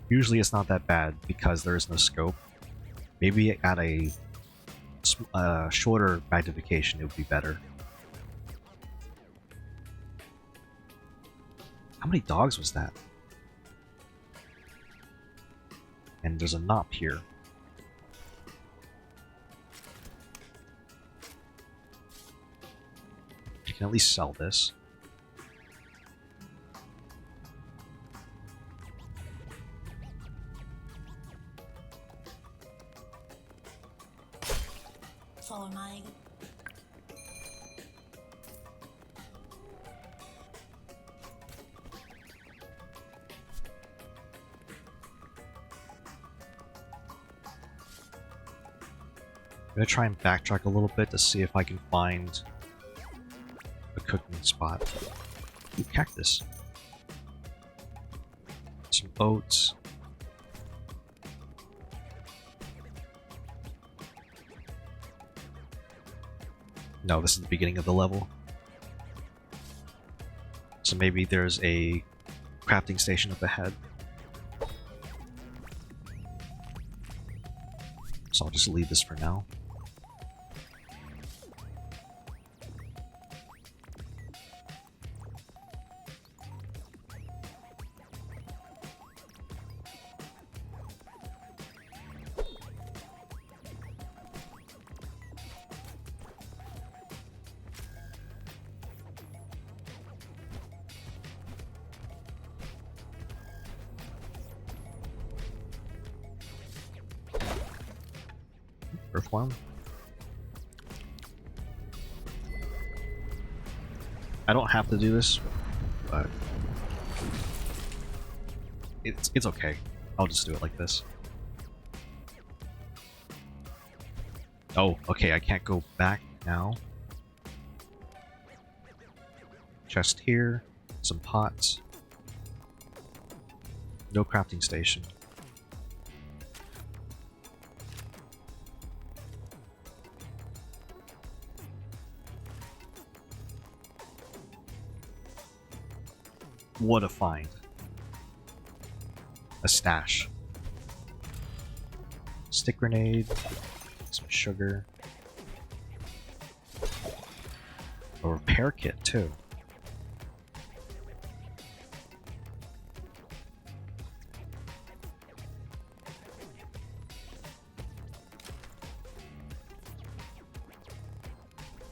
Usually it's not that bad because there is no scope. Maybe at a shorter magnification it would be better. How many dogs was that? And there's a knot here. You can at least sell this. Follow my... I'm gonna try and backtrack a little bit to see if I can find a cooking spot. Ooh, cactus. Some oats. No, this is the beginning of the level. So maybe there's a crafting station up ahead. So I'll just leave this for now. Earthworm. I don't have to do this, but it's okay. I'll just do it like this. Oh, okay, I can't go back now. Chest here, some pots. No crafting station. What a find. A stash. Stick grenade. Some sugar. A repair kit too.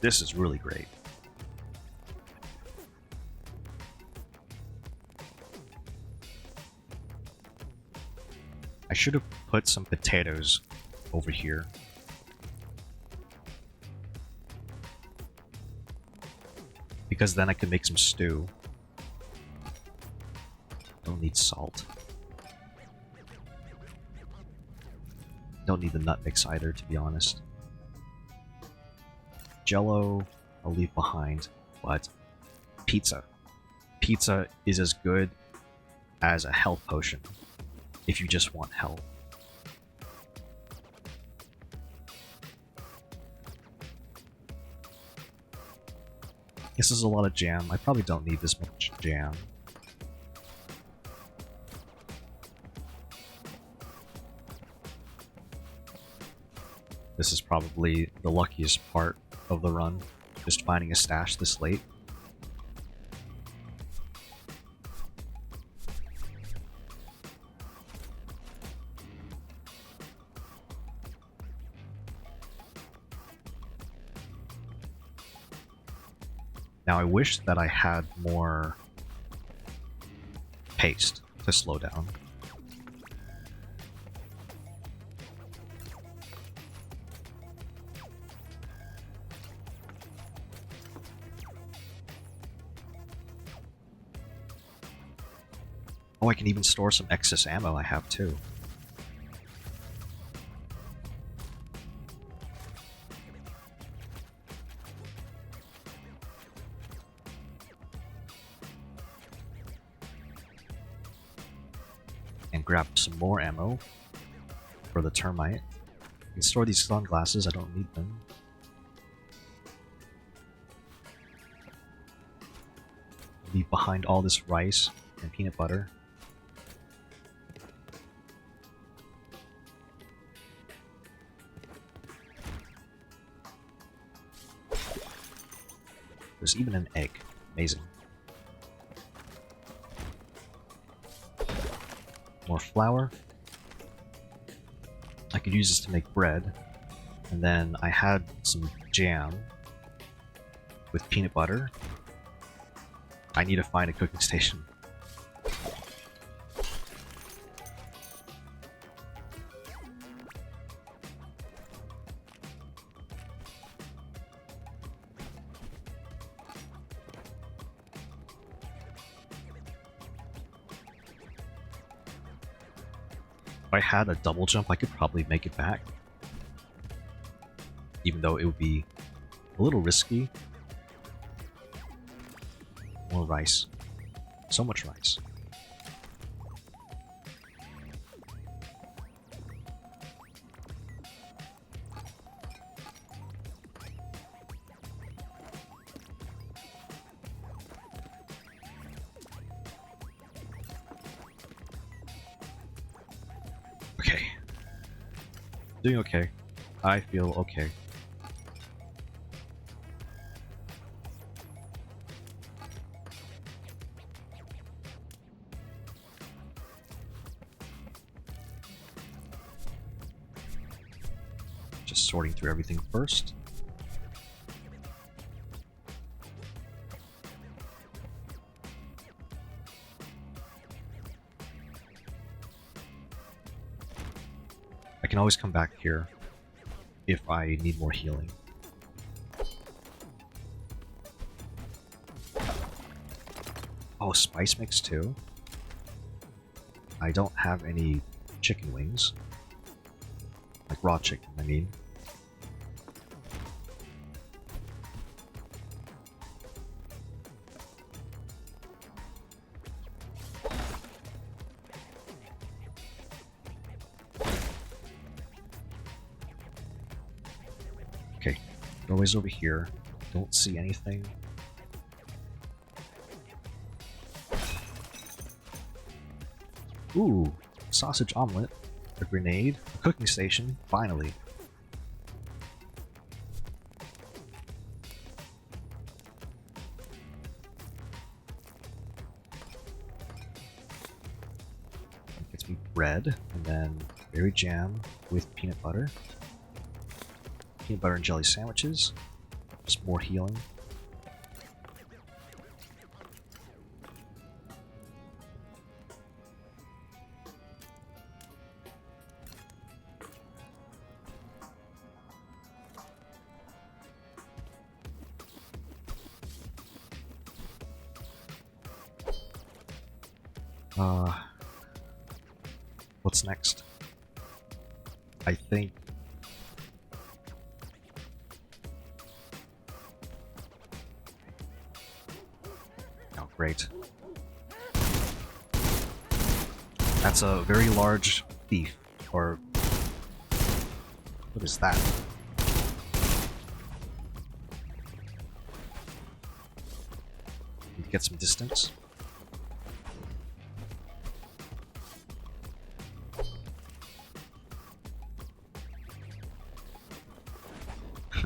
This is really great. I should have put some potatoes over here. Because then I could make some stew. Don't need salt. Don't need the nut mix either, to be honest. Jello, I'll leave behind, but pizza. Pizza is as good as a health potion. If you just want health. This is a lot of jam. I probably don't need this much jam. This is probably the luckiest part of the run, just finding a stash this late. Now I wish that I had more paste to slow down. Oh, I can even store some excess ammo I have too. And grab some more ammo for the termite. I can store these sunglasses, I don't need them. Leave behind all this rice and peanut butter. There's even an egg. Amazing. More flour. I could use this to make bread. And then I had some jam with peanut butter. I need to find a cooking station. If I had a double jump, I could probably make it back. Even though it would be a little risky. More rice. So much rice. Okay. Doing okay. I feel okay. Just sorting through everything first. I can always come back here if I need more healing. Oh, spice mix too? I don't have any chicken wings. Like raw chicken, I mean. Okay, doorway's over here. Don't see anything. Ooh, sausage omelet, a grenade, a cooking station, finally. Gets me bread, and then berry jam with peanut butter. Peanut butter and jelly sandwiches. Just more healing. What's next? I think... Oh, great. That's a very large thief, or... What is that? Need to get some distance.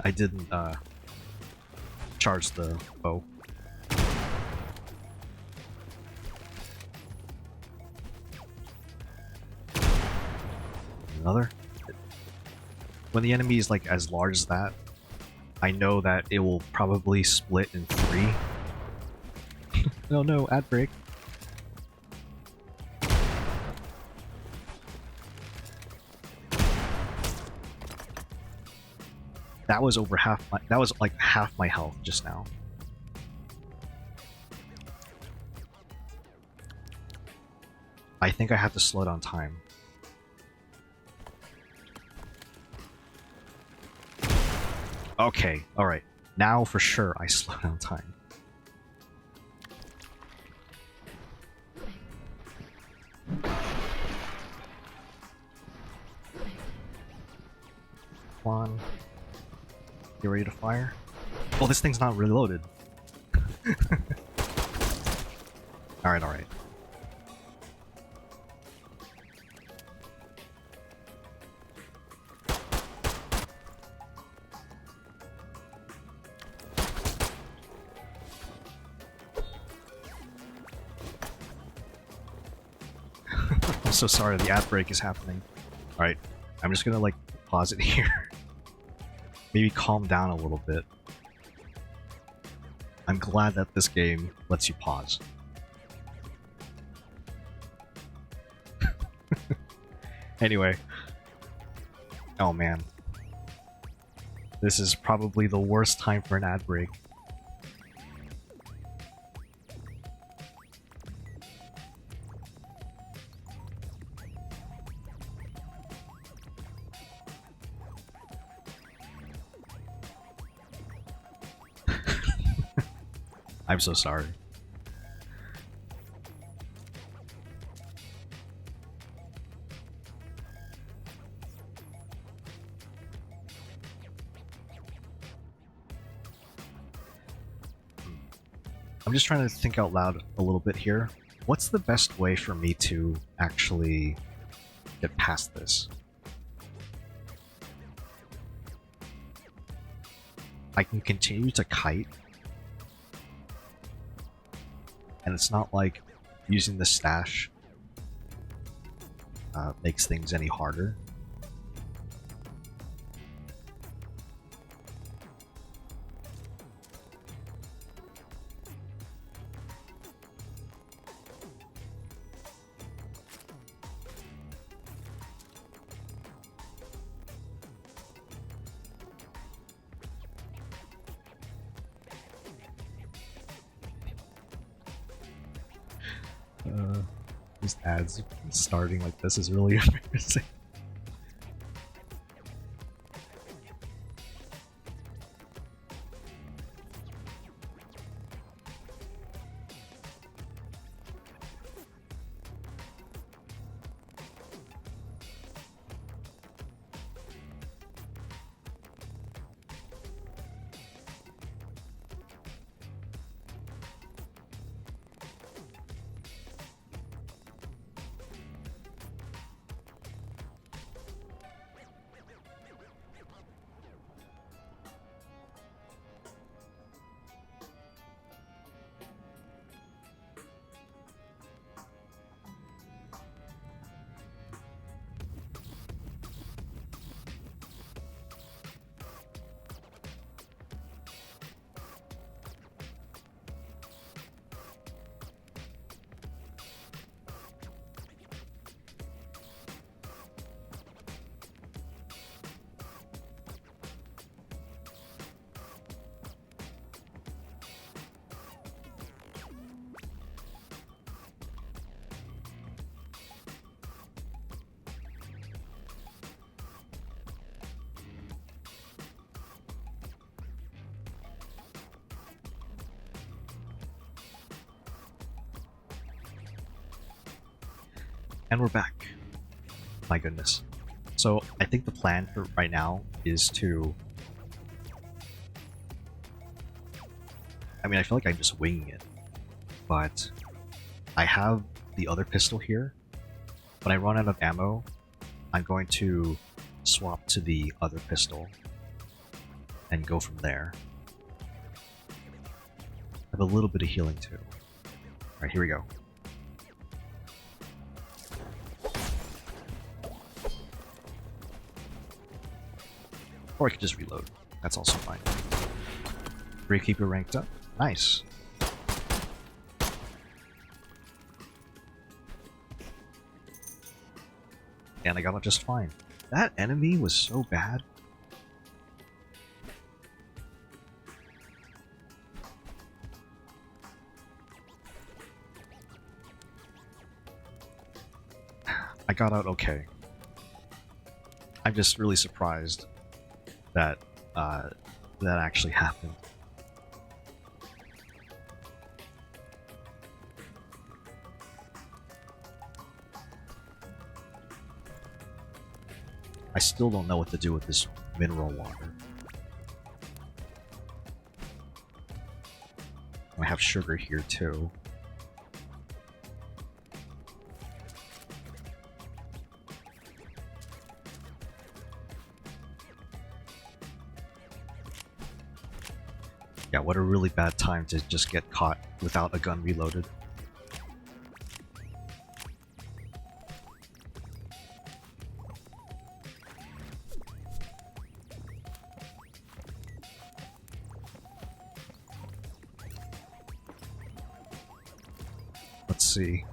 I didn't charge the bow. Another? When the enemy is like as large as that, I know that it will probably split in 3 No, no, ad break. That was over half my. That was like half my health just now. I think I have to slow down time. Okay, alright. Now for sure I slow down time. Come on. You ready to fire? Oh, this thing's not reloaded. Alright, alright. I'm so sorry, the ad break is happening. Alright, I'm just gonna like pause it here. Maybe calm down a little bit. I'm glad that this game lets you pause. Anyway. Oh man. This is probably the worst time for an ad break. I'm so sorry. I'm just trying to think out loud a little bit here. What's the best way for me to actually get past this? I can continue to kite. And it's not like using the stash makes things any harder. These ads starting like this is really embarrassing. And we're back. My goodness. So I think the plan for right now is to... I mean, I feel like I'm just winging it. But I have the other pistol here. When I run out of ammo, I'm going to swap to the other pistol and go from there. I have a little bit of healing too. Alright, here we go. Or I could just reload. That's also fine. Gravekeeper ranked up. Nice. and I got out just fine. That enemy was so bad. I got out okay. I'm just really surprised that that actually happened. I still don't know what to do with this mineral water. I have sugar here too. Yeah, what a really bad time to just get caught without a gun reloaded. Let's see.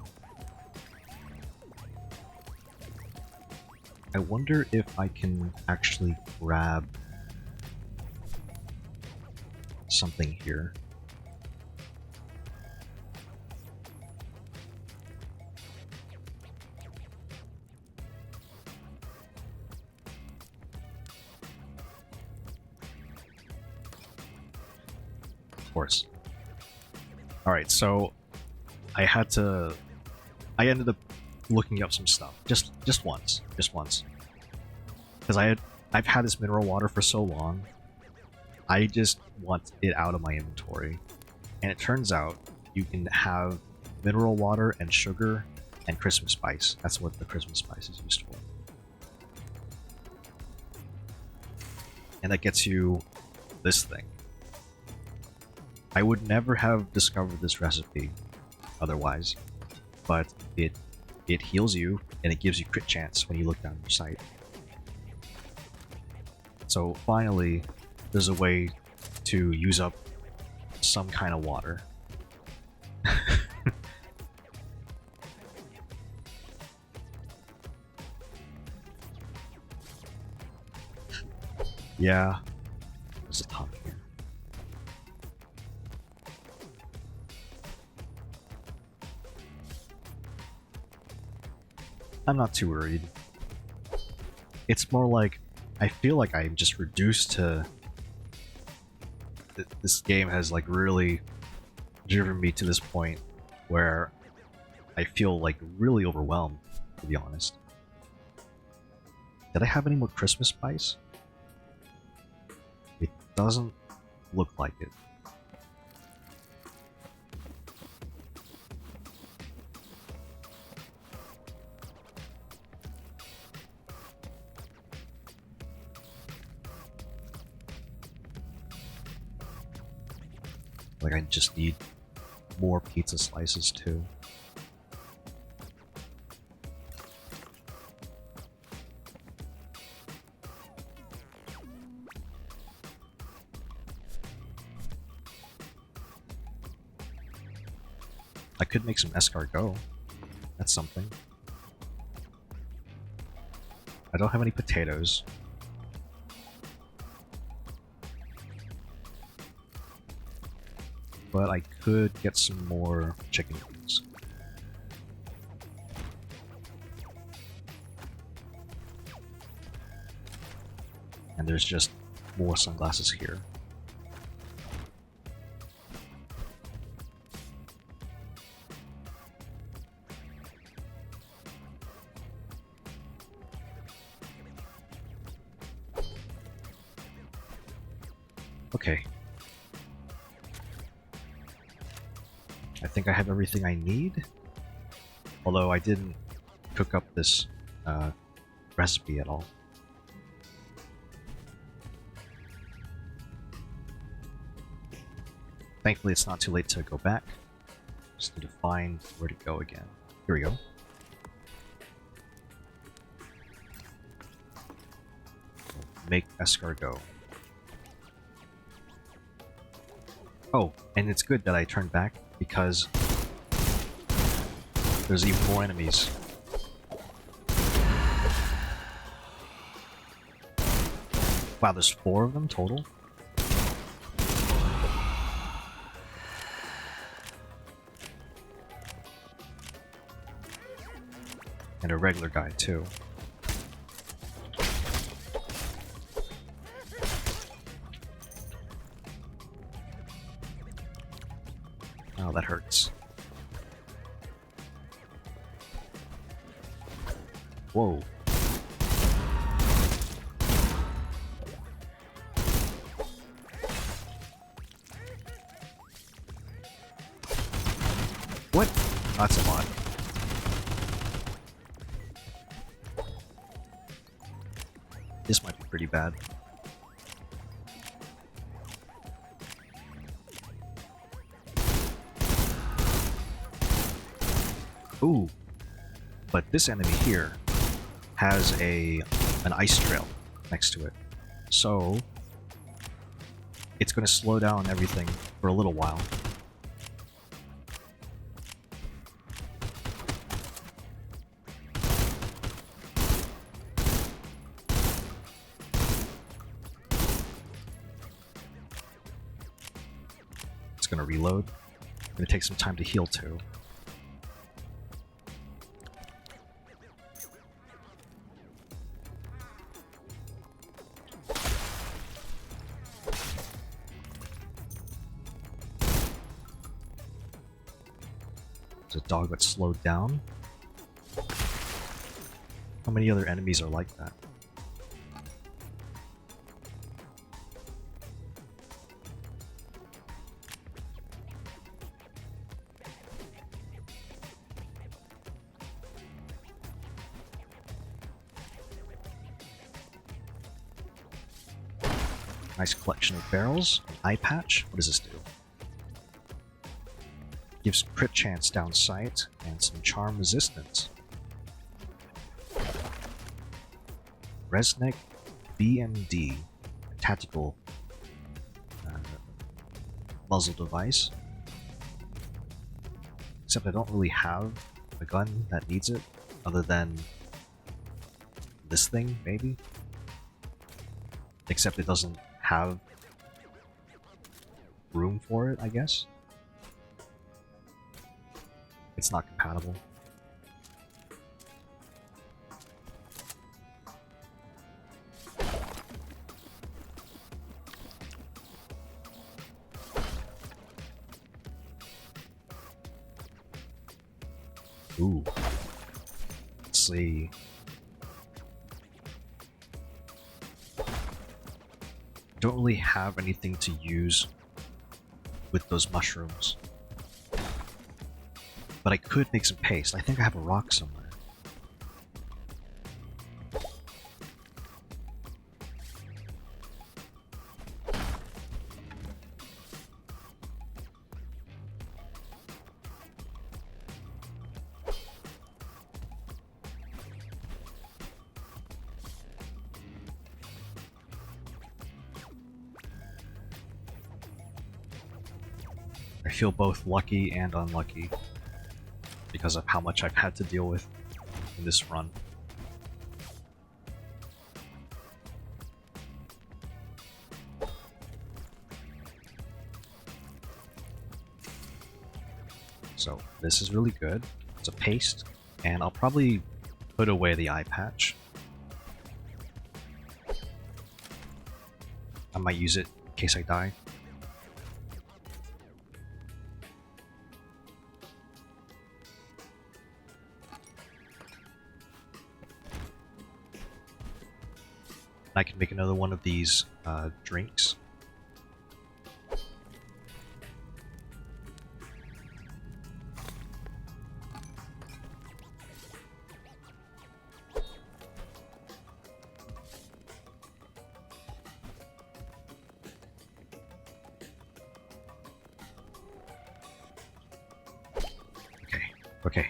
I wonder if I can actually grab something here. Of course. Alright, so I ended up looking up some stuff. Just once. Because I've had this mineral water for so long. I just want it out of my inventory. And it turns out you can have mineral water and sugar and Christmas spice. That's what the Christmas spice is used for. And that gets you this thing. I would never have discovered this recipe otherwise, but it heals you and it gives you crit chance when you look down your sight. So finally, there's a way to use up some kind of water. Yeah, there's a ton here. I'm not too worried. It's more like I feel like I'm just reduced to this game has like really driven me to this point where I feel like really overwhelmed, to be honest. Did I have any more Christmas spice? It doesn't look like it. Like I just need more pizza slices too. I could make some escargot. That's something. I don't have any potatoes. But I could get some more chicken wings. And there's just more sunglasses here. Okay. I think I have everything I need. Although I didn't cook up this recipe at all. Thankfully it's not too late to go back. Just need to find where to go again. Here we go. Make escargot. Oh, and it's good that I turned back because there's even more enemies. Wow, there's 4 of them total? And a regular guy, too. Oh, that hurts. Whoa. What? That's a lot. This might be pretty bad. Ooh. But this enemy here has an ice trail next to it. So it's going to slow down everything for a little while. It's going to reload. It's going to take some time to heal too. There's a dog that slowed down. How many other enemies are like that? Nice collection of barrels. An eye patch. What does this do? Gives crit chance down sight and some charm resistance. Resnick BMD. Tactical muzzle device. Except I don't really have a gun that needs it, other than this thing, maybe? Except it doesn't have room for it, I guess. It's not compatible. Ooh. Let's see. Don't really have anything to use with those mushrooms. But I could make some paste. I think I have a rock somewhere. I feel both lucky and unlucky because of how much I've had to deal with in this run. So this is really good. It's a paste, and I'll probably put away the eye patch. I might use it in case I die. I can make another one of these drinks. Okay.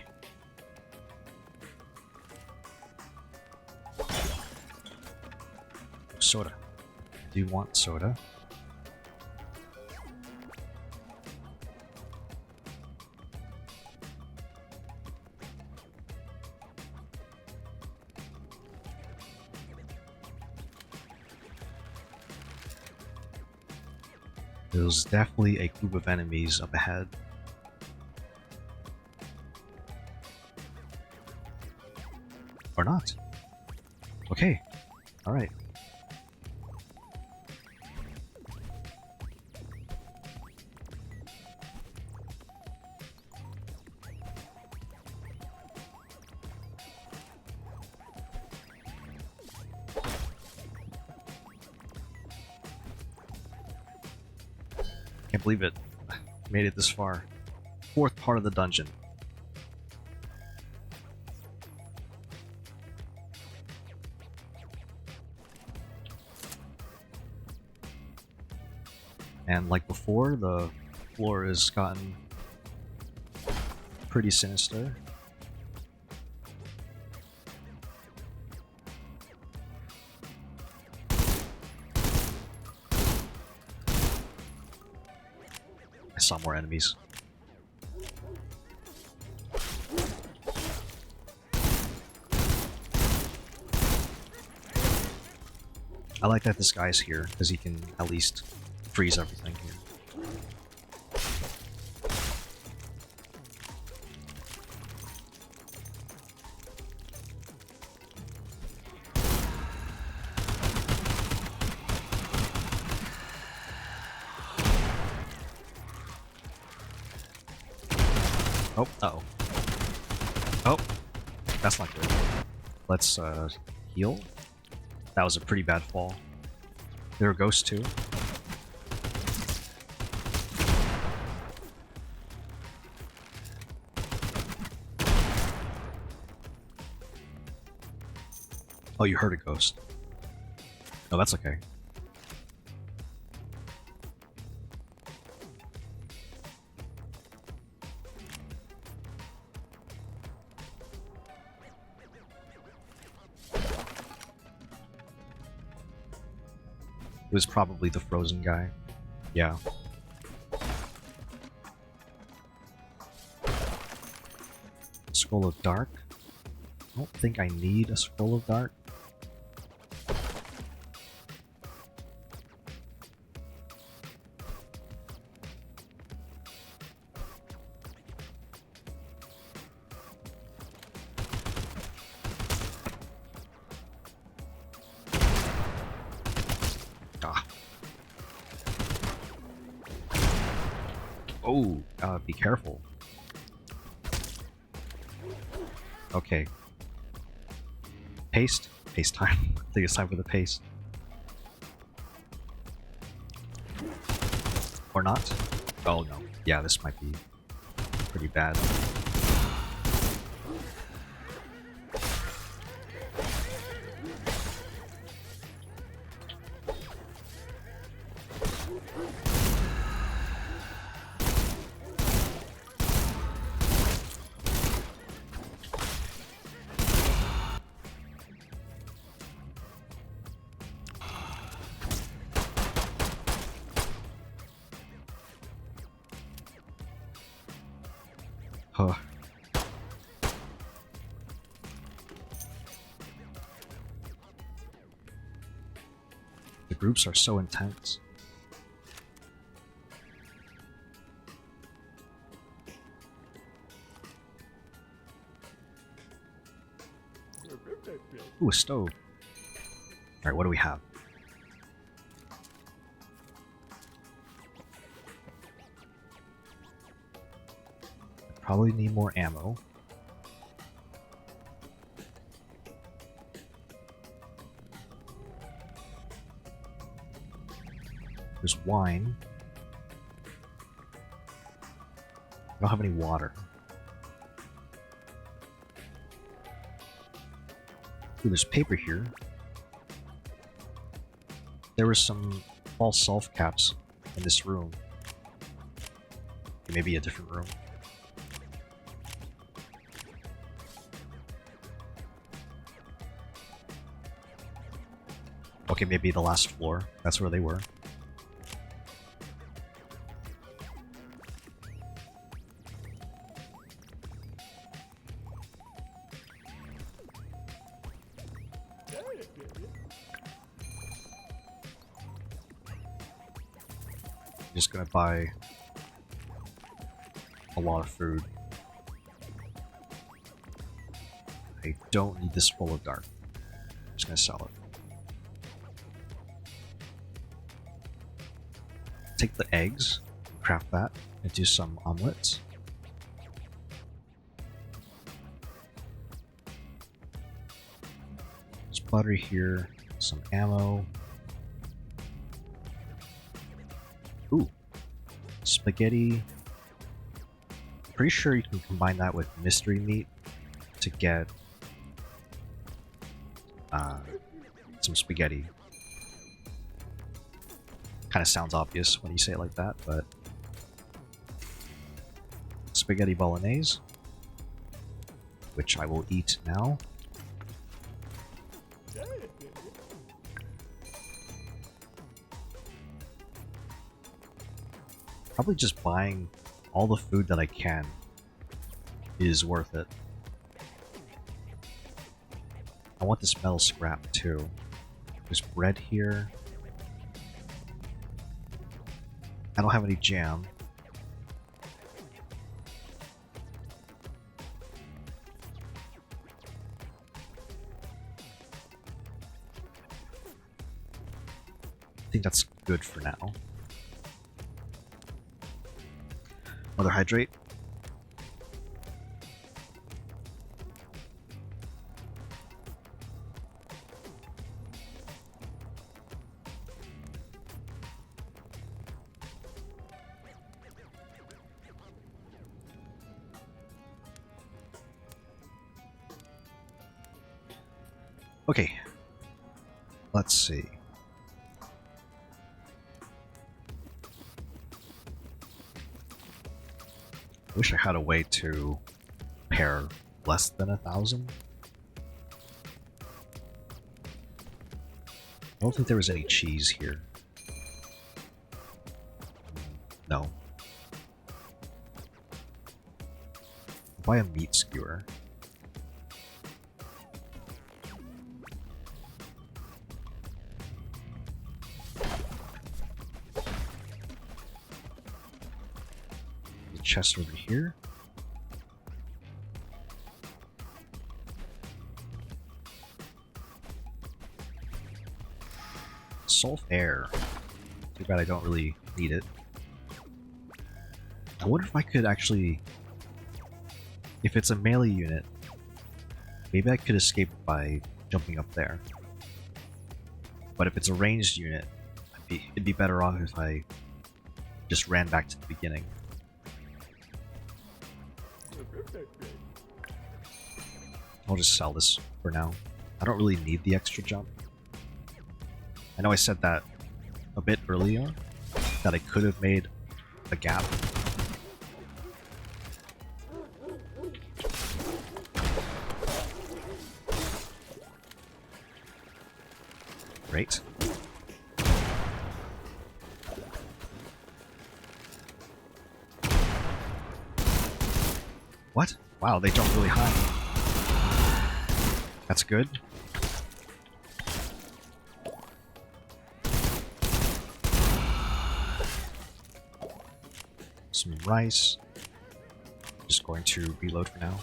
Soda. I do want soda. There's definitely a group of enemies up ahead. Or not. Okay. Alright. Can't believe it. Made it this far. Fourth part of the dungeon. And like before, the floor has gotten pretty sinister. I saw more enemies. I like that this guy's here, because he can at least freeze everything here. Oh, uh-oh. Oh, that's not good. Let's, heal. That was a pretty bad fall. There are ghosts too. Oh, you heard a ghost. No, that's okay. It was probably the frozen guy. Yeah. Scroll of Dark. I don't think I need a Scroll of Dark. Ah. Oh, be careful. Okay. Paste? Paste time. I think it's time for the paste. Or not? Oh no. Yeah, this might be pretty bad. Huh. The groups are so intense. Ooh, a stove. Alright, what do we have? Probably need more ammo. There's wine. I don't have any water. Ooh, there's paper here. There were some false sulfur caps in this room. Maybe a different room. Okay, maybe the last floor. That's where they were. Just gonna buy a lot of food. I don't need this full of dark. I'm just gonna sell it. Take the eggs, craft that, and do some omelets. There's butter here, some ammo. Ooh, spaghetti. Pretty sure you can combine that with mystery meat to get some spaghetti. Kind of sounds obvious when you say it like that, but spaghetti bolognese, which I will eat now. Probably just buying all the food that I can is worth it. I want this metal scrap too. There's bread here. I don't have any jam. I think that's good for now. Another hydrate. Okay, let's see. I wish I had a way to pair less than 1,000. I don't think there was any cheese here. No. Buy a meat skewer. Chest over here. Sulfur. Too bad I don't really need it. I wonder if I could actually... If it's a melee unit, maybe I could escape by jumping up there. But if it's a ranged unit, it'd be better off if I just ran back to the beginning. I'll just sell this for now. I don't really need the extra jump. I know I said that a bit earlier, that I could have made a gap. Great. What? Wow, they jump really high. That's good. Some rice. Just going to reload for now.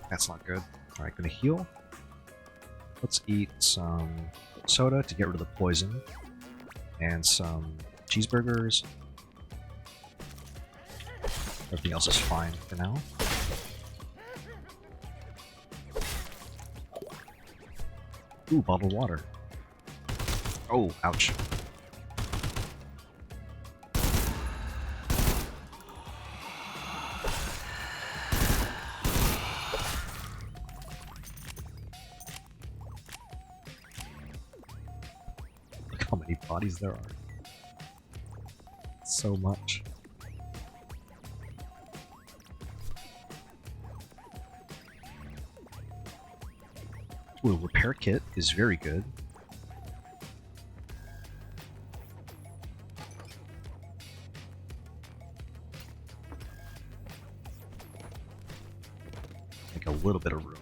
That's not good. Alright, gonna heal. Let's eat some soda to get rid of the poison. And some cheeseburgers. Everything else is fine for now. Ooh, bottled water. Oh, ouch. Look how many bodies there are. So much. Ooh, repair kit is very good. Make a little bit of room.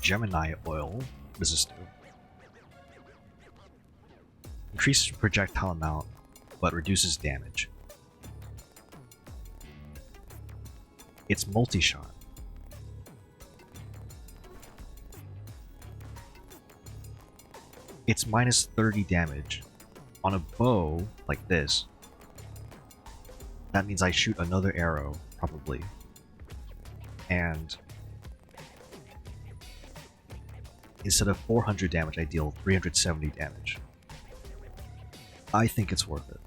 Gemini oil. What does this do? Increases projectile amount, but reduces damage. It's multi-shot. It's minus 30 damage. On a bow, like this, that means I shoot another arrow, probably. And instead of 400 damage, I deal 370 damage. I think it's worth it.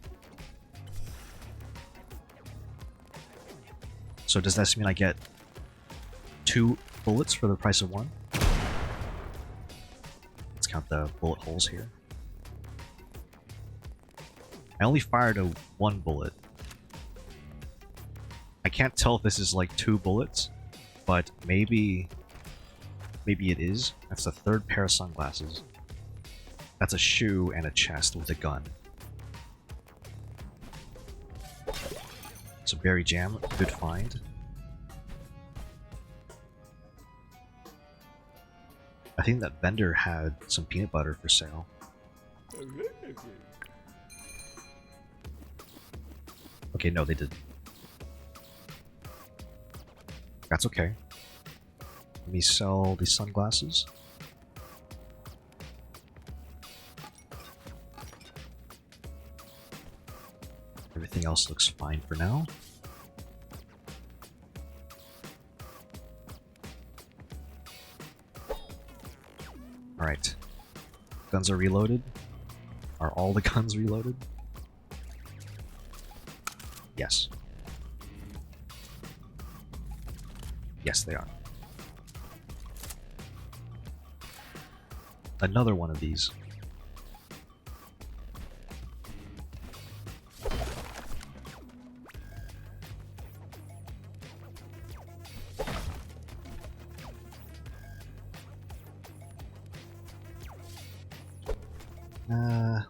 So does that mean I get 2 bullets for the price of 1? Let's count the bullet holes here. I only fired 1 bullet. I can't tell if this is like 2 bullets, but maybe it is. That's the 3rd pair of sunglasses. That's a shoe and a chest with a gun. So berry jam, good find. I think that vendor had some peanut butter for sale. Okay, no, they didn't. That's okay. Let me sell these sunglasses. Everything else looks fine for now. Alright. Guns are reloaded. Are all the guns reloaded? Yes. Yes, they are. Another one of these.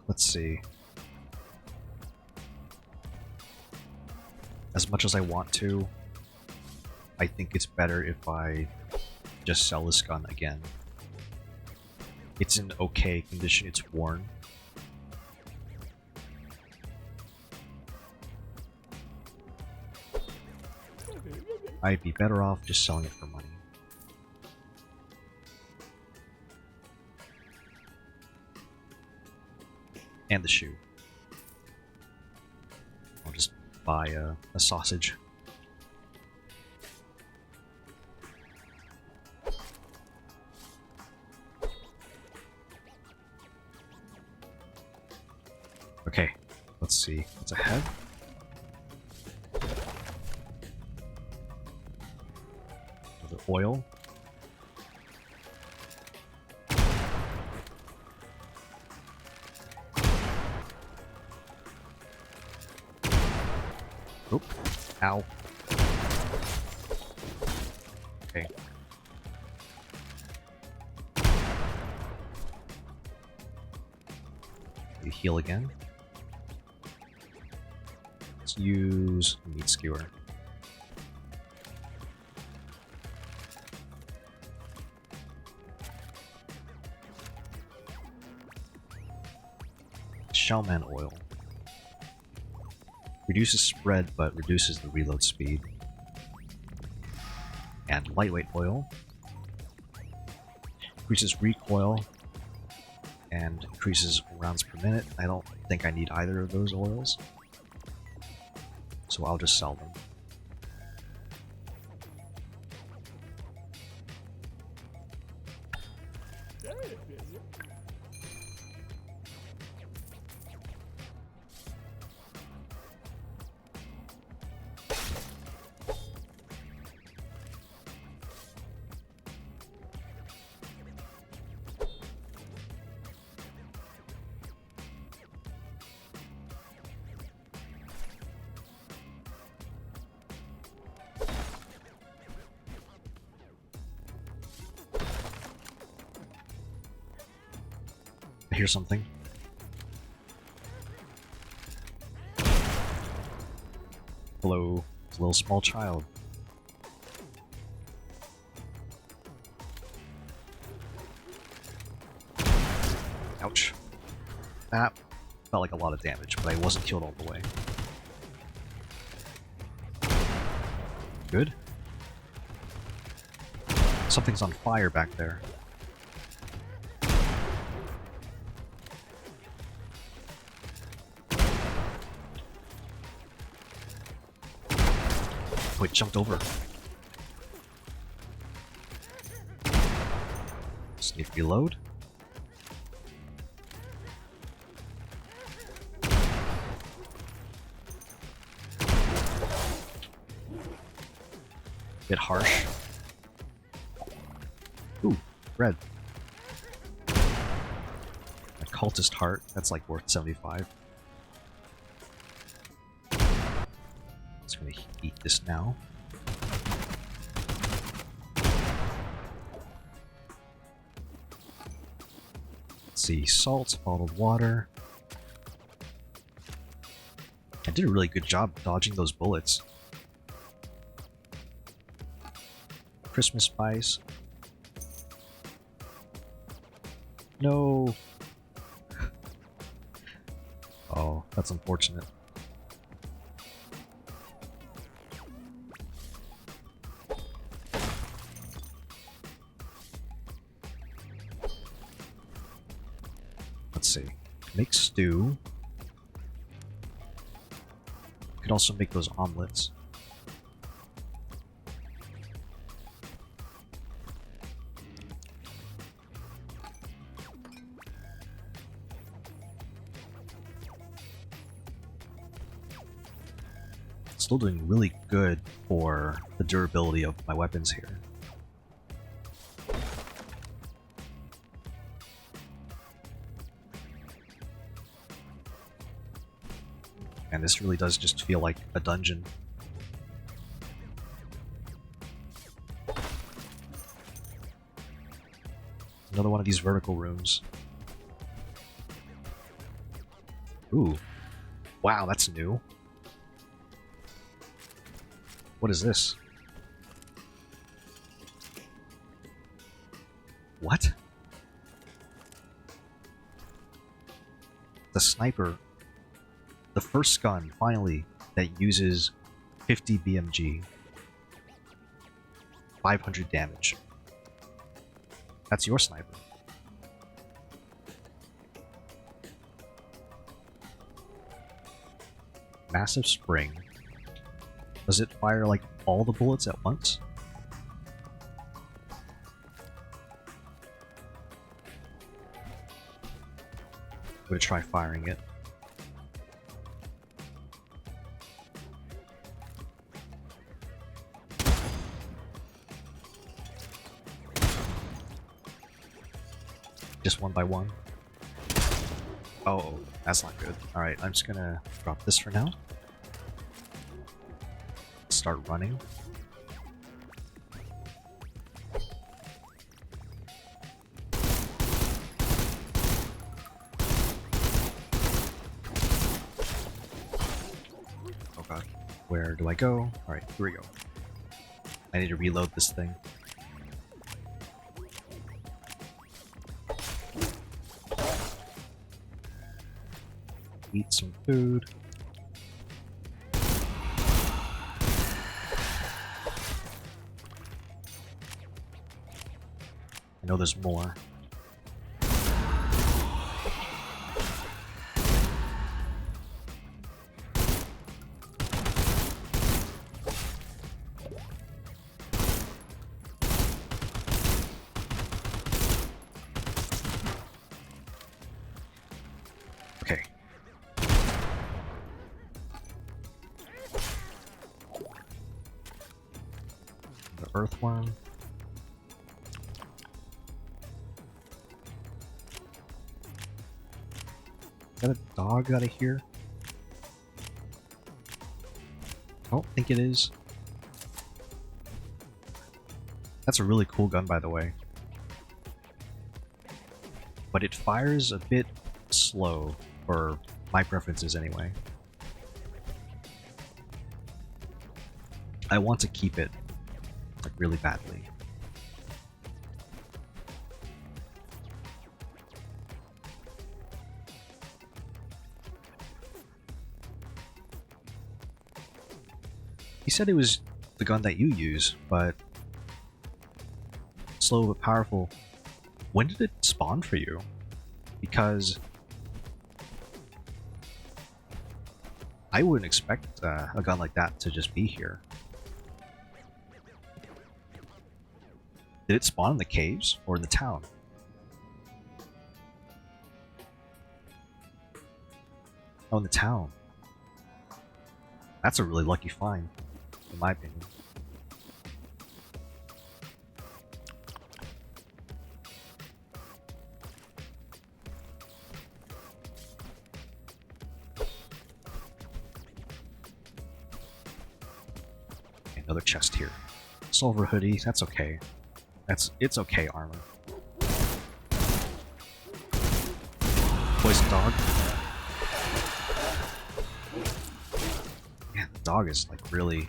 Let's see. As much as I want to, I think it's better if I just sell this gun again. It's in okay condition, it's worn. I'd be better off just selling it for money. And the shoe. I'll just buy a sausage. Okay, let's see what's ahead. Another oil. Oop. Ow. Okay. You heal again. Let's use a meat skewer. Shellman oil. Reduces spread, but reduces the reload speed. And lightweight oil. Increases recoil. And increases rounds per minute. I don't think I need either of those oils. So I'll just sell them. I hear something. Hello, it's a little small child. That felt like a lot of damage, but I wasn't killed all the way. Good. Something's on fire back there. Oh, it jumped over. Just need to reload. Bit harsh. Ooh, red. A cultist heart, that's like worth 75. Just gonna eat this now. Let's see, salt, bottled water. I did a really good job dodging those bullets. Christmas spice. No. Oh, that's unfortunate. Let's see. Make stew. Could also make those omelets. Still doing really good for the durability of my weapons here. And this really does just feel like a dungeon. Another one of these vertical rooms. Ooh. Wow, that's new. What is this? What? The sniper. The first gun, finally, that uses 50 BMG. 500 damage. That's your sniper. Massive spring. Does it fire like all the bullets at once? I'm gonna try firing it. Just one by one. Oh, that's not good. Alright, I'm just gonna drop this for now. Start running. Oh god. Where do I go? Alright, here we go. I need to reload this thing. Eat some food. I know there's more. Okay. The earthworm. Is that a dog out of here? I don't think it is. That's a really cool gun, by the way. But it fires a bit slow, for my preferences anyway. I want to keep it, like, really badly. He said it was the gun that you use, but slow but powerful. When did it spawn for you? Because I wouldn't expect a gun like that to just be here. Did it spawn in the caves or in the town? Oh, in the town. That's a really lucky find, in my opinion. Okay, another chest here. Sulfur hoodie, that's okay. It's okay armor. Poison dog. Yeah, the dog is like really.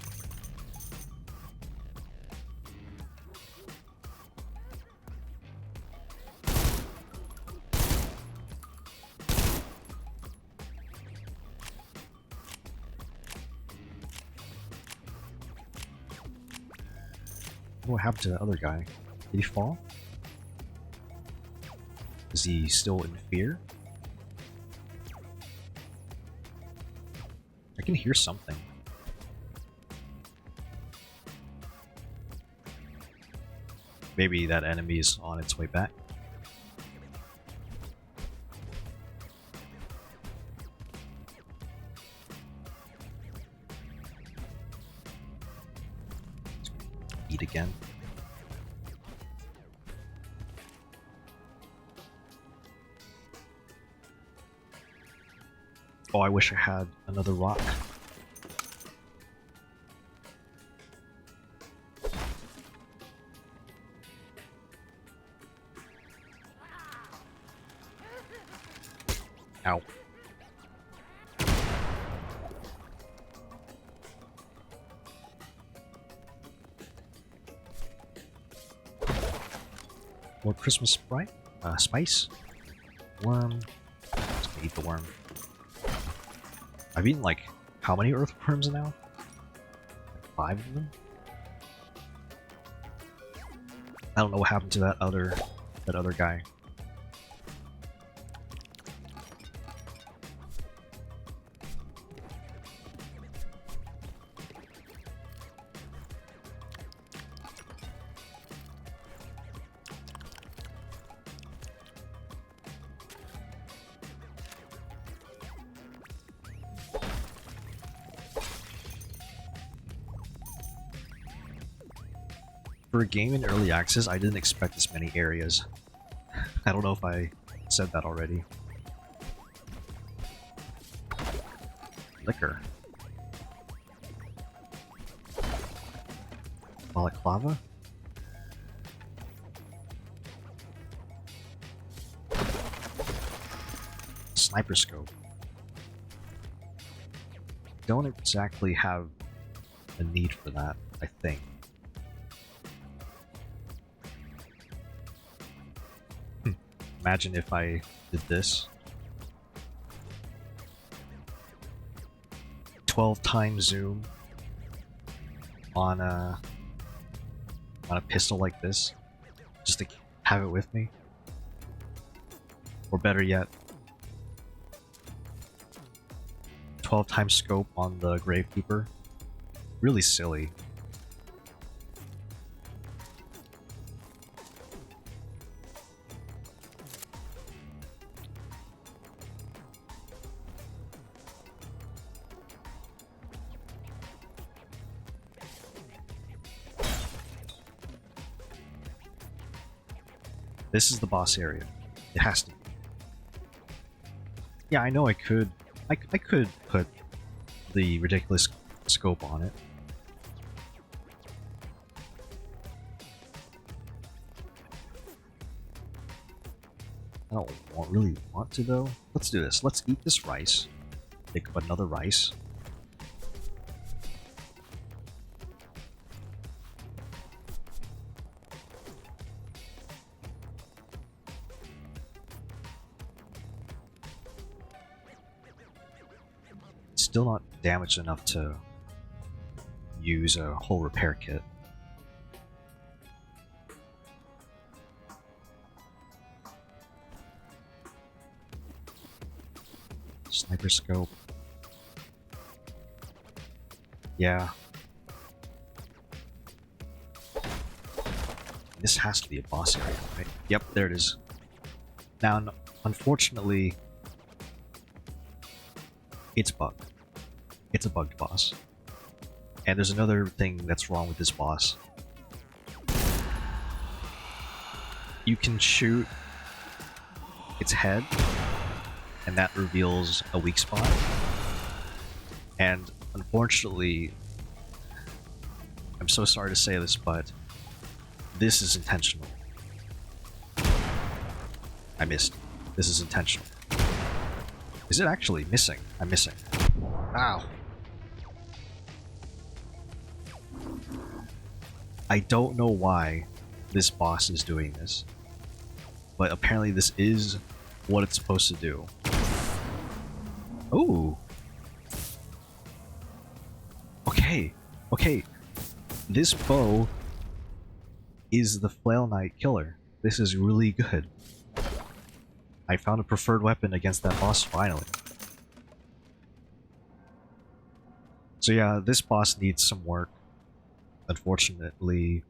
What happened to the other guy? Did he fall? Is he still in fear? I can hear something. Maybe that enemy is on its way back. Eat again. Oh, I wish I had another rock. Ow. More Christmas Sprite? Spice? Worm. Just gonna eat the worm. I've eaten like how many earthworms now? Like 5 of them? I don't know what happened to that other guy. For a game in early access, I didn't expect this many areas. I don't know if I said that already. Liquor. Balaclava? Sniper scope. Don't exactly have a need for that, I think. Imagine if I did this. 12 times zoom on a pistol like this, just to have it with me. Or better yet, 12 times scope on the Gravekeeper. Really silly. This is the boss area. It has to be. Yeah, I know I could put the ridiculous scope on it. I don't really want to though. Let's do this. Let's eat this rice. Pick up another rice. Still not damaged enough to use a whole repair kit. Sniper scope. Yeah. This has to be a boss area, right? Yep, there it is. Now, unfortunately, it's bugged. It's a bugged boss. And there's another thing that's wrong with this boss. You can shoot its head, and that reveals a weak spot. And unfortunately, I'm so sorry to say this, but this is intentional. I missed. This is intentional. Is it actually missing? I'm missing. Ow. I don't know why this boss is doing this, but apparently this is what it's supposed to do. Ooh. Okay. Okay. This bow is the Flail Knight killer. This is really good. I found a preferred weapon against that boss finally. So yeah, this boss needs some work. Unfortunately.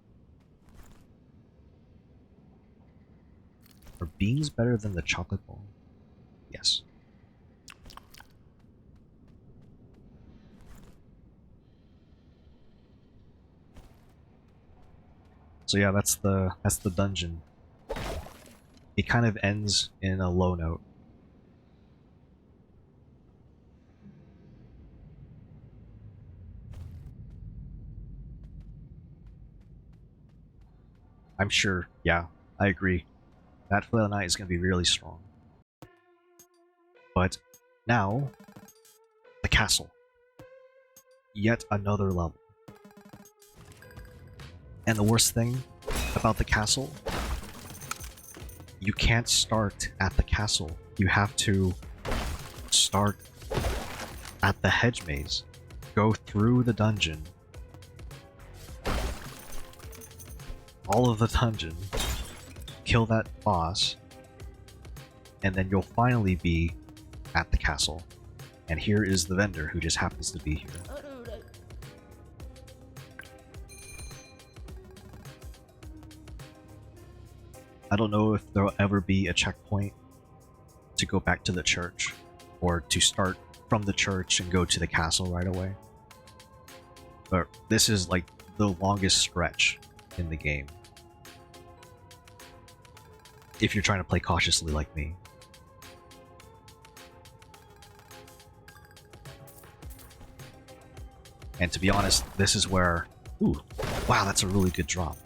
Are beans better than the chocolate ball? Yes. So yeah, that's the dungeon. It kind of ends in a low note. I'm sure, yeah, I agree. That Flail Knight is going to be really strong. But now, the castle. Yet another level. And the worst thing about the castle, you can't start at the castle. You have to start at the hedge maze. Go through the dungeon. All of the dungeon. Kill that boss. And then you'll finally be at the castle. And here is the vendor who just happens to be here. I don't know if there'll ever be a checkpoint to go back to the church, or to start from the church and go to the castle right away. But this is like the longest stretch in the game. If you're trying to play cautiously like me. And to be honest, this is where... Ooh, wow, that's a really good drop.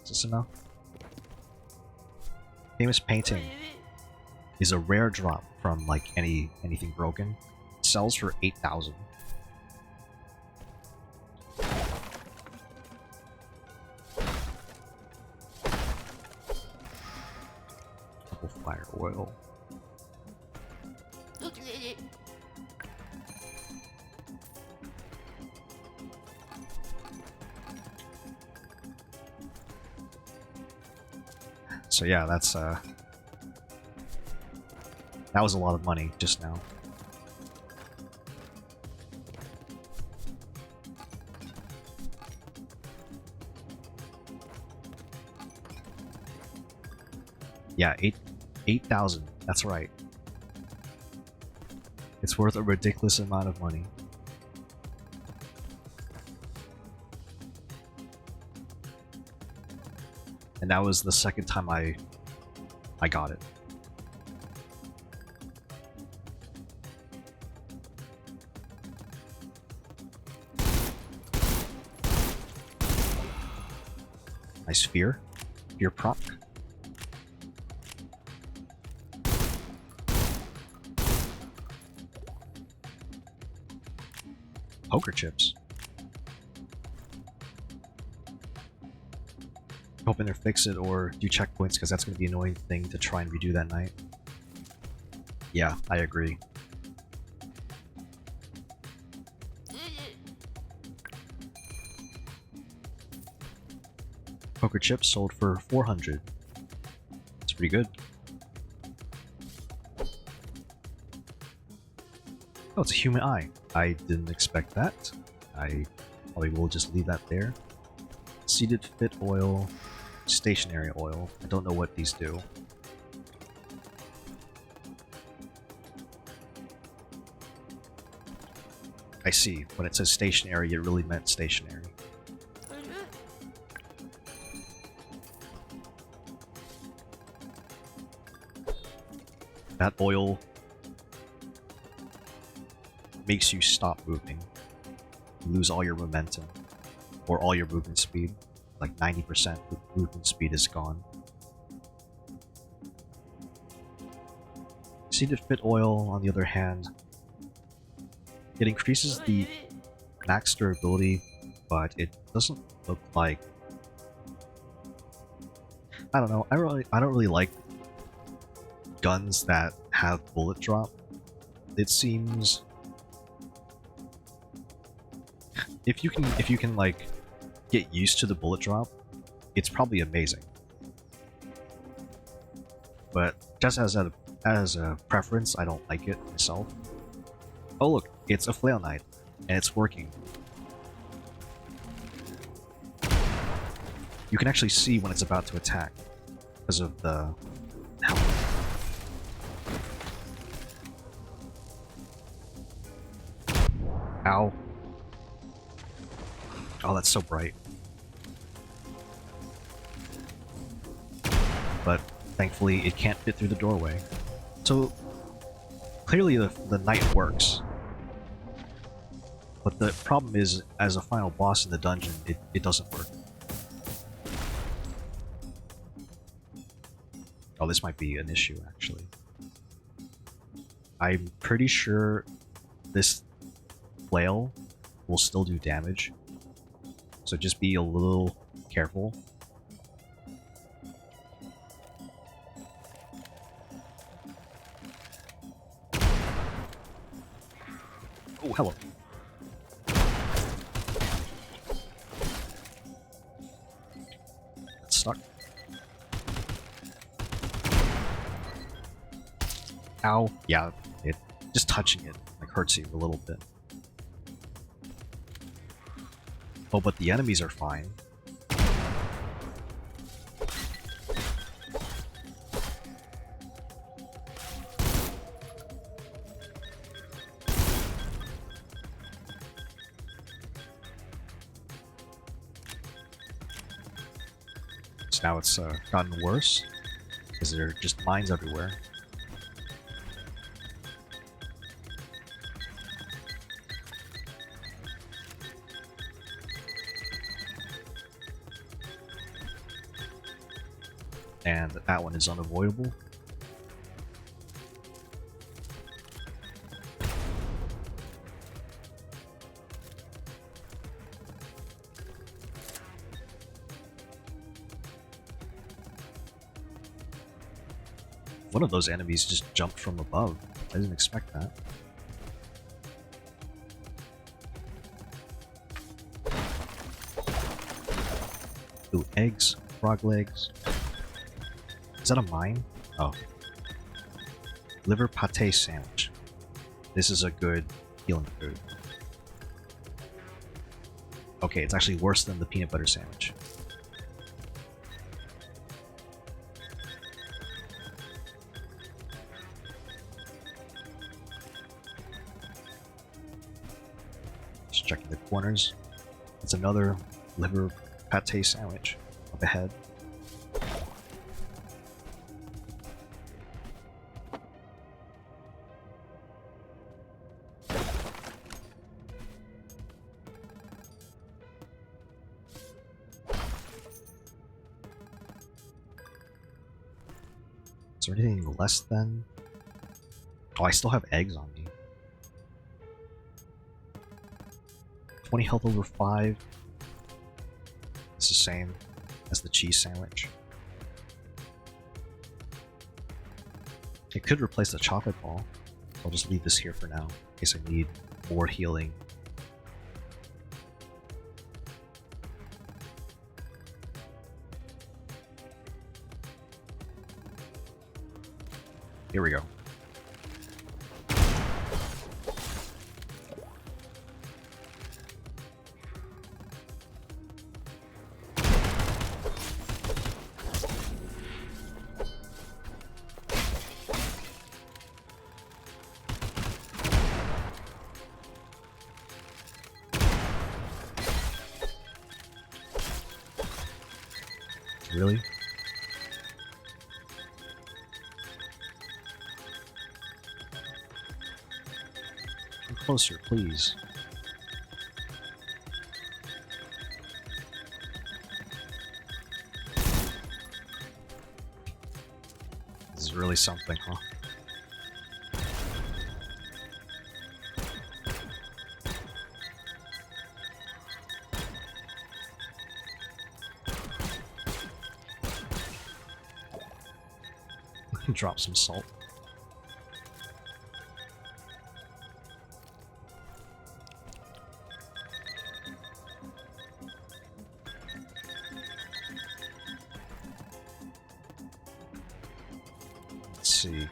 Is this enough? Famous painting is a rare drop from like anything broken. It sells for 8,000. Double fire oil. So yeah, that's that was a lot of money just now. Yeah, 8,000. That's right. It's worth a ridiculous amount of money. And that was the second time I got it. Nice fear. Fear proc. Poker chips. hoping to fix it or do checkpoints because that's going to be an annoying thing to try and redo that night. Yeah, I agree. Poker chips sold for 400. It's pretty good. Oh, it's a human eye. I didn't expect that. I probably will just leave that there. Seeded fit oil, stationary oil. I don't know what these do. I see. When it says stationary, it really meant stationary. That oil makes you stop moving. You lose all your momentum, or all your movement speed. Like 90% of movement speed is gone. Seeded fit oil, on the other hand, it increases the max durability, but it doesn't look like... I don't know. I don't really like guns that have bullet drop. It seems if you can like get used to the bullet drop, it's probably amazing. But just as a preference, I don't like it myself. Oh look, it's a flail knight, and it's working. You can actually see when it's about to attack because of the helmet. Ow. Oh, that's so bright. But thankfully, it can't fit through the doorway. So, clearly the knight works. But the problem is, as a final boss in the dungeon, it doesn't work. Oh, this might be an issue, actually. I'm pretty sure this flail will still do damage. So just be a little careful. Oh, hello. It's stuck. Ow. Yeah, just touching it like hurts you a little bit. Oh, but the enemies are fine. So now it's gotten worse because there are just mines everywhere. And that one is unavoidable. One of those enemies just jumped from above. I didn't expect that. Ooh, eggs, frog legs. Is that a mine? Oh. Liver pate sandwich. This is a good healing food. Okay, it's actually worse than the peanut butter sandwich. Just checking the corners. It's another liver pate sandwich up ahead. Is there anything less than... Oh, I still have eggs on me. 20 health over 5. It's the same as the cheese sandwich. It could replace the chocolate ball. I'll just leave this here for now, in case I need more healing. Here we go. Really? Come closer, please. This is really something, huh? Drop some salt. Let's see.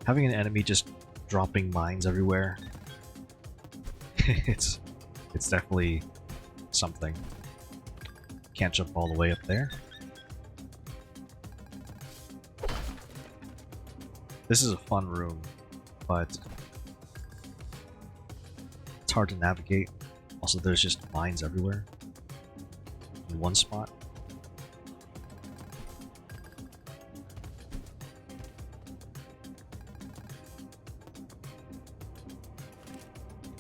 Having an enemy just dropping mines everywhere, it's definitely something. Can't jump all the way up there. This is a fun room, but it's hard to navigate. Also, there's just mines everywhere in one spot.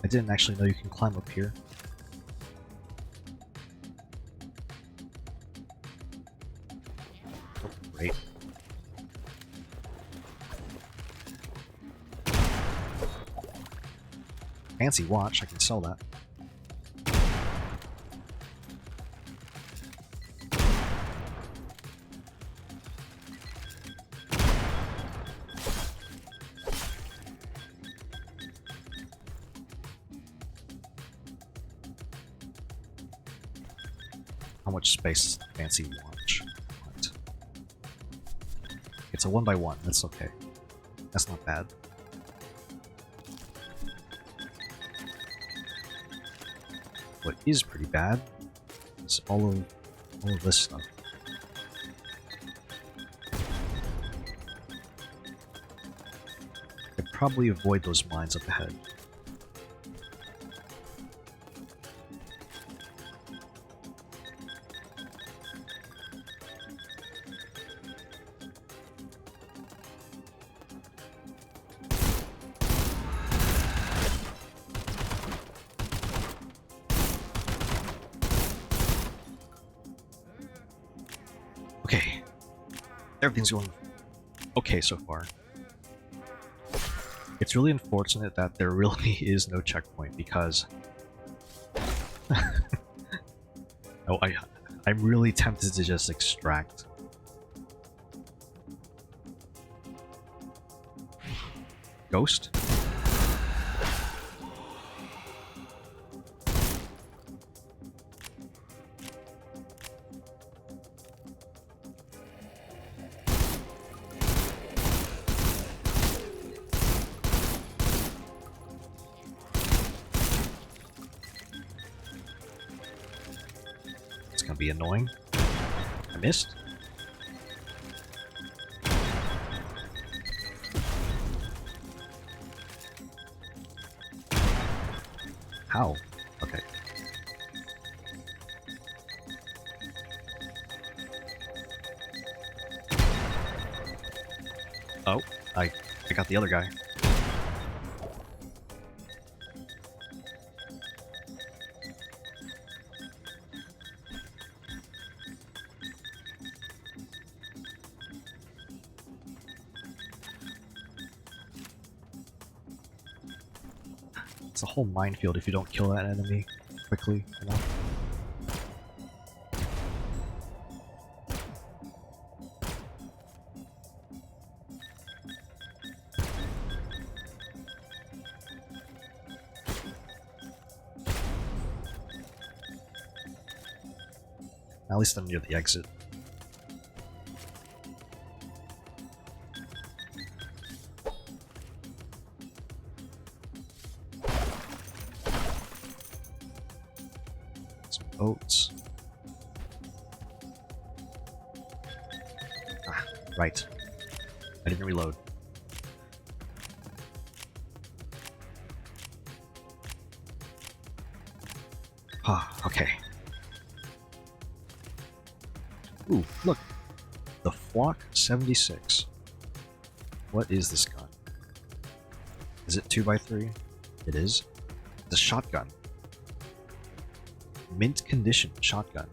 I didn't actually know you can climb up here. Oh, great. Fancy watch, I can sell that. How much space is the fancy watch? Right. It's a 1x1, that's okay. That's not bad. What is pretty bad is all of this stuff. I'd probably avoid those mines up ahead. Okay, everything's going okay so far. It's really unfortunate that there really is no checkpoint because oh, I'm really tempted to just extract. Ghost? Be annoying. I missed. How? Okay. Oh, I got the other guy. It's a whole minefield if you don't kill that enemy quickly enough. At least I'm near the exit. Some boats. Ah, right. I didn't reload. Ah, okay. Ooh, look. The Flock 76. What is this gun? Is it 2x3? It is. It's a shotgun. Mint condition shotgun.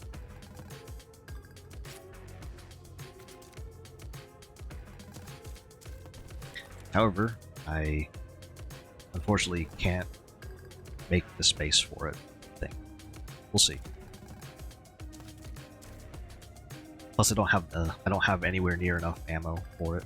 However, I unfortunately can't make the space for it thing. We'll see. Plus, I don't have anywhere near enough ammo for it.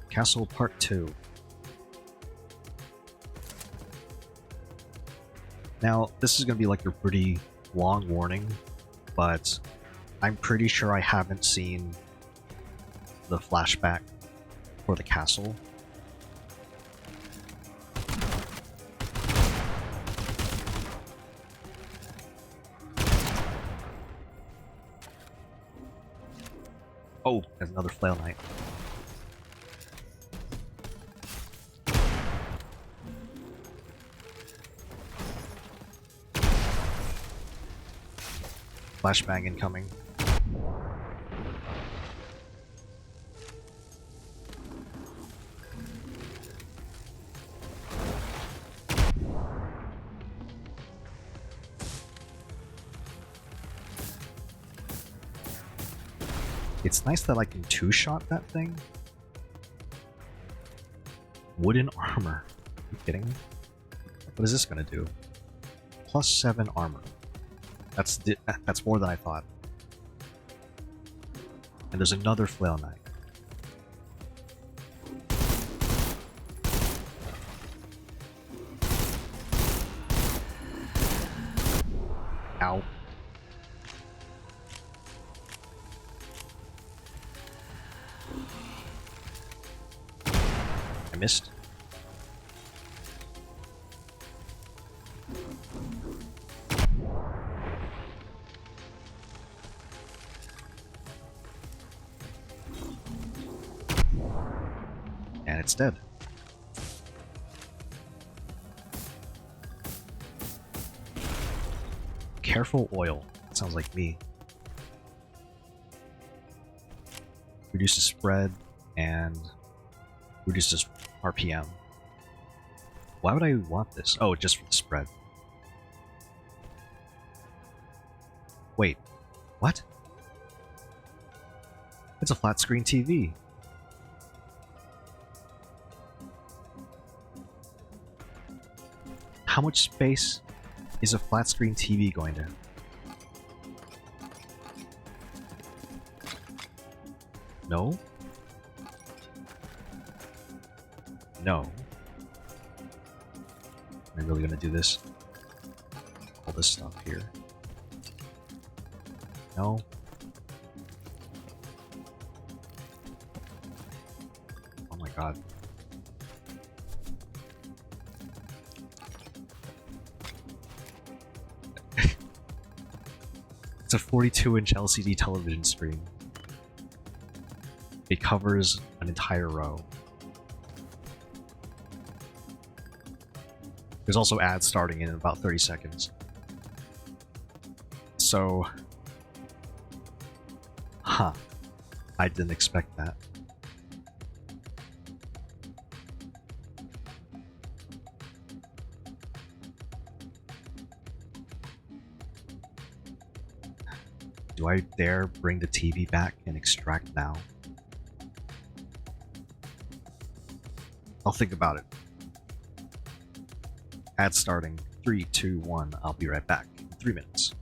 Castle Part 2. Now, this is going to be like a pretty long warning, but I'm pretty sure I haven't seen the flashback for the castle. Oh, there's another flail knight. Flashbang incoming. It's nice that I can two-shot that thing. Wooden armor. Are you kidding me? What is this gonna do? +7 armor. That's more than I thought. And there's another flail knight. Ow. I missed. And it's dead. Careful oil. That sounds like me. Reduces spread and reduces RPM. Why would I want this? Oh, just for the spread. Wait, what? It's a flat screen TV. How much space is a flat screen TV going to? No? No. Am I really gonna do this? All this stuff here. No. Oh my god. It's a 42-inch LCD television screen. It covers an entire row. There's also ads starting in about 30 seconds. So... Huh. I didn't expect that. Do I dare bring the TV back and extract now? I'll think about it. Ad starting. 3, 2, 1. I'll be right back in 3 minutes.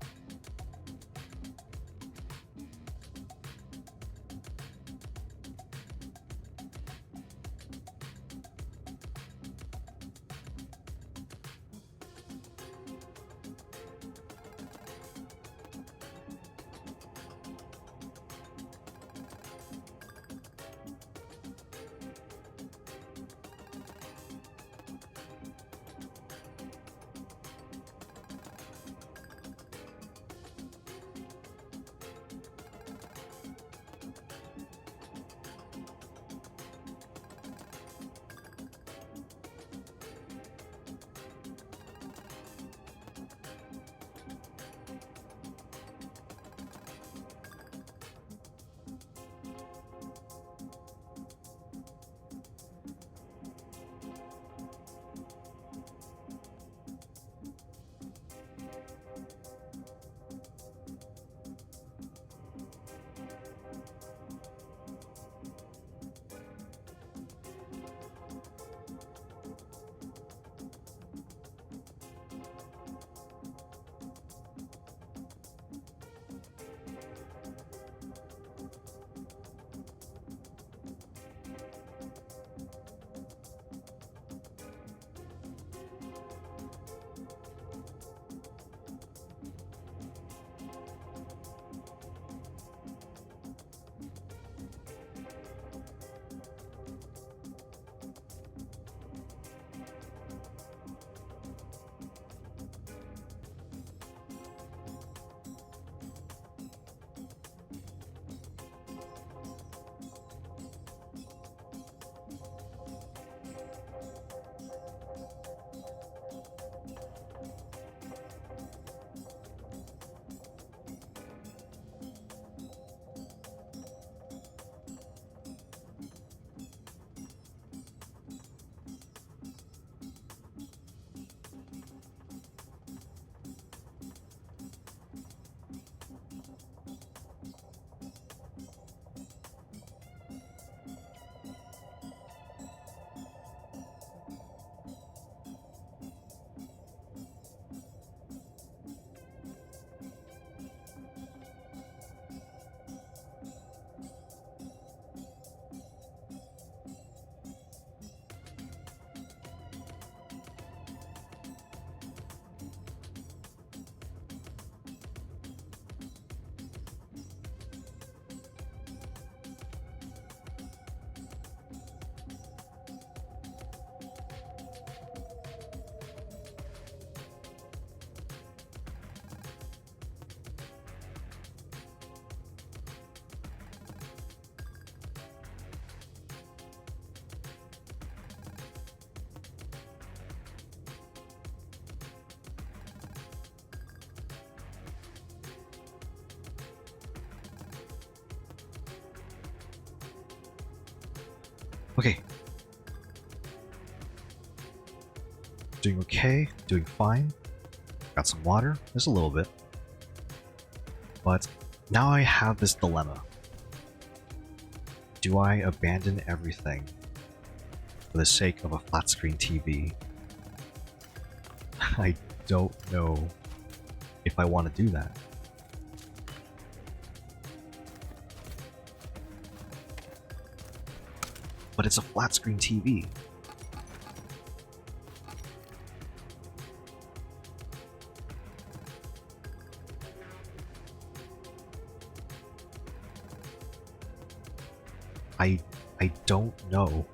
Okay. Doing okay, doing fine. Got some water, just a little bit. But now I have this dilemma. Do I abandon everything for the sake of a flat screen TV? I don't know if I want to do that. But it's a flat screen TV. I don't know.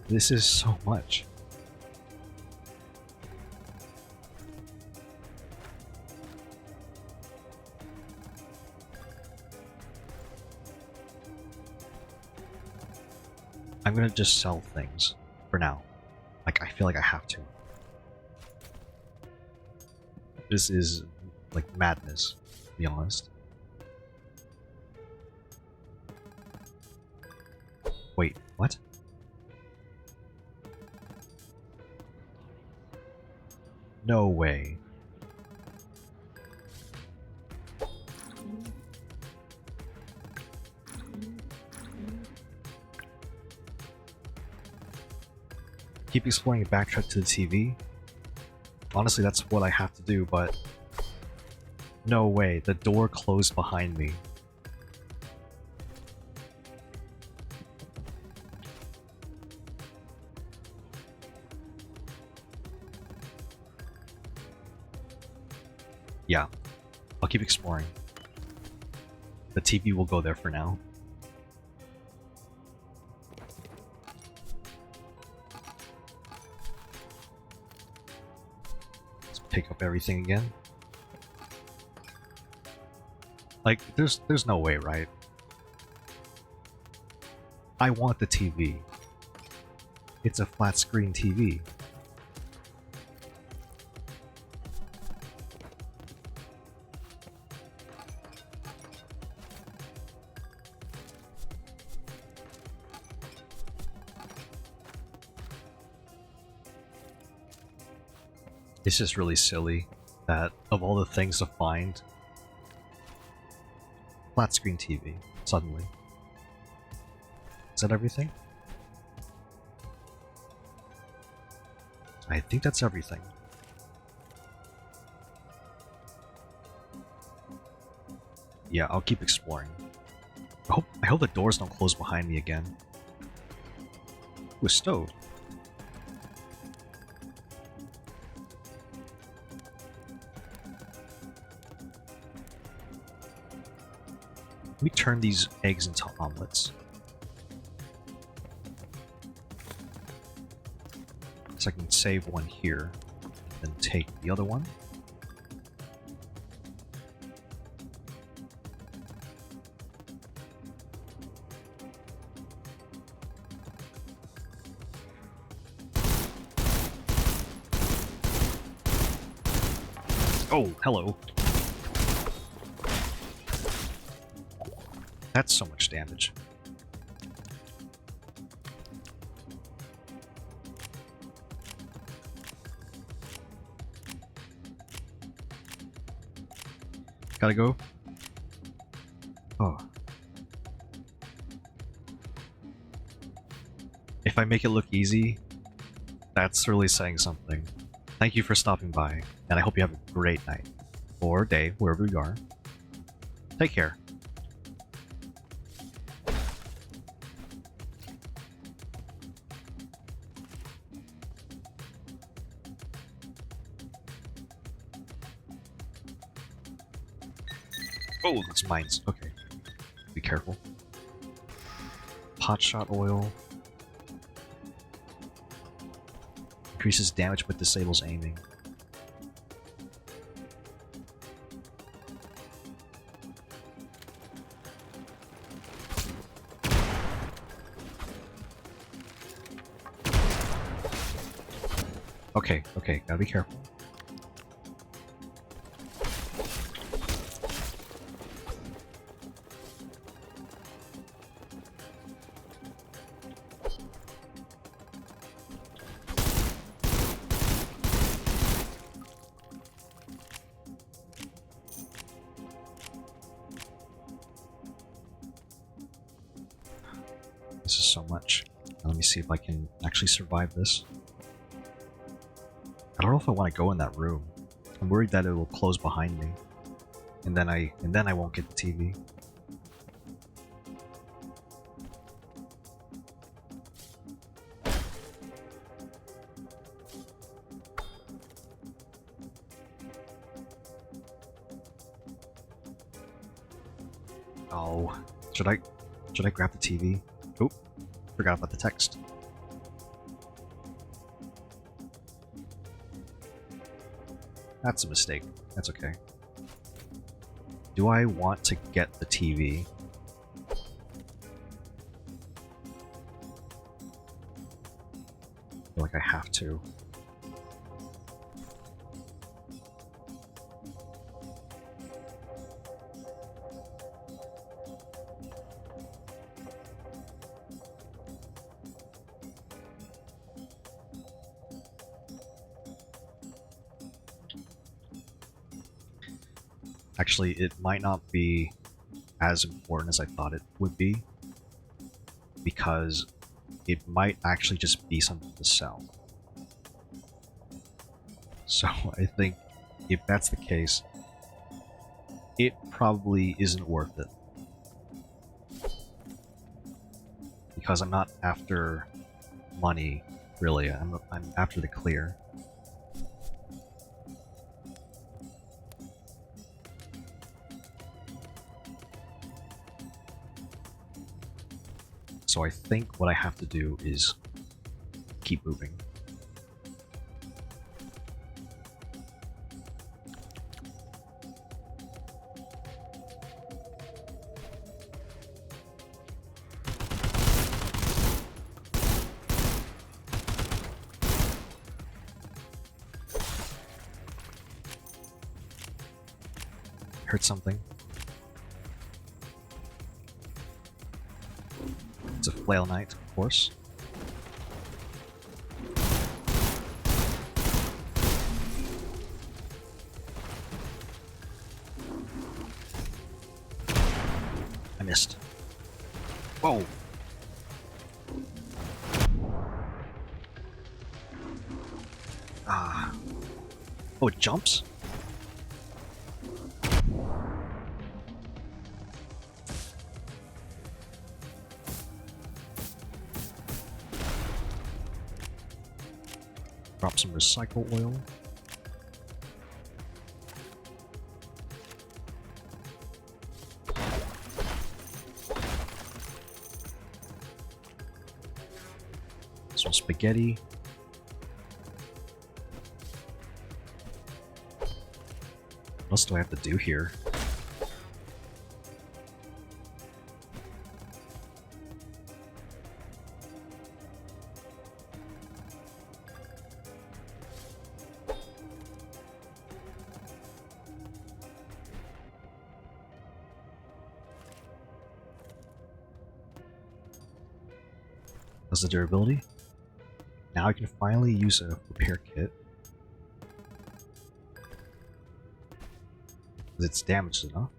This is so much. I'm gonna just sell things for now. Like, I feel like I have to. This is like madness, to be honest. Wait, what? No way. keep exploring and backtrack to the TV. Honestly, that's what I have to do, but no way, the door closed behind me. Yeah, I'll keep exploring. The TV will go there for now. Let's pick up everything again. Like, there's no way, right? I want the TV. It's a flat screen TV. It's just really silly that of all the things to find, flat screen TV, suddenly. Is that everything? I think that's everything. Yeah, I'll keep exploring. I hope the doors don't close behind me again. Ooh, a stove. Let me turn these eggs into omelets. So I can save one here, and then take the other one. Oh, hello. That's so much damage. Gotta go. Oh. If I make it look easy, that's really saying something. Thank you for stopping by, and I hope you have a great night. Or day, wherever you are. Take care. Oh, that's mines. Okay. Be careful. Potshot oil. Increases damage but disables aiming. Okay, okay, gotta be careful. This is so much. Let me see if I can actually survive this. I don't know if I want to go in that room. I'm worried that it will close behind me, and then I won't get the TV. Oh, should I grab the TV? Oh, forgot about the text. That's a mistake. That's okay. Do I want to get the TV? I feel like I have to. Actually, it might not be as important as I thought it would be, because it might actually just be something to sell. So I think if that's the case, it probably isn't worth it. Because I'm not after money, really. I'm after the clear. So I think what I have to do is keep moving. Heard something. It's a flail knight, of course. I missed. Whoa! Ah. Oh, it jumps? Drop some recycle oil. Some spaghetti. What else do I have to do here? That's the durability. Now I can finally use a repair kit. Because it's damaged enough.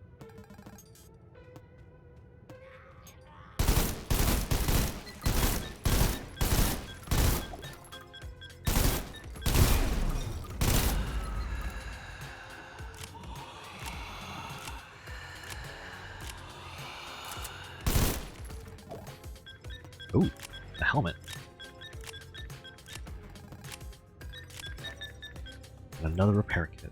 Ooh, the helmet. And another repair kit.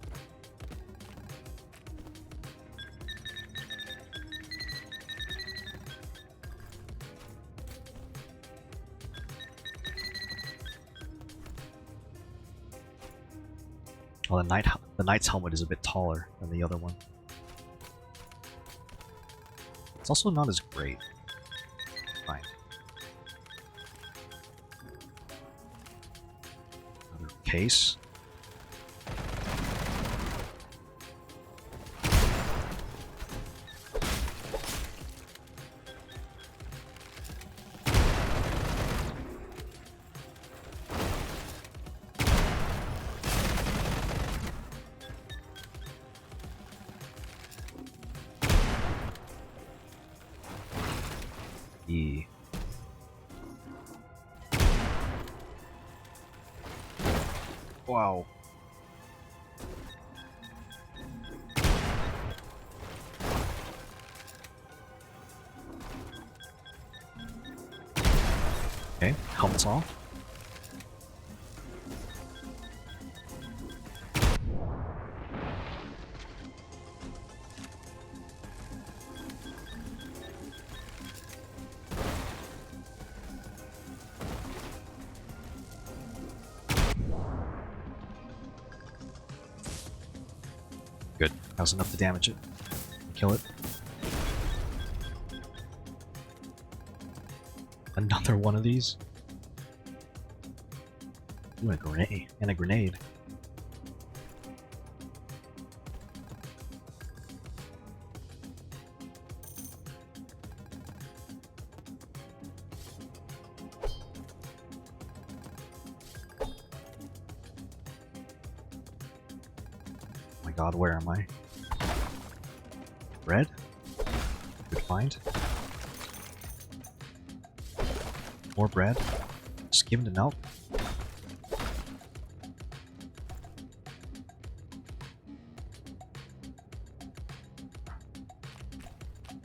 Well, the knight's helmet is a bit taller than the other one. It's also not as great. Fine. Another case. E. Wow. Okay, helmet's off. Good. That was enough to damage it. Kill it. Another one of these. Ooh, a grenade. And a grenade. Oh my god, where am I? Bread? Good find. More bread. Skimmed milk.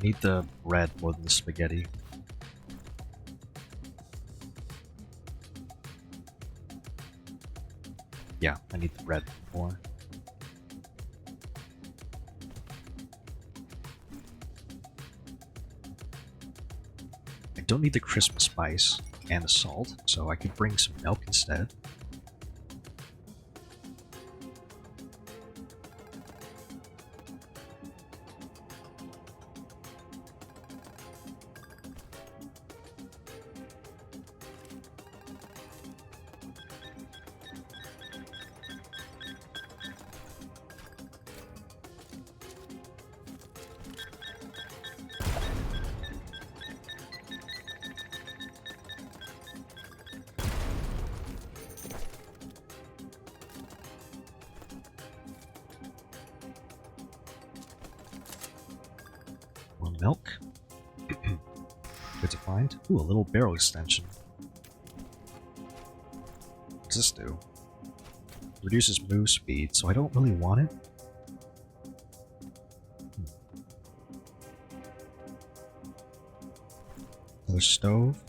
I need the bread more than the spaghetti. Yeah, I need the bread more. I don't need the Christmas spice and the salt, so I could bring some milk instead. More milk. Good to find. Ooh, a little barrel extension. What's this do? Reduces move speed, so I don't really want it. Another stove.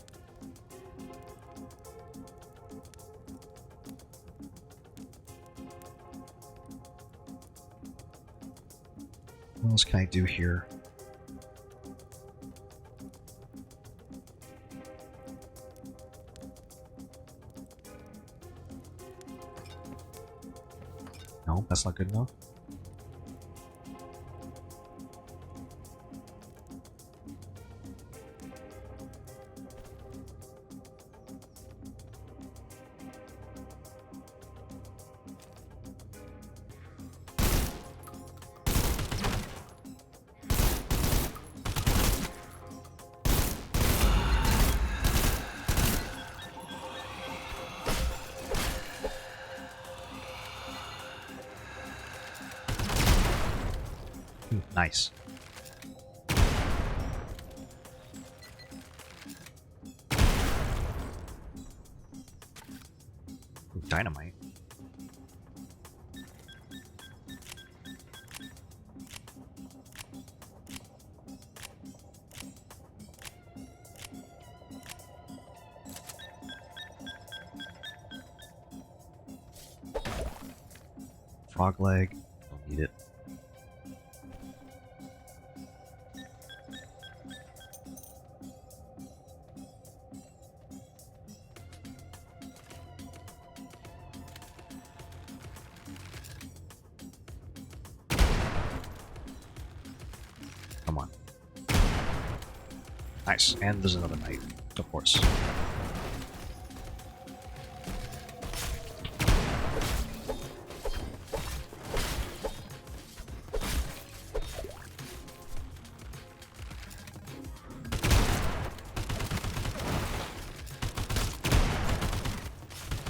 What else can I do here? No, that's not good enough. Nice. Ooh, dynamite. Frog leg. Don't need it. Come on. Nice. And there's another knight, of course.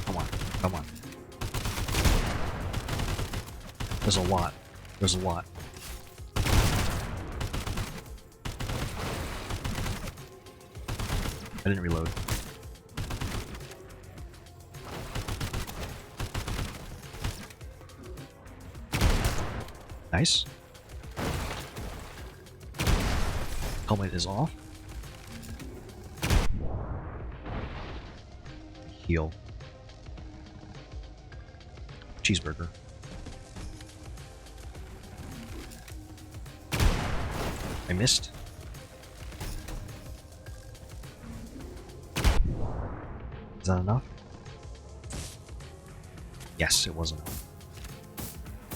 Come on. Come on. There's a lot. There's a lot. I didn't reload. Nice. Helmet is off. Heal. Cheeseburger. I missed. Is that enough? Yes, it was enough.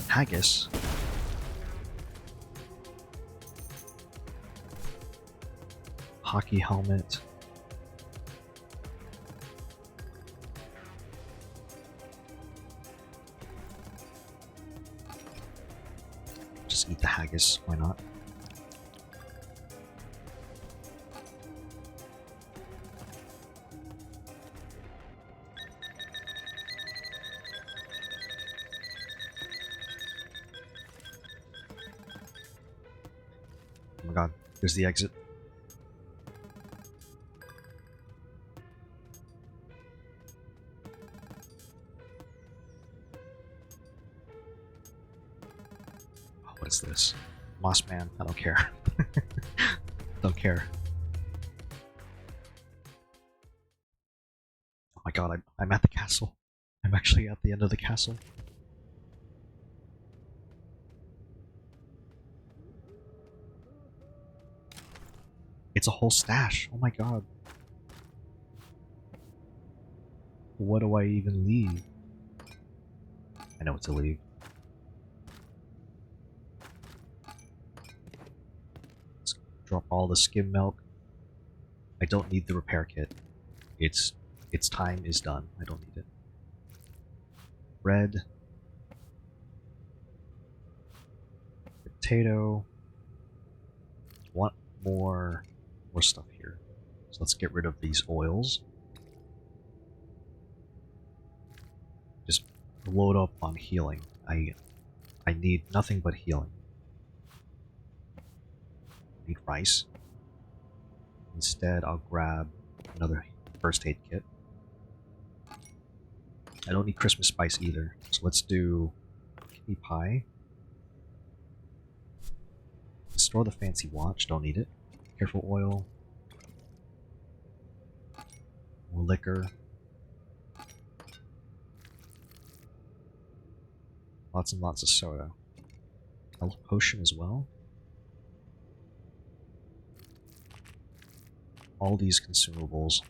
Haggis. Hockey helmet. Just eat the haggis, why not? Oh my god, there's the exit. Oh, what is this? Moss Man, I don't care. Don't care. Oh my god, I'm at the castle. I'm actually at the end of the castle. It's a whole stash. Oh my god. What do I even leave? I know what to leave. Let's drop all the skim milk. I don't need the repair kit. Its time is done. I don't need it. Bread. Potato. Want more stuff here. So let's get rid of these oils. Just load up on healing. I need nothing but healing. Need rice. Instead, I'll grab another first aid kit. I don't need Christmas spice either, so let's do kidney pie. Store the fancy watch, don't need it. Careful oil. More liquor. Lots and lots of soda. Health potion as well. All these consumables.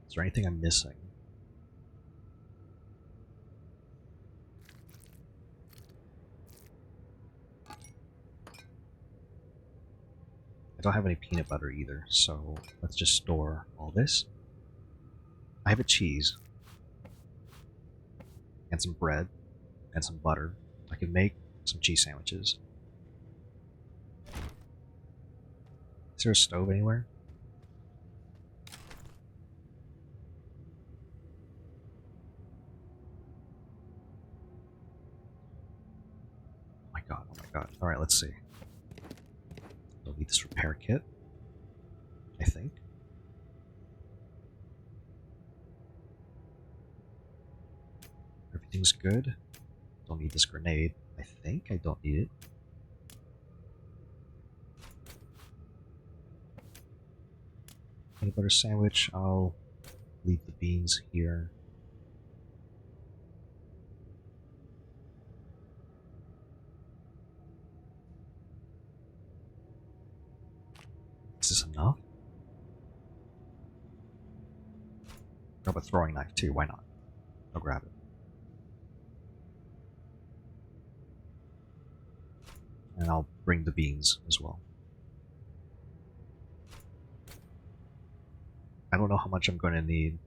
Is there anything I'm missing? I don't have any peanut butter either, so let's just store all this. I have a cheese. And some bread. And some butter. I can make some cheese sandwiches. Is there a stove anywhere? Oh my god, oh my god. Alright, let's see. Don't need this repair kit, I think. Everything's good. Don't need this grenade. I think I don't need it. Peanut butter sandwich. I'll leave the beans here. Is this enough? Grab a throwing knife too, why not? I'll grab it. And I'll bring the beans as well. I don't know how much I'm going to need.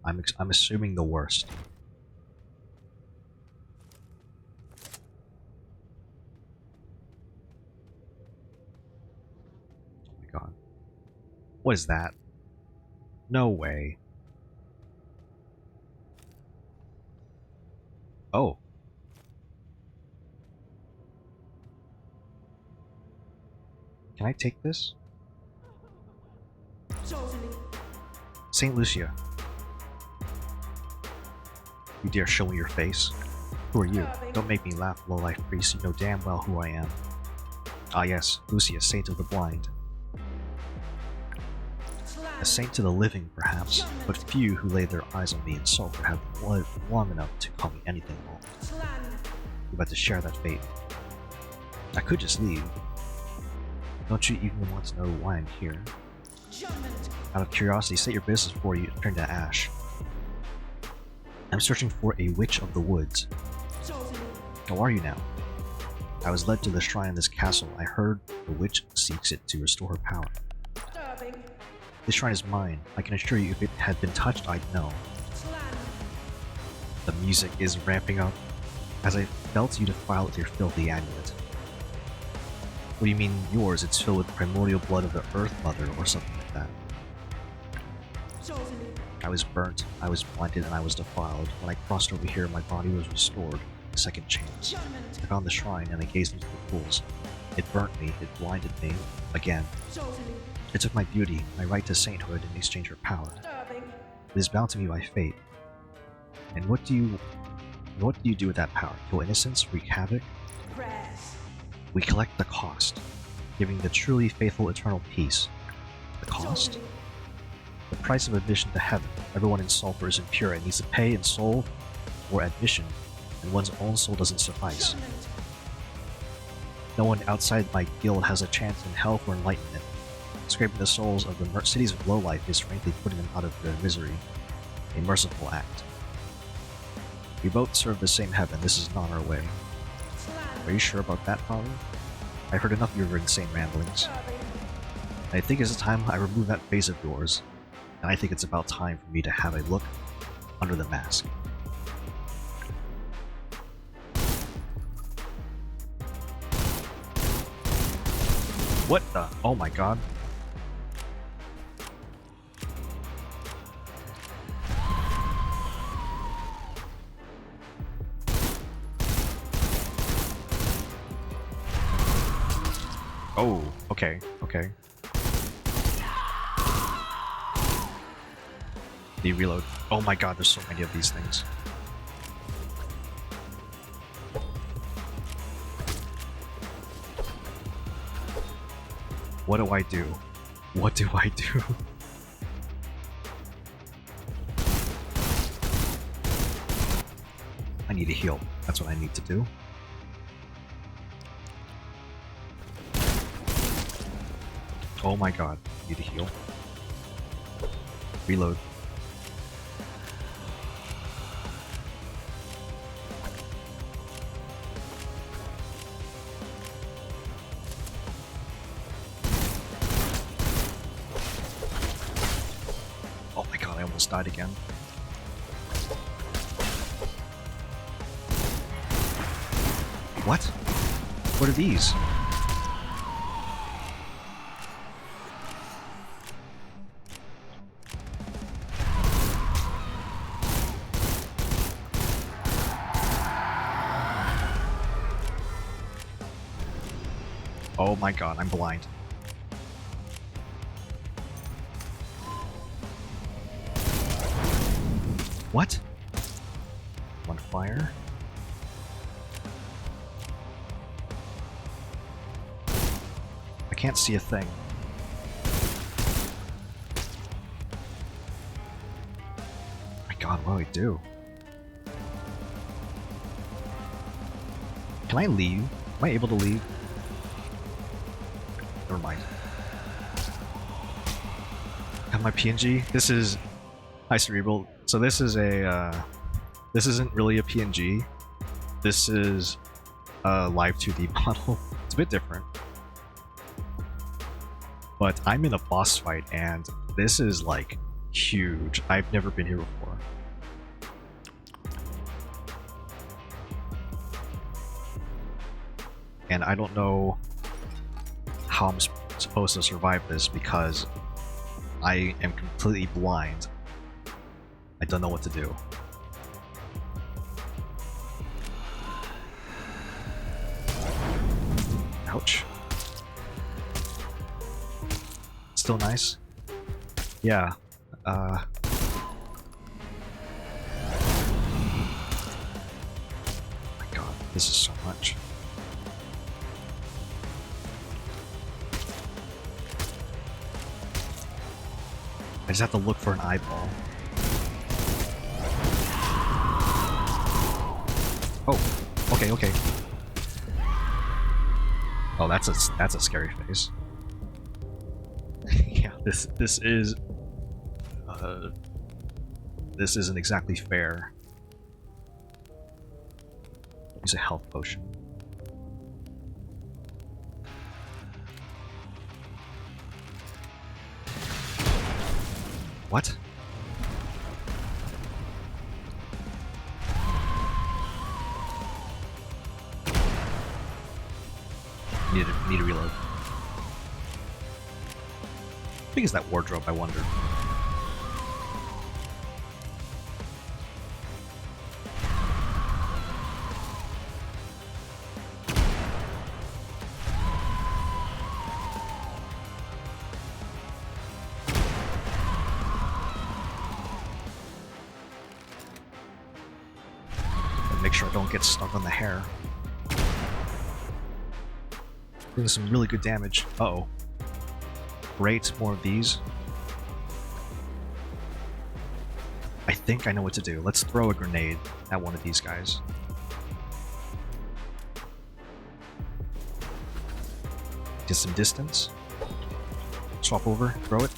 I'm assuming the worst. Oh my god. What is that? No way. Oh. Can I take this? St. Lucia. You dare show me your face? Who are you? Don't make me laugh, low-life priest. You know damn well who I am. Ah yes, Lucia, saint of the blind. A saint to the living, perhaps, but few who lay their eyes on me in Sulfur have lived long enough to call me anything more. You're about to share that fate. I could just leave. Don't you even want to know why I'm here? Out of curiosity, state your business before you turn to ash. I'm searching for a witch of the woods. How are you now? I was led to the shrine in this castle. I heard the witch seeks it to restore her power. This shrine is mine. I can assure you if it had been touched, I'd know. The music is ramping up as I felt you defile with your filthy amulet. What do you mean yours? It's filled with primordial blood of the Earth Mother or something like that. I was burnt, I was blinded, and I was defiled. When I crossed over here, my body was restored. A second chance. I found the shrine and I gazed into the pools. It burnt me, it blinded me. Again. It took my beauty, my right to sainthood, in exchange for power. It is bound to me by fate. And what do you do with that power? Kill innocents, wreak havoc? We collect the cost, giving the truly faithful eternal peace. The cost? The price of admission to heaven. Everyone in Sulfur is impure and needs to pay in soul or admission, and one's own soul doesn't suffice. No one outside my guild has a chance in hell for enlightenment. Scraping the souls of the cities of lowlife is frankly putting them out of their misery. A merciful act. We both serve the same heaven. This is not our way. Are you sure about that, Father? I've heard enough of your insane ramblings. I think it's time I remove that face of yours, and I think it's about time for me to have a look under the mask. What the? Oh my god. Oh, okay, okay. The reload. Oh my god, there's so many of these things. What do I do? What do I do? I need to heal. That's what I need to do. Oh my god, I need to heal. Reload. Oh my god, I almost died again. What? What are these? Oh my god, I'm blind. What? One fire? I can't see a thing. My god, what do I do? Can I leave? Am I able to leave? Never mind. Have my PNG? This is... Hi, Cerebral. So this is a, this isn't really a PNG. This is a live 2D model. It's a bit different. But I'm in a boss fight, and this is, like, huge. I've never been here before. And I don't know how I'm supposed to survive this because I am completely blind. I don't know what to do. Ouch. Still nice? Yeah. My god, this is so much. I just have to look for an eyeball. Oh, okay, okay. Oh, that's a scary face. Yeah, this isn't exactly fair. Use a health potion. What? Need to reload. How big is that wardrobe, I wonder? make sure I don't get stuck on the hair. Doing some really good damage. Uh-oh. Great, more of these. I think I know what to do. Let's throw a grenade at one of these guys. Get some distance. Swap over, throw it.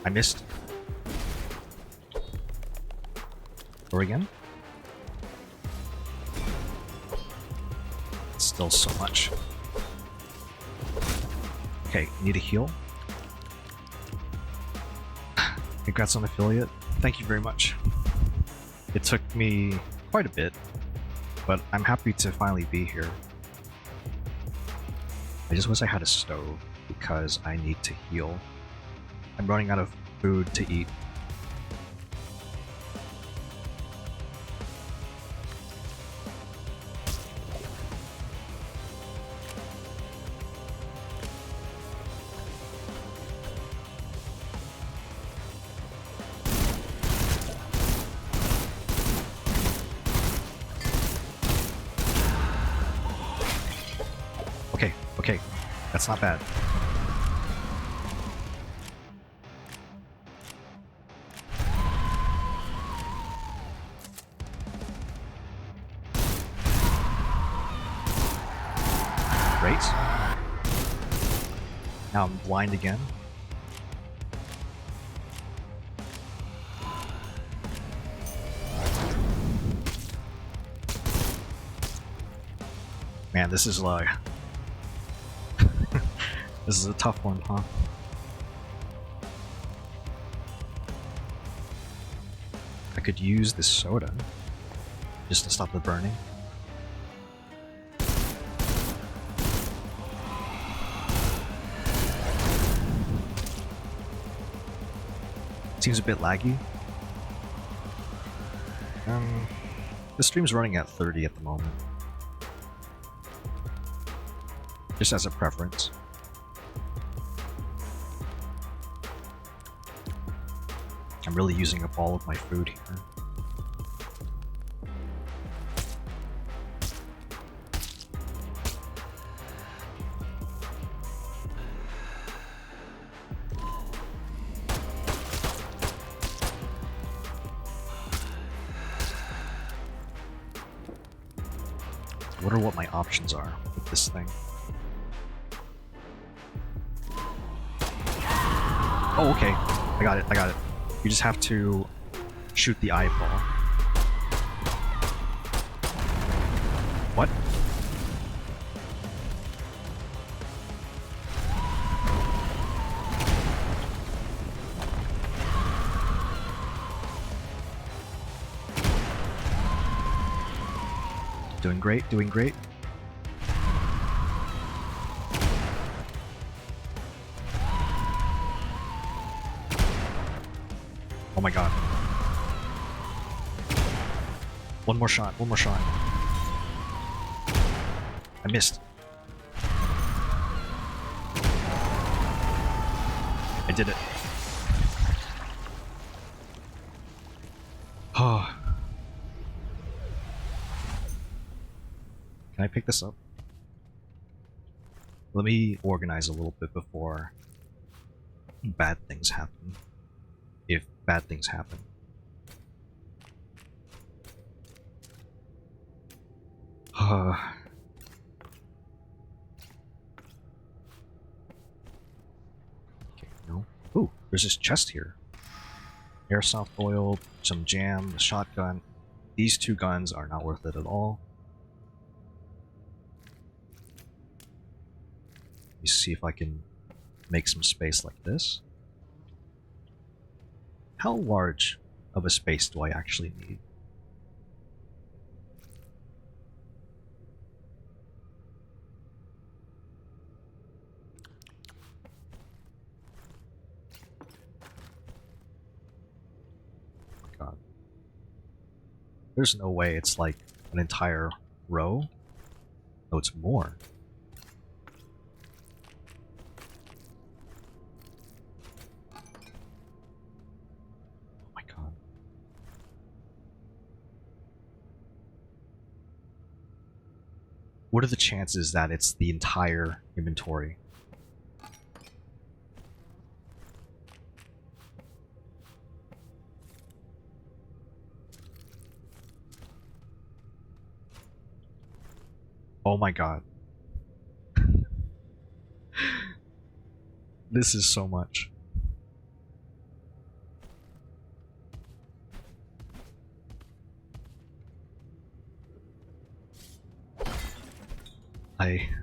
I missed. Throw again. Still so much. Okay, need a heal. Congrats on affiliate. Thank you very much. It took me quite a bit, but I'm happy to finally be here. I just wish I had a stove, because I need to heal. I'm running out of food to eat. Okay, that's not bad. Great. Now I'm blind again. Man, this is like... This is a tough one, huh? I could use this soda just to stop the burning. Seems a bit laggy. The stream's running at 30 at the moment. Just as a preference. I'm really using up all of my food here. I wonder what my options are with this thing. Oh, okay. I got it. You just have to shoot the eyeball. What? Doing great, doing great. Oh my god. One more shot, one more shot. I missed. I did it. Oh. Can I pick this up? Let me organize a little bit before bad things happen. If bad things happen. Okay, no. Ooh, there's this chest here. Airsoft oil, some jam, a shotgun. These two guns are not worth it at all. Let me see if I can make some space like this. How large of a space do I actually need? Oh my god. There's no way it's like an entire row. No, it's more. Oh my god. what are the chances that it's the entire inventory? Oh my god. This is so much.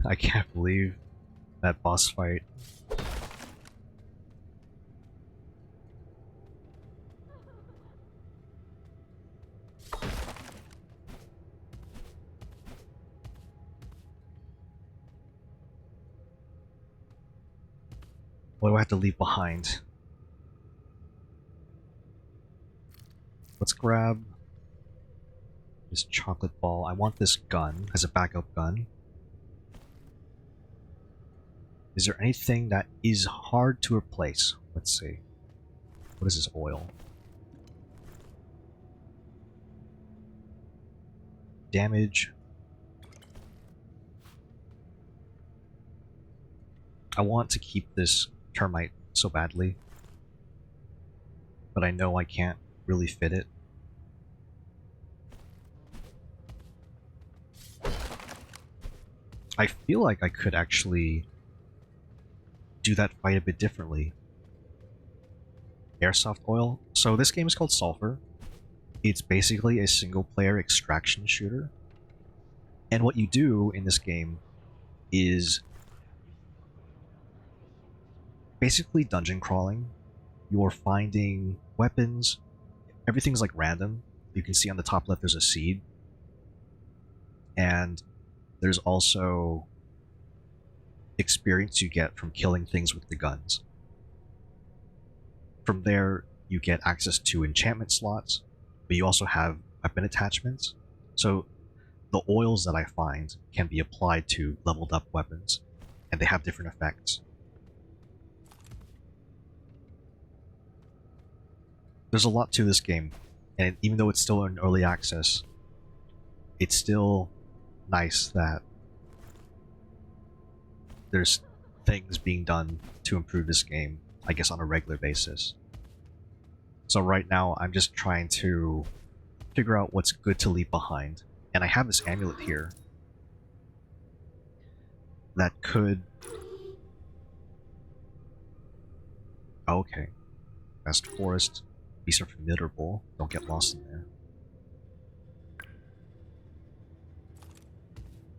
I can't believe that boss fight. What do I have to leave behind? Let's grab this chocolate ball. I want this gun as a backup gun. Is there anything that is hard to replace? Let's see. What is this oil? Damage. I want to keep this termite so badly, but I know I can't really fit it. I feel like I could actually do that fight a bit differently. Airsoft oil. So this game is called Sulfur. It's basically a single-player extraction shooter. And what you do in this game is basically dungeon crawling. You're finding weapons. Everything's like random. You can see on the top left there's a seed. And there's also experience you get from killing things with the guns. From there, you get access to enchantment slots, but you also have weapon attachments. So the oils that I find can be applied to leveled up weapons, and they have different effects. There's a lot to this game, and even though it's still in early access, it's still nice that there's things being done to improve this game, I guess, on a regular basis. So right now, I'm just trying to figure out what's good to leave behind. And I have this amulet here that could... Oh, okay. Vast forest. Beasts are formidable. Don't get lost in there.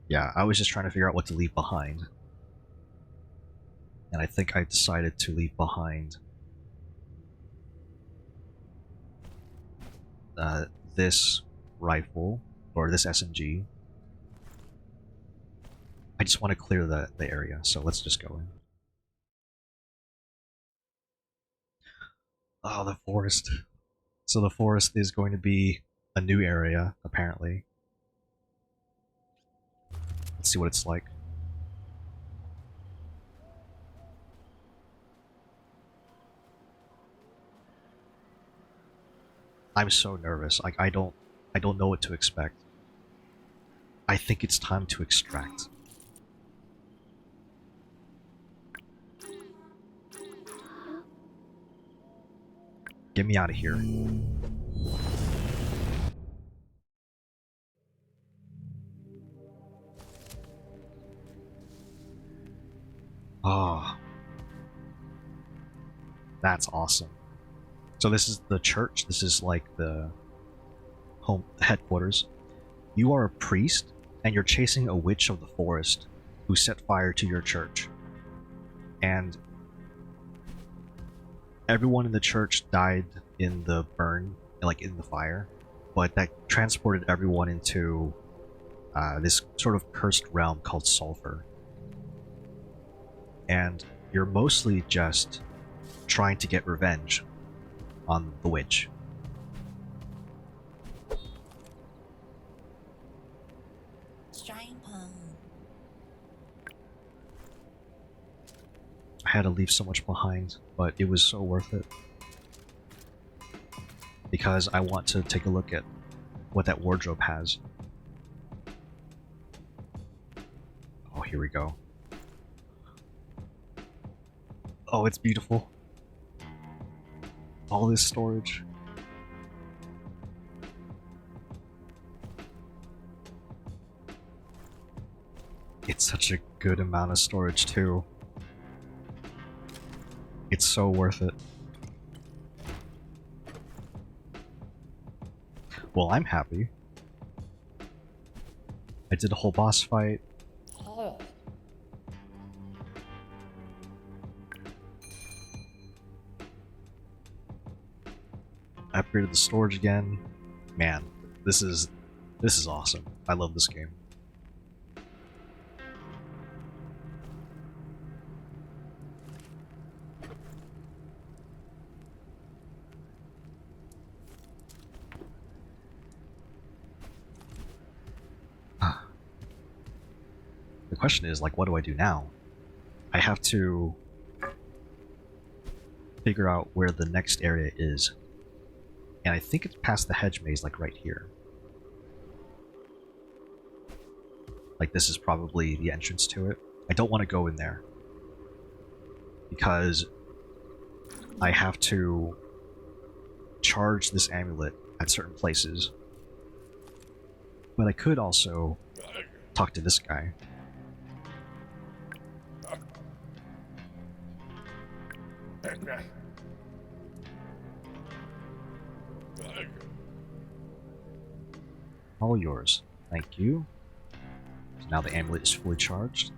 Yeah, I was just trying to figure out what to leave behind. And I think I decided to leave behind this rifle, or this SMG. I just want to clear the area, so let's just go in. Oh, the forest. So the forest is going to be a new area, apparently. Let's see what it's like. I'm so nervous. Like I don't know what to expect. I think it's time to extract. Get me out of here. Ah, oh, that's awesome. So this is the church. This is like the home headquarters. You are a priest, and you're chasing a witch of the forest who set fire to your church. And everyone in the church died in the burn, like in the fire, but that transported everyone into this sort of cursed realm called Sulfur. And you're mostly just trying to get revenge on the witch. I had to leave so much behind, but it was so worth it. Because I want to take a look at what that wardrobe has. here we go. Oh, it's beautiful. All this storage. It's such a good amount of storage too. It's so worth it. Well, I'm happy. I did a whole boss fight. Oh. I upgraded the storage again. Man, this is awesome. I love this game. The question is, like, what do I do now? I have to figure out where the next area is. And I think it's past the hedge maze, like right here. Like, this is probably the entrance to it. I don't want to go in there, because I have to charge this amulet at certain places. But I could also talk to this guy. All yours. Thank you. So now the amulet is fully charged.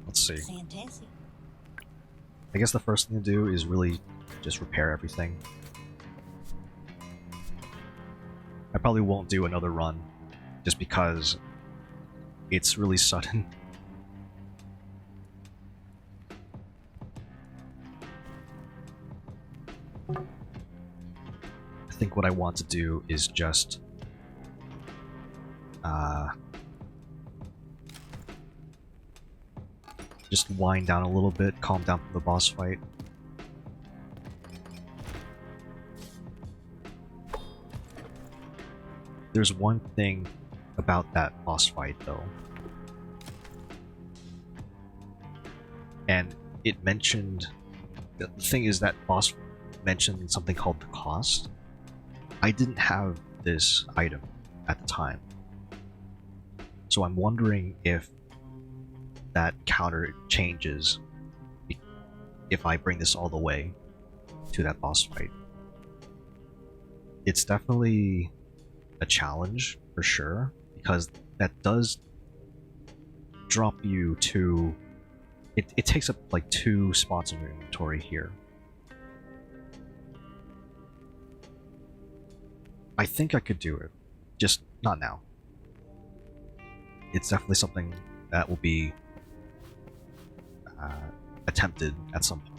Let's see. Fantastic. I guess the first thing to do is really just repair everything. I probably won't do another run, just because it's really sudden. I think what I want to do is just wind down a little bit, calm down from the boss fight. There's one thing about that boss fight, though. And it mentioned... The thing is, that boss mentioned something called the cost. I didn't have this item at the time. So I'm wondering if that counter changes if I bring this all the way to that boss fight. It's definitely a challenge, for sure, because that does drop you to... It takes up like 2 spots in your inventory here. I think I could do it, just not now. It's definitely something that will be attempted at some point.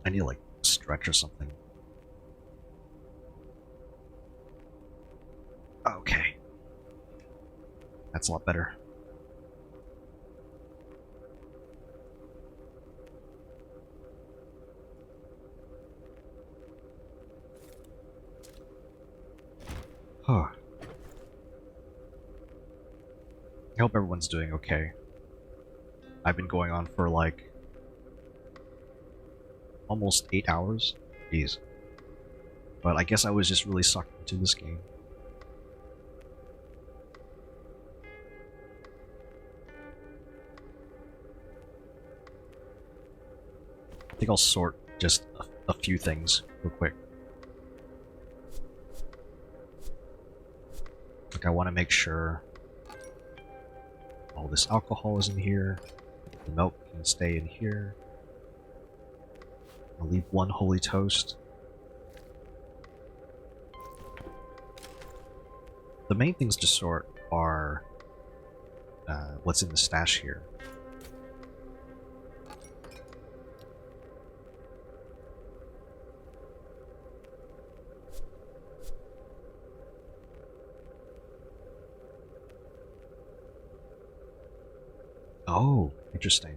I need to, like, stretch or something. Okay. That's a lot better. Huh. I hope everyone's doing okay. I've been going on for like almost 8 hours. Jeez. But I guess I was just really sucked into this game. I think I'll sort just a few things real quick. Like, I want to make sure all this alcohol is in here. The milk can stay in here. I'll leave 1 holy toast. The main things to sort are what's in the stash here. Oh, interesting.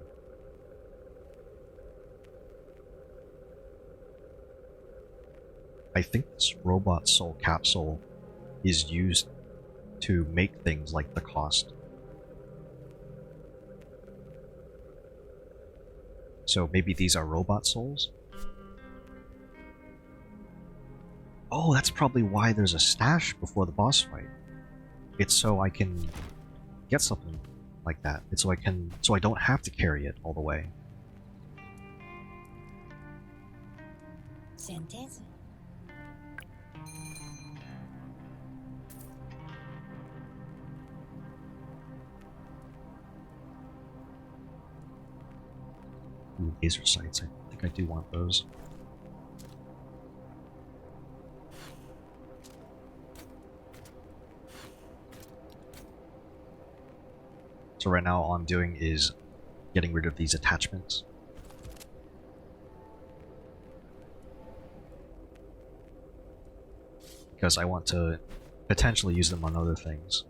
I think this robot soul capsule is used to make things like the cost. So maybe these are robot souls? Oh, that's probably why there's a stash before the boss fight. It's so I can get something like that. It's so I don't have to carry it all the way. Synthesis. Ooh, laser sights. I think I do want those. So right now all I'm doing is getting rid of these attachments. Because I want to potentially use them on other things.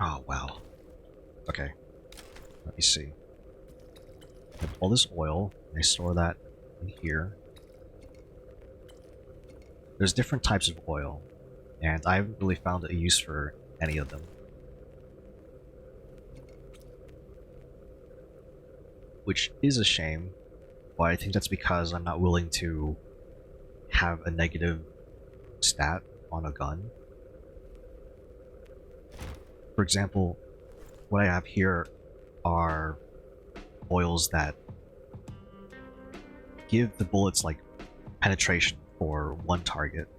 Oh, wow. Okay. Let me see. I have all this oil, and I store that in here. There's different types of oil, and I haven't really found a use for any of them. Which is a shame, but I think that's because I'm not willing to have a negative stat on a gun. For example, what I have here are oils that give the bullets like penetration for one target,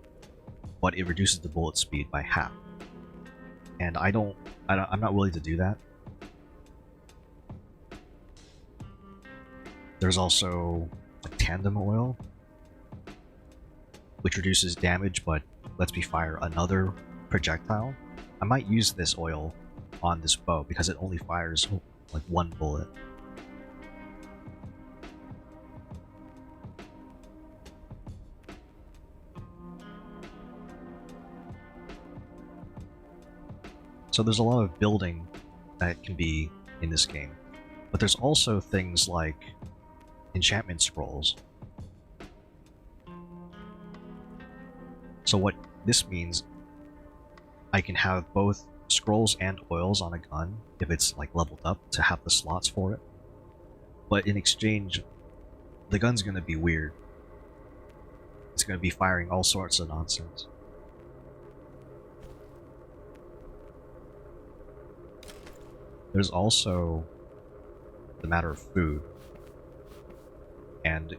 but it reduces the bullet speed by half. And I'm not willing to do that. There's also like tandem oil, which reduces damage but lets me fire another projectile. I might use this oil on this bow because it only fires like one bullet. So there's a lot of building that can be in this game, but there's also things like enchantment scrolls. So what this means, I can have both scrolls and oils on a gun if it's like leveled up to have the slots for it. But in exchange, the gun's gonna be weird. It's gonna be firing all sorts of nonsense. There's also the matter of food. And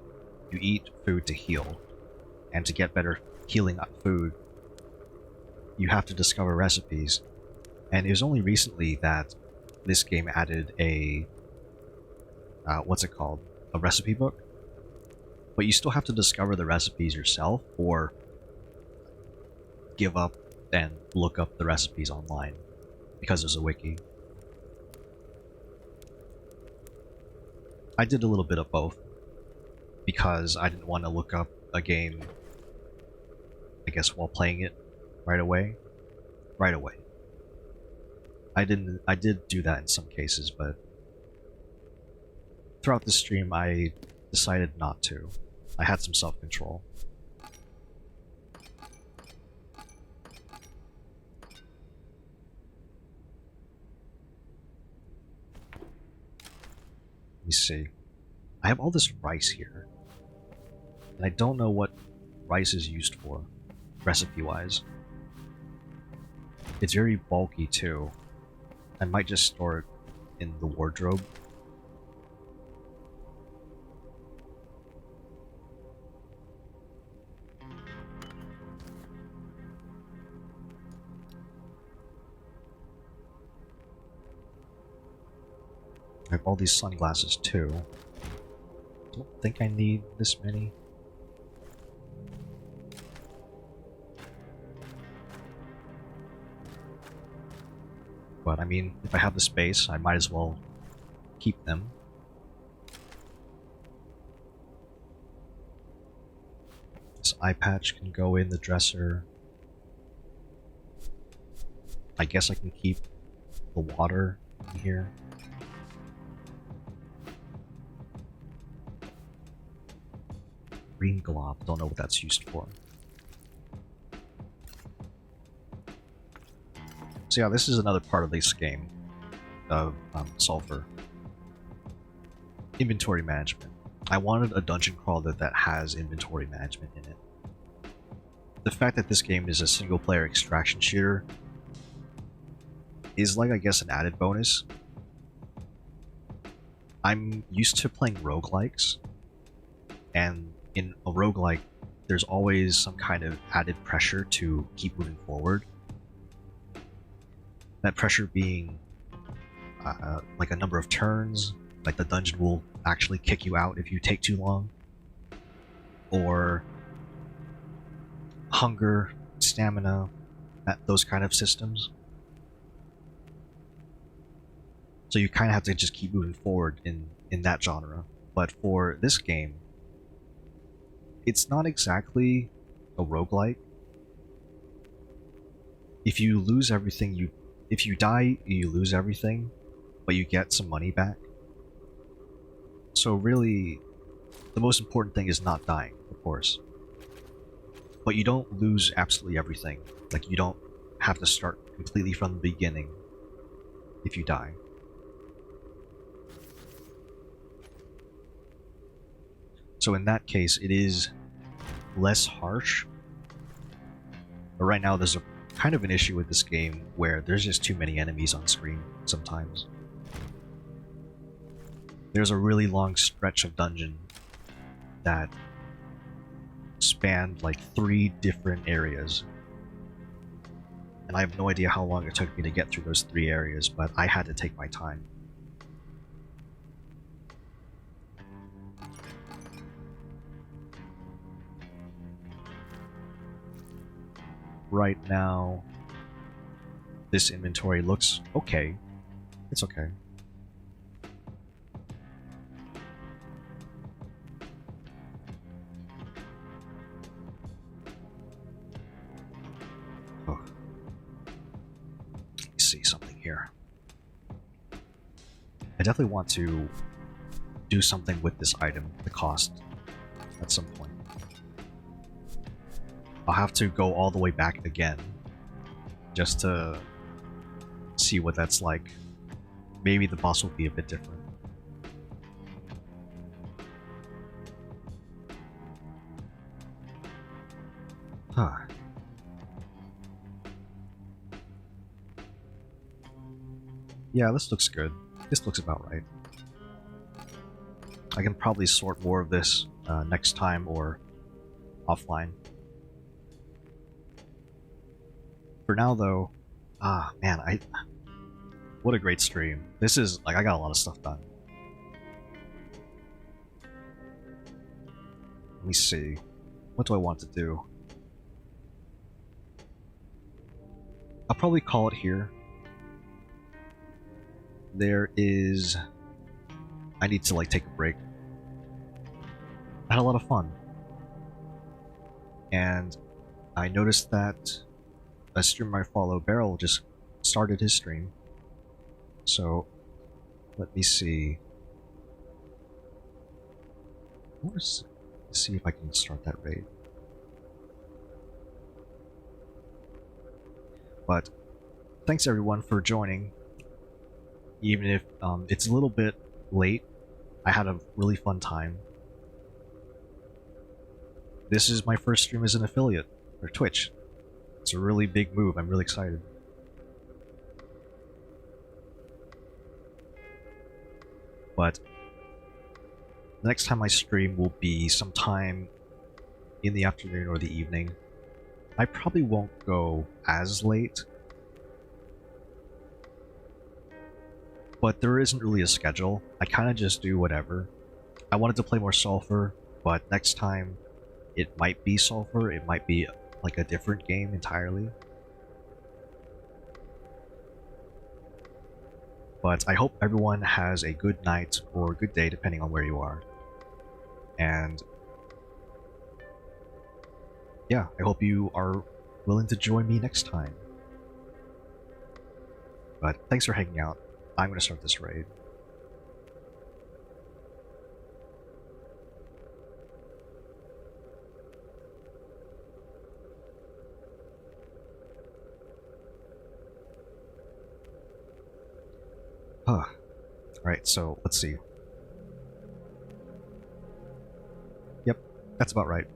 you eat food to heal. And to get better healing food, you have to discover recipes. And it was only recently that this game added a what's it called? A recipe book? But you still have to discover the recipes yourself, or give up and look up the recipes online, because there's a wiki. I did a little bit of both, because I didn't want to look up a game, I guess, while playing it right away. I did do that in some cases, but throughout the stream I decided not to. I had some self-control. Let me see. I have all this rice here, and I don't know what rice is used for, recipe-wise. It's very bulky too. I might just store it in the wardrobe. I have all these sunglasses too. Don't think I need this many. but I mean, if I have the space, I might as well keep them. This eye patch can go in the dresser. I guess I can keep the water in here. Green glob, don't know what that's used for. So yeah, this is another part of this game of Sulfur. Inventory management. I wanted a dungeon crawler that has inventory management in it. The fact that this game is a single-player extraction shooter is like, I guess, an added bonus. I'm used to playing roguelikes, and in a roguelike, there's always some kind of added pressure to keep moving forward. That pressure being like a number of turns, like the dungeon will actually kick you out if you take too long, or hunger, stamina, those kind of systems. So you kind of have to just keep moving forward in that genre. But for this game, it's not exactly a roguelike. If you lose everything, if you die, you lose everything, but you get some money back. So really, the most important thing is not dying, of course. But you don't lose absolutely everything. Like, you don't have to start completely from the beginning if you die. So in that case, it is less harsh. But right now, there's a kind of an issue with this game where there's just too many enemies on screen sometimes. There's a really long stretch of dungeon that spanned like 3 different areas. And I have no idea how long it took me to get through those 3 areas, but I had to take my time. Right now, this inventory looks okay. It's okay. Oh. Let me see something here. I definitely want to do something with this item, the cost, at some point. I'll have to go all the way back again just to see what that's like. Maybe the boss will be a bit different. Huh. Yeah, this looks good. This looks about right. I can probably sort more of this next time or offline. For now, though, man, what a great stream. This is, like, I got a lot of stuff done. Let me see. What do I want to do? I'll probably call it here. I need to, like, take a break. I had a lot of fun. And I noticed that a streamer I follow, Beryl, just started his stream. So, let me see. Let's see if I can start that raid. But, thanks everyone for joining. Even if it's a little bit late, I had a really fun time. This is my first stream as an affiliate, or Twitch. It's a really big move, I'm really excited. But the next time I stream will be sometime in the afternoon or the evening. I probably won't go as late, but there isn't really a schedule. I kind of just do whatever. I wanted to play more Sulfur, but next time it might be Sulfur, it might be like a different game entirely. But I hope everyone has a good night or good day, depending on where you are. And yeah, I hope you are willing to join me next time. But thanks for hanging out. I'm going to start this raid. Huh. Alright, so let's see. Yep, that's about right.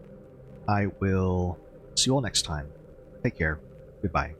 I will see you all next time. Take care. Goodbye.